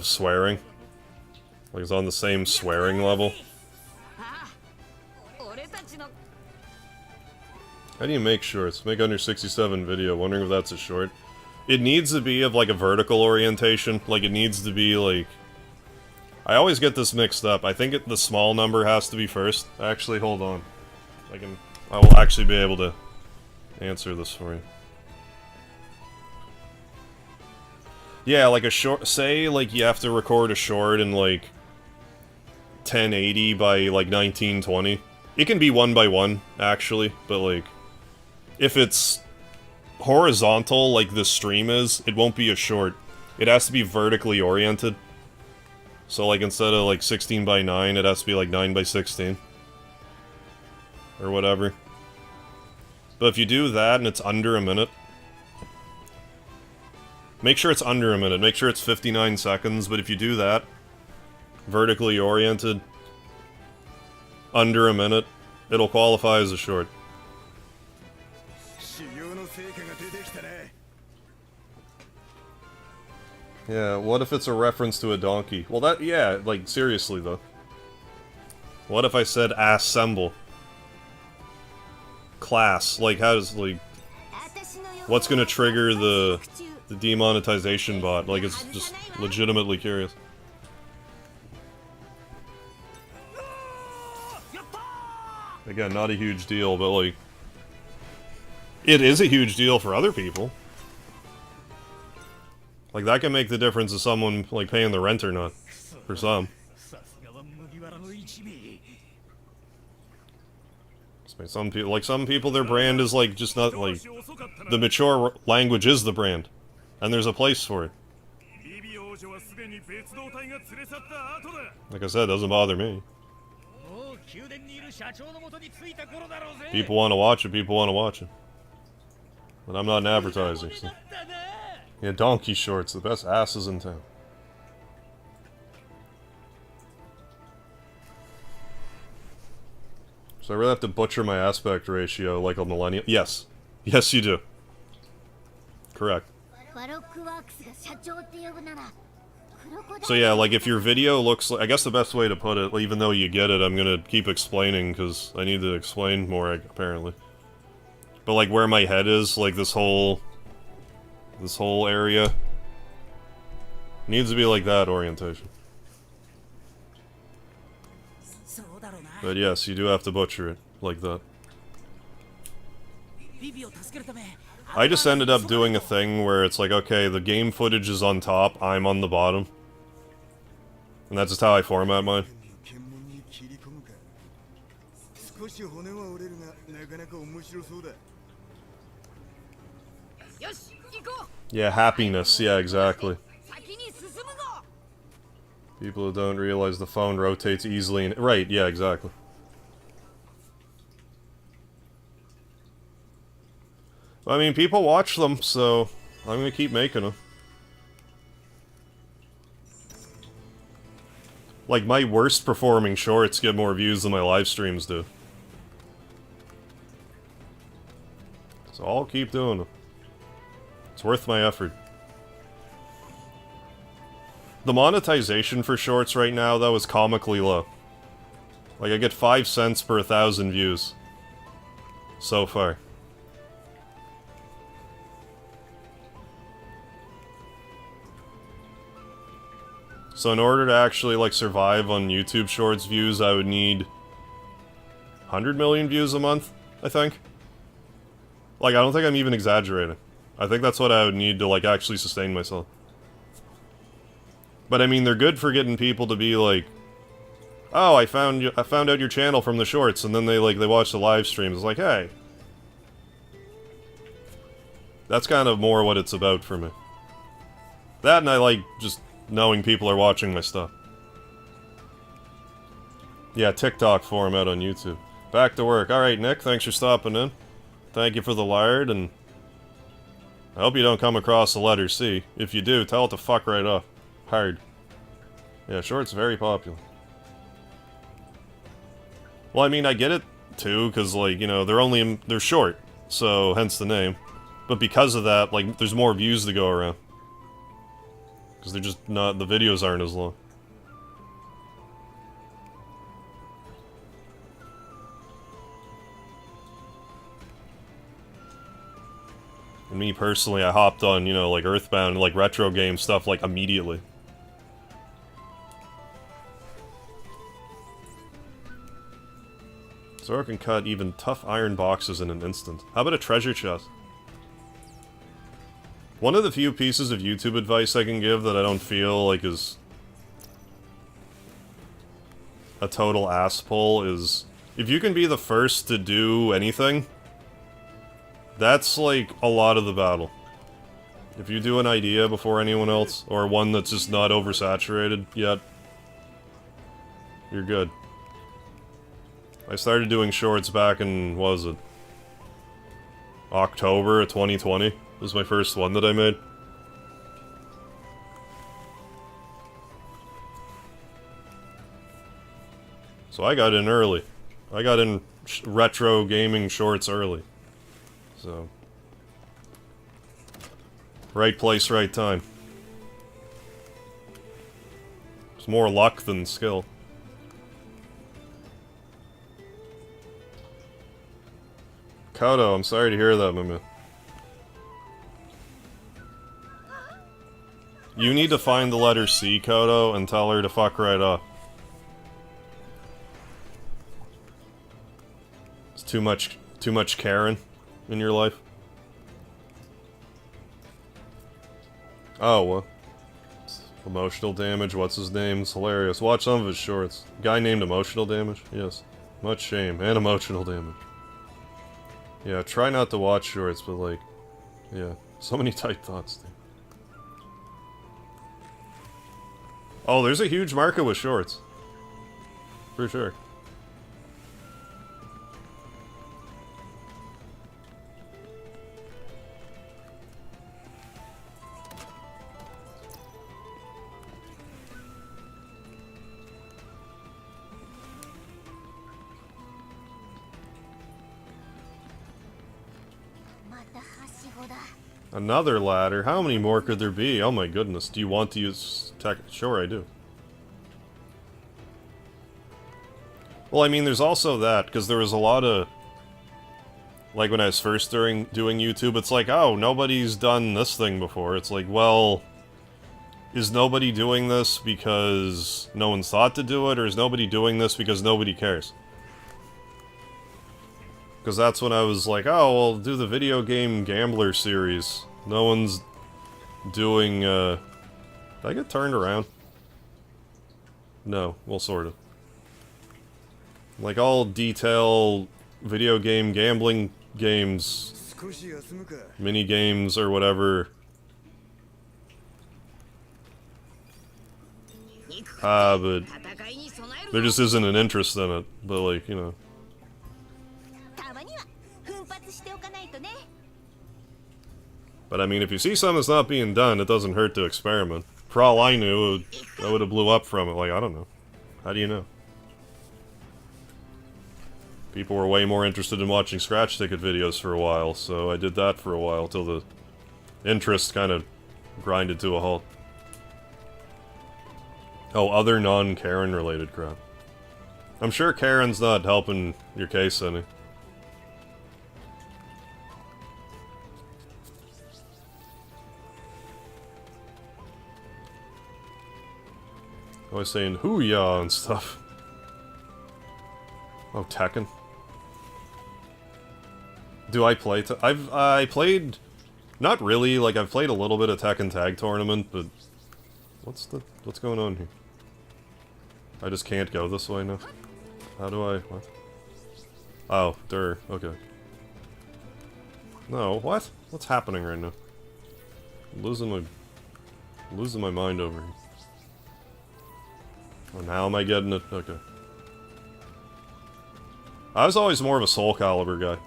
swearing? Like, it's on the same swearing level? How do you make shorts? Make under 67 video, wondering if that's a short. It needs to be of, like, a vertical orientation. Like, it needs to be, like... I always get this mixed up. I think the small number has to be first. Actually, hold on. I will actually be able to answer this for you. Yeah, like a short... Say, like, you have to record a short in, like, 1080 by, like, 1920. It can be 1 by 1, actually, but, like... If it's horizontal, like this stream is, it won't be a short. It has to be vertically oriented. So, like, instead of, like, 16 by 9, it has to be, like, 9 by 16. Or whatever. But if you do that and it's under a minute... Make sure it's under a minute. Make sure it's 59 seconds, but if you do that, vertically oriented, under a minute, it'll qualify as a short. Yeah, what if it's a reference to a donkey? Well, that, yeah, like, seriously, though. What if I said assemble? Class, like, how does, like... What's gonna trigger the demonetization bot? Like, it's just legitimately curious. Again, not a huge deal, but, like... It is a huge deal for other people. Like, that can make the difference of someone, like, paying the rent or not. For some. Some people, their brand is, like, just not, like... The mature language is the brand. And there's a place for it. Like I said, it doesn't bother me. People want to watch it, people want to watch it. But I'm not an advertiser, so... Yeah, donkey shorts, the best asses in town. So I really have to butcher my aspect ratio like a millennial? Yes. Yes, you do. Correct. So yeah, like if your video looks like... I guess the best way to put it, even though you get it, I'm gonna keep explaining, because I need to explain more, apparently. But like where my head is, like this whole area, needs to be like that orientation. But yes, you do have to butcher it like that. I just ended up doing a thing where it's like, okay, the game footage is on top, I'm on the bottom. And that's just how I format mine. Yeah, happiness, yeah, exactly. People who don't realize the phone rotates easily and... Right, yeah, exactly. I mean, people watch them, so I'm gonna keep making them. Like, my worst performing shorts get more views than my live streams do. So I'll keep doing them. It's worth my effort. The monetization for shorts right now, though, is comically low. Like, I get 5 cents per 1,000 views. So far. So in order to actually, like, survive on YouTube Shorts views, I would need 100 million views a month, I think. Like, I don't think I'm even exaggerating. I think that's what I would need to, like, actually sustain myself. But I mean, they're good for getting people to be like, oh, I found out your channel from the shorts, and then they watch the live streams. It's like, hey. That's kind of more what it's about for me. That, and I like just knowing people are watching my stuff. Yeah, TikTok format on YouTube. Back to work. Alright, Nick, thanks for stopping in. Thank you for the lard, and I hope you don't come across the letter C. If you do, tell it to fuck right off. Hard. Yeah, shorts very popular. Well, I mean, I get it, too, because, like, you know, they're short, so hence the name. But because of that, like, there's more views to go around. Because they're just not, the videos aren't as long. And me personally, I hopped on, you know, like Earthbound, like retro game stuff, like immediately. Zoro can cut even tough iron boxes in an instant. How about a treasure chest? One of the few pieces of YouTube advice I can give that I don't feel like is a total ass pull is, if you can be the first to do anything, that's like a lot of the battle. If you do an idea before anyone else, or one that's just not oversaturated yet, you're good. I started doing shorts back in, what was it? October of 2020 was my first one that I made. So I got in early. I got in retro gaming shorts early. So, right place, right time. It's more luck than skill. Kodo, I'm sorry to hear that, my man. You need to find the letter C, Kodo, and tell her to fuck right off. It's too much Karen in your life. Oh, well. Emotional damage, what's his name? It's hilarious. Watch some of his shorts. Guy named Emotional Damage? Yes. Much shame. And emotional damage. Yeah, try not to watch shorts, but like... Yeah. So many tight thoughts, dude. Oh, there's a huge market with shorts. For sure. Another ladder? How many more could there be? Oh my goodness. Do you want to use tech? Sure, I do. Well, I mean, there's also that, because there was a lot of... Like, when I was first doing YouTube, it's like, oh, nobody's done this thing before. It's like, well... Is nobody doing this because no one's thought to do it, or is nobody doing this because nobody cares? Because that's when I was like, oh, we'll do the video game gambler series. No one's doing, Did I get turned around? No, well, sort of. Like, all detail video game gambling games, mini games or whatever. But there just isn't an interest in it. But, like, you know. But I mean, if you see something that's not being done, it doesn't hurt to experiment. For all I knew, I would have blew up from it. Like, I don't know. How do you know? People were way more interested in watching scratch ticket videos for a while, so I did that for a while till the interest kind of grinded to a halt. Oh, other non-Karen related crap. I'm sure Karen's not helping your case any. Always saying hoo-yah and stuff. Oh, Tekken. Do I play I played... Not really, like, I've played a little bit of Tekken Tag Tournament, but... What's going on here? I just can't go this way now. How do I... What? Oh, okay. No, what? What's happening right now? I'm losing my mind over here. Oh, now am I getting it? Okay. I was always more of a Soul Calibur guy.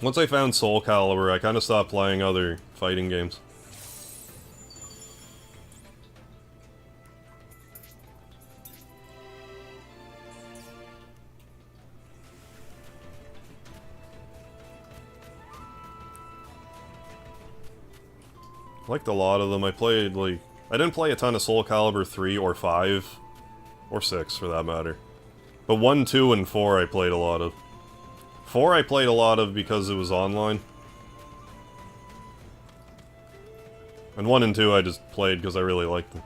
Once I found Soul Calibur, I kind of stopped playing other fighting games. I liked a lot of them. I played, like... I didn't play a ton of Soul Calibur 3 or 5. Or 6, for that matter. But 1, 2, and 4 I played a lot of. 4 I played a lot of because it was online. And 1 and 2 I just played because I really liked them.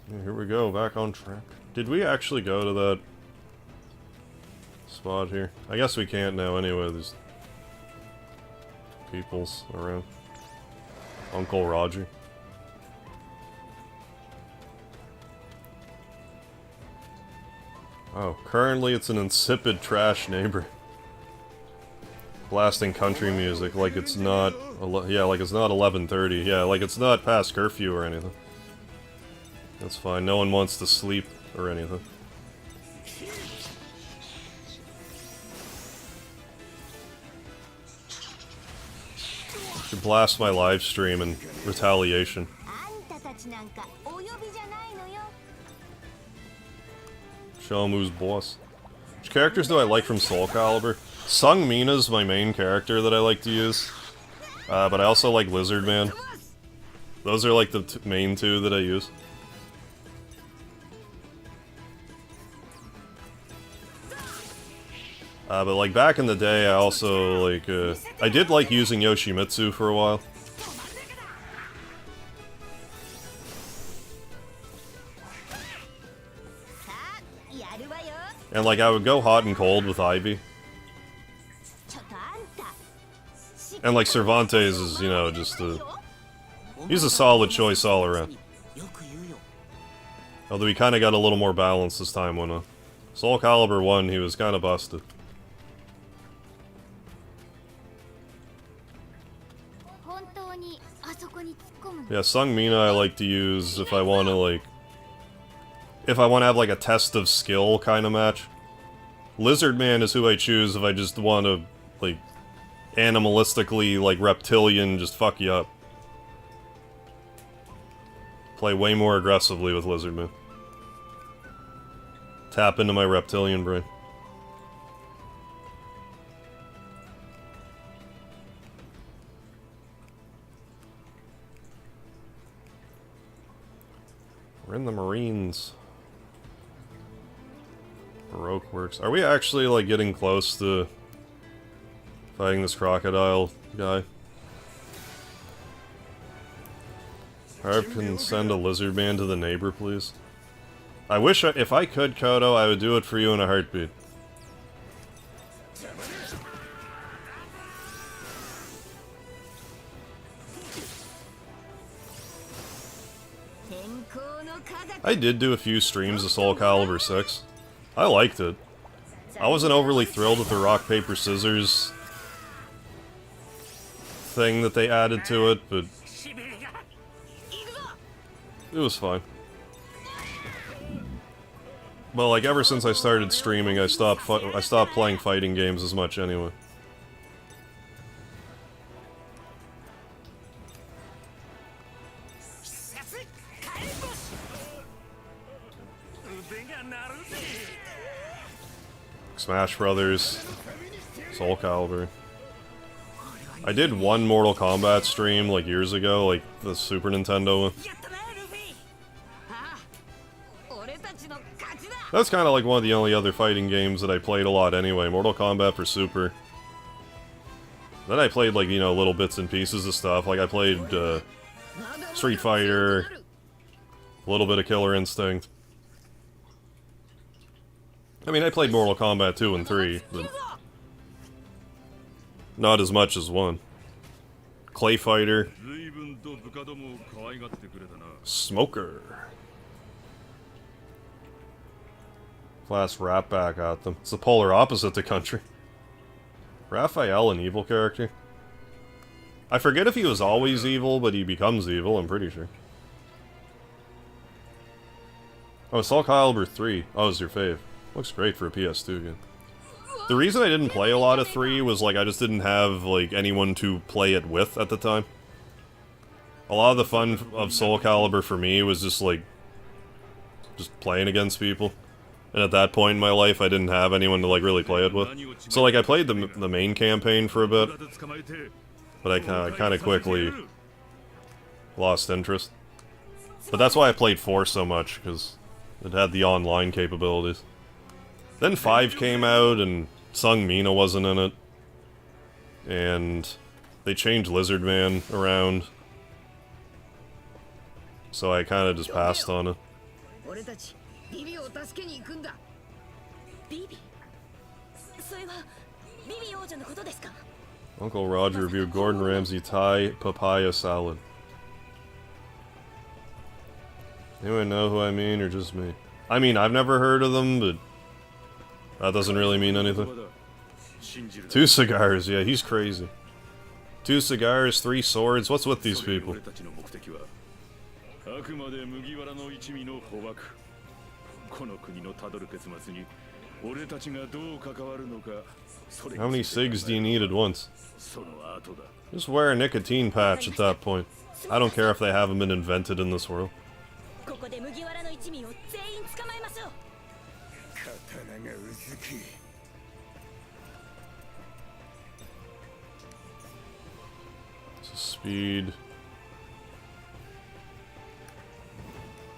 Yeah, here we go, back on track. Did we actually go to that spot here? I guess we can't now anyway, there's peoples around. Uncle Roger. Oh, currently it's an insipid trash neighbor. Blasting country music like it's not, yeah, like it's not 11:30. Yeah, like it's not past curfew or anything. That's fine, no one wants to sleep or anything. Should blast my live stream in retaliation. Show him who's boss. Which characters do I like from Soul Calibur? Sung Mina's my main character that I like to use. But I also like Lizard Man. Those are like the main two that I use. But like back in the day, I also like, I did like using Yoshimitsu for a while. And like I would go hot and cold with Ivy. And like Cervantes is, you know, just he's a solid choice all around. Although he kinda got a little more balance this time when Soul Calibur 1, he was kinda busted. Yeah, Sung Mina I like to use if I want to, like... If I want to have, like, a test of skill kind of match. Lizard Man is who I choose if I just want to, like, animalistically, like, reptilian, just fuck you up. Play way more aggressively with Lizard Man. Tap into my reptilian brain. We're in the Marines. Baroque fuck works. Are we actually, like, getting close to fighting this crocodile guy? Harp can send a lizard man to the neighbor, please. I wish if I could, Kodo, I would do it for you in a heartbeat. I did do a few streams of Soul Calibur 6. I liked it. I wasn't overly thrilled with the rock, paper, scissors thing that they added to it, but it was fine. Well, like, ever since I started streaming, I stopped playing fighting games as much anyway. Smash Brothers, Soul Calibur. I did one Mortal Kombat stream, like, years ago, like, the Super Nintendo one. That's kind of like one of the only other fighting games that I played a lot anyway, Mortal Kombat for Super. Then I played, like, you know, little bits and pieces of stuff, like I played, Street Fighter, a little bit of Killer Instinct. I mean, I played Mortal Kombat 2 and 3, but not as much as 1. Clay Fighter. Smoker. Class rap back at them. It's the polar opposite to Country. Raphael, an evil character? I forget if he was always evil, but he becomes evil, I'm pretty sure. Oh, Soul Calibur 3. Oh, it's your fave. Looks great for a PS2 game. The reason I didn't play a lot of 3 was, like, I just didn't have, like, anyone to play it with at the time. A lot of the fun of Soul Calibur for me was just, like, just playing against people. And at that point in my life, I didn't have anyone to, like, really play it with. So, like, I played the main campaign for a bit, but I kind of quickly lost interest. But that's why I played 4 so much, because it had the online capabilities. Then 5 came out, and Sung Mina wasn't in it. And they changed Lizard Man around. So I kind of just passed on it. Uncle Roger reviewed Gordon Ramsay Thai papaya salad. Anyone know who I mean, or just me? I mean, I've never heard of them, but that doesn't really mean anything. 2 cigars, yeah, he's crazy. 2 cigars, 3 swords, what's with these people? How many cigs do you need at once? Just wear a nicotine patch at that point. I don't care if they haven't been invented in this world. So speed.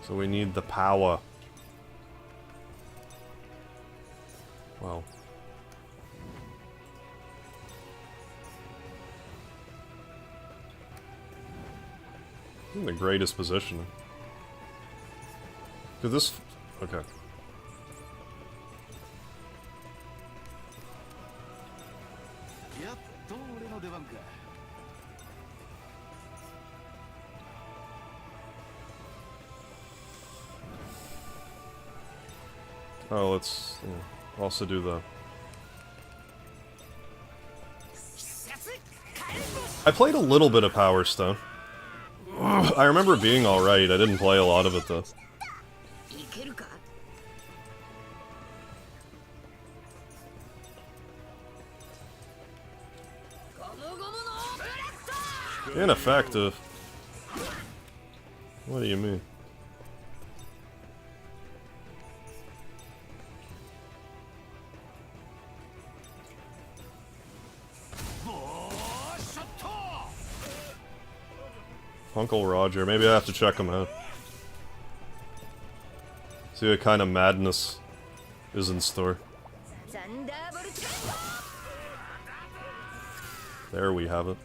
So we need the power. Wow. In the greatest position. Could this... okay. Oh, let's also do the... I played a little bit of Power Stone. I remember it being alright, I didn't play a lot of it though. Ineffective? What do you mean? Uncle Roger, maybe I have to check him out. See what kind of madness is in store. There we have it.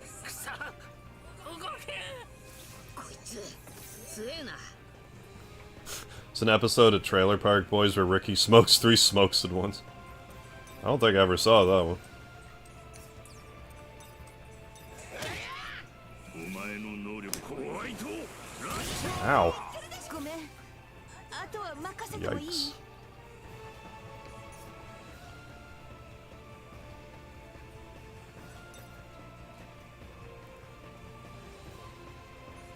It's an episode of Trailer Park Boys where Ricky smokes 3 smokes at once. I don't think I ever saw that one. Ow. Yikes.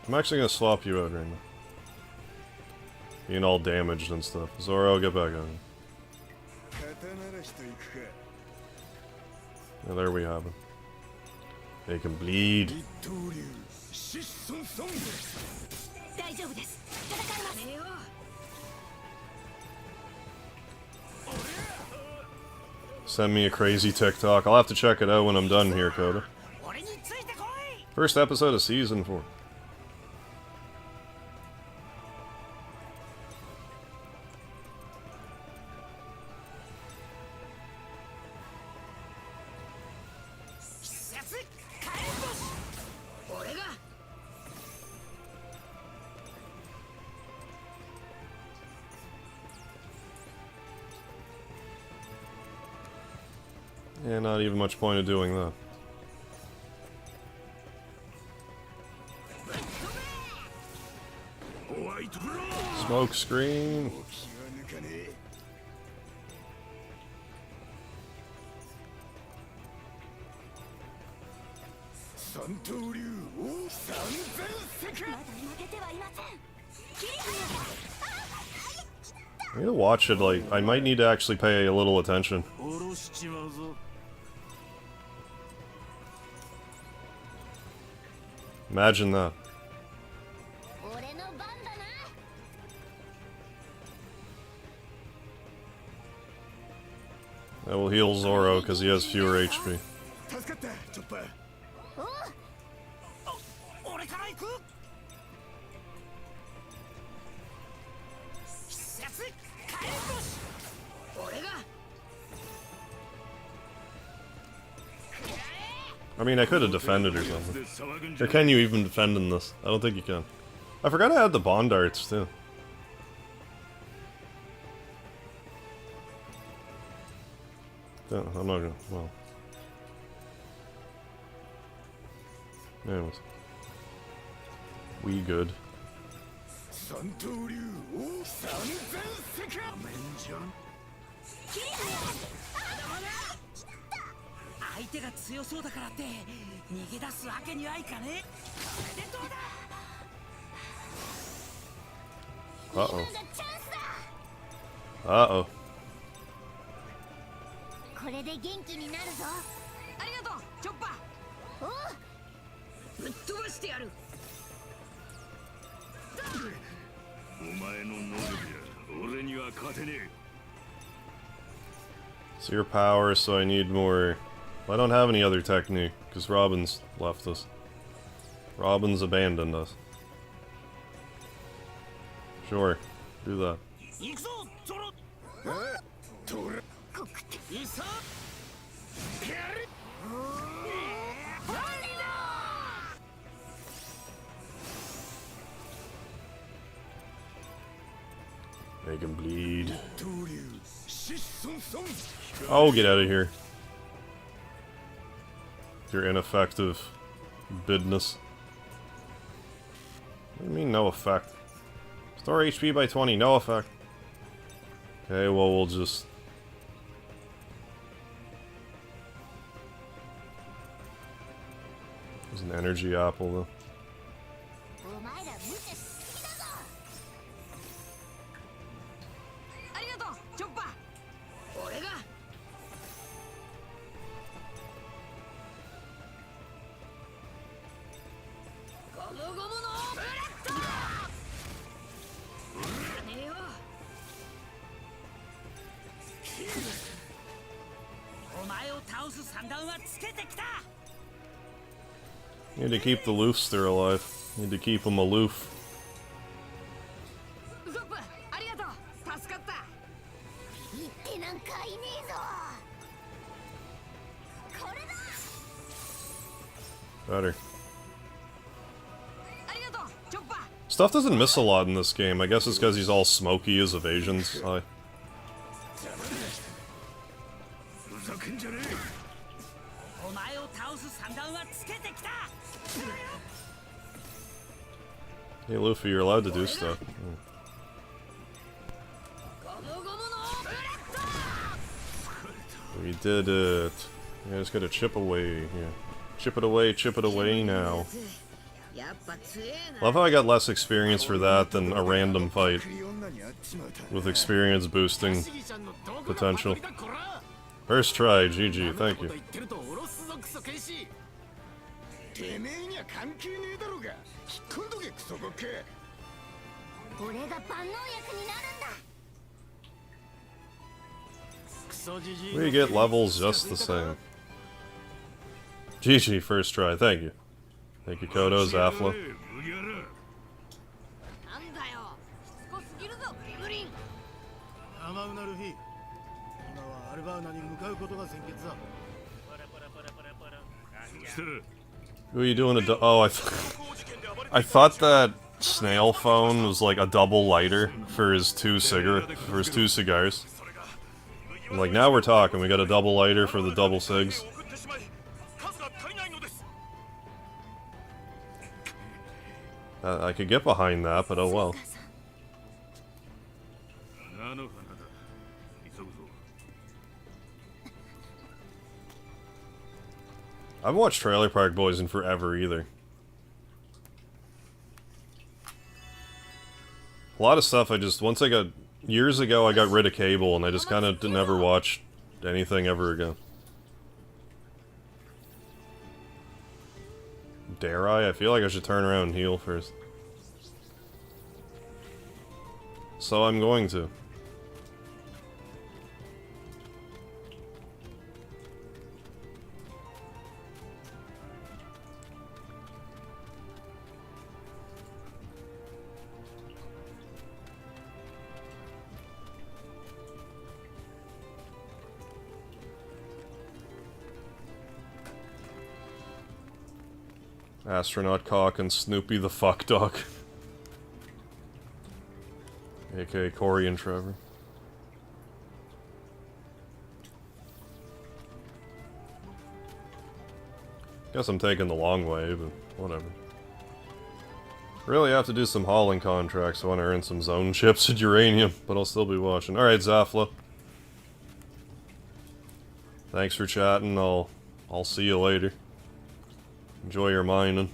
I'm actually gonna swap you out right now. Being all damaged and stuff. Zoro, get back on. Yeah, there we have it. They can bleed. Send me a crazy TikTok. I'll have to check it out when I'm done here, Coda. First episode of season 4. Yeah, not even much point of doing that. Smoke screen. I need to watch it, like, I might need to actually pay a little attention. Imagine that. That will heal Zoro because he has fewer HP. I mean, I could have defended or something. Or can you even defend in this? I don't think you can. I forgot I had the bond darts, too. Yeah, I'm not gonna... well... anyways. We good. Uh-oh. Uh-oh. Zero power, so I need more... well, I don't have any other technique, because Robin's left us. Robin's abandoned us. Sure, do that. Make him bleed. Oh, get out of here. Your ineffective bidness. What do you mean, no effect? Store HP by 20, no effect. Okay, well, we'll just... there's an energy apple, though. Need to keep the Loofster alive. Need to keep him aloof. Better. Stuff doesn't miss a lot in this game. I guess it's because he's all smoky as evasions. Hey Luffy, you're allowed to do stuff. We did it. Yeah, just gotta chip away. Yeah. Chip it away now. Love how I got less experience for that than a random fight. With experience boosting potential. First try, GG, thank you. We get levels just the same. GG, first try, thank you. Thank you, Kodo, Zafla. Who are you doing oh, I thought that snail phone was like a double lighter for his two cigars. I'm like, now we're talking, we got a double lighter for the double cigs. I could get behind that, but oh well. I haven't watched Trailer Park Boys in forever either. A lot of stuff years ago I got rid of cable and I just kind of never watched anything ever again. Dare I? I feel like I should turn around and heal first. So I'm going to. Astronaut Cock and Snoopy the Fuck Duck. AKA Corey and Trevor. Guess I'm taking the long way, but whatever. Really have to do some hauling contracts. I want to earn some zone chips and uranium, but I'll still be watching. Alright, Zafla. Thanks for chatting. I'll see you later. Enjoy your mining.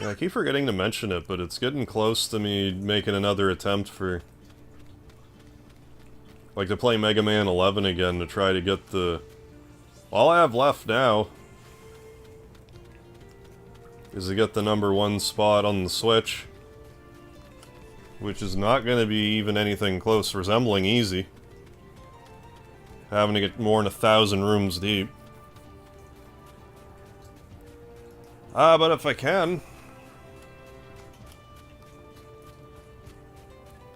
Yeah, I keep forgetting to mention it, but it's getting close to me making another attempt for... like, to play Mega Man 11 again to try to get the... all I have left now is to get the #1 spot on the Switch. Which is not going to be even anything close resembling easy. Having to get more than 1,000 rooms deep. But if I can...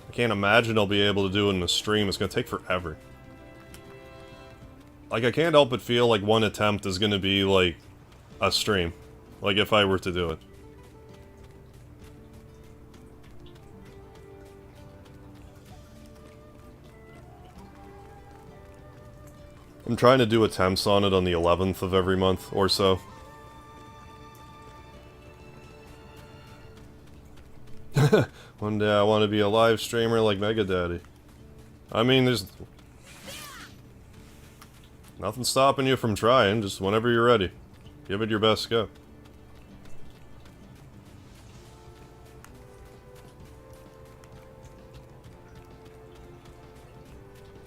I can't imagine I'll be able to do it in a stream. It's gonna take forever. Like, I can't help but feel like one attempt is gonna be, like, a stream. Like, if I were to do it. I'm trying to do attempts on it on the 11th of every month, or so. One day I want to be a live streamer like Mega Daddy. I mean, there's... nothing stopping you from trying, just whenever you're ready. Give it your best go.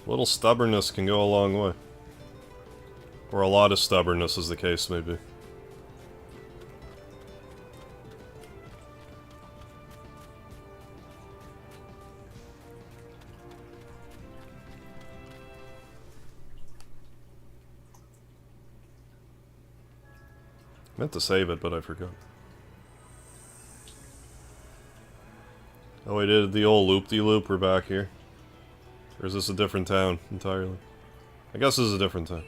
A little stubbornness can go a long way. Or a lot of stubbornness, as the case may be. Meant to save it, but I forgot. Oh, we did the old loop-de-loop. We're back here. Or is this a different town entirely? I guess this is a different town.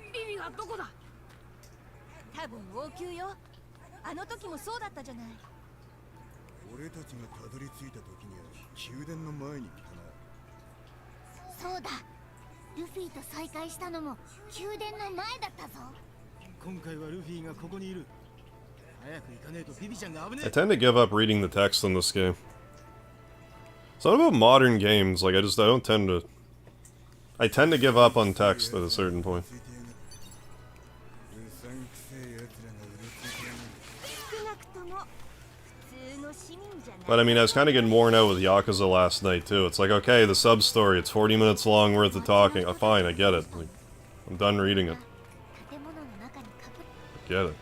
I tend to give up reading the text in this game. It's not about modern games, like I tend to give up on text at a certain point. But I mean, I was kind of getting worn out with Yakuza last night too. It's like, okay, the sub-story, it's 40 minutes long worth of talking. Oh, fine, I get it. Like, I'm done reading it. I get it.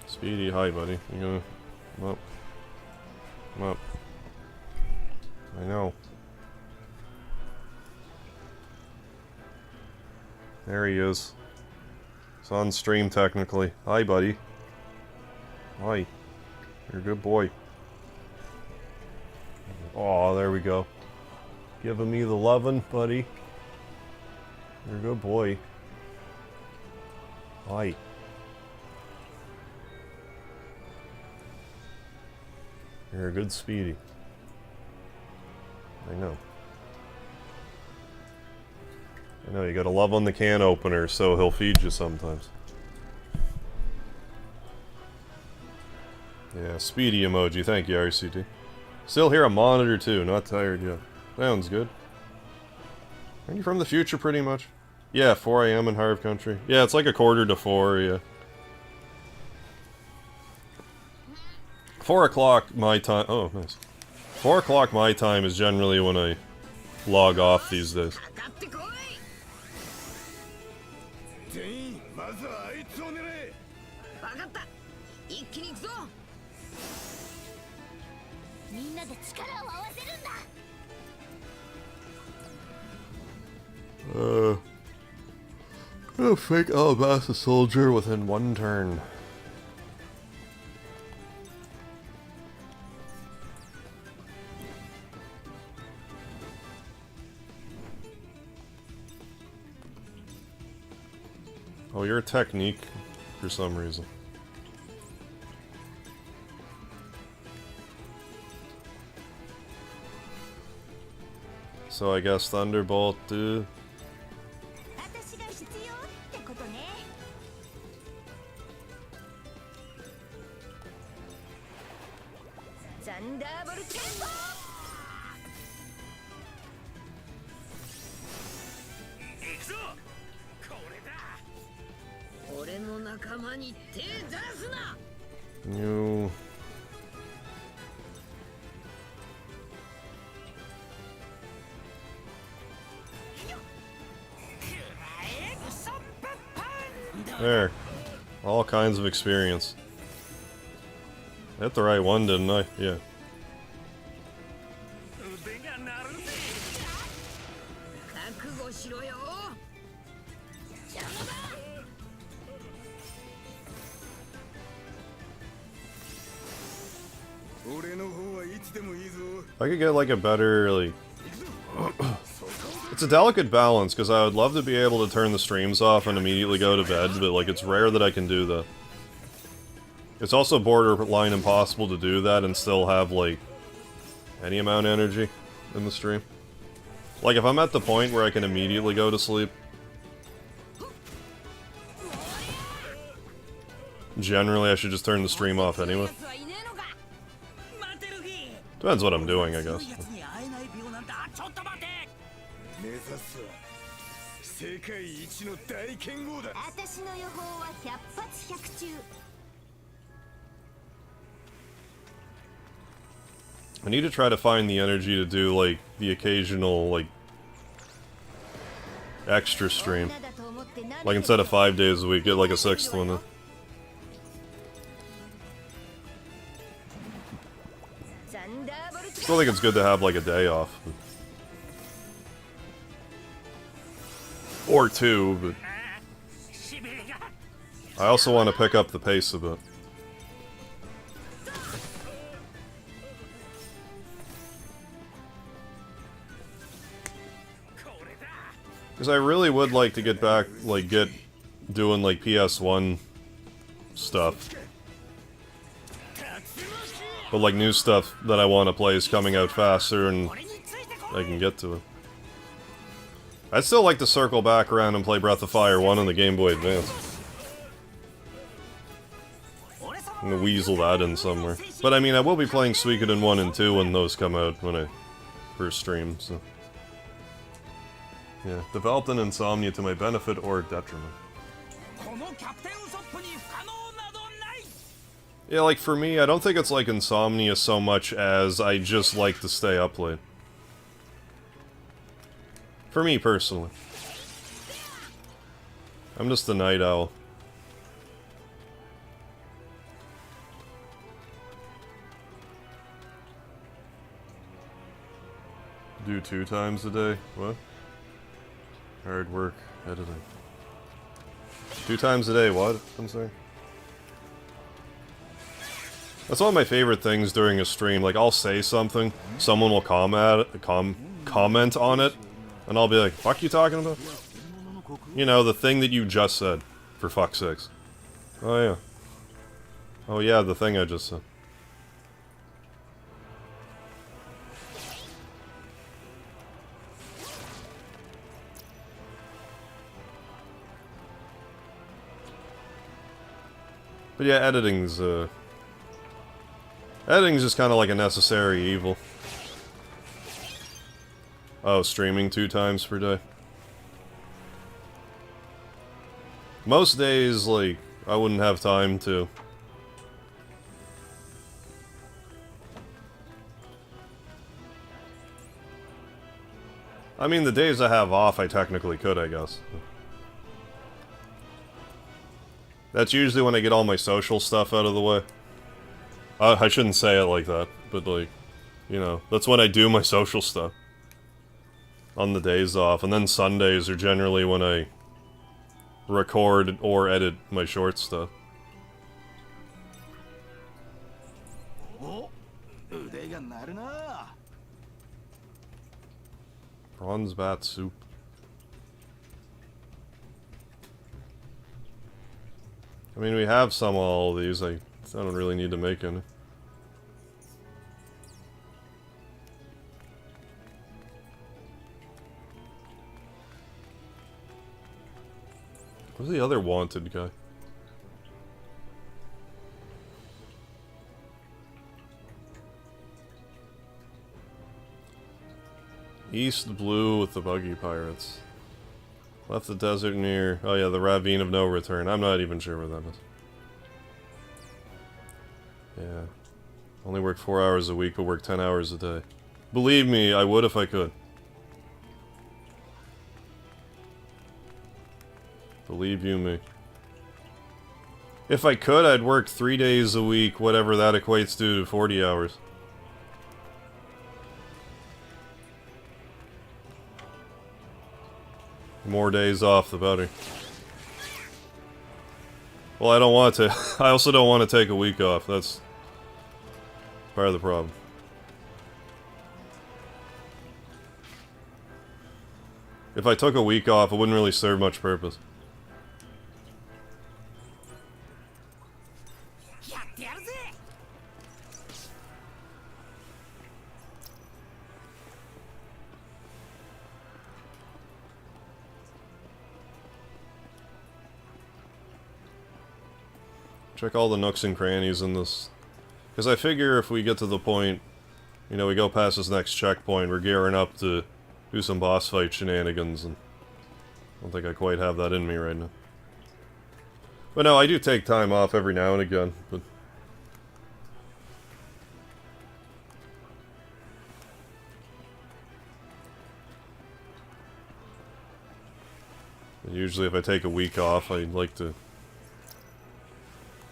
Speedy, hi buddy. You gonna come up? Come up. I know. There he is. It's on stream technically. Hi buddy. Hi. You're a good boy. Oh, there we go. Giving me the lovin', buddy. You're a good boy. Hi. You're a good Speedy. I know. I know, you gotta love on the can opener so he'll feed you sometimes. Yeah, Speedy emoji, thank you RCT. Still hear a monitor too, not tired yet. Sounds good. Aren't you from the future pretty much? Yeah, 4 AM in Harv Country. Yeah, it's like 4:45, yeah. 4 o'clock my time. Oh, nice. 4 o'clock my time is generally when I log off these days. Gonna fake Alabasta soldier within 1 turn. Oh, you're a technique for some reason. So I guess Thunderbolt, dude. You... There. All kinds of experience. I hit the right one, didn't I? Yeah. I could get like a better, like... It's a delicate balance, because I would love to be able to turn the streams off and immediately go to bed, but like it's rare that I can do that. It's also borderline impossible to do that and still have like any amount of energy in the stream. Like if I'm at the point where I can immediately go to sleep, generally I should just turn the stream off anyway. Depends what I'm doing, I guess. I need to try to find the energy to do, like, the occasional, like, extra stream. Like, instead of 5 days a week, get, like, a 6th one in. Still think it's good to have, like, a day off. Or two, but... I also want to pick up the pace a bit. Because I really would like to get back, like, doing, like, PS1 stuff. But, like, new stuff that I want to play is coming out faster, and I can get to it. I'd still like to circle back around and play Breath of Fire 1 on the Game Boy Advance. I'm gonna weasel that in somewhere. But, I mean, I will be playing Suikoden 1 and 2 when those come out, when I first stream, so... Yeah, developed an insomnia to my benefit or detriment. Yeah, like, for me, I don't think it's like insomnia so much as I just like to stay up late. For me, personally. I'm just a night owl. Do 2 times a day? What? Hard work, editing. 2 times a day, what? I'm sorry. That's one of my favorite things during a stream. Like, I'll say something, someone will comment on it, and I'll be like, fuck you talking about? You know, the thing that you just said, for fuck's sakes. Oh yeah. Oh yeah, the thing I just said. But yeah, editing's just kind of like a necessary evil. Oh, streaming 2 times per day. Most days, like, I wouldn't have time to. I mean, the days I have off, I technically could, I guess. That's usually when I get all my social stuff out of the way. I shouldn't say it like that, but like, you know, that's when I do my social stuff. On the days off, and then Sundays are generally when I record or edit my short stuff. Bronze bat soup. I mean, we have some of all these, I don't really need to make any. Who's the other wanted guy? East Blue with the Buggy Pirates. Left the desert near... Oh yeah, the Ravine of No Return. I'm not even sure where that is. Yeah. Only work 4 hours a week, but work 10 hours a day. Believe me, I would if I could. Believe you me. If I could, I'd work 3 days a week, whatever that equates to 40 hours. More days off, the better. Well, I don't want to. I also don't want to take a week off. That's part of the problem. If I took a week off, it wouldn't really serve much purpose. Check all the nooks and crannies in this. Because I figure if we get to the point, you know, we go past this next checkpoint, we're gearing up to do some boss fight shenanigans, and I don't think I quite have that in me right now. But no, I do take time off every now and again, but... Usually if I take a week off, I'd like to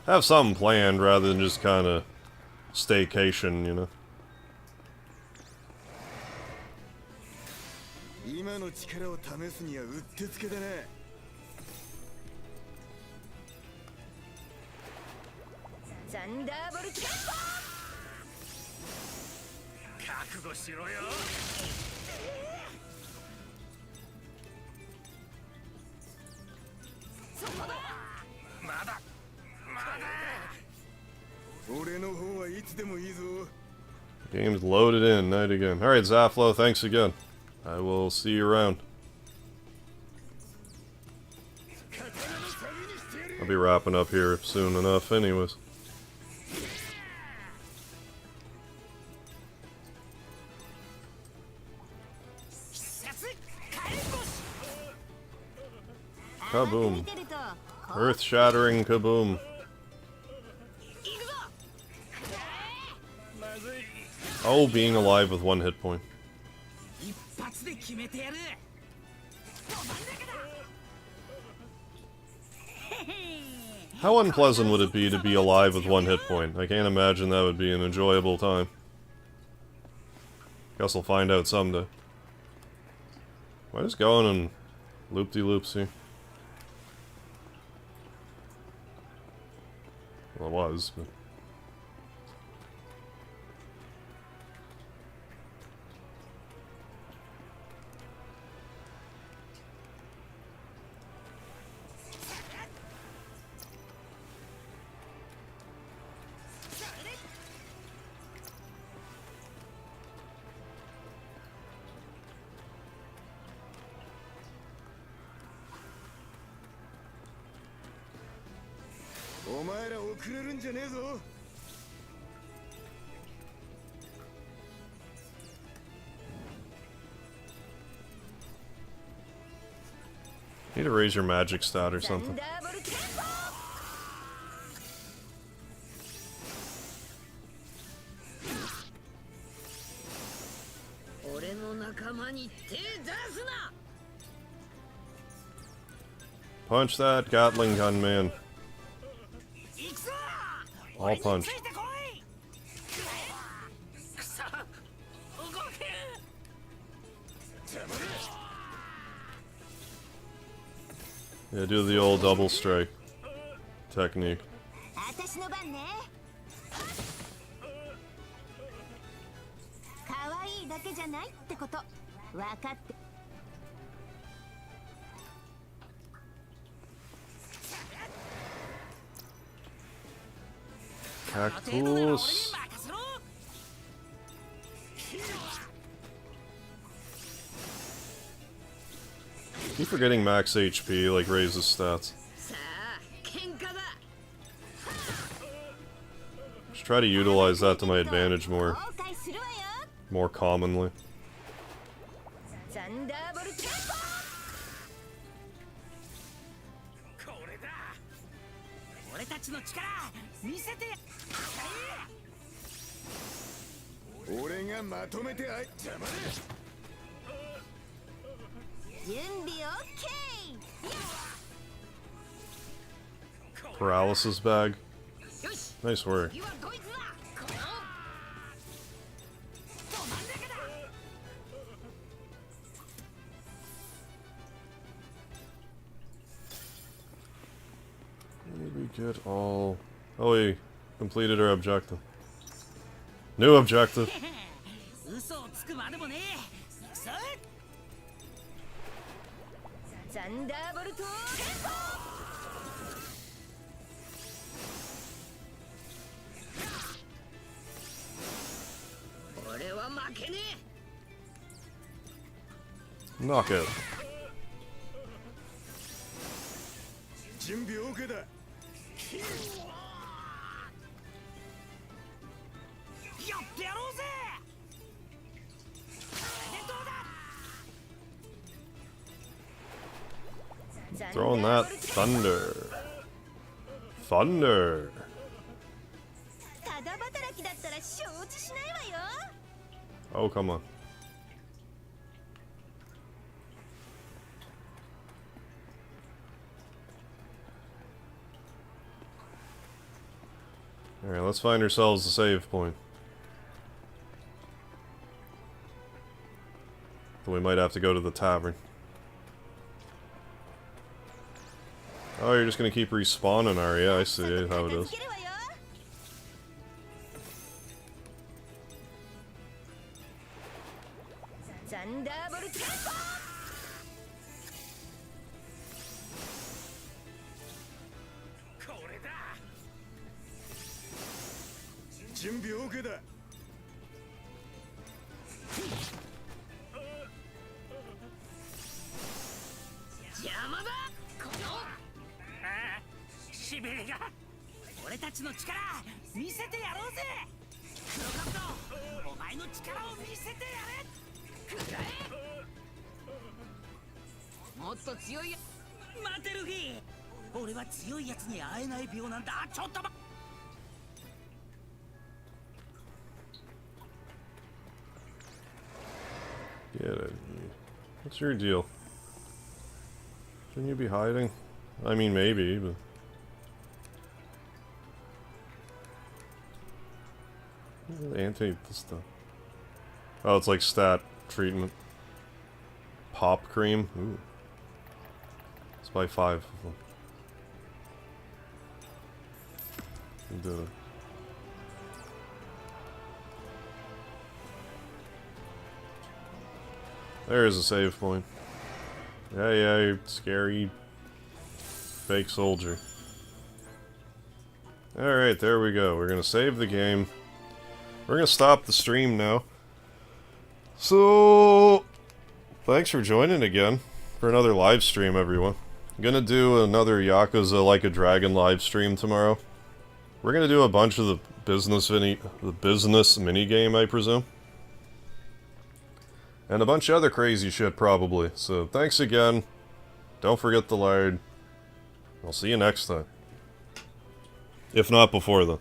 have something planned rather than just kind of staycation, you know. 今の力を試すにはうってつけだな。サンダーボルト。覚悟しろよ。そこだ。まだ。俺の方はいつでもいいぞ。Game's loaded in, night again. Alright, Zaflo, thanks again. I will see you around. I'll be wrapping up here soon enough anyways. Kaboom. Earth-shattering kaboom. Oh, being alive with 1 hit point. How unpleasant would it be to be alive with 1 hit point? I can't imagine that would be an enjoyable time. Guess we'll find out someday. Am I just going in loop-de-loops here? Well, it was, but... Need to raise your magic stat or something. Punch that Gatling gun, man. All punch. Yeah, do the old double strike technique. Cactus. Keep forgetting max HP, like, raises stats. Should try to utilize that to my advantage more commonly. Paralysis bag. Nice work. Did we get all... Oh, we completed our objective. New objective. Knock it. Throwing that thunder. Thunder. Oh, come on. Alright, let's find ourselves a save point. we might have to go to the tavern. Oh, you're just gonna keep respawning, are you? I see how it is. Get it. What's your deal? Shouldn't you be hiding? I mean, maybe, but... Anti this stuff. Oh, it's like stat treatment. Pop cream. Ooh. Let's buy 5 of them. We did it. There's a save point. Yeah, you scary fake soldier. Alright, there we go. We're gonna save the game. We're gonna stop the stream now. So, thanks for joining again for another live stream, everyone. I'm gonna do another Yakuza Like a Dragon live stream tomorrow. We're gonna do a bunch of the business minigame, I presume. And a bunch of other crazy shit, probably. So, thanks again. Don't forget the lard. I'll see you next time. If not before then.